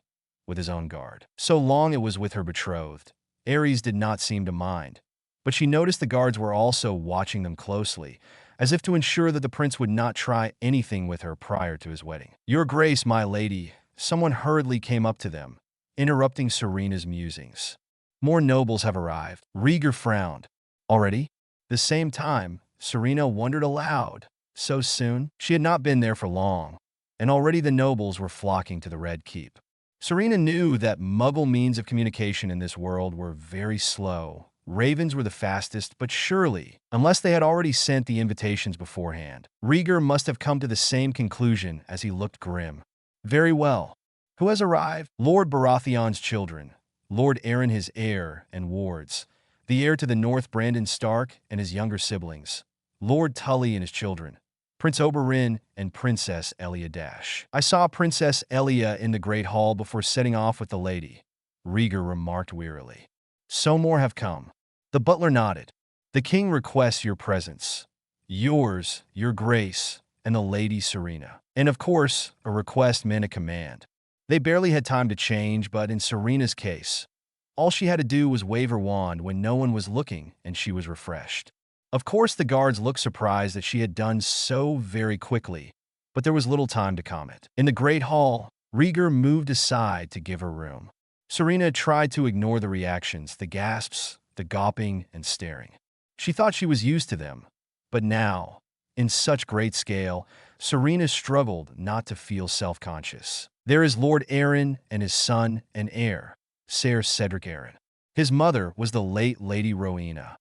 with his own guard. So long it was with her betrothed, Ares did not seem to mind. But she noticed the guards were also watching them closely, as if to ensure that the prince would not try anything with her prior to his wedding. "Your Grace, my lady," someone hurriedly came up to them, interrupting Serena's musings. "More nobles have arrived." Rhaegar frowned. "Already?" The same time, Serena wondered aloud. So soon? She had not been there for long, and already the nobles were flocking to the Red Keep. Serena knew that Muggle means of communication in this world were very slow. Ravens were the fastest, but surely, unless they had already sent the invitations beforehand, Rhaegar must have come to the same conclusion as he looked grim. "Very well. Who has arrived?" "Lord Baratheon's children, Lord Aaron his heir and wards, the heir to the North Brandon Stark and his younger siblings, Lord Tully and his children, Prince Oberyn and Princess Elia Dash." "I saw Princess Elia in the Great Hall before setting off with the lady," Rhaegar remarked wearily. "So more have come." The butler nodded. "The king requests your presence. Yours, your grace, and the Lady Serena." And of course, a request meant a command. They barely had time to change, but in Serena's case, all she had to do was wave her wand when no one was looking, and she was refreshed. Of course, the guards looked surprised that she had done so very quickly, but there was little time to comment. In the Great Hall, Rhaegar moved aside to give her room. Serena tried to ignore the reactions, the gasps, the gawping, and staring. She thought she was used to them, but now, in such great scale, Serena struggled not to feel self-conscious. "There is Lord Aaron and his son and heir, Ser Cedric Aaron. His mother was the late Lady Rowena."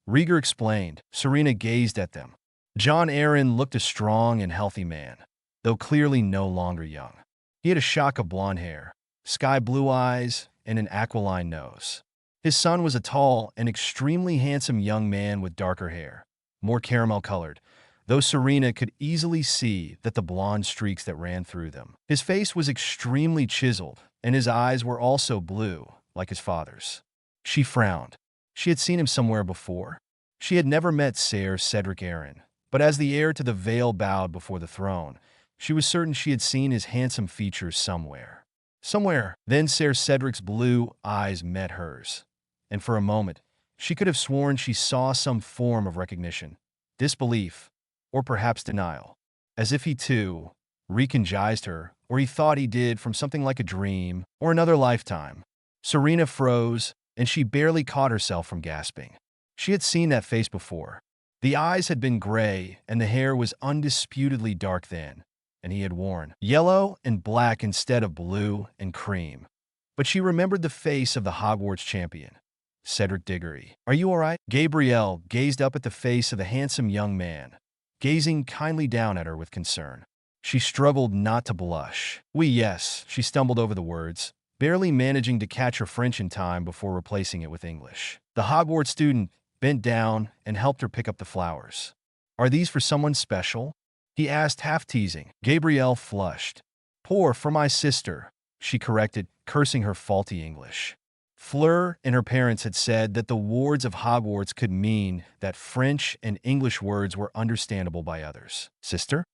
Rhaegar explained. Serena gazed at them. John Aaron looked a strong and healthy man, though clearly no longer young. He had a shock of blonde hair, sky-blue eyes, and an aquiline nose. His son was a tall and extremely handsome young man with darker hair, more caramel-colored, though Serena could easily see that the blonde streaks that ran through them. His face was extremely chiseled, and his eyes were also blue, like his father's. She frowned. She had seen him somewhere before. She had never met Ser Cedric Aaron, but as the heir to the Vale bowed before the throne, she was certain she had seen his handsome features somewhere. Somewhere. Then Ser Cedric's blue eyes met hers, and for a moment, she could have sworn she saw some form of recognition, disbelief, or perhaps denial, as if he too recognized her, or he thought he did from something like a dream or another lifetime. Serena froze, and she barely caught herself from gasping. She had seen that face before. The eyes had been gray, and the hair was undisputedly dark then, and he had worn yellow and black instead of blue and cream. But she remembered the face of the Hogwarts champion, Cedric Diggory. "Are you all right?" Gabrielle gazed up at the face of the handsome young man, gazing kindly down at her with concern. She struggled not to blush. "Oui, yes," she stumbled over the words, barely managing to catch her French in time before replacing it with English. The Hogwarts student bent down and helped her pick up the flowers. "Are these for someone special?" he asked, half-teasing. Gabrielle flushed. "Pour for my sister," she corrected, cursing her faulty English. Fleur and her parents had said that the wards of Hogwarts could mean that French and English words were understandable by others. "Sister?"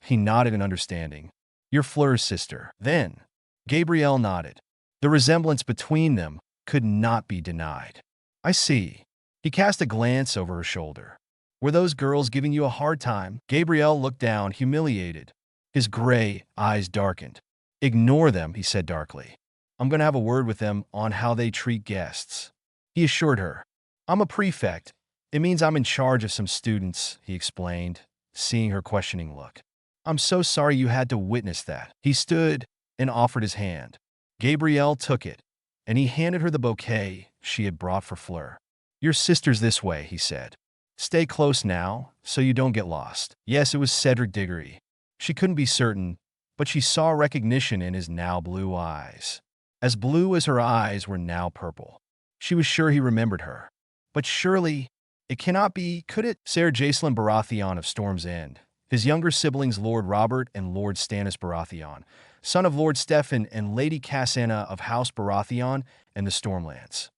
He nodded in understanding. "You're Fleur's sister." Then, Gabrielle nodded. The resemblance between them could not be denied. "I see." He cast a glance over her shoulder. "Were those girls giving you a hard time?" Gabrielle looked down, humiliated. His gray eyes darkened. "Ignore them," he said darkly. "I'm going to have a word with them on how they treat guests." He assured her. "I'm a prefect. It means I'm in charge of some students," he explained, seeing her questioning look. "I'm so sorry you had to witness that." He stood and offered his hand. Gabrielle took it, and he handed her the bouquet she had brought for Fleur. "Your sister's this way," he said. "Stay close now, so you don't get lost." Yes, it was Cedric Diggory. She couldn't be certain, but she saw recognition in his now blue eyes. As blue as her eyes were now purple. She was sure he remembered her. But surely, it cannot be, could it? Ser Jacelyn Baratheon of Storm's End, his younger siblings Lord Robert and Lord Stannis Baratheon, son of Lord Stefan and Lady Cassana of House Baratheon and the Stormlands.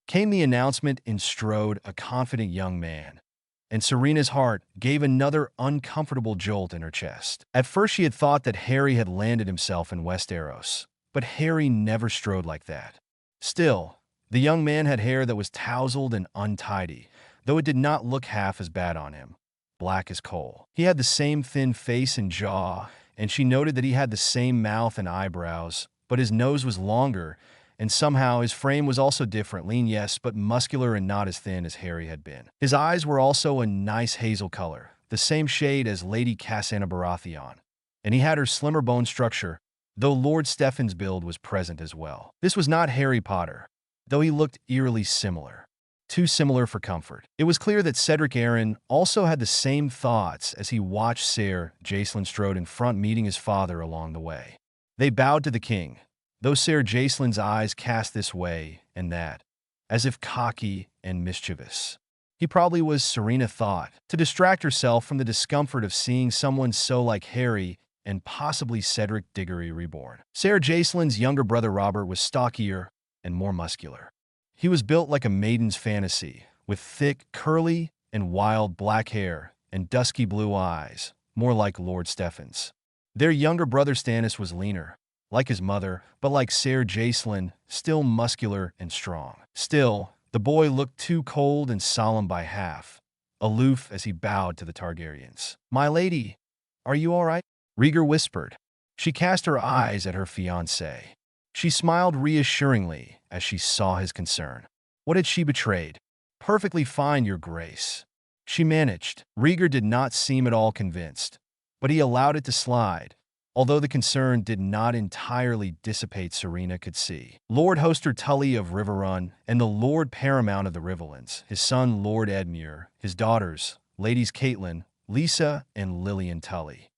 Came the announcement in strode a confident young man, and Serena's heart gave another uncomfortable jolt in her chest. At first she had thought that Harry had landed himself in Westeros, but Harry never strode like that. Still, the young man had hair that was tousled and untidy, though it did not look half as bad on him. Black as coal. He had the same thin face and jaw, and she noted that he had the same mouth and eyebrows, but his nose was longer, and somehow his frame was also different, lean yes, but muscular and not as thin as Harry had been. His eyes were also a nice hazel color, the same shade as Lady Cassana Baratheon, and he had her slimmer bone structure, though Lord Stefan's build was present as well. This was not Harry Potter, though he looked eerily similar. Too similar for comfort. It was clear that Cedric Aaron also had the same thoughts as he watched Ser Jacelyn strode in front meeting his father along the way. They bowed to the king, though Ser Jacelyn's eyes cast this way and that, as if cocky and mischievous. He probably was, Serena thought, to distract herself from the discomfort of seeing someone so like Harry and possibly Cedric Diggory reborn. Ser Jacelyn's younger brother Robert was stockier and more muscular. He was built like a maiden's fantasy, with thick, curly, and wild black hair and dusky blue eyes, more like Lord Stefan's. Their younger brother Stannis was leaner, like his mother, but like Ser Jacelyn, still muscular and strong. Still, the boy looked too cold and solemn by half, aloof as he bowed to the Targaryens. "My lady, are you all right?" Rhaegar whispered. She cast her eyes at her fiancé. She smiled reassuringly as she saw his concern. What had she betrayed? "Perfectly fine, your grace," she managed. Rhaegar did not seem at all convinced, but he allowed it to slide, although the concern did not entirely dissipate. Serena could see. Lord Hoster Tully of Riverrun and the Lord Paramount of the Riverlands, his son Lord Edmure, his daughters, Ladies Catelyn, Lisa, and Lilian Tully.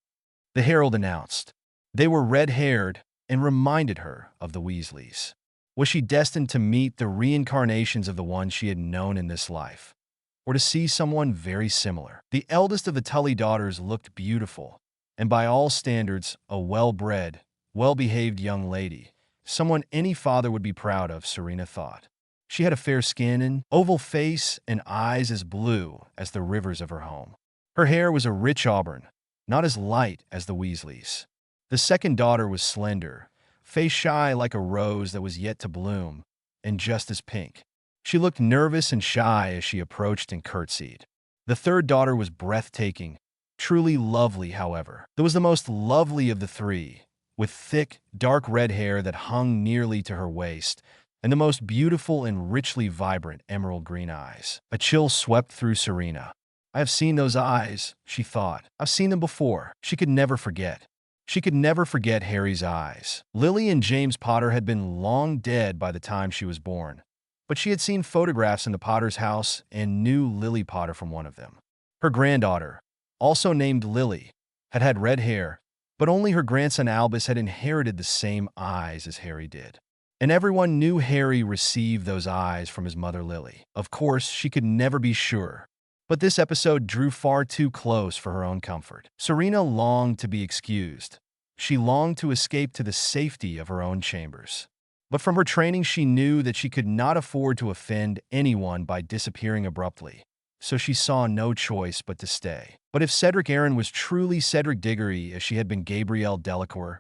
The herald announced. They were red-haired and reminded her of the Weasleys. Was she destined to meet the reincarnations of the one she had known in this life, or to see someone very similar? The eldest of the Tully daughters looked beautiful, and by all standards, a well-bred, well-behaved young lady, someone any father would be proud of, Serena thought. She had a fair skin and oval face and eyes as blue as the rivers of her home. Her hair was a rich auburn, not as light as the Weasleys. The second daughter was slender, face shy like a rose that was yet to bloom, and just as pink. She looked nervous and shy as she approached and curtsied. The third daughter was breathtaking, truly lovely, however. It was the most lovely of the three, with thick, dark red hair that hung nearly to her waist, and the most beautiful and richly vibrant emerald green eyes. A chill swept through Serena. I have seen those eyes, she thought. I've seen them before. She could never forget. She could never forget Harry's eyes. Lily and James Potter had been long dead by the time she was born, but she had seen photographs in the Potter's house and knew Lily Potter from one of them. Her granddaughter, also named Lily, had had red hair, but only her grandson Albus had inherited the same eyes as Harry did. And everyone knew Harry received those eyes from his mother Lily. Of course, she could never be sure, but this episode drew far too close for her own comfort. Serena longed to be excused. She longed to escape to the safety of her own chambers. But from her training she knew that she could not afford to offend anyone by disappearing abruptly, so she saw no choice but to stay. But if Cedric Aaron was truly Cedric Diggory as she had been Gabrielle Delacour,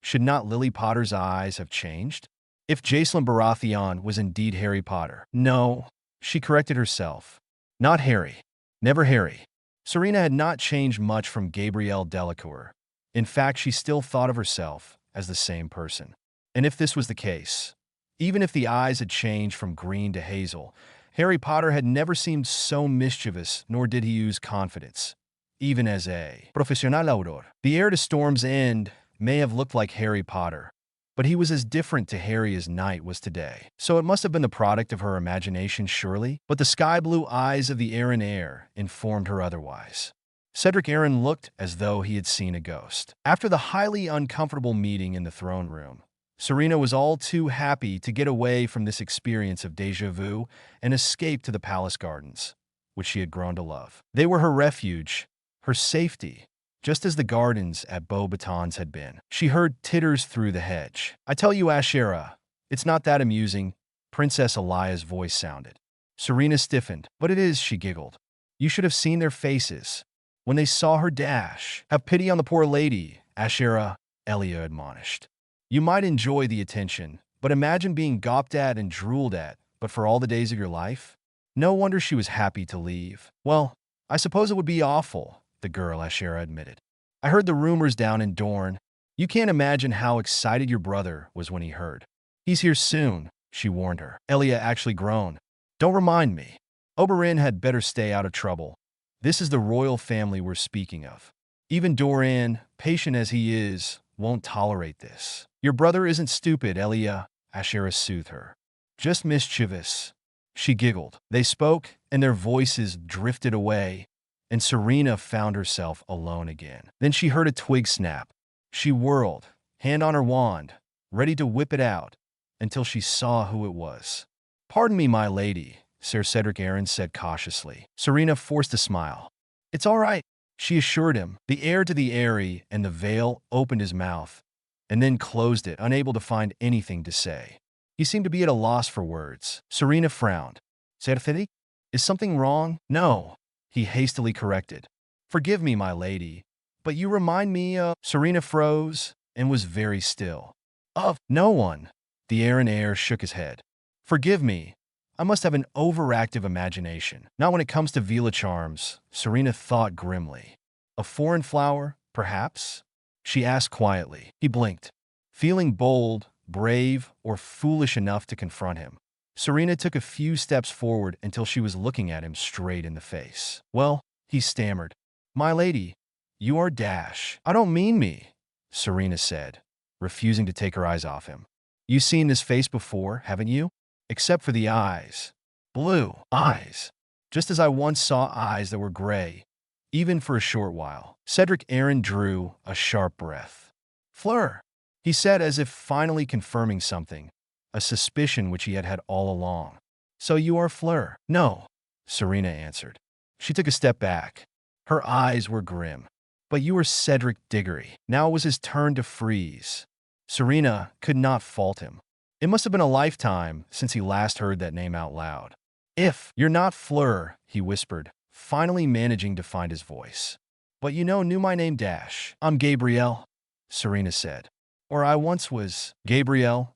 should not Lily Potter's eyes have changed? If Jacelyn Baratheon was indeed Harry Potter. No, she corrected herself. Not Harry. Never Harry. Serena had not changed much from Gabrielle Delacour. In fact, she still thought of herself as the same person. And if this was the case, even if the eyes had changed from green to hazel, Harry Potter had never seemed so mischievous, nor did he use confidence, even as a professional autor. The heir to Storm's End may have looked like Harry Potter, But he was as different to Harry as night was to day. So it must have been the product of her imagination, surely? But the sky-blue eyes of the Arryn heir informed her otherwise. Cedric Arryn looked as though he had seen a ghost. After the highly uncomfortable meeting in the throne room, Serena was all too happy to get away from this experience of déjà vu and escape to the palace gardens, which she had grown to love. They were her refuge, her safety, just as the gardens at Beauxbatons had been. She heard titters through the hedge. "I tell you, Asshai, it's not that amusing," Princess Elia's voice sounded. Serena stiffened. "But it is," she giggled. "You should have seen their faces when they saw her dash. Have pity on the poor lady, Asshai," Elia admonished. "You might enjoy the attention, but imagine being gawped at and drooled at, but for all the days of your life?" No wonder she was happy to leave. "Well, I suppose it would be awful," the girl Asshai admitted. "I heard the rumors down in Dorne. You can't imagine how excited your brother was when he heard." "He's here soon," she warned her. Elia actually groaned. "Don't remind me. Oberyn had better stay out of trouble. This is the royal family we're speaking of. Even Doran, patient as he is, won't tolerate this." "Your brother isn't stupid, Elia," Asshai soothed her. "Just mischievous." She giggled. They spoke, and their voices drifted away, and Serena found herself alone again. Then she heard a twig snap. She whirled, hand on her wand, ready to whip it out, until she saw who it was. "Pardon me, my lady," Sir Cedric Arryn said cautiously. Serena forced a smile. "It's all right," she assured him. The heir to the Eyrie and the Veil opened his mouth, and then closed it, unable to find anything to say. He seemed to be at a loss for words. Serena frowned. "Serfidi? Is something wrong?" "No," he hastily corrected. "Forgive me, my lady, but you remind me of—" Serena froze and was very still. "Of no one." The Arryn heir shook his head. "Forgive me. I must have an overactive imagination. Not when it comes to Vila charms," Serena thought grimly. "A foreign flower, perhaps?" she asked quietly. He blinked. Feeling bold, brave, or foolish enough to confront him, Serena took a few steps forward until she was looking at him straight in the face. "Well," he stammered. "My lady, you are dash." "I don't mean me," Serena said, refusing to take her eyes off him. "You've seen this face before, haven't you? Except for the eyes. Blue eyes. Just as I once saw eyes that were gray, even for a short while." Cedric Arryn drew a sharp breath. "Fleur," he said, as if finally confirming something, a suspicion which he had had all along. "So you are Fleur?" "No," Serena answered. She took a step back. Her eyes were grim. "But you are Cedric Diggory." Now it was his turn to freeze. Serena could not fault him. It must have been a lifetime since he last heard that name out loud. "If you're not Fleur," he whispered, finally managing to find his voice. "But you knew my name, Dash." "I'm Gabrielle," Serena said. "Or I once was." "Gabrielle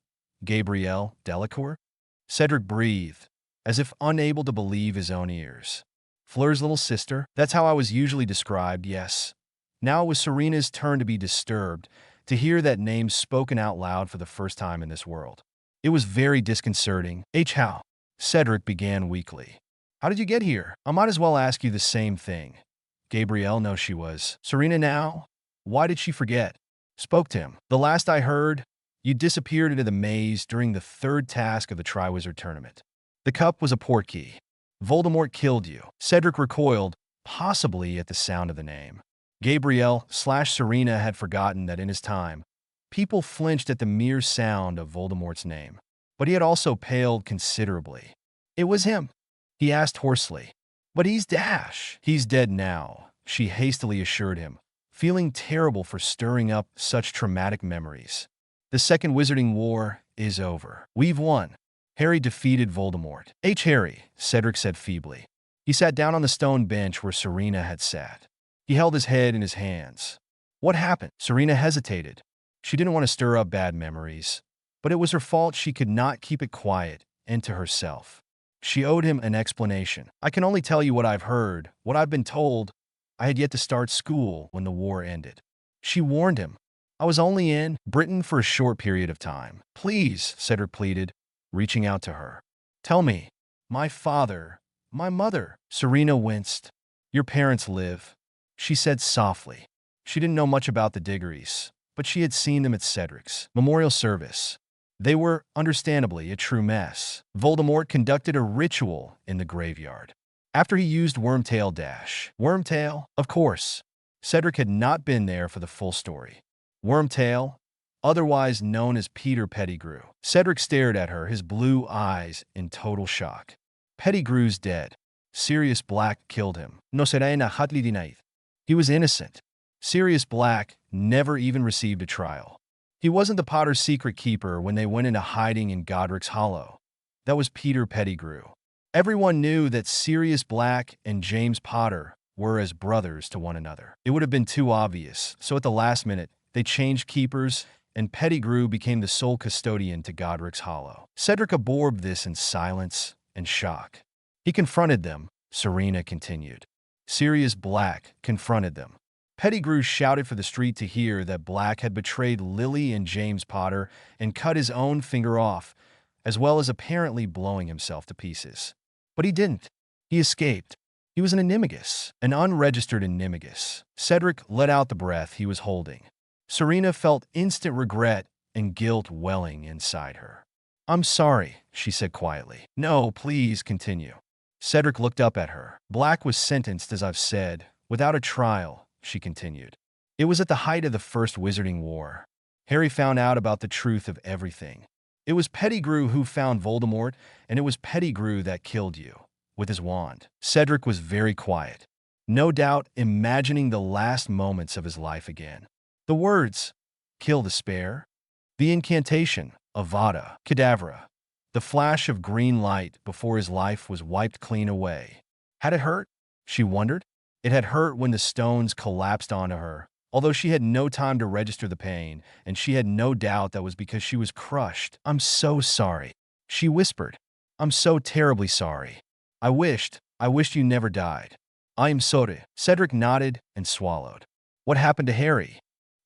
Delacour?" Cedric breathed, as if unable to believe his own ears. "Fleur's little sister? That's how I was usually described, yes." Now it was Serena's turn to be disturbed, to hear that name spoken out loud for the first time in this world. It was very disconcerting. "How?" Cedric began weakly. "How did you get here?" "I might as well ask you the same thing." Gabrielle knows she was. Serena now? Why did she forget? Spoke to him. "The last I heard, you disappeared into the maze during the third task of the Triwizard Tournament. The cup was a Portkey. Voldemort killed you." Cedric recoiled, possibly at the sound of the name. Gabrielle/Serena had forgotten that in his time, people flinched at the mere sound of Voldemort's name. But he had also paled considerably. "It was him?" he asked hoarsely. "But he's Dash." "He's dead now," she hastily assured him, feeling terrible for stirring up such traumatic memories. "The Second Wizarding War is over. We've won. Harry defeated Voldemort." Harry," Cedric said feebly. He sat down on the stone bench where Serena had sat. He held his head in his hands. "What happened?" Serena hesitated. She didn't want to stir up bad memories, but it was her fault she could not keep it quiet and to herself. She owed him an explanation. "I can only tell you what I've heard, what I've been told. I had yet to start school when the war ended." She warned him. "I was only in Britain for a short period of time." "Please," Cedric pleaded, reaching out to her. "Tell me. My father, my mother." Serena winced. "Your parents live," she said softly. She didn't know much about the Diggories, but she had seen them at Cedric's memorial service. They were, understandably, a true mess. Voldemort conducted a ritual in the graveyard. After he used Wormtail Dash. Wormtail? Of course. Cedric had not been there for the full story. Wormtail, otherwise known as Peter Pettigrew. Cedric stared at her, his blue eyes in total shock. Pettigrew's dead. Sirius Black killed him. No Serena Hatlidinaith. He was innocent. Sirius Black never even received a trial. He wasn't the Potter's secret keeper when they went into hiding in Godric's Hollow. That was Peter Pettigrew. Everyone knew that Sirius Black and James Potter were as brothers to one another. It would have been too obvious, so at the last minute, they changed keepers, and Pettigrew became the sole custodian to Godric's Hollow. Cedric absorbed this in silence and shock. He confronted them, Serena continued. Sirius Black confronted them. Pettigrew shouted for the street to hear that Black had betrayed Lily and James Potter and cut his own finger off, as well as apparently blowing himself to pieces. But he didn't. He escaped. He was an animagus, an unregistered animagus. Cedric let out the breath he was holding. Serena felt instant regret and guilt welling inside her. "I'm sorry," she said quietly. "No, please continue." Cedric looked up at her. "Black was sentenced, as I've said, without a trial," she continued. "It was at the height of the First Wizarding War. Harry found out about the truth of everything. It was Pettigrew who found Voldemort, and it was Pettigrew that killed you, with his wand." Cedric was very quiet, no doubt imagining the last moments of his life again. The words, "kill the spare," the incantation, Avada Kedavra, the flash of green light before his life was wiped clean away. Had it hurt? She wondered. It had hurt when the stones collapsed onto her, although she had no time to register the pain, and she had no doubt that was because she was crushed. "I'm so sorry," she whispered. "I'm so terribly sorry. I wished you never died." "I am sorry." Cedric nodded and swallowed. "What happened to Harry?"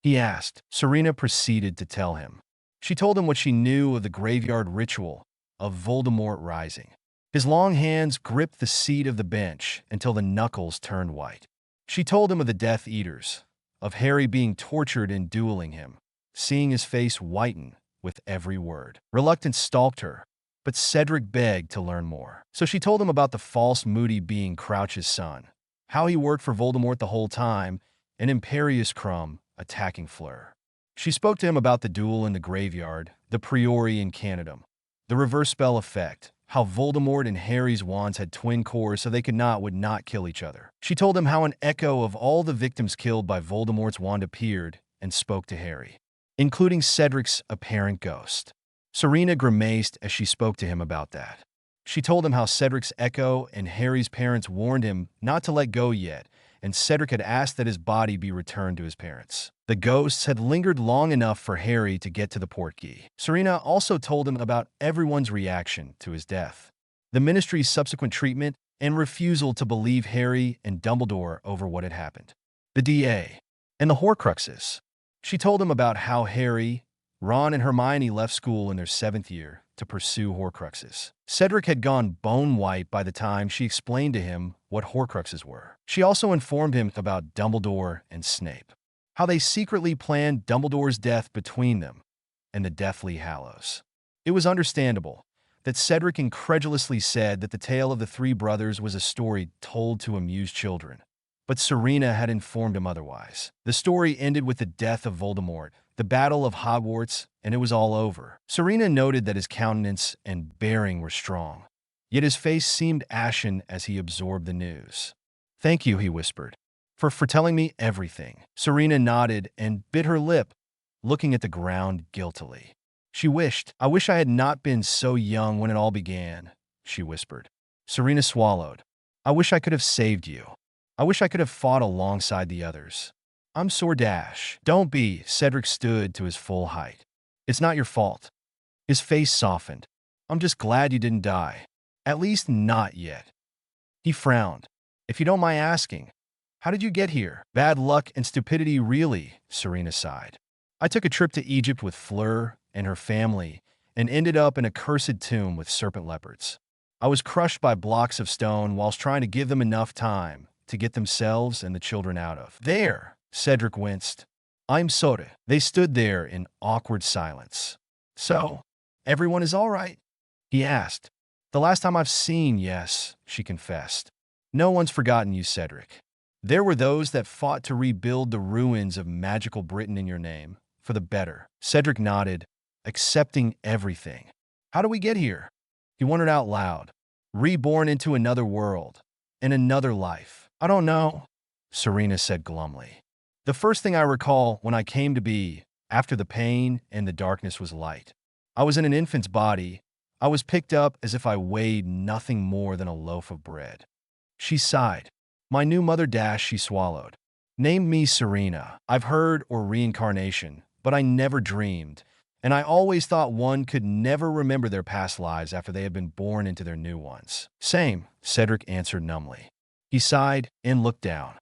he asked. Serena proceeded to tell him. She told him what she knew of the graveyard ritual of Voldemort rising. His long hands gripped the seat of the bench until the knuckles turned white. She told him of the Death Eaters, of Harry being tortured and dueling him, seeing his face whiten with every word. Reluctance stalked her, but Cedric begged to learn more. So she told him about the false Moody being Crouch's son, how he worked for Voldemort the whole time, and Imperius Crumb attacking Fleur. She spoke to him about the duel in the graveyard, the Priori Incantatem, the reverse spell effect, how Voldemort and Harry's wands had twin cores so they would not kill each other. She told him how an echo of all the victims killed by Voldemort's wand appeared and spoke to Harry, including Cedric's apparent ghost. Serena grimaced as she spoke to him about that. She told him how Cedric's echo and Harry's parents warned him not to let go yet, and Cedric had asked that his body be returned to his parents. The ghosts had lingered long enough for Harry to get to the Portkey. Serena also told him about everyone's reaction to his death, the Ministry's subsequent treatment, and refusal to believe Harry and Dumbledore over what had happened. The DA and the Horcruxes. She told him about how Harry, Ron, and Hermione left school in their 7th year to pursue Horcruxes. Cedric had gone bone white by the time she explained to him what Horcruxes were. She also informed him about Dumbledore and Snape, how they secretly planned Dumbledore's death between them and the Deathly Hallows. It was understandable that Cedric incredulously said that the tale of the three brothers was a story told to amuse children, but Serena had informed him otherwise. The story ended with the death of Voldemort, the Battle of Hogwarts, and it was all over. Serena noted that his countenance and bearing were strong, yet his face seemed ashen as he absorbed the news. "Thank you," he whispered, for telling me everything." Serena nodded and bit her lip, looking at the ground guiltily. She wished, "I wish I had not been so young when it all began," she whispered. Serena swallowed. "I wish I could have saved you. I wish I could have fought alongside the others." "I'm sore dash." "Don't be." Cedric stood to his full height. "It's not your fault." His face softened. "I'm just glad you didn't die. At least not yet." He frowned. "If you don't mind asking, how did you get here?" "Bad luck and stupidity, really," Serena sighed. "I took a trip to Egypt with Fleur and her family and ended up in a cursed tomb with serpent leopards. I was crushed by blocks of stone whilst trying to give them enough time to get themselves and the children out of there." Cedric winced. I'm sorry. They stood there in awkward silence. So, everyone is all right? He asked. The last time I've seen, yes, she confessed. No one's forgotten you, Cedric. There were those that fought to rebuild the ruins of magical Britain in your name, for the better. Cedric nodded, accepting everything. How do we get here? He wondered out loud. Reborn into another world, in another life. I don't know, Serena said glumly. The first thing I recall when I came to be, after the pain and the darkness was light. I was in an infant's body. I was picked up as if I weighed nothing more than a loaf of bread. She sighed. My new mother she swallowed. Named me Serena. I've heard or reincarnation, but I never dreamed. And I always thought one could never remember their past lives after they had been born into their new ones. Same, Cedric answered numbly. He sighed and looked down.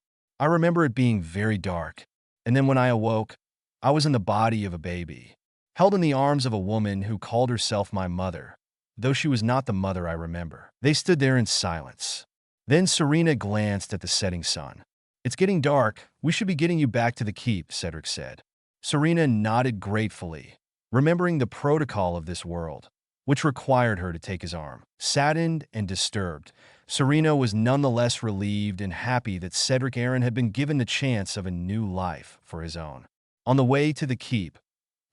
I remember it being very dark, and then when I awoke, I was in the body of a baby, held in the arms of a woman who called herself my mother, though she was not the mother I remember. They stood there in silence. Then Serena glanced at the setting sun. It's getting dark. We should be getting you back to the keep, Cedric said. Serena nodded gratefully, remembering the protocol of this world, which required her to take his arm. Saddened and disturbed, Serena was nonetheless relieved and happy that Cedric Aaron had been given the chance of a new life for his own. On the way to the keep,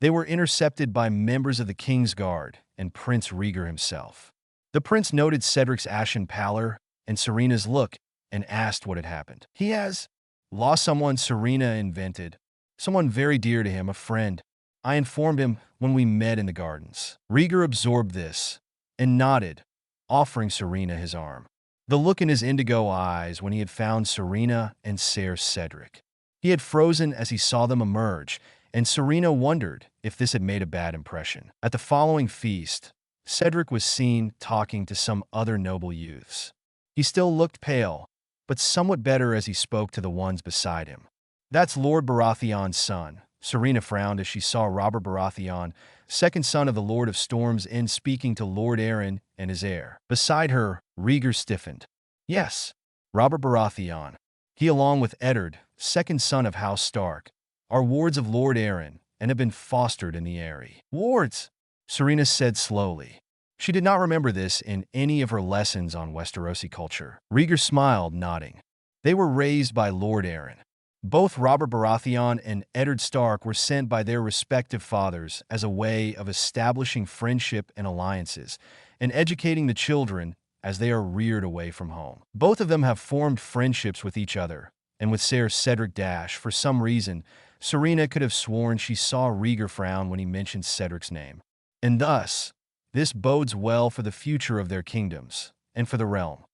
they were intercepted by members of the King's Guard and Prince Rhaegar himself. The prince noted Cedric's ashen pallor and Serena's look and asked what had happened. He has lost someone Serena invented, someone very dear to him, a friend. I informed him when we met in the gardens. Rhaegar absorbed this and nodded, offering Serena his arm. The look in his indigo eyes when he had found Serena and Ser Cedric. He had frozen as he saw them emerge, and Serena wondered if this had made a bad impression. At the following feast, Cedric was seen talking to some other noble youths. He still looked pale, but somewhat better as he spoke to the ones beside him. That's Lord Baratheon's son. Serena frowned as she saw Robert Baratheon, second son of the Lord of Storms, in speaking to Lord Aaron and his heir. Beside her, Rhaegar stiffened. Yes, Robert Baratheon. He, along with Eddard, second son of House Stark, are wards of Lord Aaron and have been fostered in the Eyrie. Wards, Serena said slowly. She did not remember this in any of her lessons on Westerosi culture. Rhaegar smiled, nodding. They were raised by Lord Aaron. Both Robert Baratheon and Eddard Stark were sent by their respective fathers as a way of establishing friendship and alliances, and educating the children as they are reared away from home. Both of them have formed friendships with each other, and with Ser Cedric for some reason, Serena could have sworn she saw Rhaegar frown when he mentioned Cedric's name. And thus, this bodes well for the future of their kingdoms, and for the realm.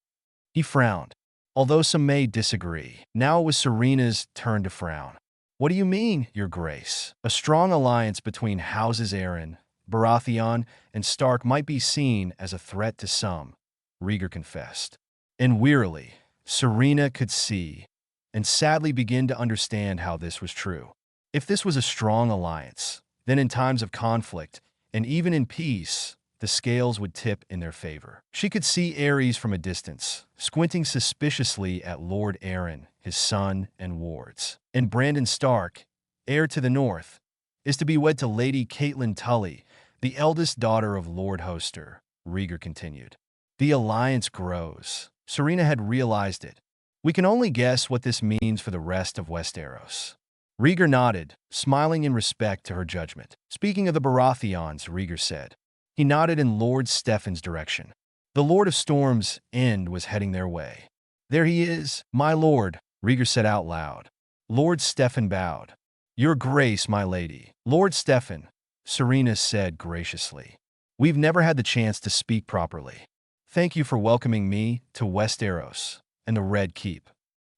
He frowned, although some may disagree. Now it was Serena's turn to frown. What do you mean, Your Grace? A strong alliance between Houses Aaron, Baratheon, and Stark might be seen as a threat to some, Rhaegar confessed. And wearily, Serena could see, and sadly begin to understand how this was true. If this was a strong alliance, then in times of conflict, and even in peace, the scales would tip in their favor. She could see Aerys from a distance, squinting suspiciously at Lord Aaron, his son, and wards. And Brandon Stark, heir to the north, is to be wed to Lady Catelyn Tully, the eldest daughter of Lord Hoster, Rhaegar continued. The alliance grows. Serena had realized it. We can only guess what this means for the rest of Westeros. Rhaegar nodded, smiling in respect to her judgment. Speaking of the Baratheons, Rhaegar said. He nodded in Lord Stefan's direction. The Lord of Storms' end was heading their way. There he is, my lord, Rhaegar said out loud. Lord Stefan bowed. Your Grace, my lady. Lord Stefan, Serena said graciously. We've never had the chance to speak properly. Thank you for welcoming me to Westeros and the Red Keep.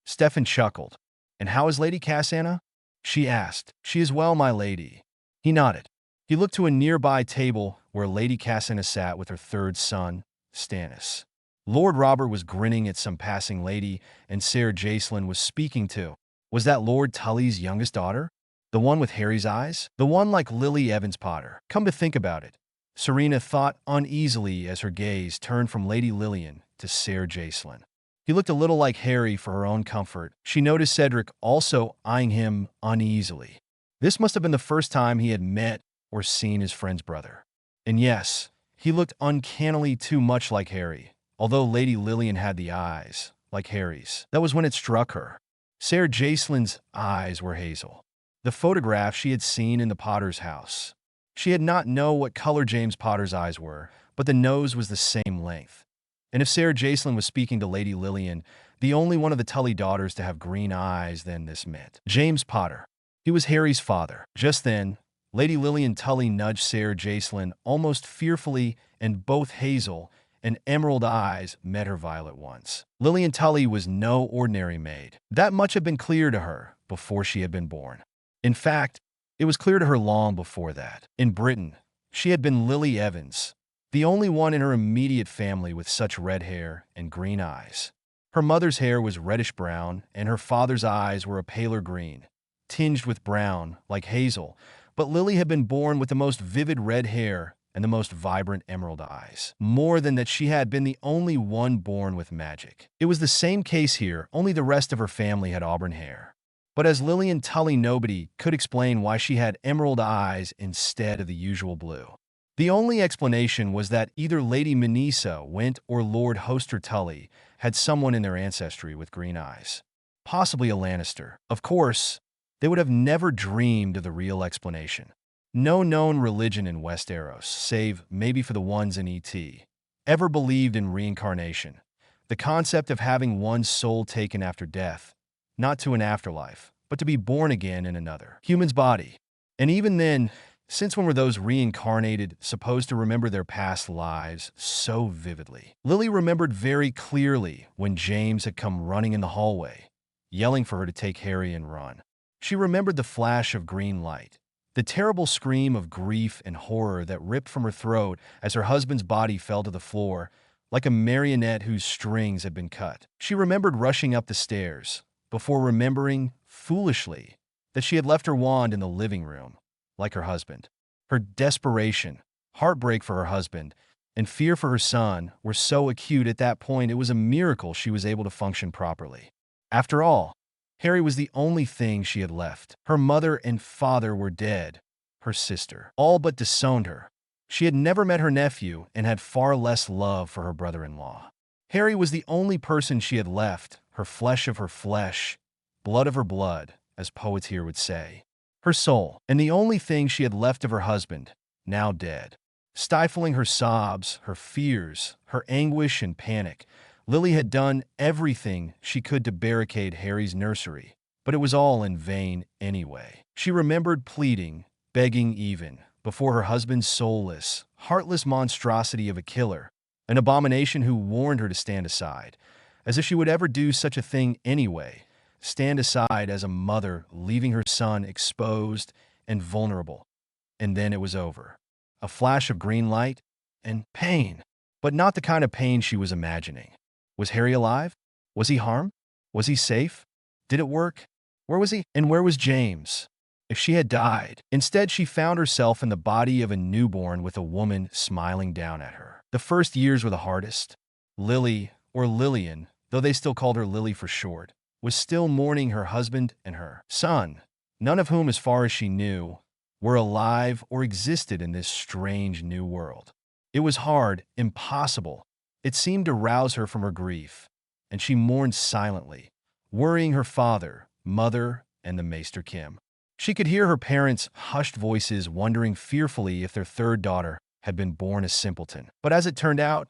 Stefan chuckled. And how is Lady Cassandra? She asked. She is well, my lady. He nodded. He looked to a nearby table where Lady Cassandra sat with her third son, Stannis. Lord Robert was grinning at some passing lady, and Ser Jacelyn was speaking to. Was that Lord Tully's youngest daughter? The one with Harry's eyes? The one like Lily Evans Potter? Come to think about it. Serena thought uneasily as her gaze turned from Lady Lilian to Ser Jacelyn. He looked a little like Harry for her own comfort. She noticed Cedric also eyeing him uneasily. This must have been the first time he had met or seen his friend's brother. And yes, he looked uncannily too much like Harry, although Lady Lilian had the eyes, like Harry's. That was when it struck her. Ser Jacelin's eyes were hazel. The photograph she had seen in the Potter's house. She had not known what color James Potter's eyes were, but the nose was the same length. And if Ser Jacelin was speaking to Lady Lilian, the only one of the Tully daughters to have green eyes, then this meant James Potter. He was Harry's father. Just then, Lady Lilian Tully nudged Ser Jacelin almost fearfully, and both hazel and emerald eyes met her violet ones. Lilian Tully was no ordinary maid. That much had been clear to her before she had been born. In fact, it was clear to her long before that. In Britain, she had been Lily Evans, the only one in her immediate family with such red hair and green eyes. Her mother's hair was reddish-brown, and her father's eyes were a paler green, tinged with brown, like hazel, but Lily had been born with the most vivid red hair and the most vibrant emerald eyes. More than that, she had been the only one born with magic. It was the same case here, only the rest of her family had auburn hair. But as Lilian Tully, nobody could explain why she had emerald eyes instead of the usual blue. The only explanation was that either Lady Manisa Went or Lord Hoster Tully had someone in their ancestry with green eyes. Possibly a Lannister. Of course, they would have never dreamed of the real explanation. No known religion in Westeros, save maybe for the ones in E.T., ever believed in reincarnation, the concept of having one's soul taken after death, not to an afterlife, but to be born again in another human's body. And even then, since when were those reincarnated supposed to remember their past lives so vividly? Lily remembered very clearly when James had come running in the hallway, yelling for her to take Harry and run. She remembered the flash of green light, the terrible scream of grief and horror that ripped from her throat as her husband's body fell to the floor, like a marionette whose strings had been cut. She remembered rushing up the stairs, before remembering, foolishly, that she had left her wand in the living room, like her husband. Her desperation, heartbreak for her husband, and fear for her son were so acute at that point it was a miracle she was able to function properly. After all, Harry was the only thing she had left. Her mother and father were dead. Her sister all but disowned her. She had never met her nephew and had far less love for her brother-in-law. Harry was the only person she had left, her flesh of her flesh, blood of her blood, as poets here would say. Her soul, and the only thing she had left of her husband, now dead. Stifling her sobs, her fears, her anguish and panic, Lily had done everything she could to barricade Harry's nursery, but it was all in vain anyway. She remembered pleading, begging even, before her husband's soulless, heartless monstrosity of a killer, an abomination who warned her to stand aside, as if she would ever do such a thing anyway. Stand aside as a mother leaving her son exposed and vulnerable. And then it was over. A flash of green light and pain, but not the kind of pain she was imagining. Was Harry alive? Was he harmed? Was he safe? Did it work? Where was he? And where was James? If she had died. Instead, she found herself in the body of a newborn with a woman smiling down at her. The first years were the hardest. Lily, or Lilian, though they still called her Lily for short, was still mourning her husband and her son, none of whom, as far as she knew, were alive or existed in this strange new world. It was hard, impossible. It seemed to rouse her from her grief, and she mourned silently, worrying her father, mother, and the Maester Kim. She could hear her parents' hushed voices wondering fearfully if their third daughter had been born a simpleton. But as it turned out,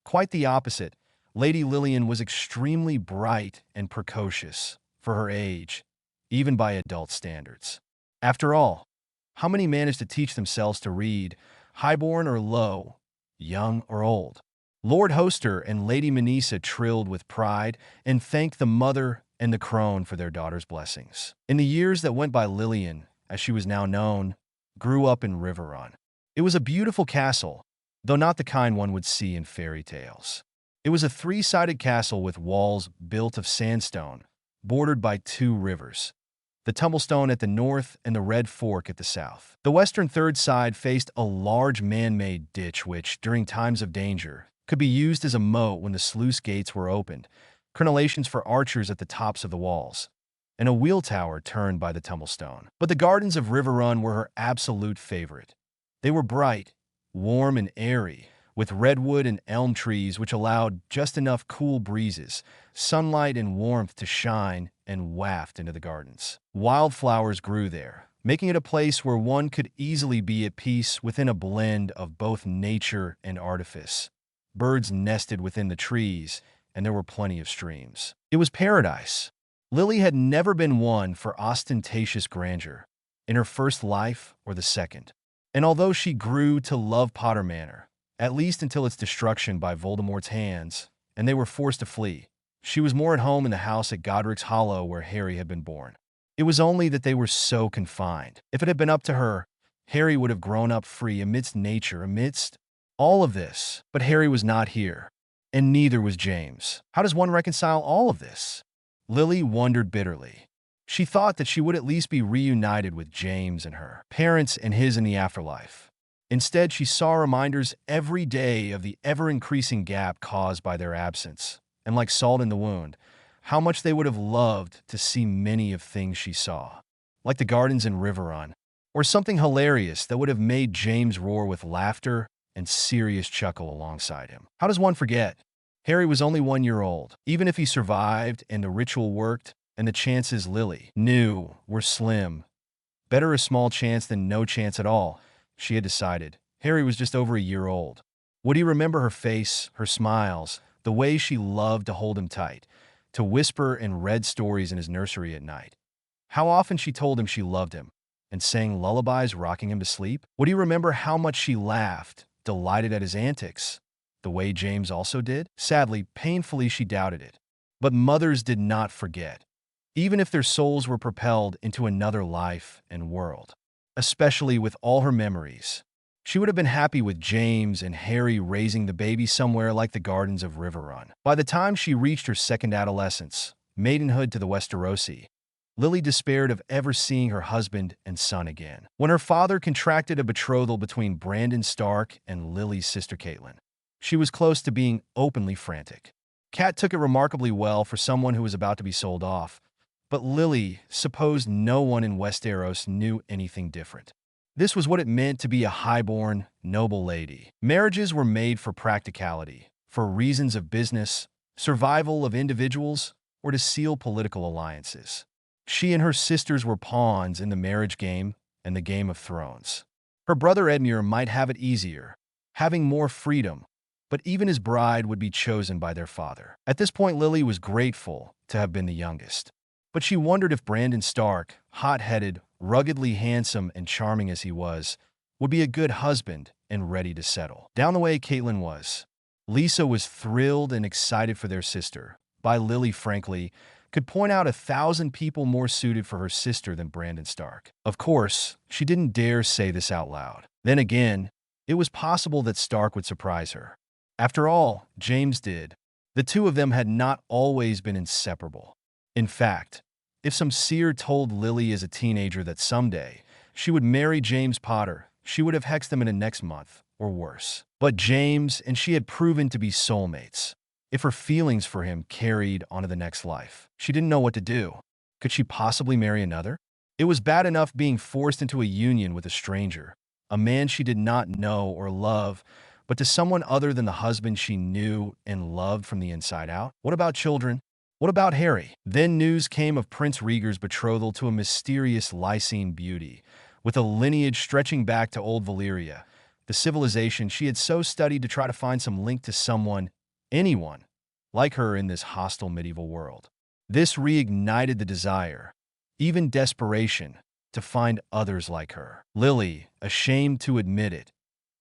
quite the opposite. Lady Lilian was extremely bright and precocious for her age, even by adult standards. After all, how many managed to teach themselves to read, highborn or low, young or old? Lord Hoster and Lady Manisa trilled with pride and thanked the mother and the crone for their daughter's blessings. In the years that went by, Lilian, as she was now known, grew up in Riverrun. It was a beautiful castle, though not the kind one would see in fairy tales. It was a three-sided castle with walls built of sandstone, bordered by two rivers, the Tumblestone at the north and the Red Fork at the south. The western third side faced a large man-made ditch which, during times of danger, could be used as a moat when the sluice gates were opened, crenellations for archers at the tops of the walls, and a wheel tower turned by the tumblestone. But the gardens of Riverrun were her absolute favorite. They were bright, warm, and airy, with redwood and elm trees which allowed just enough cool breezes, sunlight, and warmth to shine and waft into the gardens. Wildflowers grew there, making it a place where one could easily be at peace within a blend of both nature and artifice. Birds nested within the trees, and there were plenty of streams. It was paradise. Lily had never been one for ostentatious grandeur, in her first life or the second. And although she grew to love Potter Manor, at least until its destruction by Voldemort's hands, and they were forced to flee, she was more at home in the house at Godric's Hollow where Harry had been born. It was only that they were so confined. If it had been up to her, Harry would have grown up free amidst nature, amidst all of this. But Harry was not here, and neither was James. How does one reconcile all of this? Lily wondered bitterly. She thought that she would at least be reunited with James and her parents and his in the afterlife. Instead, she saw reminders every day of the ever-increasing gap caused by their absence, and like salt in the wound, how much they would have loved to see many of things she saw, like the gardens in Riverrun, or something hilarious that would have made James roar with laughter and serious chuckle alongside him. How does one forget? Harry was only 1 year old. Even if he survived and the ritual worked, and the chances Lily knew were slim, better a small chance than no chance at all, she had decided. Harry was just over 1 year old. Would he remember her face, her smiles, the way she loved to hold him tight, to whisper and read stories in his nursery at night? How often she told him she loved him, and sang lullabies rocking him to sleep? Would he remember how much she laughed, delighted at his antics, the way James also did? Sadly, painfully, she doubted it. But mothers did not forget, even if their souls were propelled into another life and world. Especially with all her memories, she would have been happy with James and Harry raising the baby somewhere like the gardens of Riverrun. By the time she reached her second adolescence, maidenhood to the Westerosi, Lily despaired of ever seeing her husband and son again. When her father contracted a betrothal between Brandon Stark and Lily's sister Caitlin, she was close to being openly frantic. Kat took it remarkably well for someone who was about to be sold off, but Lily supposed no one in Westeros knew anything different. This was what it meant to be a highborn, noble lady. Marriages were made for practicality, for reasons of business, survival of individuals, or to seal political alliances. She and her sisters were pawns in the marriage game and the Game of Thrones. Her brother Edmure might have it easier, having more freedom, but even his bride would be chosen by their father. At this point, Lily was grateful to have been the youngest. But she wondered if Brandon Stark, hot-headed, ruggedly handsome and charming as he was, would be a good husband and ready to settle. Down the way, Caitlin was. Lisa was thrilled and excited for their sister. By Lily, frankly, could point out 1,000 people more suited for her sister than Brandon Stark. Of course, she didn't dare say this out loud. Then again, it was possible that Stark would surprise her. After all, James did. The two of them had not always been inseparable. In fact, if some seer told Lily as a teenager that someday she would marry James Potter, she would have hexed them in the next month, or worse. But James and she had proven to be soulmates. If her feelings for him carried onto the next life, she didn't know what to do. Could she possibly marry another? It was bad enough being forced into a union with a stranger, a man she did not know or love, but to someone other than the husband she knew and loved from the inside out. What about children? What about Harry? Then news came of Prince Rhaegar's betrothal to a mysterious Lysine beauty, with a lineage stretching back to old Valyria, the civilization she had so studied to try to find some link to someone, anyone, like her in this hostile medieval world. This reignited the desire, even desperation, to find others like her. Lily, ashamed to admit it,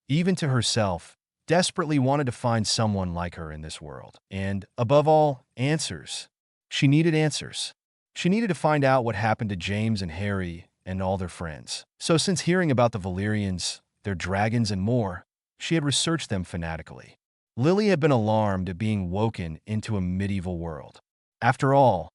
even to herself, desperately wanted to find someone like her in this world. And, above all, answers. She needed answers. She needed to find out what happened to James and Harry and all their friends. So since hearing about the Valyrians, their dragons and more, she had researched them fanatically. Lily had been alarmed at being woken into a medieval world. After all,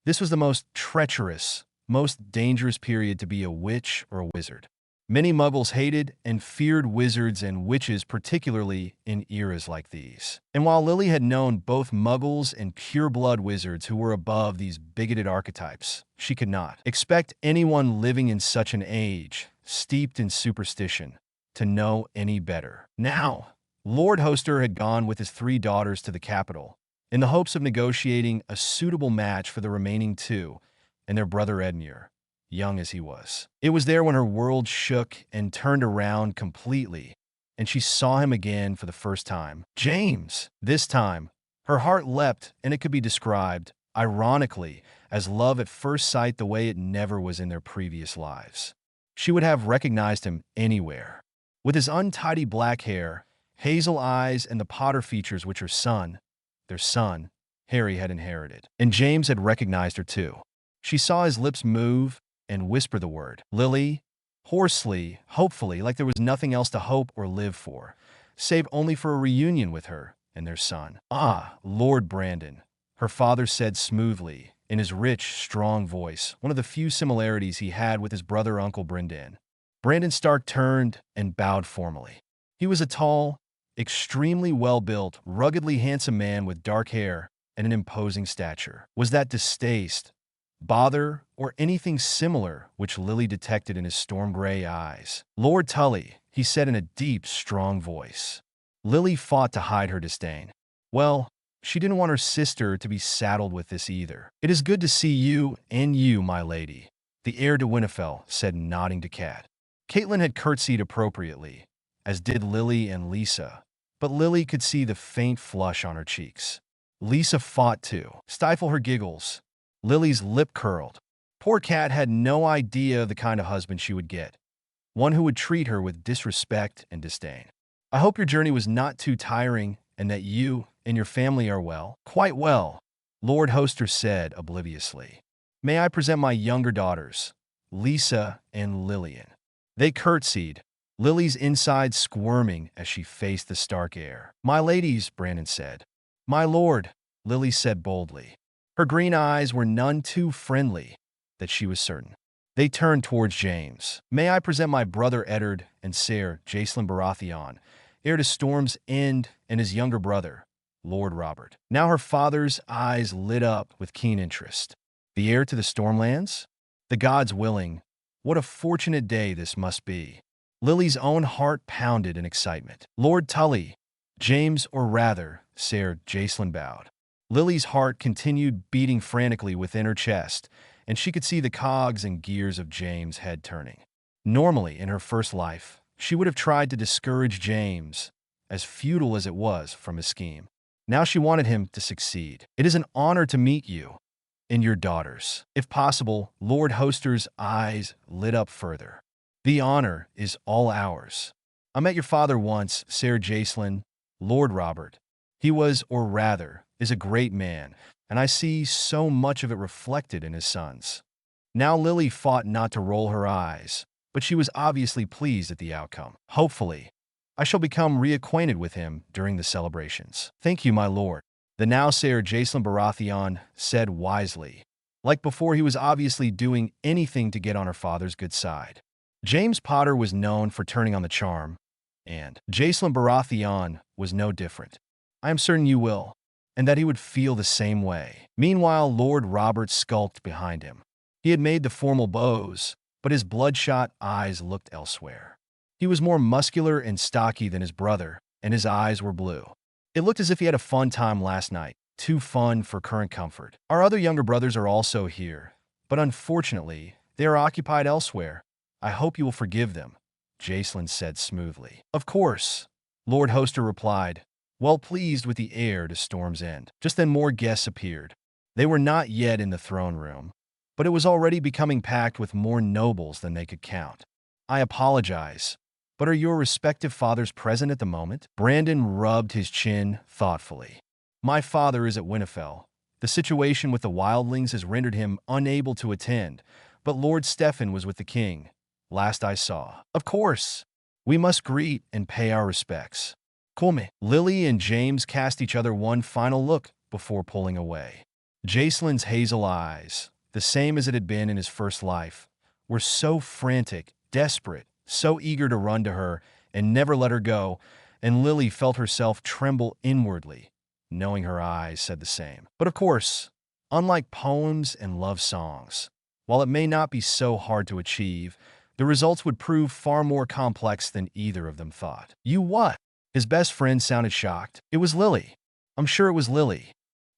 this was the most treacherous, most dangerous period to be a witch or a wizard. Many Muggles hated and feared wizards and witches, particularly in eras like these. And while Lily had known both Muggles and pure-blood wizards who were above these bigoted archetypes, she could not expect anyone living in such an age, steeped in superstition, to know any better. Now, Lord Hoster had gone with his 3 daughters to the capital in the hopes of negotiating a suitable match for the remaining 2 and their brother Edmure, young as he was. It was there when her world shook and turned around completely, and she saw him again for the first time. James! This time, her heart leapt, and it could be described, ironically, as love at first sight the way it never was in their previous lives. She would have recognized him anywhere. With his untidy black hair, hazel eyes, and the Potter features which their son, Harry had inherited. And James had recognized her too. She saw his lips move and whisper the word, Lily, hoarsely, hopefully, like there was nothing else to hope or live for, save only for a reunion with her and their son. Ah, Lord Brandon, her father said smoothly, in his rich, strong voice, one of the few similarities he had with his brother Uncle Brendan. Brandon Stark turned and bowed formally. He was a tall, extremely well-built, ruggedly handsome man with dark hair and an imposing stature. Was that distaste, bother, or anything similar which Lily detected in his storm-gray eyes? Lord Tully, he said in a deep, strong voice. Lily fought to hide her disdain. Well, she didn't want her sister to be saddled with this either. It is good to see you, and you, my lady, the heir to Winterfell said, nodding to Cat. Caitlin had curtsied appropriately, as did Lily and Lisa, but Lily could see the faint flush on her cheeks. Lisa fought to stifle her giggles. Lily's lip curled. Poor Cat had no idea the kind of husband she would get, one who would treat her with disrespect and disdain. I hope your journey was not too tiring and that you and your family are well. Quite well, Lord Hoster said obliviously. May I present my younger daughters, Lisa and Lilian. They curtsied, Lily's inside squirming as she faced the Stark heir. My ladies, Brandon said. My lord, Lily said boldly. Her green eyes were none too friendly, that she was certain. They turned towards James. May I present my brother Eddard and Ser Jacelyn Baratheon, heir to Storm's End, and his younger brother, Lord Robert. Now her father's eyes lit up with keen interest. The heir to the Stormlands? The gods willing, what a fortunate day this must be. Lily's own heart pounded in excitement. Lord Tully, James, or rather, Ser Jacelyn bowed. Lily's heart continued beating frantically within her chest, and she could see the cogs and gears of James' head turning. Normally, in her first life, she would have tried to discourage James, as futile as it was, from his scheme. Now she wanted him to succeed. It is an honor to meet you and your daughters. If possible, Lord Hoster's eyes lit up further. The honor is all ours. I met your father once, Ser Jacelyn, Lord Robert. He was, or rather, is a great man, and I see so much of it reflected in his sons. Now Lily fought not to roll her eyes, but she was obviously pleased at the outcome. Hopefully, I shall become reacquainted with him during the celebrations. Thank you, my lord. The now Ser Jacelyn Baratheon said wisely. Like before, he was obviously doing anything to get on her father's good side. James Potter was known for turning on the charm, and Jacelyn Baratheon was no different. I am certain you will, and that he would feel the same way. Meanwhile, Lord Robert skulked behind him. He had made the formal bows, but his bloodshot eyes looked elsewhere. He was more muscular and stocky than his brother, and his eyes were blue. It looked as if he had a fun time last night, too fun for current comfort. Our other younger brothers are also here, but unfortunately, they are occupied elsewhere. I hope you will forgive them, Jacelyn said smoothly. Of course, Lord Hoster replied, well pleased with the heir to Storm's End. Just then more guests appeared. They were not yet in the throne room, but it was already becoming packed with more nobles than they could count. I apologize, but are your respective fathers present at the moment? Brandon rubbed his chin thoughtfully. My father is at Winterfell. The situation with the wildlings has rendered him unable to attend, but Lord Stefan was with the king, last I saw. Of course, we must greet and pay our respects. Come. Lily and James cast each other one final look before pulling away. Jacelyn's hazel eyes, the same as it had been in his first life, were so frantic, desperate, so eager to run to her and never let her go, and Lily felt herself tremble inwardly, knowing her eyes said the same. But of course, unlike poems and love songs, while it may not be so hard to achieve, the results would prove far more complex than either of them thought. You what? His best friend sounded shocked. It was Lily. I'm sure it was Lily.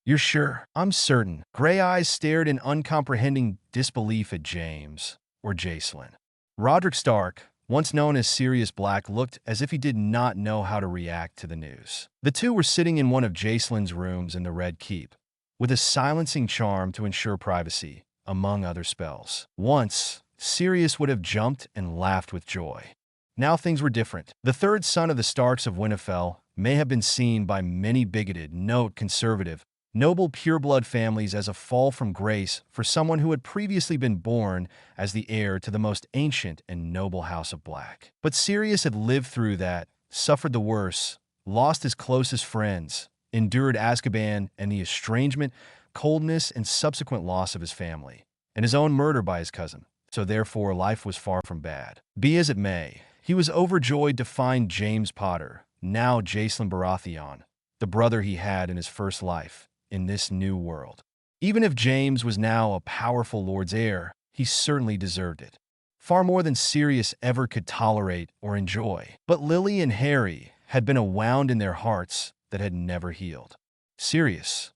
You're sure? I'm certain. Gray eyes stared in uncomprehending disbelief at James, or Jacelyn. Roderick Stark, once known as Sirius Black, looked as if he did not know how to react to the news. The two were sitting in one of Jacelyn's rooms in the Red Keep, with a silencing charm to ensure privacy, among other spells. Once, Sirius would have jumped and laughed with joy. Now things were different. The third son of the Starks of Winterfell may have been seen by many bigoted, conservative, noble pureblood families as a fall from grace for someone who had previously been born as the heir to the most ancient and noble House of Black. But Sirius had lived through that, suffered the worst, lost his closest friends, endured Azkaban and the estrangement, coldness, and subsequent loss of his family, and his own murder by his cousin. So therefore life was far from bad. Be as it may, he was overjoyed to find James Potter, now Jacelyn Baratheon, the brother he had in his first life, in this new world. Even if James was now a powerful lord's heir, he certainly deserved it. Far more than Sirius ever could tolerate or enjoy. But Lily and Harry had been a wound in their hearts that had never healed. Sirius.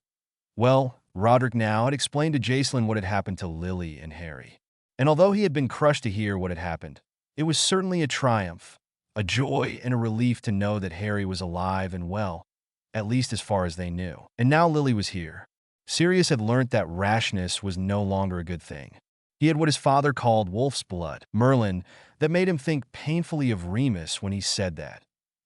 Well, Roderick now had explained to Jacelyn what had happened to Lily and Harry. And although he had been crushed to hear what had happened, it was certainly a triumph, a joy and a relief to know that Harry was alive and well, at least as far as they knew. And now Lily was here. Sirius had learnt that rashness was no longer a good thing. He had what his father called wolf's blood, Merlin, that made him think painfully of Remus when he said that.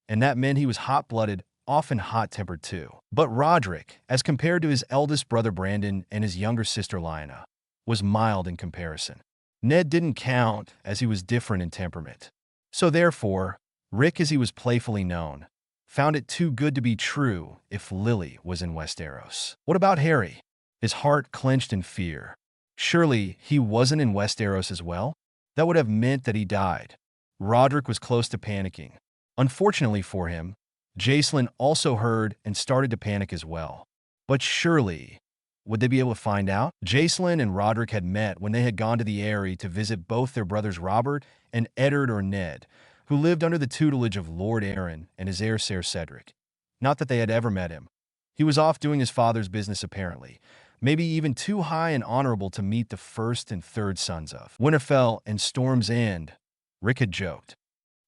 And that meant he was hot-blooded, often hot-tempered too. But Roderick, as compared to his eldest brother Brandon and his younger sister Lyanna, was mild in comparison. Ned didn't count, as he was different in temperament. So therefore, Rick, as he was playfully known, found it too good to be true if Lily was in Westeros. What about Harry? His heart clenched in fear. Surely he wasn't in Westeros as well? That would have meant that he died. Roderick was close to panicking. Unfortunately for him, Jacelyn also heard and started to panic as well. But surely, would they be able to find out? Jacelyn and Roderick had met when they had gone to the Eyrie to visit both their brothers Robert and Eddard or Ned, who lived under the tutelage of Lord Aaron and his heir Ser Cedric. Not that they had ever met him. He was off doing his father's business apparently, maybe even too high and honorable to meet the first and third sons of Winterfell and Storm's End, Rick had joked.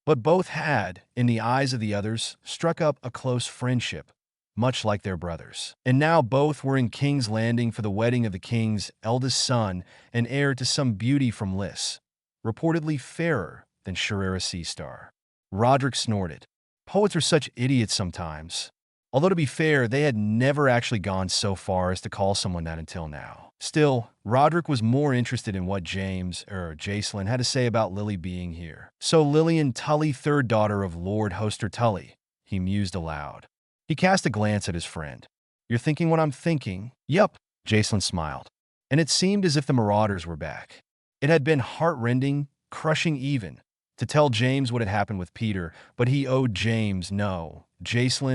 But both had, in the eyes of the others, struck up a close friendship, much like their brothers. And now both were in King's Landing for the wedding of the king's eldest son and heir to some beauty from Liss, reportedly fairer than Sherera Seastar. Roderick snorted. Poets are such idiots sometimes. Although to be fair, they had never actually gone so far as to call someone that until now. Still, Roderick was more interested in what Jacelyn had to say about Lily being here. So Lilian Tully, third daughter of Lord Hoster Tully, he mused aloud. He cast a glance at his friend. You're thinking what I'm thinking? Yup, Jacelyn smiled. And it seemed as if the Marauders were back. It had been heart-rending, crushing even, to tell James what had happened with Peter, but he owed Jacelyn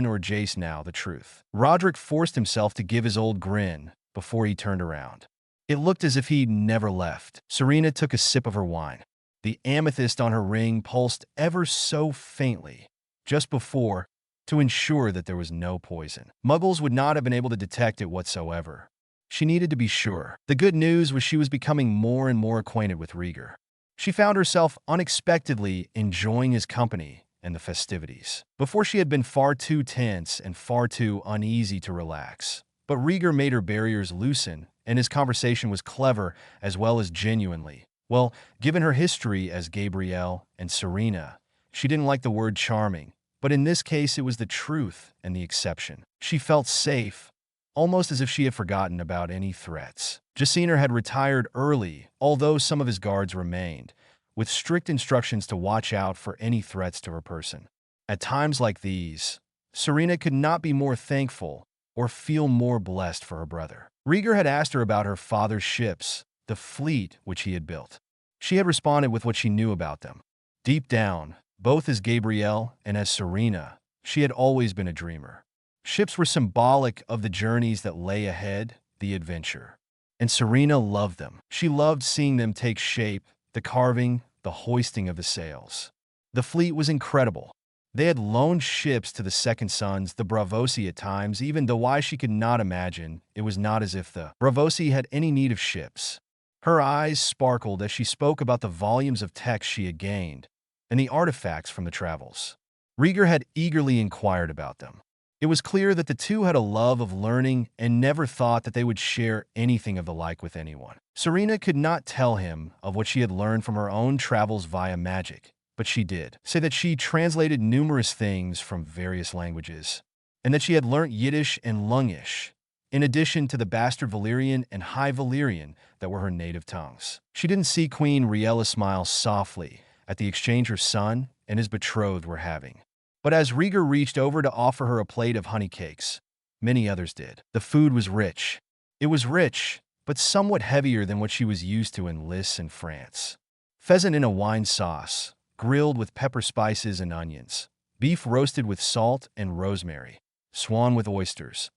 or Jace now, the truth. Roderick forced himself to give his old grin before he turned around. It looked as if he'd never left. Serena took a sip of her wine. The amethyst on her ring pulsed ever so faintly, just before, to ensure that there was no poison. Muggles would not have been able to detect it whatsoever. She needed to be sure. The good news was she was becoming more and more acquainted with Rhaegar. She found herself unexpectedly enjoying his company and the festivities. Before she had been far too tense and far too uneasy to relax. But Rhaegar made her barriers loosen, and his conversation was clever as well as genuinely. Well, given her history as Gabrielle and Serena, she didn't like the word charming, but in this case it was the truth and the exception. She felt safe, almost as if she had forgotten about any threats. Jacinor had retired early, although some of his guards remained, with strict instructions to watch out for any threats to her person. At times like these, Serena could not be more thankful or feel more blessed for her brother. Rhaegar had asked her about her father's ships, the fleet which he had built. She had responded with what she knew about them. Deep down, both as Gabrielle and as Serena, she had always been a dreamer. Ships were symbolic of the journeys that lay ahead, the adventure. And Serena loved them. She loved seeing them take shape, the carving, the hoisting of the sails. The fleet was incredible. They had loaned ships to the Second Sons, the Braavosi at times, even though why she could not imagine, it was not as if the Braavosi had any need of ships. Her eyes sparkled as she spoke about the volumes of text she had gained and the artifacts from the travels. Rhaegar had eagerly inquired about them. It was clear that the two had a love of learning and never thought that they would share anything of the like with anyone. Serena could not tell him of what she had learned from her own travels via magic, but she did say that she translated numerous things from various languages, and that she had learnt Yiddish and Lungish, in addition to the bastard Valyrian and High Valyrian that were her native tongues. She didn't see Queen Rhaella smile softly at the exchange her son and his betrothed were having. But as Rhaegar reached over to offer her a plate of honey cakes, many others did. The food was rich. It was rich, but somewhat heavier than what she was used to in Liss and France. Pheasant in a wine sauce, grilled with pepper spices and onions, beef roasted with salt and rosemary, swan with oysters,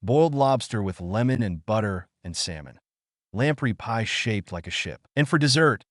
boiled lobster with lemon and butter and salmon, lamprey pie shaped like a ship. And for dessert,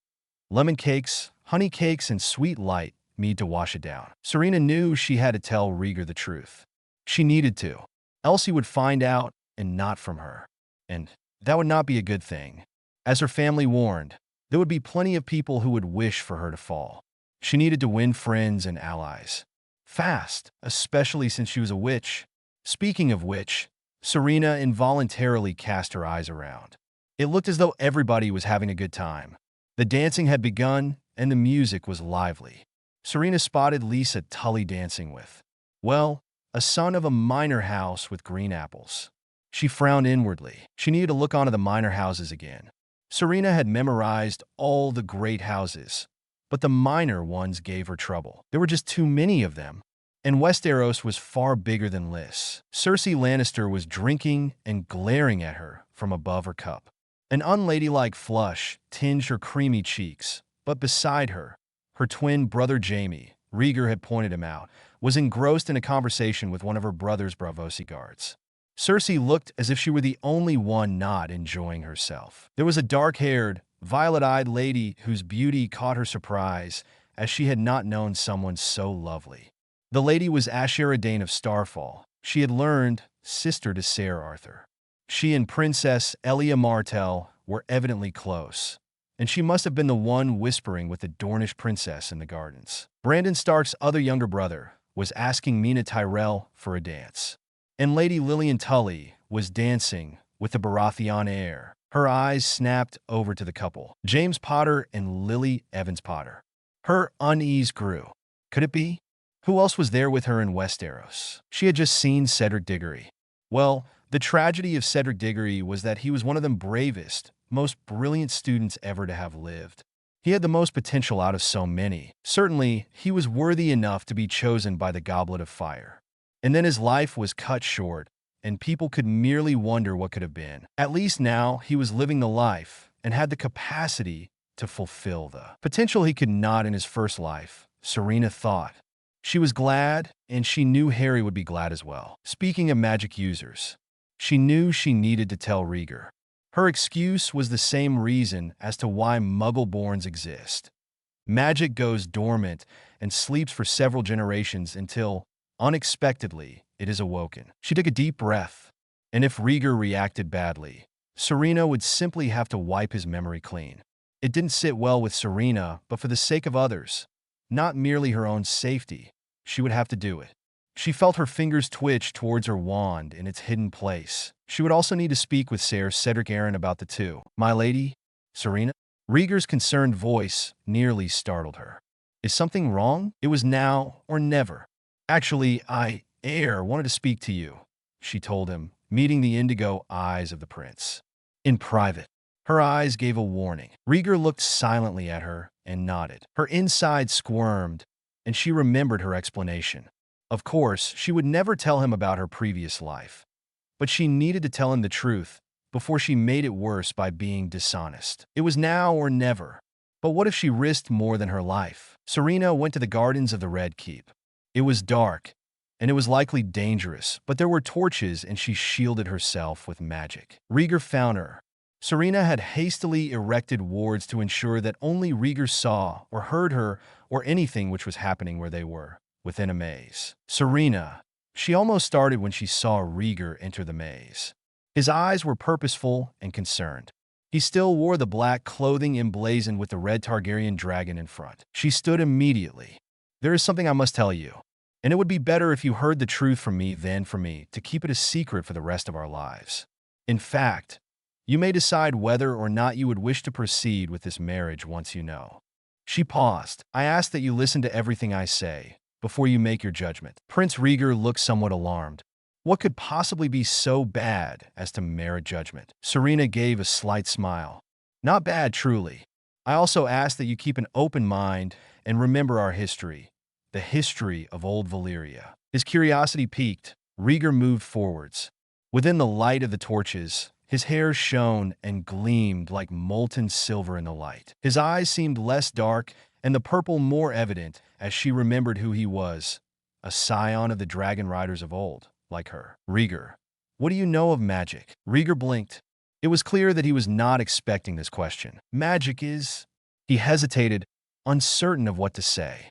lemon cakes, honey cakes, and sweet light mead to wash it down. Serena knew she had to tell Rhaegar the truth. She needed to. Else he would find out, and not from her. And that would not be a good thing. As her family warned, there would be plenty of people who would wish for her to fall. She needed to win friends and allies. Fast, especially since she was a witch. Speaking of which, Serena involuntarily cast her eyes around. It looked as though everybody was having a good time. The dancing had begun, and the music was lively. Serena spotted Liss at Tully dancing with, well, a son of a minor house with green apples. She frowned inwardly. She needed to look onto the minor houses again. Serena had memorized all the great houses, but the minor ones gave her trouble. There were just too many of them, and Westeros was far bigger than Liss. Cersei Lannister was drinking and glaring at her from above her cup. An unladylike flush tinged her creamy cheeks, but beside her, her twin brother Jaime, Rhaegar had pointed him out, was engrossed in a conversation with one of her brother's Braavosi guards. Cersei looked as if she were the only one not enjoying herself. There was a dark-haired, violet-eyed lady whose beauty caught her surprise, as she had not known someone so lovely. The lady was Asshai Dayne of Starfall. She had learned, sister to Ser Arthur. She and Princess Elia Martell were evidently close, and she must have been the one whispering with the Dornish princess in the gardens. Brandon Stark's other younger brother was asking Mina Tyrell for a dance, and Lady Lilian Tully was dancing with the Baratheon heir. Her eyes snapped over to the couple, James Potter and Lily Evans Potter. Her unease grew. Could it be? Who else was there with her in Westeros? She had just seen Cedric Diggory. Well, the tragedy of Cedric Diggory was that he was one of the bravest, most brilliant students ever to have lived. He had the most potential out of so many. Certainly, he was worthy enough to be chosen by the Goblet of Fire. And then his life was cut short, and people could merely wonder what could have been. At least now, he was living the life and had the capacity to fulfill the potential he could not in his first life, Serena thought. She was glad, and she knew Harry would be glad as well. Speaking of magic users, she knew she needed to tell Rhaegar. Her excuse was the same reason as to why Muggle-borns exist. Magic goes dormant and sleeps for several generations until, unexpectedly, it is awoken. She took a deep breath, and if Rhaegar reacted badly, Serena would simply have to wipe his memory clean. It didn't sit well with Serena, but for the sake of others, not merely her own safety, she would have to do it. She felt her fingers twitch towards her wand in its hidden place. She would also need to speak with Ser Cedric Aaron about the two. My lady, Serena? Rhaegar's concerned voice nearly startled her. Is something wrong? It was now or never. Actually, Heir wanted to speak to you, she told him, meeting the indigo eyes of the prince. In private. Her eyes gave a warning. Rhaegar looked silently at her and nodded. Her inside squirmed, and she remembered her explanation. Of course, she would never tell him about her previous life, but she needed to tell him the truth before she made it worse by being dishonest. It was now or never. But what if she risked more than her life? Serena went to the gardens of the Red Keep. It was dark, and it was likely dangerous, but there were torches and she shielded herself with magic. Rhaegar found her. Serena had hastily erected wards to ensure that only Rhaegar saw or heard her or anything which was happening where they were, within a maze. Serena. She almost started when she saw Rhaegar enter the maze. His eyes were purposeful and concerned. He still wore the black clothing emblazoned with the red Targaryen dragon in front. She stood immediately. There is something I must tell you, and it would be better if you heard the truth from me than from me to keep it a secret for the rest of our lives. In fact, you may decide whether or not you would wish to proceed with this marriage once you know. She paused. I ask that you listen to everything I say before you make your judgment. Prince Rhaegar looked somewhat alarmed. What could possibly be so bad as to merit judgment? Serena gave a slight smile. Not bad, truly. I also ask that you keep an open mind and remember our history, the history of old Valyria. His curiosity piqued. Rhaegar moved forwards. Within the light of the torches, his hair shone and gleamed like molten silver in the light. His eyes seemed less dark and the purple more evident as she remembered who he was, a scion of the dragon riders of old, like her. Rhaegar, what do you know of magic? Rhaegar blinked. It was clear that he was not expecting this question. Magic is... He hesitated, uncertain of what to say.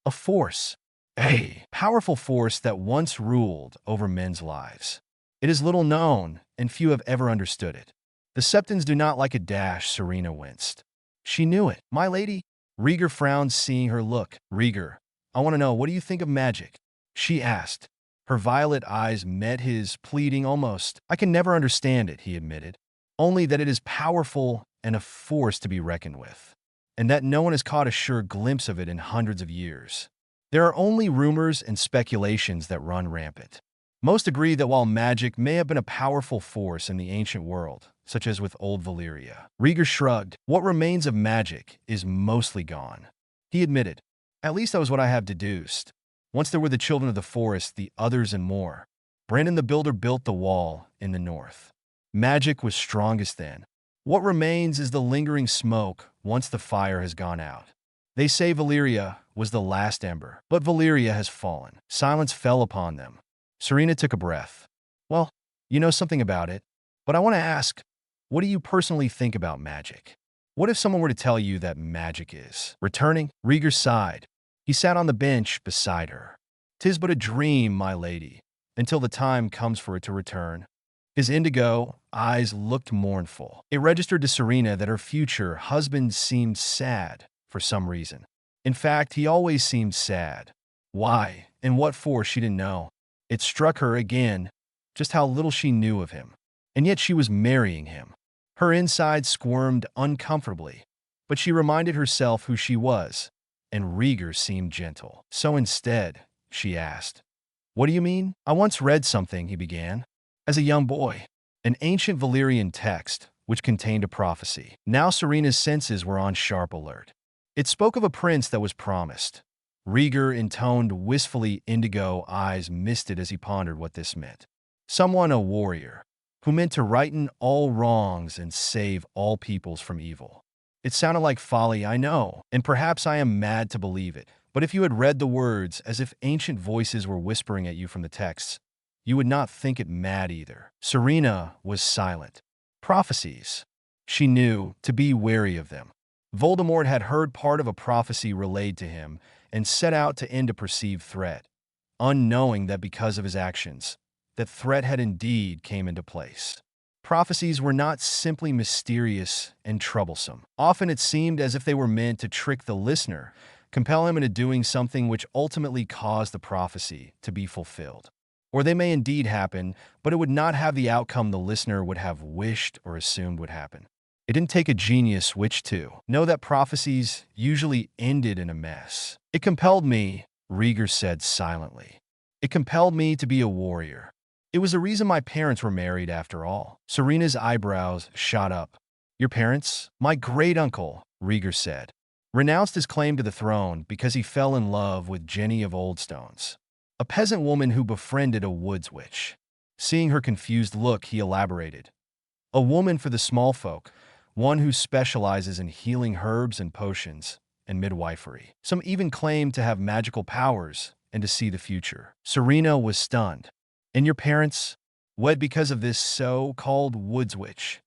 A force. A powerful force that once ruled over men's lives. It is little known, and few have ever understood it. The Septons do not like a dash, Serena winced. She knew it. My lady? Rhaegar frowned, seeing her look. Rhaegar, I want to know, what do you think of magic? She asked. Her violet eyes met his, pleading almost. I can never understand it, he admitted. Only that it is powerful and a force to be reckoned with. And that no one has caught a sure glimpse of it in hundreds of years. There are only rumors and speculations that run rampant. Most agree that while magic may have been a powerful force in the ancient world, such as with old Valyria, Rhaegar shrugged. What remains of magic is mostly gone. He admitted, at least that was what I have deduced. Once there were the children of the forest, the others and more. Brandon the Builder built the wall in the north. Magic was strongest then. What remains is the lingering smoke once the fire has gone out. They say Valyria was the last ember, but Valyria has fallen. Silence fell upon them. Serena took a breath. Well, you know something about it, but I want to ask, what do you personally think about magic? What if someone were to tell you that magic is returning? Rhaegar sighed. He sat on the bench beside her. 'Tis but a dream, my lady, until the time comes for it to return. His indigo eyes looked mournful. It registered to Serena that her future husband seemed sad for some reason. In fact, he always seemed sad. Why and what for, she didn't know. It struck her again just how little she knew of him. And yet she was marrying him. Her inside squirmed uncomfortably, but she reminded herself who she was, and Rhaegar seemed gentle. So instead, she asked, what do you mean? I once read something, he began, as a young boy, an ancient Valyrian text which contained a prophecy. Now Serena's senses were on sharp alert. It spoke of a prince that was promised. Rhaegar intoned wistfully, indigo eyes misted as he pondered what this meant. Someone, a warrior, who meant to righten all wrongs and save all peoples from evil. It sounded like folly, I know, and perhaps I am mad to believe it, but if you had read the words as if ancient voices were whispering at you from the texts, you would not think it mad either. Serena was silent. Prophecies. She knew to be wary of them. Voldemort had heard part of a prophecy relayed to him and set out to end a perceived threat, unknowing that because of his actions, that threat had indeed came into place. Prophecies were not simply mysterious and troublesome. Often it seemed as if they were meant to trick the listener, compel him into doing something which ultimately caused the prophecy to be fulfilled. Or they may indeed happen, but it would not have the outcome the listener would have wished or assumed would happen. It didn't take a genius which to know that prophecies usually ended in a mess. It compelled me, Rhaegar said silently. It compelled me to be a warrior. It was the reason my parents were married after all. Serena's eyebrows shot up. Your parents? My great-uncle, Rhaegar said, renounced his claim to the throne because he fell in love with Jenny of Oldstones, a peasant woman who befriended a woods witch. Seeing her confused look, he elaborated. A woman for the small folk, one who specializes in healing herbs and potions and midwifery. Some even claim to have magical powers and to see the future. Serena was stunned. And your parents? Wed because of this so-called woods witch.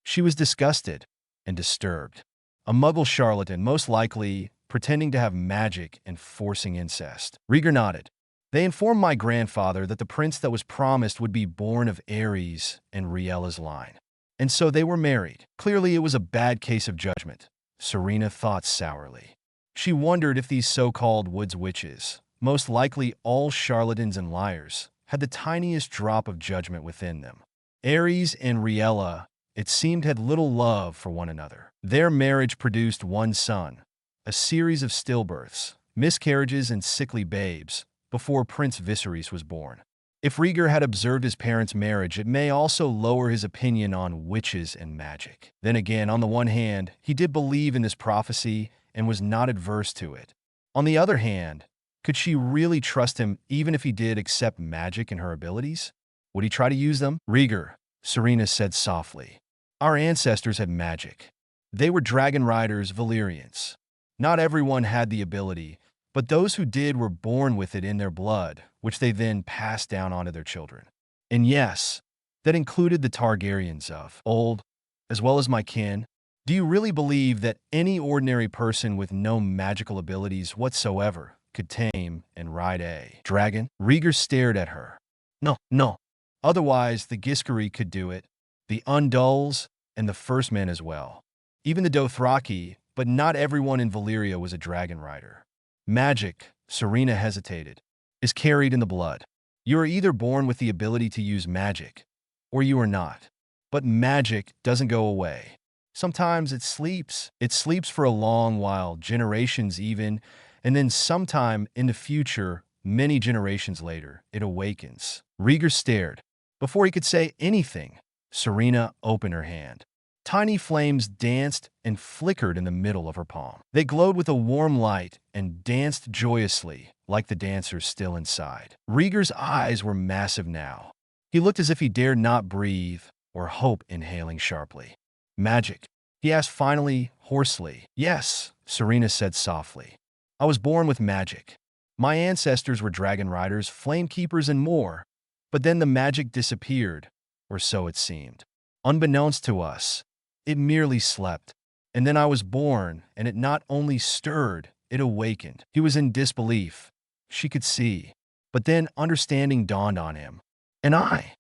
She was disgusted and disturbed. A muggle charlatan, most likely pretending to have magic and forcing incest. Rhaegar nodded. They informed my grandfather that the prince that was promised would be born of Ares and Riella's line. And so they were married. Clearly it was a bad case of judgment, Serena thought sourly. She wondered if these so-called woods witches, most likely all charlatans and liars, had the tiniest drop of judgment within them. Ares and Rhaella, it seemed, had little love for one another. Their marriage produced one son, a series of stillbirths, miscarriages, and sickly babes, before Prince Viserys was born. If Rhaegar had observed his parents' marriage, it may also lower his opinion on witches and magic. Then again, on the one hand, he did believe in this prophecy and was not adverse to it. On the other hand, could she really trust him even if he did accept magic and her abilities? Would he try to use them? Rhaegar, Serena said softly. Our ancestors had magic. They were dragon riders, Valyrians. Not everyone had the ability, but those who did were born with it in their blood, which they then passed down onto their children. And yes, that included the Targaryens of old, as well as my kin. Do you really believe that any ordinary person with no magical abilities whatsoever could tame and ride a dragon? Rhaegar stared at her. No. Otherwise, the Giscari could do it, the Undulls, and the First Men as well. Even the Dothraki, but not everyone in Valyria was a dragon rider. Magic, Serena hesitated, is carried in the blood. You are either born with the ability to use magic, or you are not. But magic doesn't go away. Sometimes it sleeps. It sleeps for a long while, generations even, and then sometime in the future, many generations later, it awakens. Rhaegar stared. Before he could say anything, Serena opened her hand. Tiny flames danced and flickered in the middle of her palm. They glowed with a warm light and danced joyously, like the dancers still inside. Rhaegar's eyes were massive now. He looked as if he dared not breathe or hope, inhaling sharply. Magic? He asked finally, hoarsely. Yes, Serena said softly. I was born with magic. My ancestors were dragon riders, flame keepers, and more. But then the magic disappeared, or so it seemed. Unbeknownst to us, it merely slept. And then I was born, and it not only stirred, it awakened. He was in disbelief. She could see. But then understanding dawned on him. And I?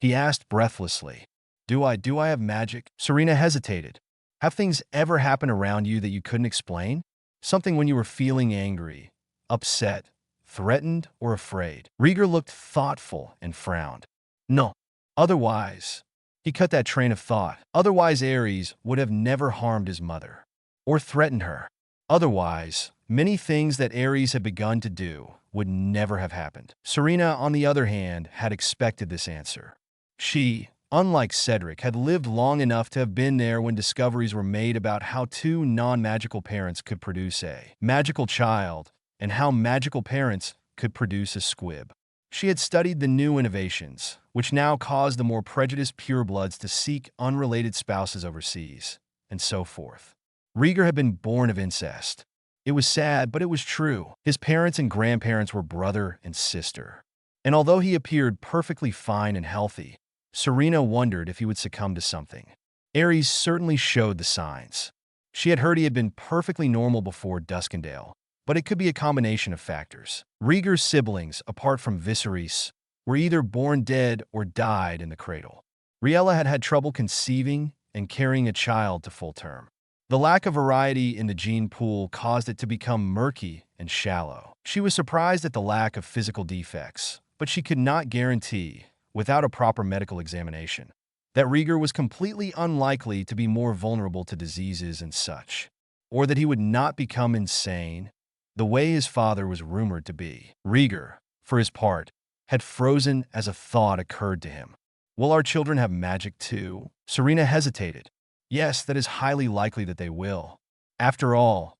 He asked breathlessly. Do I have magic? Serena hesitated. Have things ever happened around you that you couldn't explain? Something when you were feeling angry, upset, threatened, or afraid? Rhaegar looked thoughtful and frowned. No. Otherwise, he cut that train of thought. Otherwise, Ares would have never harmed his mother or threatened her. Otherwise, many things that Ares had begun to do would never have happened. Serena, on the other hand, had expected this answer. She, unlike Cedric, had lived long enough to have been there when discoveries were made about how two non-magical parents could produce a magical child and how magical parents could produce a squib. She had studied the new innovations, which now caused the more prejudiced purebloods to seek unrelated spouses overseas, and so forth. Rhaegar had been born of incest. It was sad, but it was true. His parents and grandparents were brother and sister. And although he appeared perfectly fine and healthy, Serena wondered if he would succumb to something. Ares certainly showed the signs. She had heard he had been perfectly normal before Duskendale, but it could be a combination of factors. Rhaegar's siblings, apart from Viserys, were either born dead or died in the cradle. Rhaella had had trouble conceiving and carrying a child to full term. The lack of variety in the gene pool caused it to become murky and shallow. She was surprised at the lack of physical defects, but she could not guarantee, without a proper medical examination, that Rhaegar was completely unlikely to be more vulnerable to diseases and such, or that he would not become insane, the way his father was rumored to be. Rhaegar, for his part, had frozen as a thought occurred to him. Will our children have magic too? Serena hesitated. Yes, that is highly likely that they will. After all,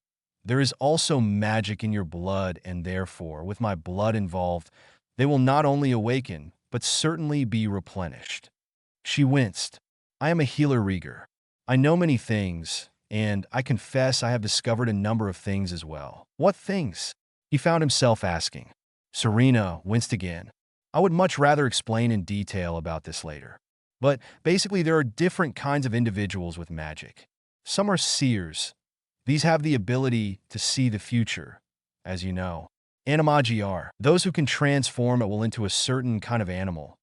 there is also magic in your blood, and therefore, with my blood involved, they will not only awaken, but certainly be replenished. She winced. I am a healer, Rhaegar. I know many things, and I confess I have discovered a number of things as well. What things? He found himself asking. Serena winced again. I would much rather explain in detail about this later. But basically, there are different kinds of individuals with magic. Some are seers. These have the ability to see the future, as you know. Animagi are those who can transform at will into a certain kind of animal.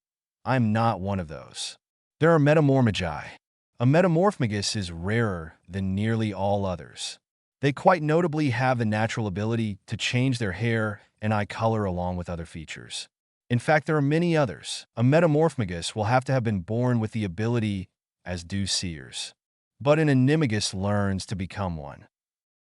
I'm not one of those. There are metamorphmagi. A metamorphmagus is rarer than nearly all others. They quite notably have the natural ability to change their hair and eye color along with other features. In fact, there are many others. A metamorphmagus will have to have been born with the ability, as do seers. But an animagus learns to become one.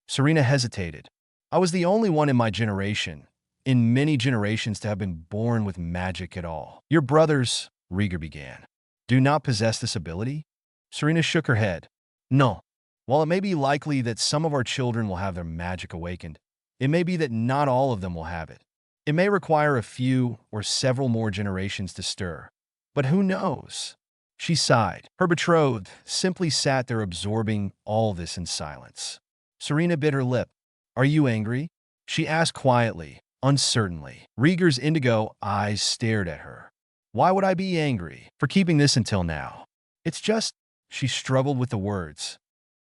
Serena hesitated. I was the only one in my generation, in many generations, to have been born with magic at all. Your brothers, Rhaegar began, do not possess this ability? Serena shook her head. No. While it may be likely that some of our children will have their magic awakened, it may be that not all of them will have it. It may require a few or several more generations to stir. But who knows? She sighed. Her betrothed simply sat there absorbing all this in silence. Serena bit her lip. Are you angry? She asked quietly, uncertainly. Rhaegar's indigo eyes stared at her. Why would I be angry for keeping this until now? It's just, she struggled with the words.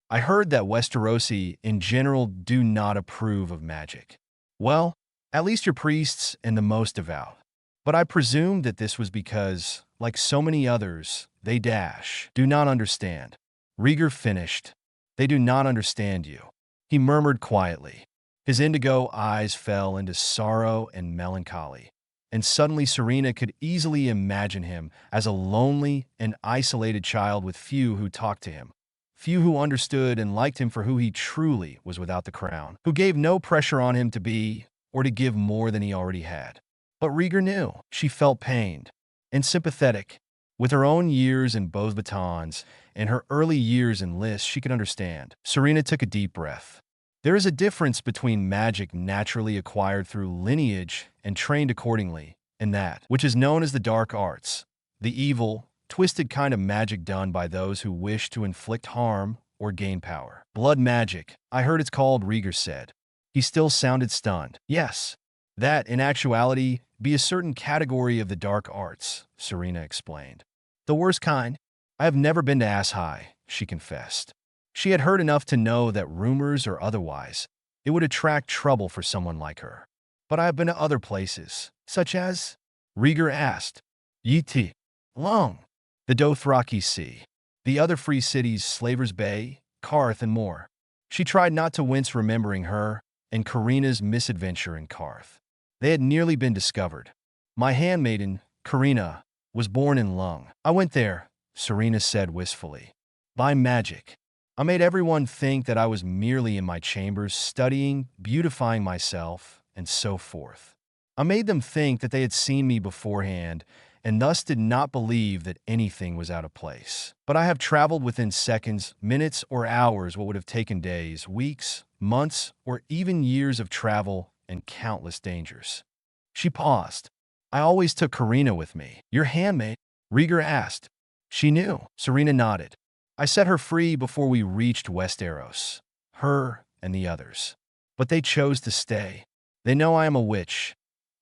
I heard that Westerosi in general do not approve of magic. Well, at least your priests and the most devout. But I presumed that this was because, like so many others, they do not understand. Rhaegar finished. They do not understand you. He murmured quietly. His indigo eyes fell into sorrow and melancholy. And suddenly Serena could easily imagine him as a lonely and isolated child with few who talked to him. Few who understood and liked him for who he truly was without the crown. Who gave no pressure on him to be or to give more than he already had. But Rhaegar knew. She felt pained and sympathetic. With her own years in Beaux Batons and her early years in Liss, she could understand. Serena took a deep breath. There is a difference between magic naturally acquired through lineage and trained accordingly, and that which is known as the dark arts, the evil, twisted kind of magic done by those who wish to inflict harm or gain power. Blood magic, I heard it's called, Rhaegar said. He still sounded stunned. Yes, that, in actuality, be a certain category of the dark arts, Serena explained. The worst kind? I have never been to Asshai, she confessed. She had heard enough to know that rumors or otherwise, it would attract trouble for someone like her. But I have been to other places, such as? Rhaegar asked. Yeti, Long, the Dothraki Sea, the other free cities, Slaver's Bay, Karth, and more. She tried not to wince remembering her and Karina's misadventure in Karth. They had nearly been discovered. My handmaiden, Karina, was born in Lung. I went there, Serena said wistfully. By magic. I made everyone think that I was merely in my chambers studying, beautifying myself, and so forth. I made them think that they had seen me beforehand and thus did not believe that anything was out of place. But I have traveled within seconds, minutes, or hours what would have taken days, weeks, months, or even years of travel and countless dangers. She paused. I always took Karina with me. Your handmaid? Rhaegar asked. She knew. Serena nodded. I set her free before we reached Westeros. Her and the others. But they chose to stay. They know I am a witch.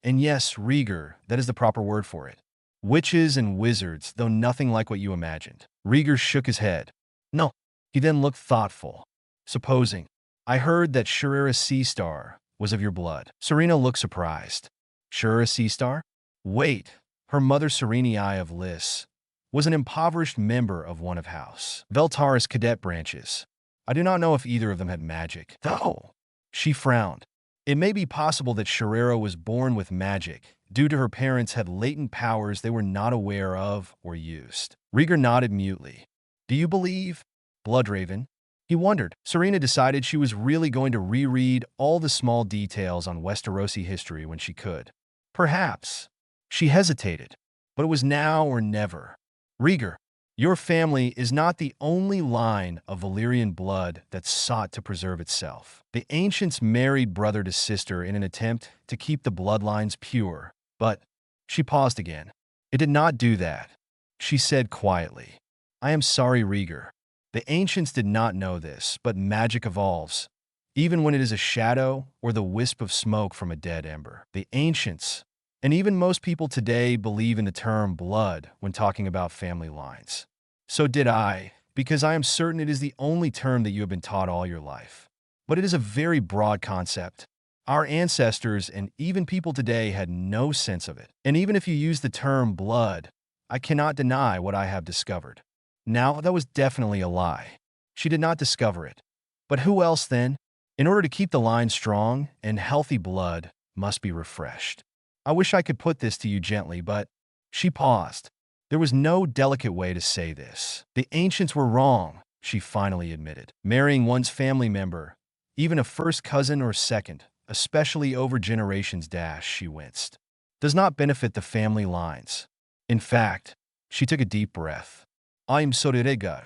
And yes, Rhaegar, that is the proper word for it. Witches and wizards, though nothing like what you imagined. Rhaegar shook his head. No. He then looked thoughtful. Supposing. I heard that Serera Seastar was of your blood. Serena looked surprised. Serera Seastar? Wait. Her mother Serenii of Liss was an impoverished member of one of House Veltaris cadet branches. I do not know if either of them had magic, though. She frowned. It may be possible that Serera was born with magic, due to her parents had latent powers they were not aware of or used. Rhaegar nodded mutely. Do you believe? Bloodraven? He wondered. Serena decided she was really going to reread all the small details on Westerosi history when she could. Perhaps. She hesitated. But it was now or never. Rhaegar, your family is not the only line of Valyrian blood that sought to preserve itself. The ancients married brother to sister in an attempt to keep the bloodlines pure, but she paused again. It did not do that. She said quietly, I am sorry, Rhaegar. The ancients did not know this, but magic evolves, even when it is a shadow or the wisp of smoke from a dead ember. The ancients, and even most people today, believe in the term blood when talking about family lines. So did I, because I am certain it is the only term that you have been taught all your life. But it is a very broad concept. Our ancestors and even people today had no sense of it. And even if you use the term blood, I cannot deny what I have discovered. Now, that was definitely a lie. She did not discover it. But who else then? In order to keep the line strong and healthy, blood must be refreshed. I wish I could put this to you gently, but she paused. There was no delicate way to say this. The ancients were wrong, she finally admitted. Marrying one's family member, even a first cousin or second, especially over generations, she winced, does not benefit the family lines. In fact, she took a deep breath. I am so Rhaegar.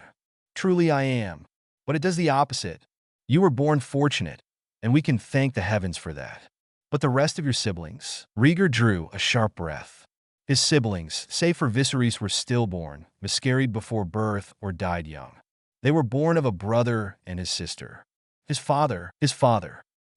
Truly I am. But it does the opposite. You were born fortunate, and we can thank the heavens for that. But the rest of your siblings? Rhaegar drew a sharp breath. His siblings, save for Viserys, were stillborn, miscarried before birth, or died young. They were born of a brother and his sister. His father,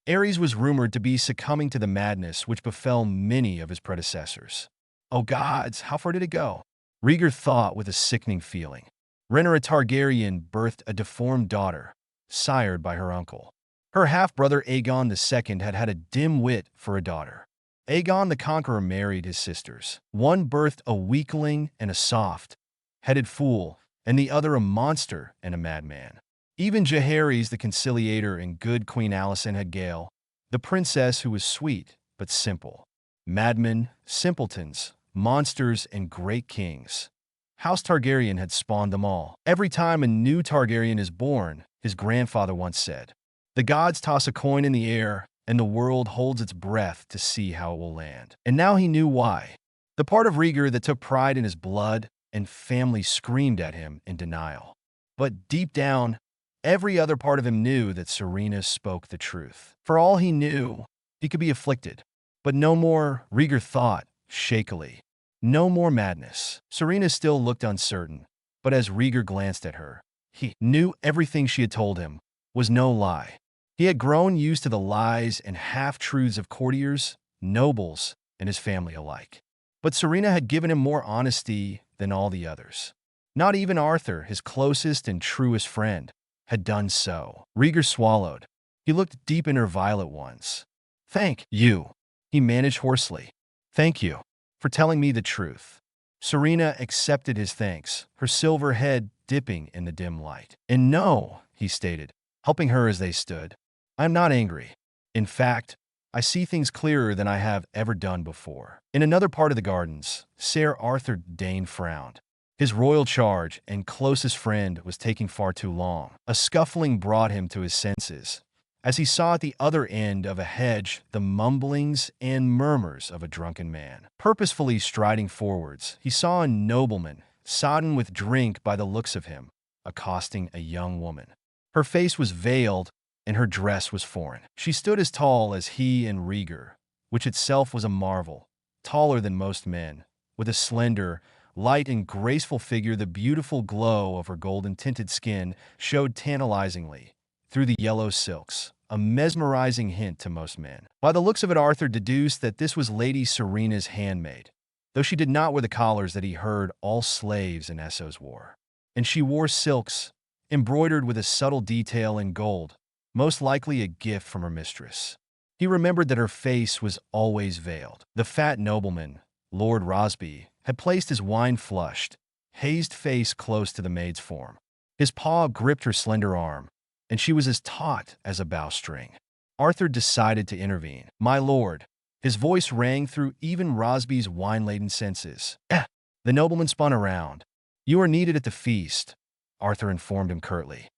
Ares, was rumored to be succumbing to the madness which befell many of his predecessors. Oh gods, how far did it go? Rhaegar thought with a sickening feeling. Rhaenyra Targaryen birthed a deformed daughter, sired by her uncle. Her half-brother Aegon II had a dim wit for a daughter. Aegon the Conqueror married his sisters. One birthed a weakling and a soft-headed fool, and the other a monster and a madman. Even Jaehaerys the Conciliator and good Queen Alicent had Gale, the princess who was sweet but simple. Madmen, simpletons, monsters, and great kings. House Targaryen had spawned them all. Every time a new Targaryen is born, his grandfather once said, the gods toss a coin in the air, and the world holds its breath to see how it will land. And now he knew why. The part of Rhaegar that took pride in his blood and family screamed at him in denial. But deep down, every other part of him knew that Serena spoke the truth. For all he knew, he could be afflicted. But no more, Rhaegar thought, shakily. No more madness. Serena still looked uncertain, but as Rhaegar glanced at her, he knew everything she had told him was no lie. He had grown used to the lies and half-truths of courtiers, nobles, and his family alike. But Serena had given him more honesty than all the others. Not even Arthur, his closest and truest friend, had done so. Rhaegar swallowed. He looked deep in her violet ones. Thank you, he managed hoarsely. Thank you for telling me the truth. Serena accepted his thanks, her silver head dipping in the dim light. And no, he stated, helping her as they stood, I am not angry. In fact, I see things clearer than I have ever done before. In another part of the gardens, Ser Arthur Dane frowned. His royal charge and closest friend was taking far too long. A scuffling brought him to his senses. As he saw at the other end of a hedge the mumblings and murmurs of a drunken man. Purposefully striding forwards, he saw a nobleman, sodden with drink by the looks of him, accosting a young woman. Her face was veiled, and her dress was foreign. She stood as tall as he and Rhaegar, which itself was a marvel, taller than most men, with a slender, light and graceful figure. The beautiful glow of her golden-tinted skin showed tantalizingly through the yellow silks, a mesmerizing hint to most men. By the looks of it, Arthur deduced that this was Lady Serena's handmaid, though she did not wear the collars that he heard all slaves in Essos wore. And she wore silks, embroidered with a subtle detail in gold, most likely a gift from her mistress. He remembered that her face was always veiled. The fat nobleman, Lord Rosby, had placed his wine-flushed, hazed face close to the maid's form. His paw gripped her slender arm, and she was as taut as a bowstring. Arthur decided to intervene. My lord, his voice rang through even Rosby's wine-laden senses. The nobleman spun around. You are needed at the feast, Arthur informed him curtly.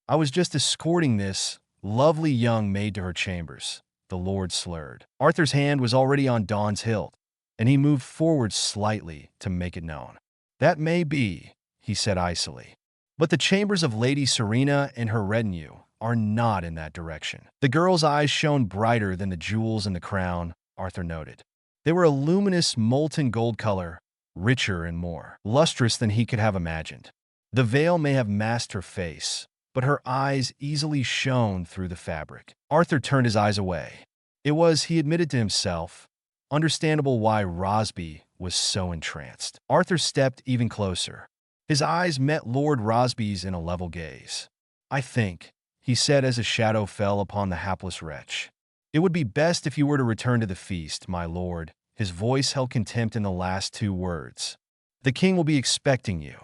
I was just escorting this lovely young maid to her chambers, the lord slurred. Arthur's hand was already on Dawn's hilt, and he moved forward slightly to make it known. That may be, he said icily. But the chambers of Lady Serena and her retinue are not in that direction. The girl's eyes shone brighter than the jewels in the crown, Arthur noted. They were a luminous molten gold color, richer and more lustrous than he could have imagined. The veil may have masked her face, but her eyes easily shone through the fabric. Arthur turned his eyes away. It was, he admitted to himself, understandable why Rosby was so entranced. Arthur stepped even closer. His eyes met Lord Rosby's in a level gaze. "I think," he said as a shadow fell upon the hapless wretch, "it would be best if you were to return to the feast, my lord." His voice held contempt in the last two words. "The king will be expecting you."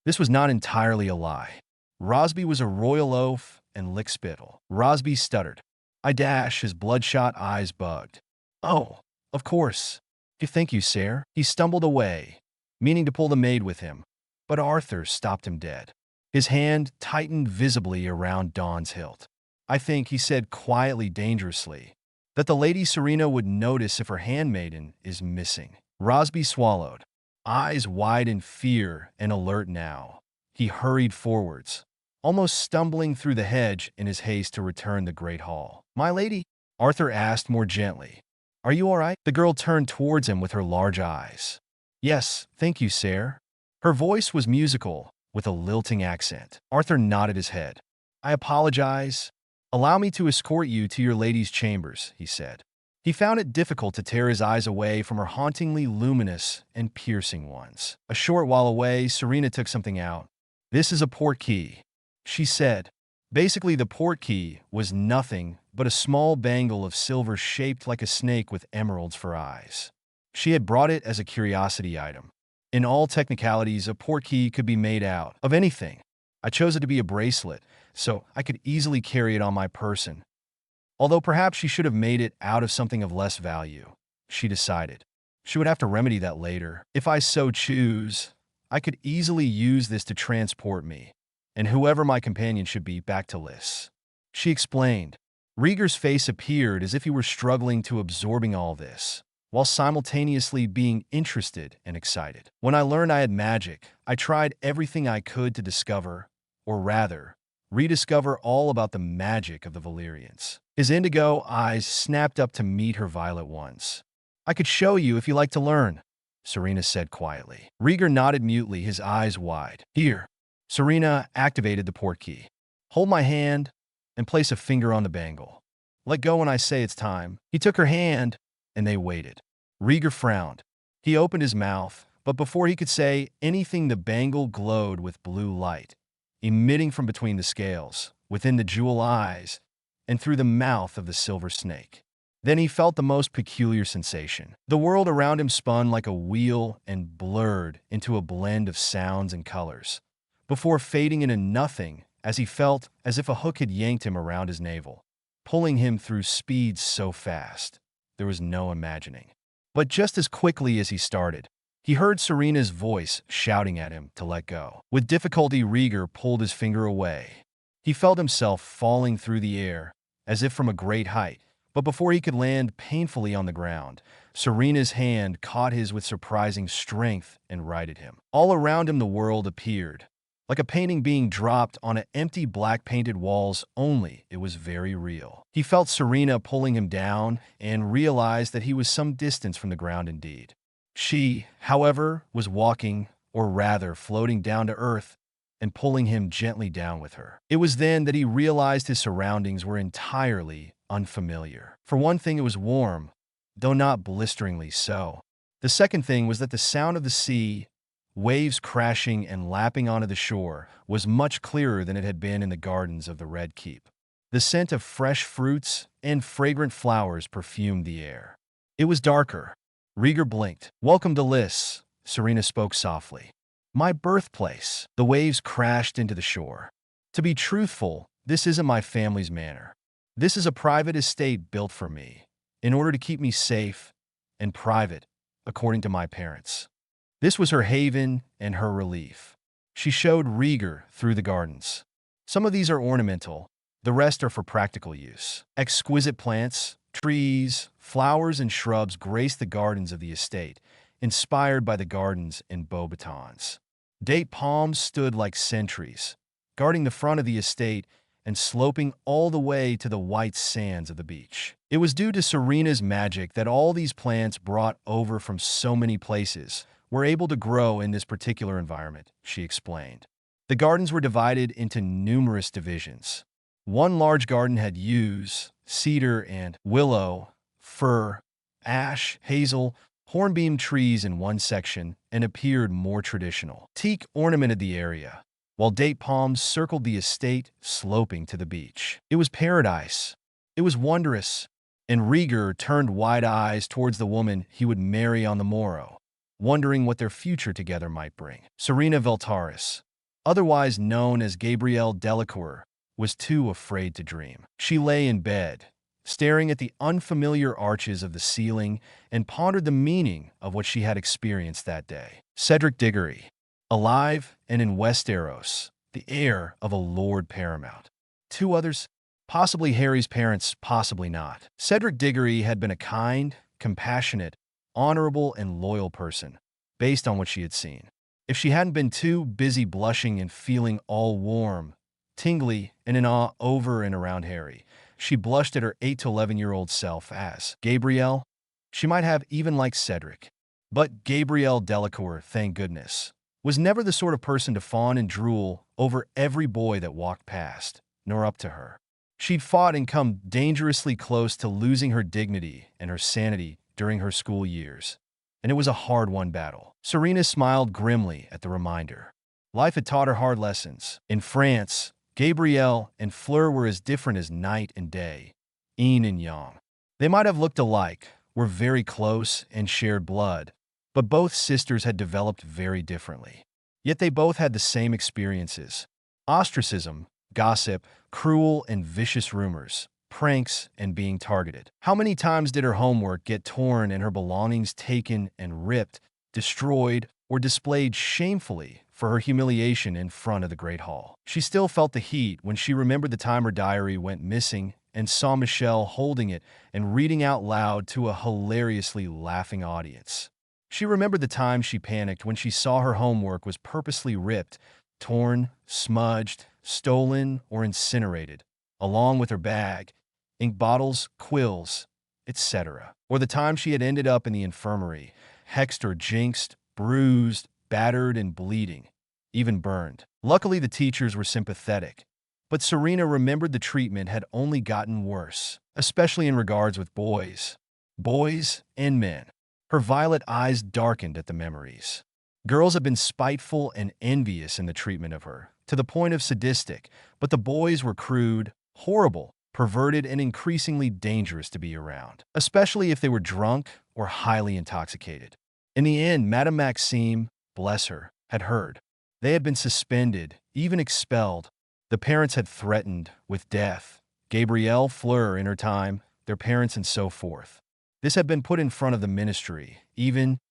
This was not entirely a lie. Rosby was a royal oaf and lickspittle. Rosby stuttered. His bloodshot eyes bugged. "Oh, of course. Thank you, sir." He stumbled away, meaning to pull the maid with him, but Arthur stopped him dead. His hand tightened visibly around Dawn's hilt. "I think," he said quietly, dangerously, "that the Lady Serena would notice if her handmaiden is missing." Rosby swallowed, eyes wide in fear and alert now. He hurried forwards, almost stumbling through the hedge in his haste to return the great hall. "My lady?" Arthur asked more gently. "Are you all right?" The girl turned towards him with her large eyes. "Yes, thank you, sir." Her voice was musical, with a lilting accent. Arthur nodded his head. "I apologize. Allow me to escort you to your lady's chambers," he said. He found it difficult to tear his eyes away from her hauntingly luminous and piercing ones. A short while away, Serena took something out. "This is a Portkey," she said. Basically, the Portkey was nothing but a small bangle of silver shaped like a snake with emeralds for eyes. She had brought it as a curiosity item. In all technicalities, a Portkey could be made out of anything. I chose it to be a bracelet, so I could easily carry it on my person. Although perhaps she should have made it out of something of less value, she decided. She would have to remedy that later. If I so choose, I could easily use this to transport me, and whoever my companion should be, back to Liss. She explained. Rhaegar's face appeared as if he were struggling to absorbing all this, while simultaneously being interested and excited. "When I learned I had magic, I tried everything I could to discover, or rather, rediscover all about the magic of the Valyrians." His indigo eyes snapped up to meet her violet ones. "I could show you if you like to learn," Serena said quietly. Rhaegar nodded mutely, his eyes wide. "Here." Serena activated the Portkey. "Hold my hand and place a finger on the bangle. Let go when I say it's time." He took her hand, and they waited. Rhaegar frowned. He opened his mouth, but before he could say anything, the bangle glowed with blue light, emitting from between the scales, within the jewel eyes, and through the mouth of the silver snake. Then he felt the most peculiar sensation. The world around him spun like a wheel and blurred into a blend of sounds and colors, before fading into nothing as he felt as if a hook had yanked him around his navel, pulling him through speeds so fast there was no imagining. But just as quickly as he started, he heard Serena's voice shouting at him to let go. With difficulty, Rhaegar pulled his finger away. He felt himself falling through the air, as if from a great height, but before he could land painfully on the ground, Serena's hand caught his with surprising strength and righted him. All around him the world appeared, like a painting being dropped on empty black-painted walls, only it was very real. He felt Serena pulling him down and realized that he was some distance from the ground indeed. She, however, was walking, or rather floating down to earth, and pulling him gently down with her. It was then that he realized his surroundings were entirely unfamiliar. For one thing, it was warm, though not blisteringly so. The second thing was that the sound of the sea, waves crashing and lapping onto the shore, was much clearer than it had been in the gardens of the Red Keep. The scent of fresh fruits and fragrant flowers perfumed the air. It was darker. Rhaegar blinked. "Welcome to Liss," Serena spoke softly. "My birthplace." The waves crashed into the shore. "To be truthful, this isn't my family's manor. This is a private estate built for me, in order to keep me safe and private, according to my parents." This was her haven and her relief. She showed Rhaegar through the gardens. Some of these are ornamental, the rest are for practical use. Exquisite plants, trees, flowers, and shrubs graced the gardens of the estate, inspired by the gardens in Beauxbatons. Date palms stood like sentries, guarding the front of the estate and sloping all the way to the white sands of the beach. It was due to Serena's magic that all these plants, brought over from so many places, were able to grow in this particular environment, she explained. The gardens were divided into numerous divisions. One large garden had yews, cedar and willow, fir, ash, hazel, hornbeam trees in one section and appeared more traditional. Teak ornamented the area, while date palms circled the estate, sloping to the beach. It was paradise. It was wondrous, and Rhaegar turned wide eyes towards the woman he would marry on the morrow, wondering what their future together might bring. Serena Veltaris, otherwise known as Gabrielle Delacour, was too afraid to dream. She lay in bed, staring at the unfamiliar arches of the ceiling, and pondered the meaning of what she had experienced that day. Cedric Diggory, alive and in Westeros, the heir of a Lord Paramount. Two others, possibly Harry's parents, possibly not. Cedric Diggory had been a kind, compassionate, honorable, and loyal person, based on what she had seen. If she hadn't been too busy blushing and feeling all warm, tingly, and in awe over and around Harry, she blushed at her 8 to 11-year-old self as Gabrielle. She might have even liked Cedric. But Gabrielle Delacour, thank goodness, was never the sort of person to fawn and drool over every boy that walked past, nor up to her. She'd fought and come dangerously close to losing her dignity and her sanity during her school years, and it was a hard-won battle. Serena smiled grimly at the reminder. Life had taught her hard lessons. In France, Gabrielle and Fleur were as different as night and day, yin and yang. They might have looked alike, were very close, and shared blood, but both sisters had developed very differently. Yet they both had the same experiences: ostracism, gossip, cruel and vicious rumors, pranks, and being targeted. How many times did her homework get torn and her belongings taken and ripped, destroyed, or displayed shamefully for her humiliation in front of the Great Hall? She still felt the heat when she remembered the time her diary went missing and saw Michelle holding it and reading out loud to a hilariously laughing audience. She remembered the time she panicked when she saw her homework was purposely ripped, torn, smudged, stolen, or incinerated, along with her bag, ink bottles, quills, etc. Or the time she had ended up in the infirmary, hexed or jinxed, bruised, battered, and bleeding, even burned. Luckily, the teachers were sympathetic, but Serena remembered the treatment had only gotten worse, especially in regards with boys and men. Her violet eyes darkened at the memories. Girls had been spiteful and envious in the treatment of her, to the point of sadistic, but the boys were crude, horrible, perverted, and increasingly dangerous to be around, especially if they were drunk or highly intoxicated. In the end, Madame Maxime, bless her, had heard. They had been suspended, even expelled. The parents had threatened with death. Gabrielle, Fleur in her time, their parents, and so forth. This had been put in front of the ministry,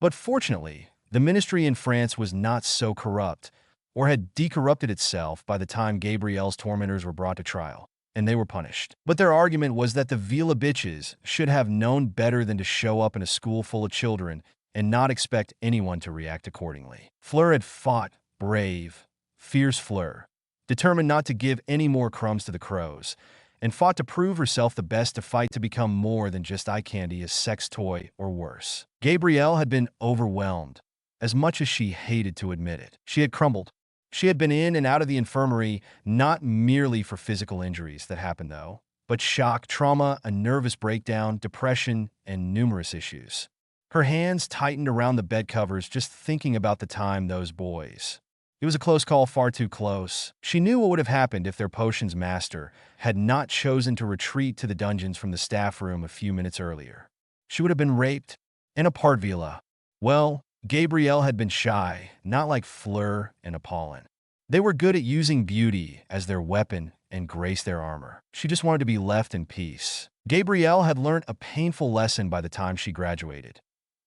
but fortunately, the ministry in France was not so corrupt, or had decorrupted itself by the time Gabrielle's tormentors were brought to trial, and they were punished. But their argument was that the Vila bitches should have known better than to show up in a school full of children and not expect anyone to react accordingly. Fleur had fought, brave, fierce Fleur, determined not to give any more crumbs to the crows, and fought to prove herself the best to fight to become more than just eye candy, a sex toy, or worse. Gabrielle had been overwhelmed, as much as she hated to admit it. She had crumbled. She had been in and out of the infirmary, not merely for physical injuries that happened though, but shock, trauma, a nervous breakdown, depression, and numerous issues. Her hands tightened around the bed covers just thinking about the time those boys. It was a close call, far too close. She knew what would have happened if their potions master had not chosen to retreat to the dungeons from the staff room a few minutes earlier. She would have been raped in a part villa. Well, Gabrielle had been shy, not like Fleur and Apollon. They were good at using beauty as their weapon and grace their armor. She just wanted to be left in peace. Gabrielle had learned a painful lesson by the time she graduated.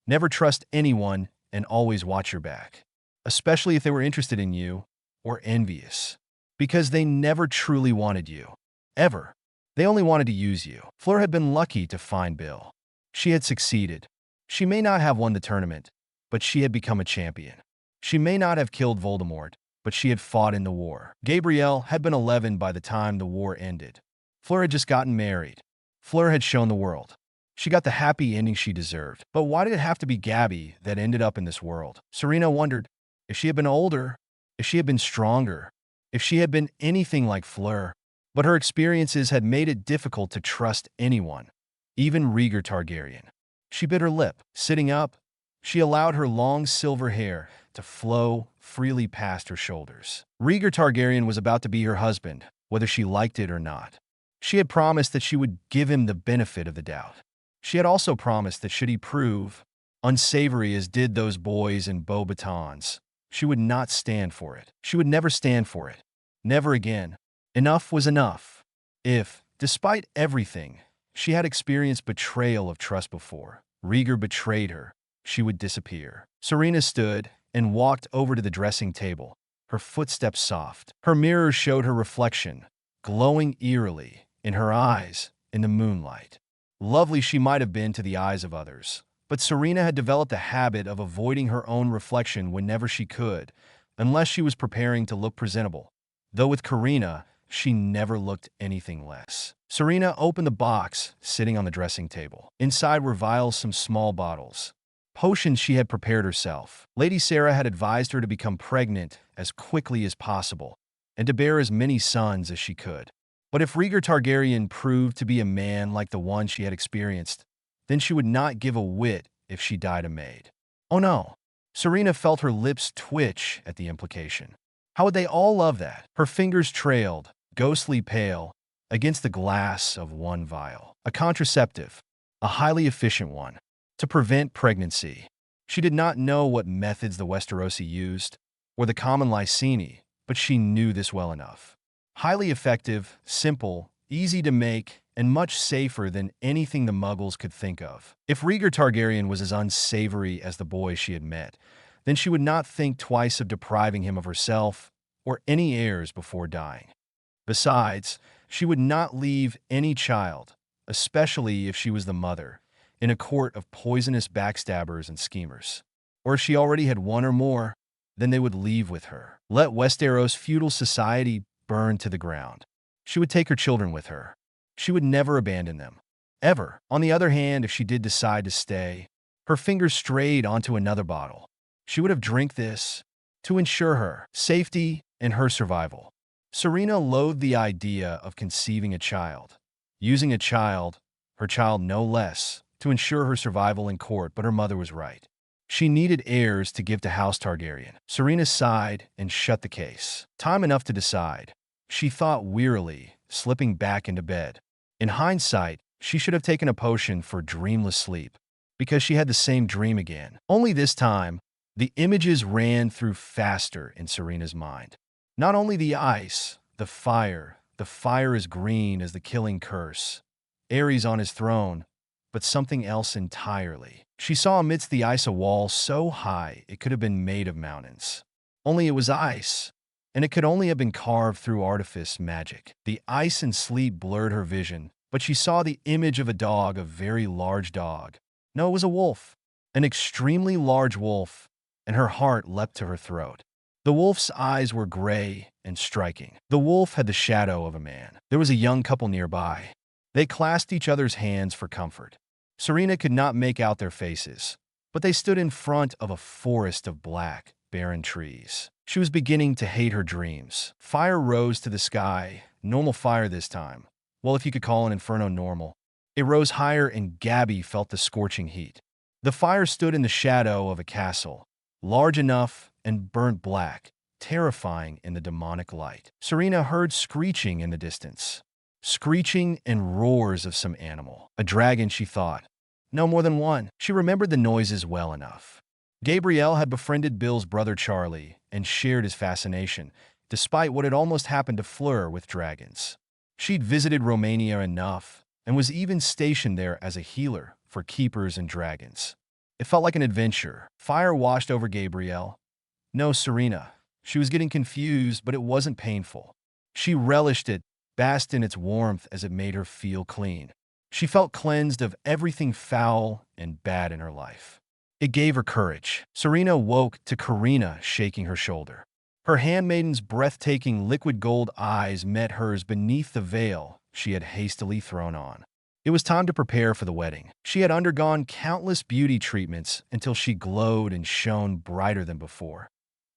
Never trust anyone and always watch your back, especially if they were interested in you or envious, because they never truly wanted you. Ever. They only wanted to use you. Fleur had been lucky to find Bill. She had succeeded. She may not have won the tournament, but she had become a champion. She may not have killed Voldemort, but she had fought in the war. Gabrielle had been 11 by the time the war ended. Fleur had just gotten married. Fleur had shown the world. She got the happy ending she deserved. But why did it have to be Gabby that ended up in this world? Serena wondered. If she had been older, if she had been stronger, if she had been anything like Fleur, but her experiences had made it difficult to trust anyone, even Rhaegar Targaryen. She bit her lip. Sitting up, she allowed her long silver hair to flow freely past her shoulders. Rhaegar Targaryen was about to be her husband, whether she liked it or not. She had promised that she would give him the benefit of the doubt. She had also promised that should he prove unsavory as did those boys in Beauxbatons, she would not stand for it. She would never stand for it. Never again. Enough was enough. If, despite everything, she had experienced betrayal of trust before, Rhaegar betrayed her, she would disappear. Serena stood and walked over to the dressing table, her footsteps soft. Her mirror showed her reflection, glowing eerily, in her eyes, in the moonlight. Lovely she might have been to the eyes of others, but Serena had developed a habit of avoiding her own reflection whenever she could, unless she was preparing to look presentable. Though with Karina, she never looked anything less. Serena opened the box sitting on the dressing table. Inside were vials, some small bottles. Potions she had prepared herself. Lady Sarah had advised her to become pregnant as quickly as possible, and to bear as many sons as she could. But if Rhaegar Targaryen proved to be a man like the one she had experienced, then she would not give a whit if she died a maid. Oh no! Serena felt her lips twitch at the implication. How would they all love that? Her fingers trailed, ghostly pale, against the glass of one vial. A contraceptive, a highly efficient one, to prevent pregnancy. She did not know what methods the Westerosi used, or the common Lysini, but she knew this well enough. Highly effective, simple, easy to make, and much safer than anything the Muggles could think of. If Rhaegar Targaryen was as unsavory as the boy she had met, then she would not think twice of depriving him of herself or any heirs before dying. Besides, she would not leave any child, especially if she was the mother, in a court of poisonous backstabbers and schemers. Or if she already had one or more, then they would leave with her. Let Westeros feudal society burn to the ground. She would take her children with her. She would never abandon them. Ever. On the other hand, if she did decide to stay, her fingers strayed onto another bottle. She would have drank this to ensure her safety and her survival. Serena loathed the idea of conceiving a child, using a child, her child no less, to ensure her survival in court, but her mother was right. She needed heirs to give to House Targaryen. Serena sighed and shut the case. Time enough to decide. She thought wearily, slipping back into bed. In hindsight, she should have taken a potion for dreamless sleep, because she had the same dream again. Only this time, the images ran through faster in Serena's mind. Not only the ice, the fire as green as the killing curse, Ares on his throne, but something else entirely. She saw amidst the ice a wall so high it could have been made of mountains. Only it was ice, and it could only have been carved through artifice magic. The ice and sleep blurred her vision, but she saw the image of a dog, a very large dog. No, it was a wolf, an extremely large wolf, and her heart leapt to her throat. The wolf's eyes were gray and striking. The wolf had the shadow of a man. There was a young couple nearby. They clasped each other's hands for comfort. Serena could not make out their faces, but they stood in front of a forest of black, barren trees. She was beginning to hate her dreams. Fire rose to the sky, normal fire this time. Well, if you could call an inferno normal. It rose higher and Gabby felt the scorching heat. The fire stood in the shadow of a castle, large enough and burnt black, terrifying in the demonic light. Serena heard screeching in the distance. Screeching and roars of some animal. A dragon, she thought. No more than one. She remembered the noises well enough. Gabrielle had befriended Bill's brother Charlie and shared his fascination, despite what had almost happened to Fleur with dragons. She'd visited Romania enough and was even stationed there as a healer for keepers and dragons. It felt like an adventure. Fire washed over Gabrielle. No, Serena. She was getting confused, but it wasn't painful. She relished it, basked in its warmth as it made her feel clean. She felt cleansed of everything foul and bad in her life. It gave her courage. Serena woke to Karina shaking her shoulder. Her handmaiden's breathtaking liquid gold eyes met hers beneath the veil she had hastily thrown on. It was time to prepare for the wedding. She had undergone countless beauty treatments until she glowed and shone brighter than before.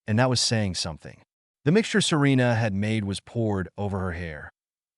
And that was saying something. The mixture Serena had made was poured over her hair.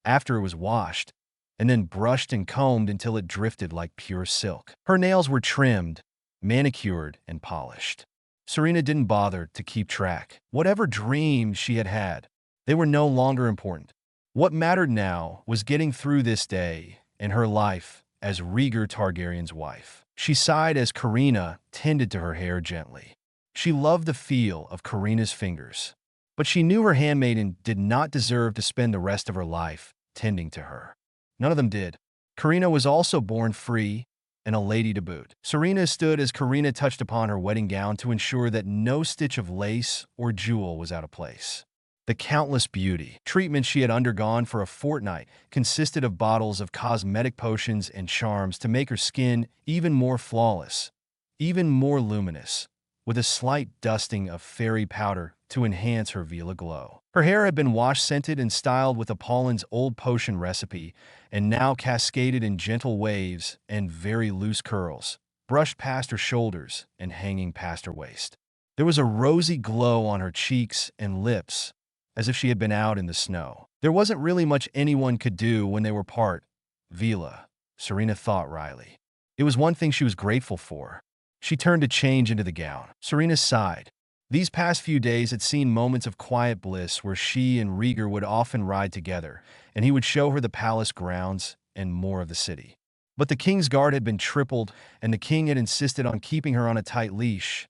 After it was washed, and then brushed and combed until it drifted like pure silk. Her nails were trimmed, manicured, and polished. Serena didn't bother to keep track. Whatever dreams she had had, they were no longer important. What mattered now was getting through this day and her life as Rhaegar Targaryen's wife. She sighed as Karina tended to her hair gently. She loved the feel of Karina's fingers, but she knew her handmaiden did not deserve to spend the rest of her life tending to her. None of them did. Karina was also born free and a lady to boot. Serena stood as Karina touched upon her wedding gown to ensure that no stitch of lace or jewel was out of place. The countless beauty treatments she had undergone for a fortnight consisted of bottles of cosmetic potions and charms to make her skin even more flawless, even more luminous, with a slight dusting of fairy powder to enhance her Vela glow. Her hair had been wash-scented and styled with Apollin's old potion recipe, and now cascaded in gentle waves and very loose curls, brushed past her shoulders and hanging past her waist. There was a rosy glow on her cheeks and lips, as if she had been out in the snow. There wasn't really much anyone could do when they were part Vela, Serena thought wryly. It was one thing she was grateful for. She turned to change into the gown. Serena sighed. These past few days had seen moments of quiet bliss where she and Rhaegar would often ride together, and he would show her the palace grounds and more of the city. But the king's guard had been tripled, and the king had insisted on keeping her on a tight leash,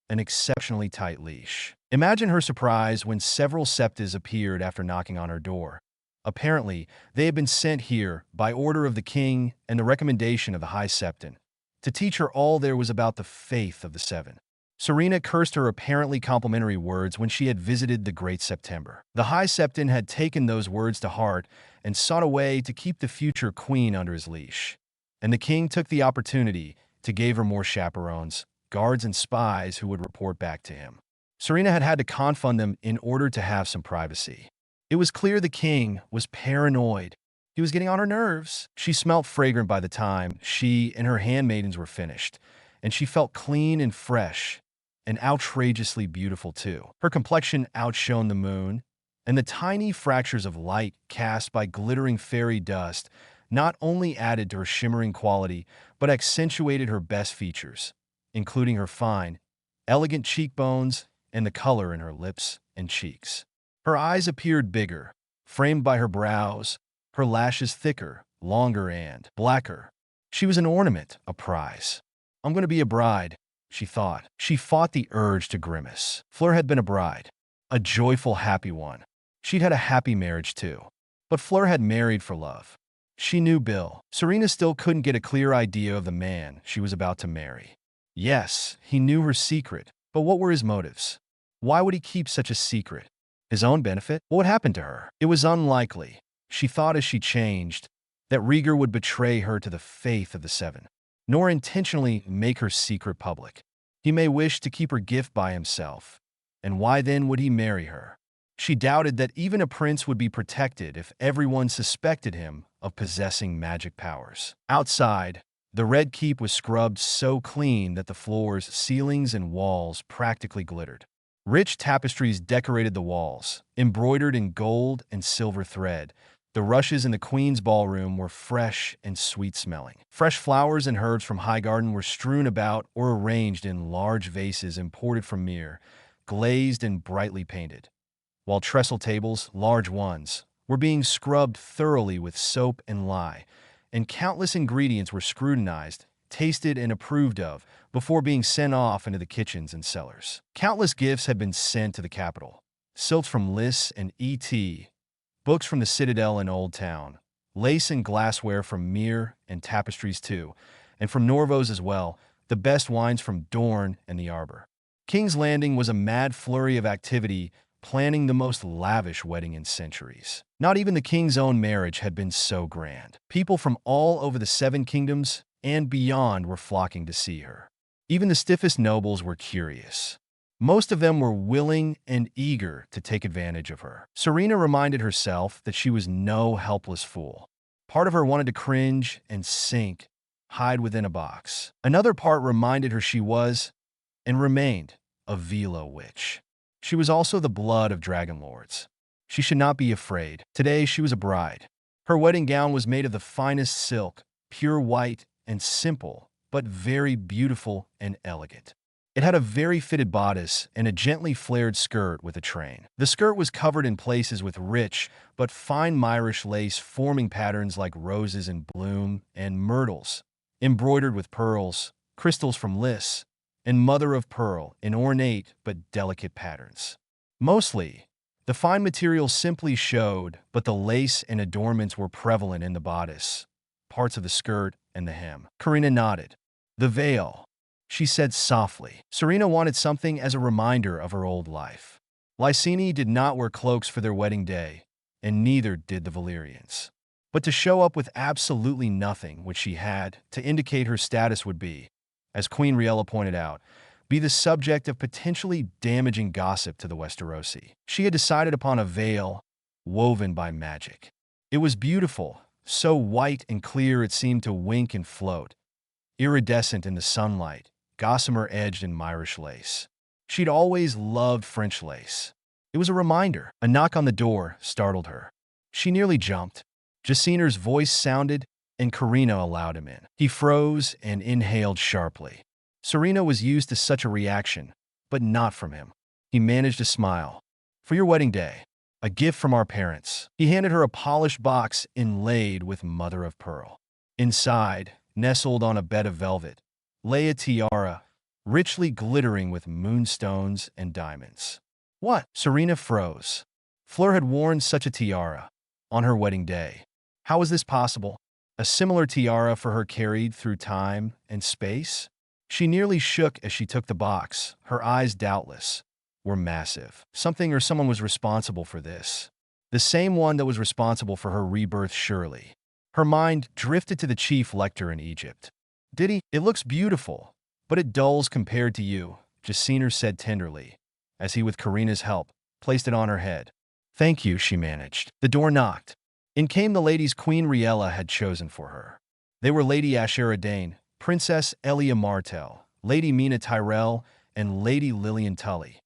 an exceptionally tight leash. Imagine her surprise when several septas appeared after knocking on her door. Apparently, they had been sent here by order of the king and the recommendation of the High Septon, to teach her all there was about the faith of the Seven. Serena cursed her apparently complimentary words when she had visited the Great September. The High Septon had taken those words to heart and sought a way to keep the future queen under his leash. And the king took the opportunity to give her more chaperones, guards, and spies who would report back to him. Serena had had to confund them in order to have some privacy. It was clear the king was paranoid. He was getting on her nerves. She smelt fragrant by the time she and her handmaidens were finished, and she felt clean and fresh, and outrageously beautiful too. Her complexion outshone the moon, and the tiny fractures of light cast by glittering fairy dust not only added to her shimmering quality, but accentuated her best features, including her fine, elegant cheekbones and the color in her lips and cheeks. Her eyes appeared bigger, framed by her brows, her lashes thicker, longer, and blacker. She was an ornament, a prize. I'm going to be a bride, she thought. She fought the urge to grimace. Fleur had been a bride, a joyful, happy one. She'd had a happy marriage too. But Fleur had married for love. She knew Bill. Serena still couldn't get a clear idea of the man she was about to marry. Yes, he knew her secret, but what were his motives? Why would he keep such a secret? His own benefit? What would happen to her? It was unlikely, she thought as she changed, that Rhaegar would betray her to the faith of the Seven, nor intentionally make her secret public. He may wish to keep her gift by himself, and why then would he marry her? She doubted that even a prince would be protected if everyone suspected him of possessing magic powers. Outside, the Red Keep was scrubbed so clean that the floors, ceilings, and walls practically glittered. Rich tapestries decorated the walls, embroidered in gold and silver thread. The rushes in the Queen's ballroom were fresh and sweet-smelling. Fresh flowers and herbs from Highgarden were strewn about or arranged in large vases imported from Myr, glazed and brightly painted, while trestle tables, large ones, were being scrubbed thoroughly with soap and lye, and countless ingredients were scrutinized, tasted, and approved of before being sent off into the kitchens and cellars. Countless gifts had been sent to the capital. Silks from Liss and E.T., books from the Citadel and Old Town, lace and glassware from Myr and tapestries too, and from Norvos as well, the best wines from Dorne and the Arbor. King's Landing was a mad flurry of activity, planning the most lavish wedding in centuries. Not even the king's own marriage had been so grand. People from all over the Seven Kingdoms and beyond were flocking to see her. Even the stiffest nobles were curious. Most of them were willing and eager to take advantage of her. Serena reminded herself that she was no helpless fool. Part of her wanted to cringe and sink, hide within a box. Another part reminded her she was, and remained, a Velo witch. She was also the blood of dragon lords. She should not be afraid. Today she was a bride. Her wedding gown was made of the finest silk, pure white and simple, but very beautiful and elegant. It had a very fitted bodice and a gently flared skirt with a train. The skirt was covered in places with rich but fine Myrish lace forming patterns like roses in bloom and myrtles, embroidered with pearls, crystals from Liss, and mother of pearl in ornate but delicate patterns. Mostly, the fine material simply showed, but the lace and adornments were prevalent in the bodice, parts of the skirt, and the hem. Serena nodded. The veil, she said softly. Serena wanted something as a reminder of her old life. Lyseni did not wear cloaks for their wedding day, and neither did the Valyrians. But to show up with absolutely nothing which she had to indicate her status would be, as Queen Rhaegar pointed out, be the subject of potentially damaging gossip to the Westerosi. She had decided upon a veil woven by magic. It was beautiful, so white and clear it seemed to wink and float, iridescent in the sunlight, gossamer edged in Myrish lace. She'd always loved French lace. It was a reminder. A knock on the door startled her. She nearly jumped. Jaciner's voice sounded, and Serena allowed him in. He froze and inhaled sharply. Serena was used to such a reaction, but not from him. He managed a smile. For your wedding day, a gift from our parents. He handed her a polished box inlaid with mother of pearl. Inside, nestled on a bed of velvet, lay a tiara, richly glittering with moonstones and diamonds. What? Serena froze. Fleur had worn such a tiara on her wedding day. How was this possible? A similar tiara for her carried through time and space? She nearly shook as she took the box. Her eyes, doubtless, were massive. Something or someone was responsible for this. The same one that was responsible for her rebirth, surely. Her mind drifted to the chief lector in Egypt. Did he? It looks beautiful, but it dulls compared to you, Jaciner said tenderly, as he, with Serena's help, placed it on her head. Thank you, she managed. The door knocked. In came the ladies Queen Rhaegar had chosen for her. They were Lady Ashera Dane, Princess Elia Martell, Lady Mina Tyrell, and Lady Lilian Tully,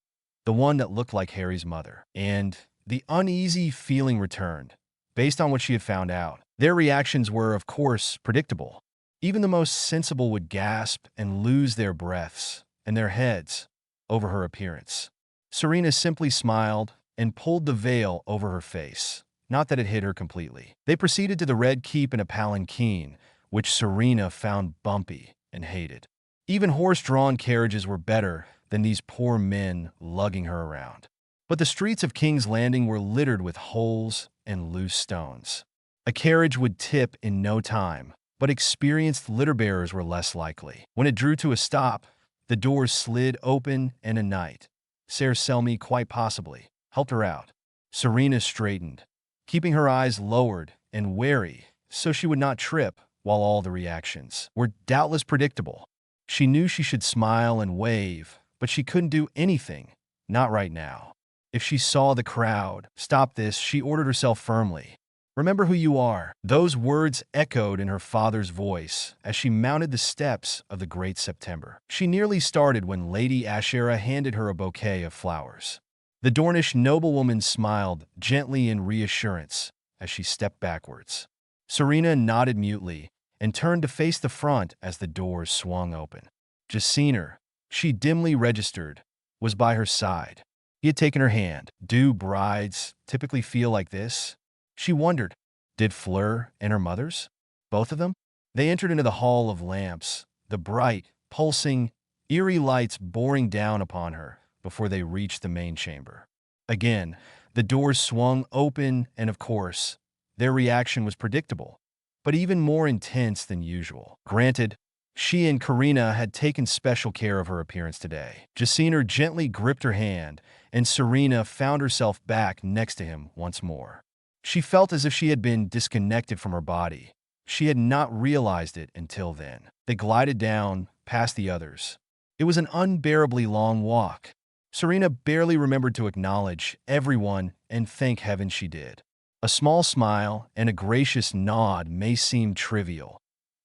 the one that looked like Harry's mother. And the uneasy feeling returned. Based on what she had found out, their reactions were, of course, predictable. Even the most sensible would gasp and lose their breaths and their heads over her appearance. Serena simply smiled and pulled the veil over her face, not that it hid her completely. They proceeded to the Red Keep in a palanquin, which Serena found bumpy and hated. Even horse-drawn carriages were better than these poor men lugging her around. But the streets of King's Landing were littered with holes and loose stones. A carriage would tip in no time, but experienced litter-bearers were less likely. When it drew to a stop, the doors slid open and a knight, Ser Selmy quite possibly, helped her out. Serena straightened, keeping her eyes lowered and wary so she would not trip, while all the reactions were doubtless predictable. She knew she should smile and wave, but she couldn't do anything, not right now. If she saw the crowd, stop this, she ordered herself firmly. Remember who you are. Those words echoed in her father's voice as she mounted the steps of the Great September. She nearly started when Lady Ashera handed her a bouquet of flowers. The Dornish noblewoman smiled gently in reassurance as she stepped backwards. Serena nodded mutely and turned to face the front as the doors swung open. Jaciner, she dimly registered, was by her side. He had taken her hand. Do brides typically feel like this? She wondered. Did Fleur and her mother's? Both of them? They entered into the Hall of Lamps, the bright, pulsing, eerie lights boring down upon her before they reached the main chamber. Again, the doors swung open and, of course, their reaction was predictable, but even more intense than usual. Granted, she and Serena had taken special care of her appearance today. Jaciner gently gripped her hand, and Serena found herself back next to him once more. She felt as if she had been disconnected from her body. She had not realized it until then. They glided down, past the others. It was an unbearably long walk. Serena barely remembered to acknowledge everyone, and thank heaven she did. A small smile and a gracious nod may seem trivial,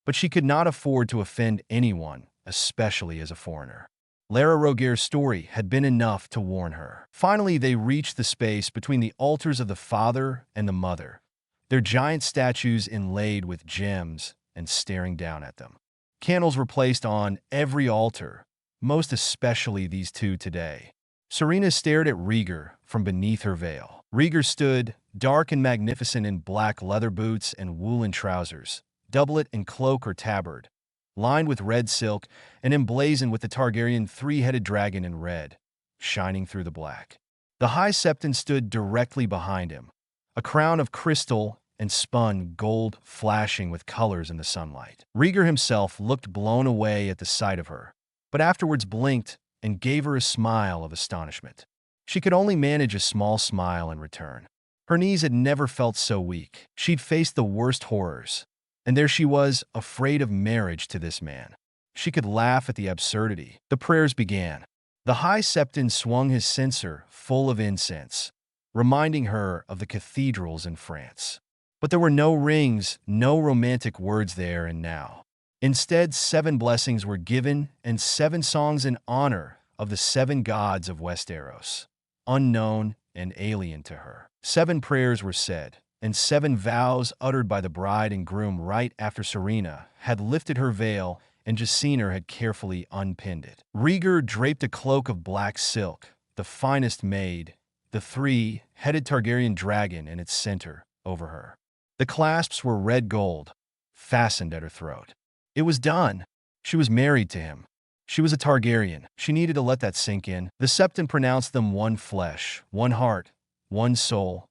but she could not afford to offend anyone, especially as a foreigner. Rhaegar's story had been enough to warn her. Finally, they reached the space between the altars of the father and the mother, their giant statues inlaid with gems and staring down at them. Candles were placed on every altar, most especially these two today. Serena stared at Rhaegar from beneath her veil. Rhaegar stood, dark and magnificent in black leather boots and woolen trousers, doublet and cloak or tabard, lined with red silk and emblazoned with the Targaryen three-headed dragon in red, shining through the black. The High Septon stood directly behind him, a crown of crystal and spun gold flashing with colors in the sunlight. Rhaegar himself looked blown away at the sight of her, but afterwards blinked and gave her a smile of astonishment. She could only manage a small smile in return. Her knees had never felt so weak. She'd faced the worst horrors, and there she was, afraid of marriage to this man. She could laugh at the absurdity. The prayers began. The High Septon swung his censer full of incense, reminding her of the cathedrals in France. But there were no rings, no romantic words there and now. Instead, 7 blessings were given and 7 songs in honor of the 7 gods of Westeros, unknown and alien to her. 7 prayers were said, and 7 vows uttered by the bride and groom right after Serena had lifted her veil and Jacina had carefully unpinned it. Rhaegar draped a cloak of black silk, the finest made, the 3-headed Targaryen dragon in its center over her. The clasps were red gold, fastened at her throat. It was done. She was married to him. She was a Targaryen. She needed to let that sink in. The Septon pronounced them one flesh, one heart, one soul,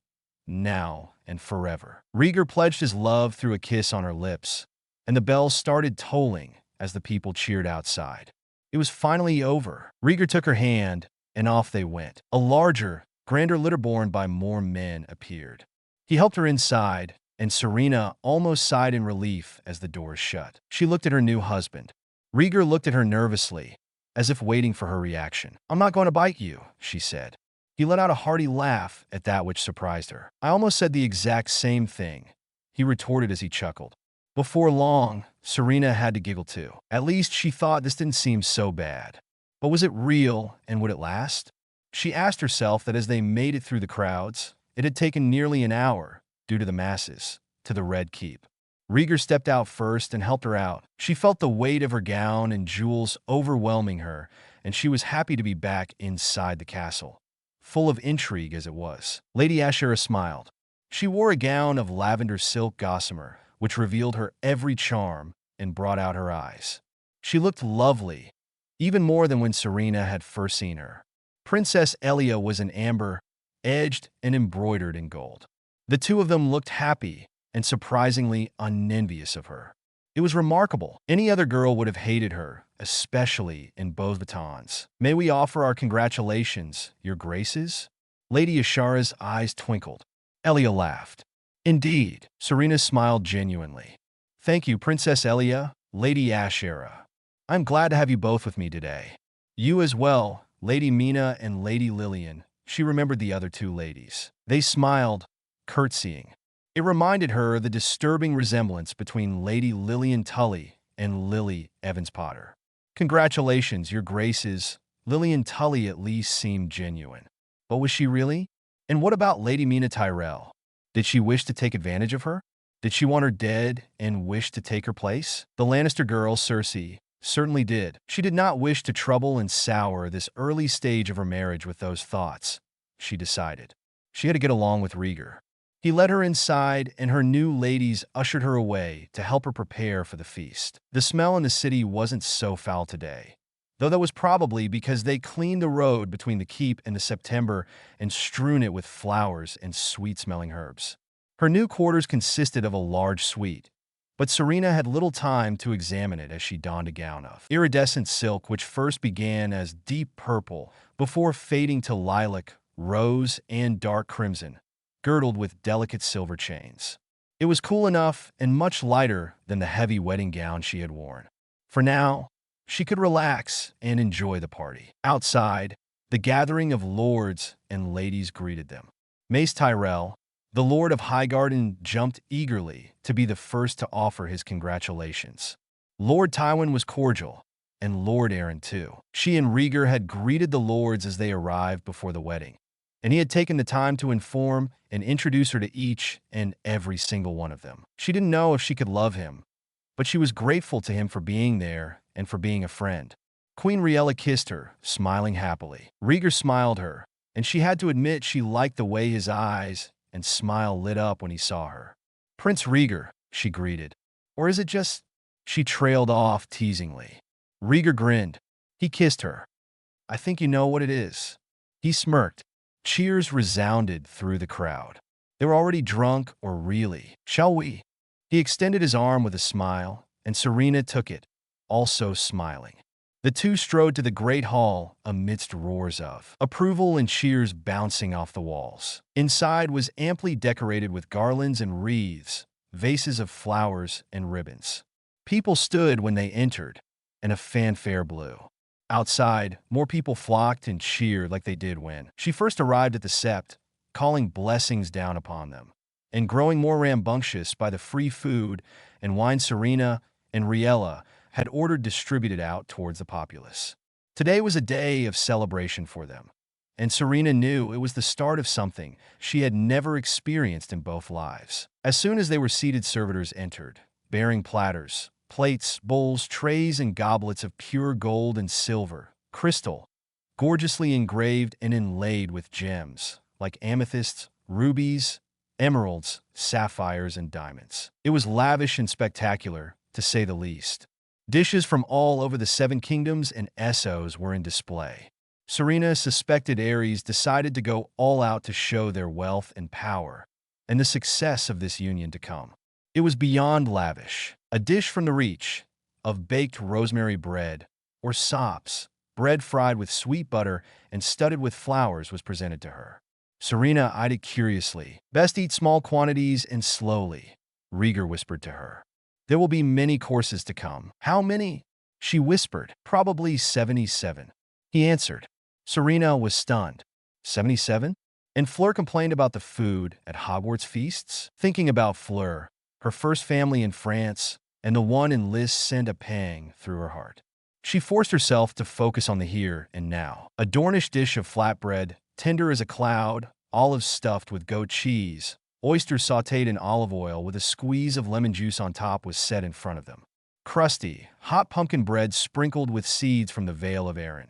now and forever. Rhaegar pledged his love through a kiss on her lips, and the bells started tolling as the people cheered outside. It was finally over. Rhaegar took her hand, and off they went. A larger, grander litter borne by more men appeared. He helped her inside, and Serena almost sighed in relief as the doors shut. She looked at her new husband. Rhaegar looked at her nervously, as if waiting for her reaction. "I'm not going to bite you," she said. He let out a hearty laugh at that which surprised her. "I almost said the exact same thing," he retorted as he chuckled. Before long, Serena had to giggle too. At least she thought this didn't seem so bad. But was it real, and would it last? She asked herself that as they made it through the crowds. It had taken nearly an hour, due to the masses, to the Red Keep. Rhaegar stepped out first and helped her out. She felt the weight of her gown and jewels overwhelming her, and she was happy to be back inside the castle, full of intrigue as it was. Lady Asshai smiled. She wore a gown of lavender silk gossamer, which revealed her every charm and brought out her eyes. She looked lovely, even more than when Serena had first seen her. Princess Elia was in amber, edged and embroidered in gold. The two of them looked happy and surprisingly unenvious of her. It was remarkable. Any other girl would have hated her, especially in Beaux Batons. "May we offer our congratulations, your graces?" Lady Ashara's eyes twinkled. Elia laughed. "Indeed." Serena smiled genuinely. "Thank you, Princess Elia, Lady Ashara. I'm glad to have you both with me today. You as well, Lady Mina and Lady Lilian." She remembered the other 2 ladies. They smiled, curtsying. It reminded her of the disturbing resemblance between Lady Lilian Tully and Lily Evans Potter. "Congratulations, your graces." Lilian Tully at least seemed genuine. But was she really? And what about Lady Mina Tyrell? Did she wish to take advantage of her? Did she want her dead and wish to take her place? The Lannister girl, Cersei, certainly did. She did not wish to trouble and sour this early stage of her marriage with those thoughts, she decided. She had to get along with Rhaegar. He led her inside, and her new ladies ushered her away to help her prepare for the feast. The smell in the city wasn't so foul today, though that was probably because they cleaned the road between the keep and the September and strewn it with flowers and sweet-smelling herbs. Her new quarters consisted of a large suite, but Serena had little time to examine it as she donned a gown of iridescent silk which first began as deep purple before fading to lilac, rose, and dark crimson, girdled with delicate silver chains. It was cool enough and much lighter than the heavy wedding gown she had worn. For now, she could relax and enjoy the party. Outside, the gathering of lords and ladies greeted them. Mace Tyrell, the Lord of Highgarden, jumped eagerly to be the first to offer his congratulations. Lord Tywin was cordial, and Lord Aaron too. She and Rhaegar had greeted the lords as they arrived before the wedding, and he had taken the time to inform and introduce her to each and every single one of them. She didn't know if she could love him, but she was grateful to him for being there and for being a friend. Queen Rhaella kissed her, smiling happily. Rhaegar smiled her, and she had to admit she liked the way his eyes and smile lit up when he saw her. "Prince Rhaegar," she greeted. "Or is it just—" She trailed off teasingly. Rhaegar grinned. He kissed her. "I think you know what it is." He smirked. Cheers resounded through the crowd. They were already drunk, or really. "Shall we?" He extended his arm with a smile, and Serena took it, also smiling. The two strode to the great hall amidst roars of approval and cheers bouncing off the walls. Inside was amply decorated with garlands and wreaths, vases of flowers and ribbons. People stood when they entered, and a fanfare blew. Outside, more people flocked and cheered like they did when she first arrived at the sept, calling blessings down upon them, and growing more rambunctious by the free food and wine Serena and Rhaella had ordered distributed out towards the populace. Today was a day of celebration for them, and Serena knew it was the start of something she had never experienced in both lives. As soon as they were seated, servitors entered, bearing platters, plates, bowls, trays, and goblets of pure gold and silver, crystal, gorgeously engraved and inlaid with gems, like amethysts, rubies, emeralds, sapphires, and diamonds. It was lavish and spectacular, to say the least. Dishes from all over the Seven Kingdoms and Essos were in display. Serena suspected Ares decided to go all out to show their wealth and power, and the success of this union to come. It was beyond lavish. A dish from the reach of baked rosemary bread, or sops, bread fried with sweet butter and studded with flowers, was presented to her. Serena eyed it curiously. "Best eat small quantities and slowly," Rhaegar whispered to her. "There will be many courses to come." "How many?" she whispered. "Probably 77. He answered. Serena was stunned. 77? And Fleur complained about the food at Hogwarts feasts? Thinking about Fleur, her first family in France, and the one in Liss sent a pang through her heart. She forced herself to focus on the here and now. A Dornish dish of flatbread, tender as a cloud, olives stuffed with goat cheese, oysters sautéed in olive oil with a squeeze of lemon juice on top, was set in front of them. Crusty, hot pumpkin bread sprinkled with seeds from the Vale of Arryn.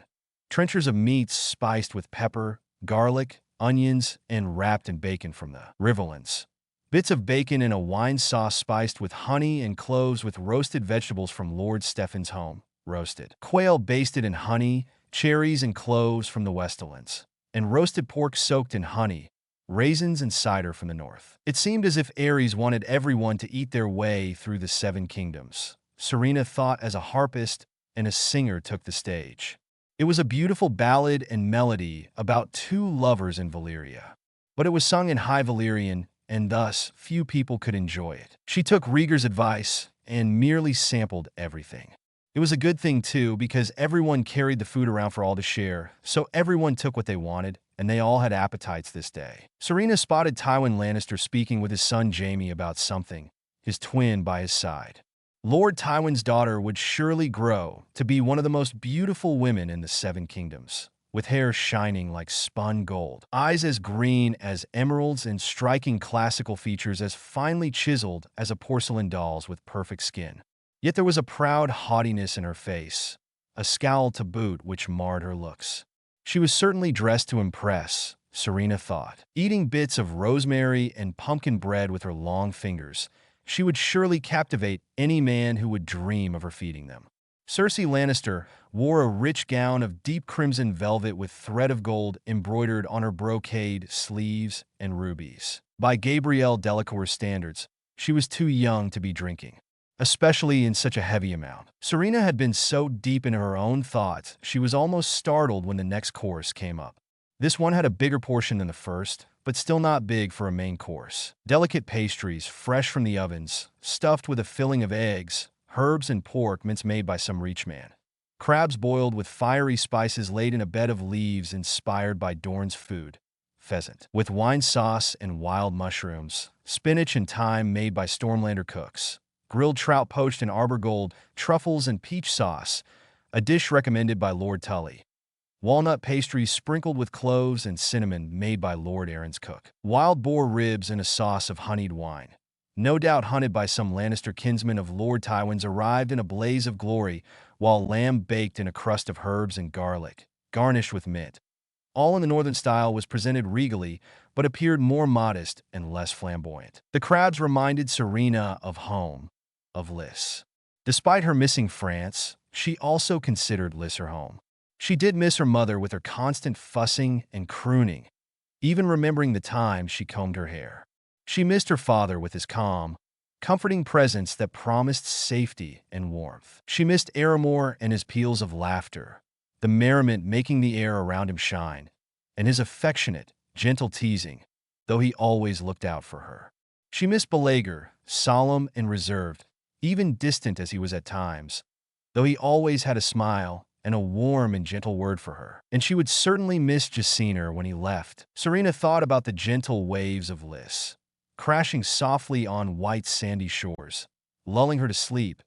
Trenchers of meats spiced with pepper, garlic, onions, and wrapped in bacon from the Riverlands. Bits of bacon in a wine sauce spiced with honey and cloves, with roasted vegetables from Lord Stephen's home, roasted. Quail basted in honey, cherries and cloves from the Westerlands, and roasted pork soaked in honey, raisins and cider from the north. It seemed as if Ares wanted everyone to eat their way through the Seven Kingdoms. Serena thought as a harpist and a singer took the stage. It was a beautiful ballad and melody about two lovers in Valyria, but it was sung in High Valyrian, and thus few people could enjoy it. She took Rhaegar's advice and merely sampled everything. It was a good thing, too, because everyone carried the food around for all to share, so everyone took what they wanted, and they all had appetites this day. Serena spotted Tywin Lannister speaking with his son Jaime about something, his twin by his side. Lord Tywin's daughter would surely grow to be one of the most beautiful women in the Seven Kingdoms, with hair shining like spun gold, eyes as green as emeralds, and striking classical features as finely chiseled as a porcelain doll's with perfect skin. Yet there was a proud haughtiness in her face, a scowl to boot, which marred her looks. She was certainly dressed to impress, Serena thought. Eating bits of rosemary and pumpkin bread with her long fingers, she would surely captivate any man who would dream of her feeding them. Cersei Lannister wore a rich gown of deep crimson velvet with thread of gold embroidered on her brocade sleeves and rubies. By Gabrielle Delacour standards, she was too young to be drinking, especially in such a heavy amount. Serena had been so deep in her own thoughts, she was almost startled when the next course came up. This one had a bigger portion than the first, but still not big for a main course. Delicate pastries, fresh from the ovens, stuffed with a filling of eggs, herbs and pork mince made by some rich man. Crabs boiled with fiery spices laid in a bed of leaves inspired by Dorne's food. Pheasant, with wine sauce and wild mushrooms. Spinach and thyme made by Stormlander cooks. Grilled trout poached in arbor gold, truffles and peach sauce. a dish recommended by Lord Tully. Walnut pastry sprinkled with cloves and cinnamon made by Lord Arryn's cook. Wild boar ribs in a sauce of honeyed wine, no doubt hunted by some Lannister kinsman of Lord Tywin's, arrived in a blaze of glory, while lamb baked in a crust of herbs and garlic, garnished with mint. All in the northern style, was presented regally, but appeared more modest and less flamboyant. The crabs reminded Serena of home, of Liss. Despite her missing France, she also considered Liss her home. She did miss her mother with her constant fussing and crooning, even remembering the time she combed her hair. She missed her father with his calm, comforting presence that promised safety and warmth. She missed Aramor and his peals of laughter, the merriment making the air around him shine, and his affectionate, gentle teasing, though he always looked out for her. She missed Belagur, solemn and reserved, even distant as he was at times, though he always had a smile and a warm and gentle word for her. And she would certainly miss Jacinor when he left. Serena thought about the gentle waves of Liss, crashing softly on white sandy shores, lulling her to sleep,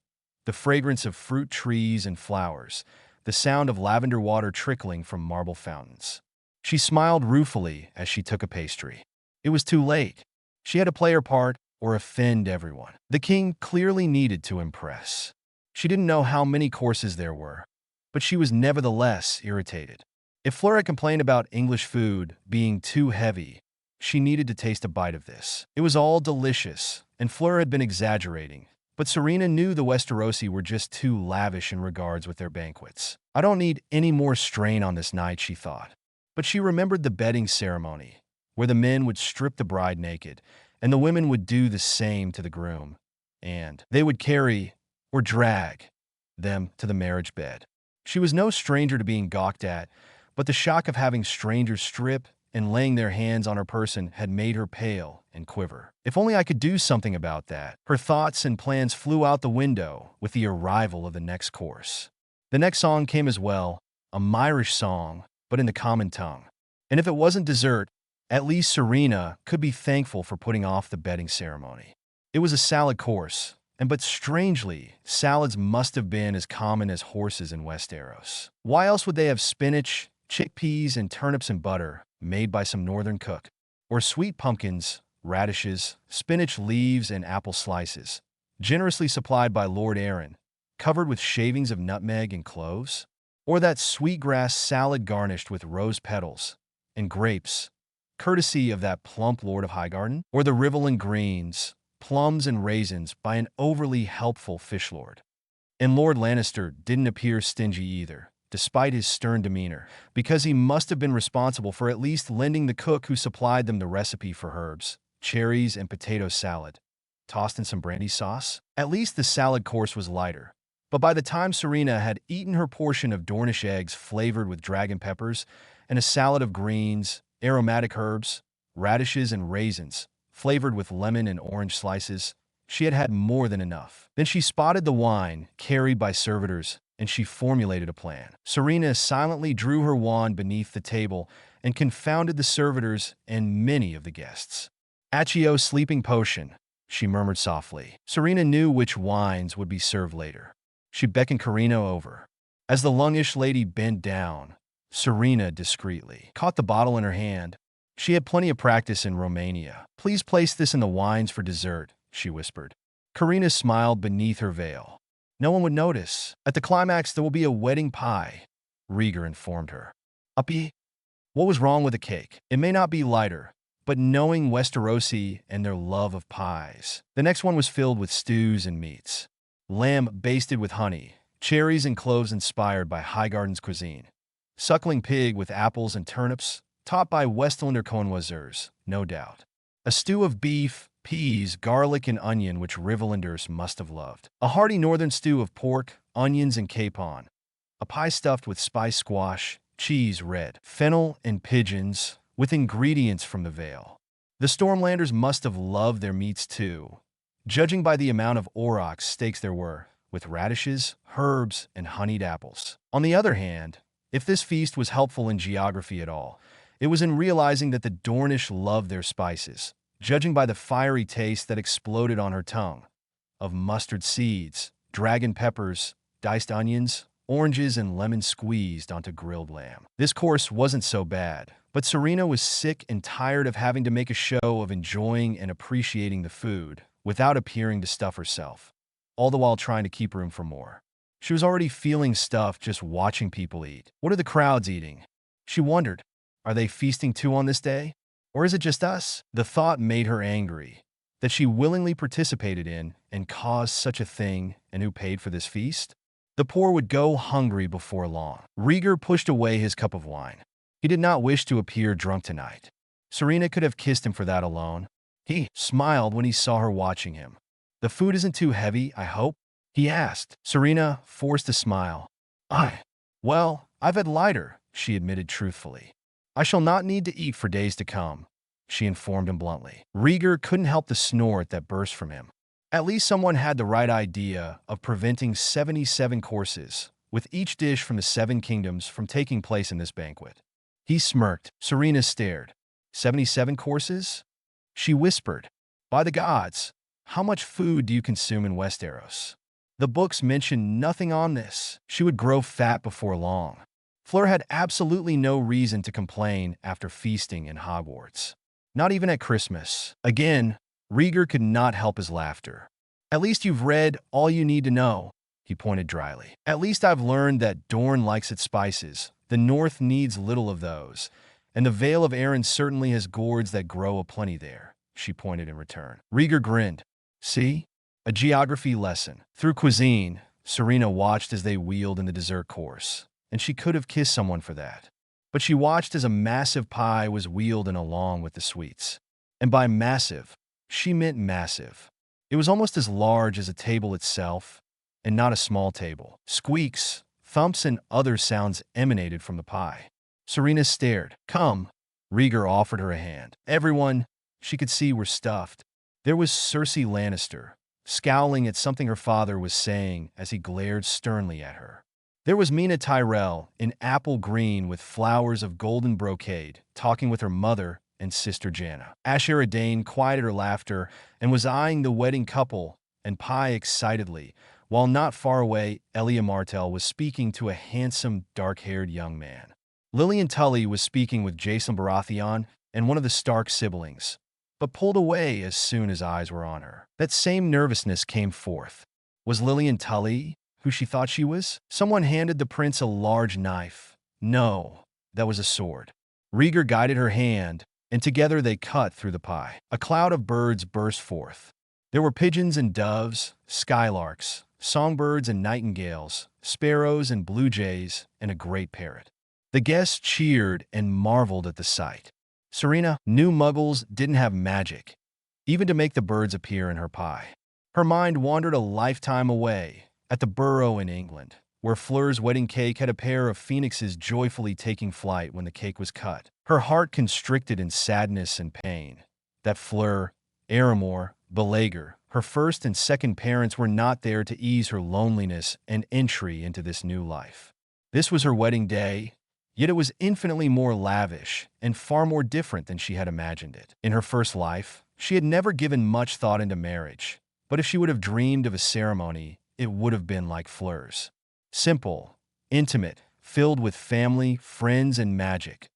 the fragrance of fruit trees and flowers, the sound of lavender water trickling from marble fountains. She smiled ruefully as she took a pastry. It was too late. She had to play her part or offend everyone. The king clearly needed to impress. She didn't know how many courses there were, but she was nevertheless irritated. If Fleur had complained about English food being too heavy, she needed to taste a bite of this. It was all delicious, and Fleur had been exaggerating, but Serena knew the Westerosi were just too lavish in regards with their banquets. I don't need any more strain on this night, she thought. But she remembered the bedding ceremony, where the men would strip the bride naked, and the women would do the same to the groom, and they would carry or drag them to the marriage bed. She was no stranger to being gawked at, but the shock of having strangers strip and laying their hands on her person had made her pale and quiver. If only I could do something about that. Her thoughts and plans flew out the window with the arrival of the next course. The next song came as well, a Myrish song, but in the common tongue. And if it wasn't dessert, at least Serena could be thankful for putting off the bedding ceremony. It was a salad course, but strangely, salads must have been as common as horses in Westeros. Why else would they have spinach, chickpeas, and turnips and butter, made by some northern cook? Or sweet pumpkins, radishes, spinach leaves, and apple slices, generously supplied by Lord Arryn, covered with shavings of nutmeg and cloves? Or that sweetgrass salad garnished with rose petals and grapes, courtesy of that plump Lord of Highgarden? Or the Riverland greens, plums and raisins by an overly helpful fish lord? And Lord Lannister didn't appear stingy either, despite his stern demeanor, because he must have been responsible for at least lending the cook who supplied them the recipe for herbs, cherries, and potato salad, tossed in some brandy sauce. At least the salad course was lighter, but by the time Serena had eaten her portion of Dornish eggs flavored with dragon peppers and a salad of greens, aromatic herbs, radishes, and raisins, flavored with lemon and orange slices, she had had more than enough. Then she spotted the wine carried by servitors, and she formulated a plan. Serena silently drew her wand beneath the table and confounded the servitors and many of the guests. "Accio sleeping potion," she murmured softly. Serena knew which wines would be served later. She beckoned Carino over. As the longish lady bent down, Serena discreetly caught the bottle in her hand. She had plenty of practice in Romania. "Please place this in the wines for dessert," she whispered. Carina smiled beneath her veil. "No one would notice. At the climax, there will be a wedding pie," Rhaegar informed her. "Uppy?" What was wrong with the cake? It may not be lighter, but knowing Westerosi and their love of pies. The next one was filled with stews and meats. Lamb basted with honey, cherries and cloves inspired by Highgarden's cuisine. Suckling pig with apples and turnips, topped by Westlander connoisseurs, no doubt. A stew of beef, peas, garlic, and onion which Riverlanders must have loved. A hearty northern stew of pork, onions, and capon. A pie stuffed with spice squash, cheese red, fennel, and pigeons, with ingredients from the Vale. The Stormlanders must have loved their meats too, judging by the amount of aurochs steaks there were, with radishes, herbs, and honeyed apples. On the other hand, if this feast was helpful in geography at all, it was in realizing that the Dornish loved their spices, judging by the fiery taste that exploded on her tongue, of mustard seeds, dragon peppers, diced onions, oranges and lemon squeezed onto grilled lamb. This course wasn't so bad, but Serena was sick and tired of having to make a show of enjoying and appreciating the food without appearing to stuff herself, all the while trying to keep room for more. She was already feeling stuffed just watching people eat. What are the crowds eating? She wondered. Are they feasting too on this day? Or is it just us? The thought made her angry, that she willingly participated in and caused such a thing, and who paid for this feast? The poor would go hungry before long. Rhaegar pushed away his cup of wine. He did not wish to appear drunk tonight. Serena could have kissed him for that alone. He smiled when he saw her watching him. The food isn't too heavy, I hope? He asked. Serena forced a smile. Well, I've had lighter, she admitted truthfully. I shall not need to eat for days to come, she informed him bluntly. Rhaegar couldn't help the snort that burst from him. At least someone had the right idea of preventing 77 courses, with each dish from the 7 kingdoms from taking place in this banquet. He smirked. Serena stared. 77 courses? She whispered. By the gods, how much food do you consume in Westeros? The books mention nothing on this. She would grow fat before long. Fleur had absolutely no reason to complain after feasting in Hogwarts. Not even at Christmas. Again, Rhaegar could not help his laughter. At least you've read all you need to know, he pointed dryly. At least I've learned that Dorne likes its spices. The North needs little of those. And the Vale of Arryn certainly has gourds that grow aplenty there, she pointed in return. Rhaegar grinned. See? A geography lesson. Through cuisine, Serena watched as they wheeled in the dessert course, and she could have kissed someone for that. But she watched as a massive pie was wheeled in along with the sweets. And by massive, she meant massive. It was almost as large as a table itself, and not a small table. Squeaks, thumps, and other sounds emanated from the pie. Serena stared. Come. Rhaegar offered her a hand. Everyone, she could see, were stuffed. There was Cersei Lannister, scowling at something her father was saying as he glared sternly at her. There was Mina Tyrell, in apple green with flowers of golden brocade, talking with her mother and sister Janna. Asher Dane quieted her laughter and was eyeing the wedding couple and pie excitedly, while not far away, Elia Martell was speaking to a handsome, dark-haired young man. Lilian Tully was speaking with Jason Baratheon and one of the Stark siblings, but pulled away as soon as eyes were on her. That same nervousness came forth. Was Lilian Tully who she thought she was? Someone handed the prince a large knife. No, that was a sword. Rhaegar guided her hand, and together they cut through the pie. A cloud of birds burst forth. There were pigeons and doves, skylarks, songbirds and nightingales, sparrows and blue jays, and a great parrot. The guests cheered and marveled at the sight. Serena knew muggles didn't have magic, even to make the birds appear in her pie. Her mind wandered a lifetime away, at the Burrow in England, where Fleur's wedding cake had a pair of phoenixes joyfully taking flight when the cake was cut. Her heart constricted in sadness and pain. That Fleur, Aramor, Belager, her first and second parents were not there to ease her loneliness and entry into this new life. This was her wedding day, yet it was infinitely more lavish and far more different than she had imagined it. In her first life, she had never given much thought into marriage, but if she would have dreamed of a ceremony, it would have been like Fleur's. Simple, intimate, filled with family, friends, and magic.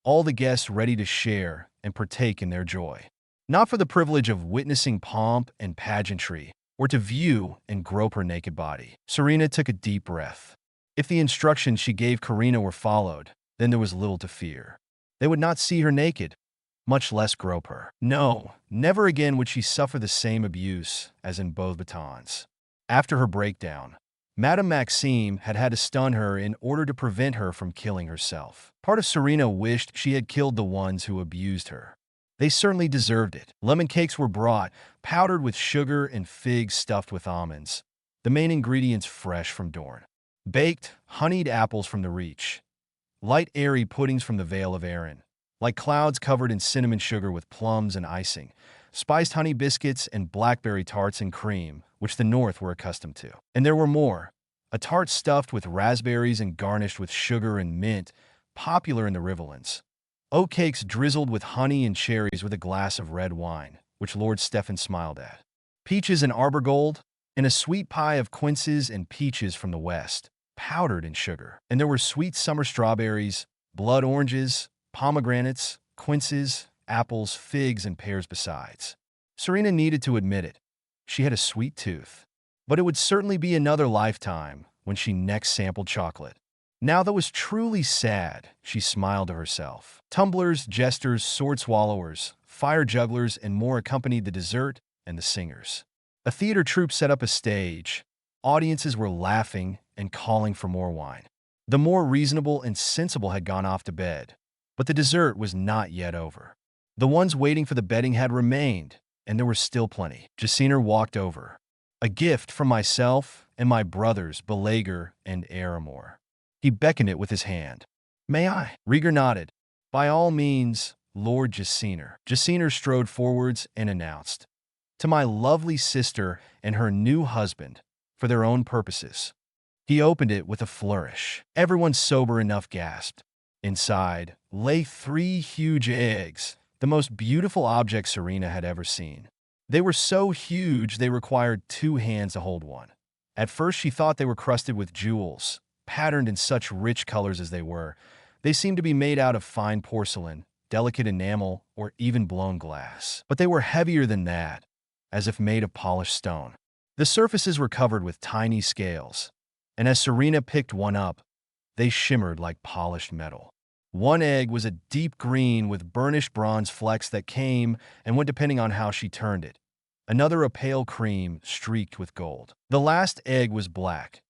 All the guests ready to share and partake in their joy. Not for the privilege of witnessing pomp and pageantry, or to view and grope her naked body. Serena took a deep breath. If the instructions she gave Karina were followed, then there was little to fear. They would not see her naked, much less grope her. No, never again would she suffer the same abuse as in Beauxbatons. After her breakdown, Madame Maxime had had to stun her in order to prevent her from killing herself. Part of Serena wished she had killed the ones who abused her. They certainly deserved it. Lemon cakes were brought, powdered with sugar and figs stuffed with almonds, the main ingredients fresh from Dorne. Baked, honeyed apples from the Reach. Light, airy puddings from the Vale of Arryn, like clouds covered in cinnamon sugar with plums and icing. Spiced honey biscuits and blackberry tarts and cream, which the North were accustomed to. And there were more. A tart stuffed with raspberries and garnished with sugar and mint, popular in the Riverlands. Oat cakes drizzled with honey and cherries with a glass of red wine, which Lord Stephen smiled at. Peaches and arbor gold, and a sweet pie of quinces and peaches from the West, powdered in sugar. And there were sweet summer strawberries, blood oranges, pomegranates, quinces, apples, figs, and pears besides. Serena needed to admit it. She had a sweet tooth. But it would certainly be another lifetime when she next sampled chocolate. Now that was truly sad, she smiled to herself. Tumblers, jesters, sword swallowers, fire jugglers, and more accompanied the dessert and the singers. A theater troupe set up a stage. Audiences were laughing and calling for more wine. The more reasonable and sensible had gone off to bed, but the dessert was not yet over. The ones waiting for the bedding had remained, and there were still plenty. Jaciner walked over. A gift from myself and my brothers, Rhaegar and Aramor. He beckoned it with his hand. May I? Rhaegar nodded. By all means, Lord Jaciner. Jaciner strode forwards and announced, to my lovely sister and her new husband, for their own purposes. He opened it with a flourish. Everyone sober enough gasped. Inside lay 3 huge eggs, the most beautiful objects Serena had ever seen. They were so huge they required 2 hands to hold one. At first she thought they were crusted with jewels, patterned in such rich colors as they were. They seemed to be made out of fine porcelain, delicate enamel, or even blown glass. But they were heavier than that, as if made of polished stone. The surfaces were covered with tiny scales, and as Serena picked one up, they shimmered like polished metal. One egg was a deep green with burnished bronze flecks that came and went depending on how she turned it. Another a pale cream streaked with gold. The last egg was black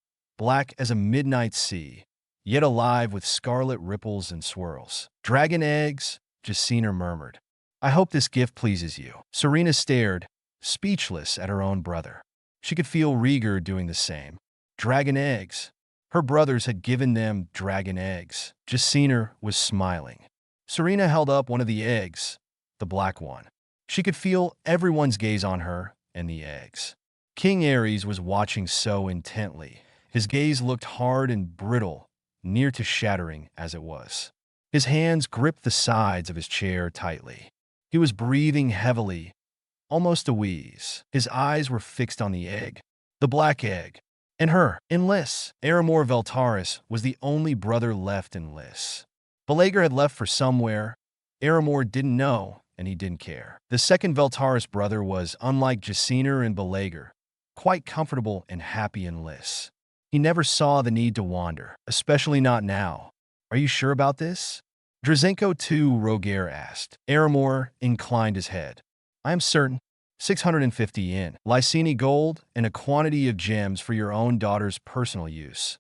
as a midnight sea, yet alive with scarlet ripples and swirls. Dragon eggs, Jaciner murmured. I hope this gift pleases you. Serena stared, speechless at her own brother. She could feel Rhaegar doing the same. Dragon eggs. Her brothers had given them dragon eggs. Jaciner was smiling. Serena held up one of the eggs, the black one. She could feel everyone's gaze on her and the eggs. King Ares was watching so intently. His gaze looked hard and brittle, near to shattering as it was. His hands gripped the sides of his chair tightly. He was breathing heavily, almost a wheeze. His eyes were fixed on the egg, the black egg, and her. In Liss, Aramor Valaris was the only brother left in Liss. Rhaegar had left for somewhere. Aramor didn't know, and he didn't care. The second Valaris brother was, unlike Jaciner and Rhaegar, quite comfortable and happy in Liss. He never saw the need to wander, especially not now. Are you sure about this? Drazenko too, Rhaegar asked. Aramor inclined his head. I am certain. 650 in Lysini gold and a quantity of gems for your own daughter's personal use,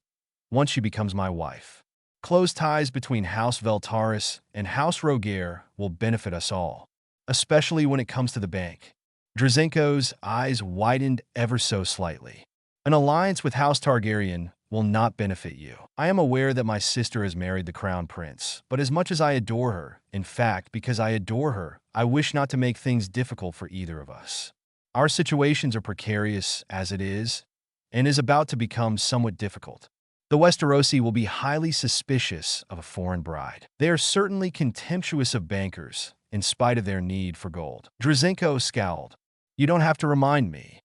once she becomes my wife. Close ties between House Valaris and House Rhaegar will benefit us all, especially when it comes to the bank. Drazenko's eyes widened ever so slightly. An alliance with House Targaryen will not benefit you. I am aware that my sister has married the crown prince, but as much as I adore her, in fact, because I adore her, I wish not to make things difficult for either of us. Our situations are precarious as it is, and is about to become somewhat difficult. The Westerosi will be highly suspicious of a foreign bride. They are certainly contemptuous of bankers, in spite of their need for gold. Drazenko scowled. You don't have to remind me.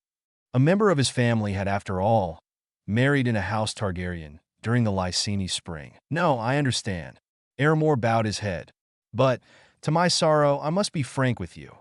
A member of his family had, after all, married in a House Targaryen during the Lysini spring. No, I understand. Aramor bowed his head. But, to my sorrow, I must be frank with you.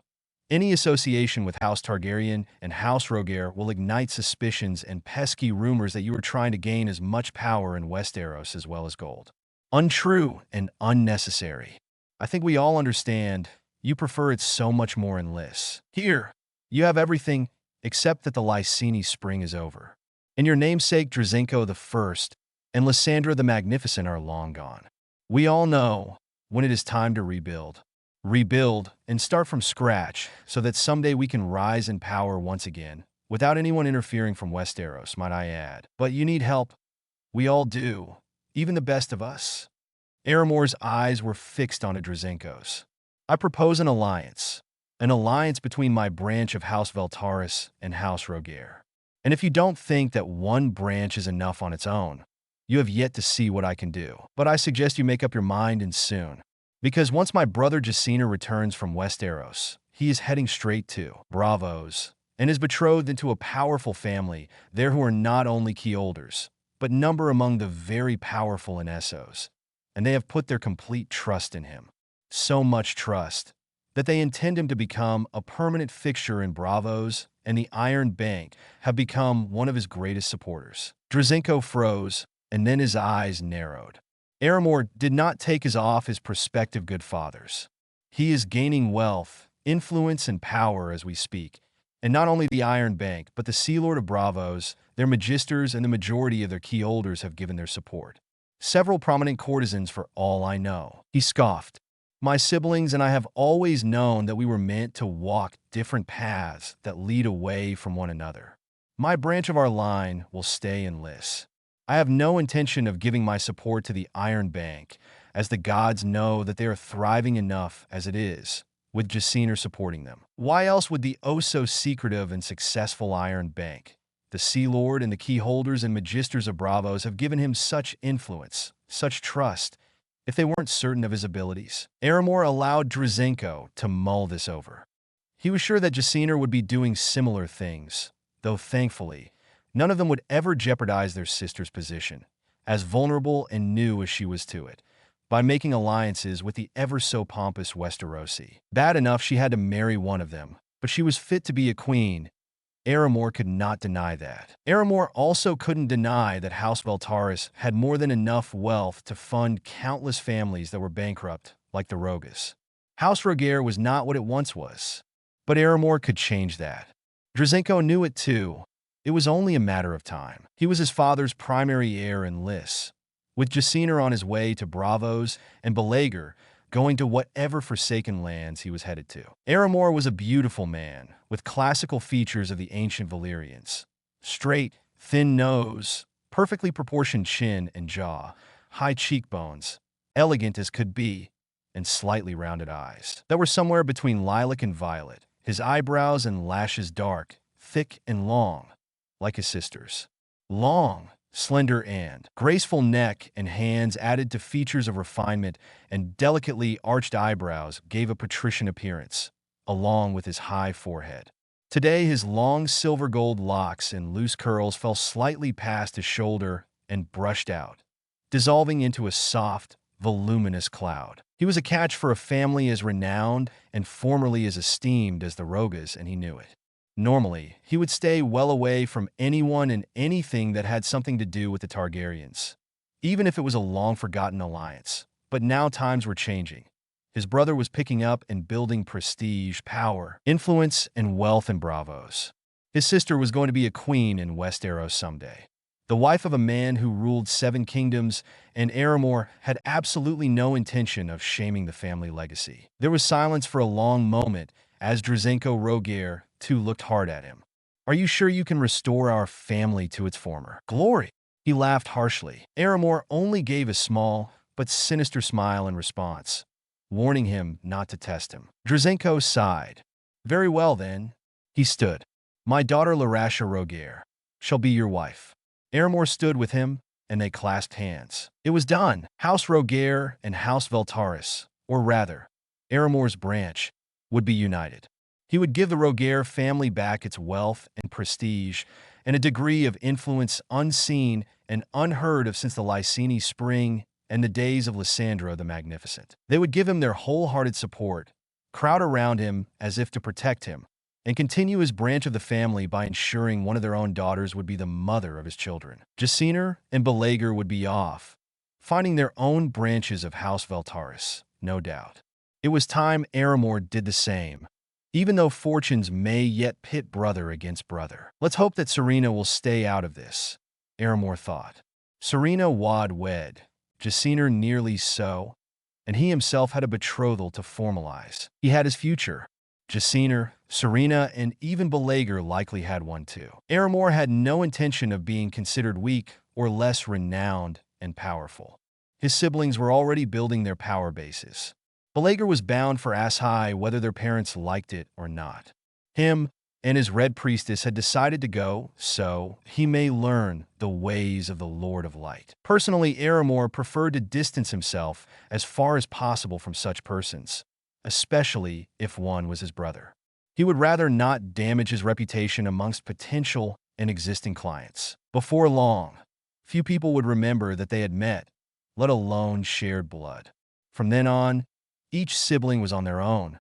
Any association with House Targaryen and House Rhaegar will ignite suspicions and pesky rumors that you are trying to gain as much power in Westeros as well as gold. Untrue and unnecessary. I think we all understand you prefer it so much more in Liss. Here, you have everything except that the Lysini spring is over. And your namesake Drazenko I and Lysandra the Magnificent are long gone. We all know when it is time to rebuild. Rebuild and start from scratch so that someday we can rise in power once again, without anyone interfering from Westeros, might I add. But you need help. We all do, even the best of us. Aramor's eyes were fixed on Drazenko's. I propose an alliance between my branch of House Valaris and House Rhaegar. And if you don't think that one branch is enough on its own, you have yet to see what I can do. But I suggest you make up your mind, and soon. Because once my brother Jaciner returns from Westeros, he is heading straight to Bravos and is betrothed into a powerful family there who are not only key holders, but number among the very powerful in Essos, and they have put their complete trust in him. So much trust that they intend him to become a permanent fixture in Braavos, and the Iron Bank have become one of his greatest supporters. Drizzenko froze, and then his eyes narrowed. Aramor did not take his off his prospective good fathers. He is gaining wealth, influence, and power as we speak, and not only the Iron Bank, but the Sea Lord of Braavos, their magisters, and the majority of their key holders have given their support. Several prominent courtesans for all I know. He scoffed. My siblings and I have always known that we were meant to walk different paths that lead away from one another. My branch of our line will stay in Liss. I have no intention of giving my support to the Iron Bank, as the gods know that they are thriving enough as it is, with Jaciner supporting them. Why else would the oh-so-secretive and successful Iron Bank, the Sea Lord and the key holders and magisters of Braavos have given him such influence, such trust, if they weren't certain of his abilities? Aramor allowed Drizzenko to mull this over. He was sure that Jaciner would be doing similar things, though thankfully, none of them would ever jeopardize their sister's position, as vulnerable and new as she was to it, by making alliances with the ever-so-pompous Westerosi. Bad enough she had to marry one of them, but she was fit to be a queen. Aramor could not deny that. Aramor also couldn't deny that House Valaris had more than enough wealth to fund countless families that were bankrupt, like the Rogas. House Rhaegar was not what it once was, but Aramor could change that. Drizzenko knew it too. It was only a matter of time. He was his father's primary heir in Liss, with Jaciner on his way to Braavos and Balaguer going to whatever forsaken lands he was headed to. Aramor was a beautiful man, with classical features of the ancient Valyrians. Straight, thin nose, perfectly proportioned chin and jaw, high cheekbones, elegant as could be, and slightly rounded eyes that were somewhere between lilac and violet, his eyebrows and lashes dark, thick and long, like his sister's. Long, slender and graceful neck and hands added to features of refinement, and delicately arched eyebrows gave a patrician appearance, along with his high forehead. Today his long silver-gold locks and loose curls fell slightly past his shoulder and brushed out, dissolving into a soft, voluminous cloud. He was a catch for a family as renowned and formerly as esteemed as the Rogas, and he knew it. Normally, he would stay well away from anyone and anything that had something to do with the Targaryens, even if it was a long-forgotten alliance. But now times were changing. His brother was picking up and building prestige, power, influence, and wealth in Braavos. His sister was going to be a queen in Westeros someday, the wife of a man who ruled 7 kingdoms, and Aramor had absolutely no intention of shaming the family legacy. There was silence for a long moment as Drizzenko Rhaegar too looked hard at him. Are you sure you can restore our family to its former glory? He laughed harshly. Aramor only gave a small but sinister smile in response, warning him not to test him. Drizzenko sighed. Very well then. He stood. My daughter Larasha Rhaegar shall be your wife. Aramor stood with him, and they clasped hands. It was done. House Rhaegar and House Valaris, or rather, Aramor's branch, would be united. He would give the Rhaegar family back its wealth and prestige, and a degree of influence unseen and unheard of since the Lyseni Spring and the days of Lysandra the Magnificent. They would give him their wholehearted support, crowd around him as if to protect him, and continue his branch of the family by ensuring one of their own daughters would be the mother of his children. Jaciner and Balaguer would be off, finding their own branches of House Valaris, no doubt. It was time Aramor did the same, even though fortunes may yet pit brother against brother. Let's hope that Serena will stay out of this, Aramor thought. Serena wed, Jaciner nearly so, and he himself had a betrothal to formalize. He had his future. Jaciner, Serena, and even Balaguer likely had one too. Aramor had no intention of being considered weak or less renowned and powerful. His siblings were already building their power bases. Balaguer was bound for Asshai whether their parents liked it or not. Him and his Red Priestess had decided to go, so he may learn the ways of the Lord of Light. Personally, Aramor preferred to distance himself as far as possible from such persons, especially if one was his brother. He would rather not damage his reputation amongst potential and existing clients. Before long, Few people would remember that they had met, let alone shared blood. From then on, each sibling was on their own,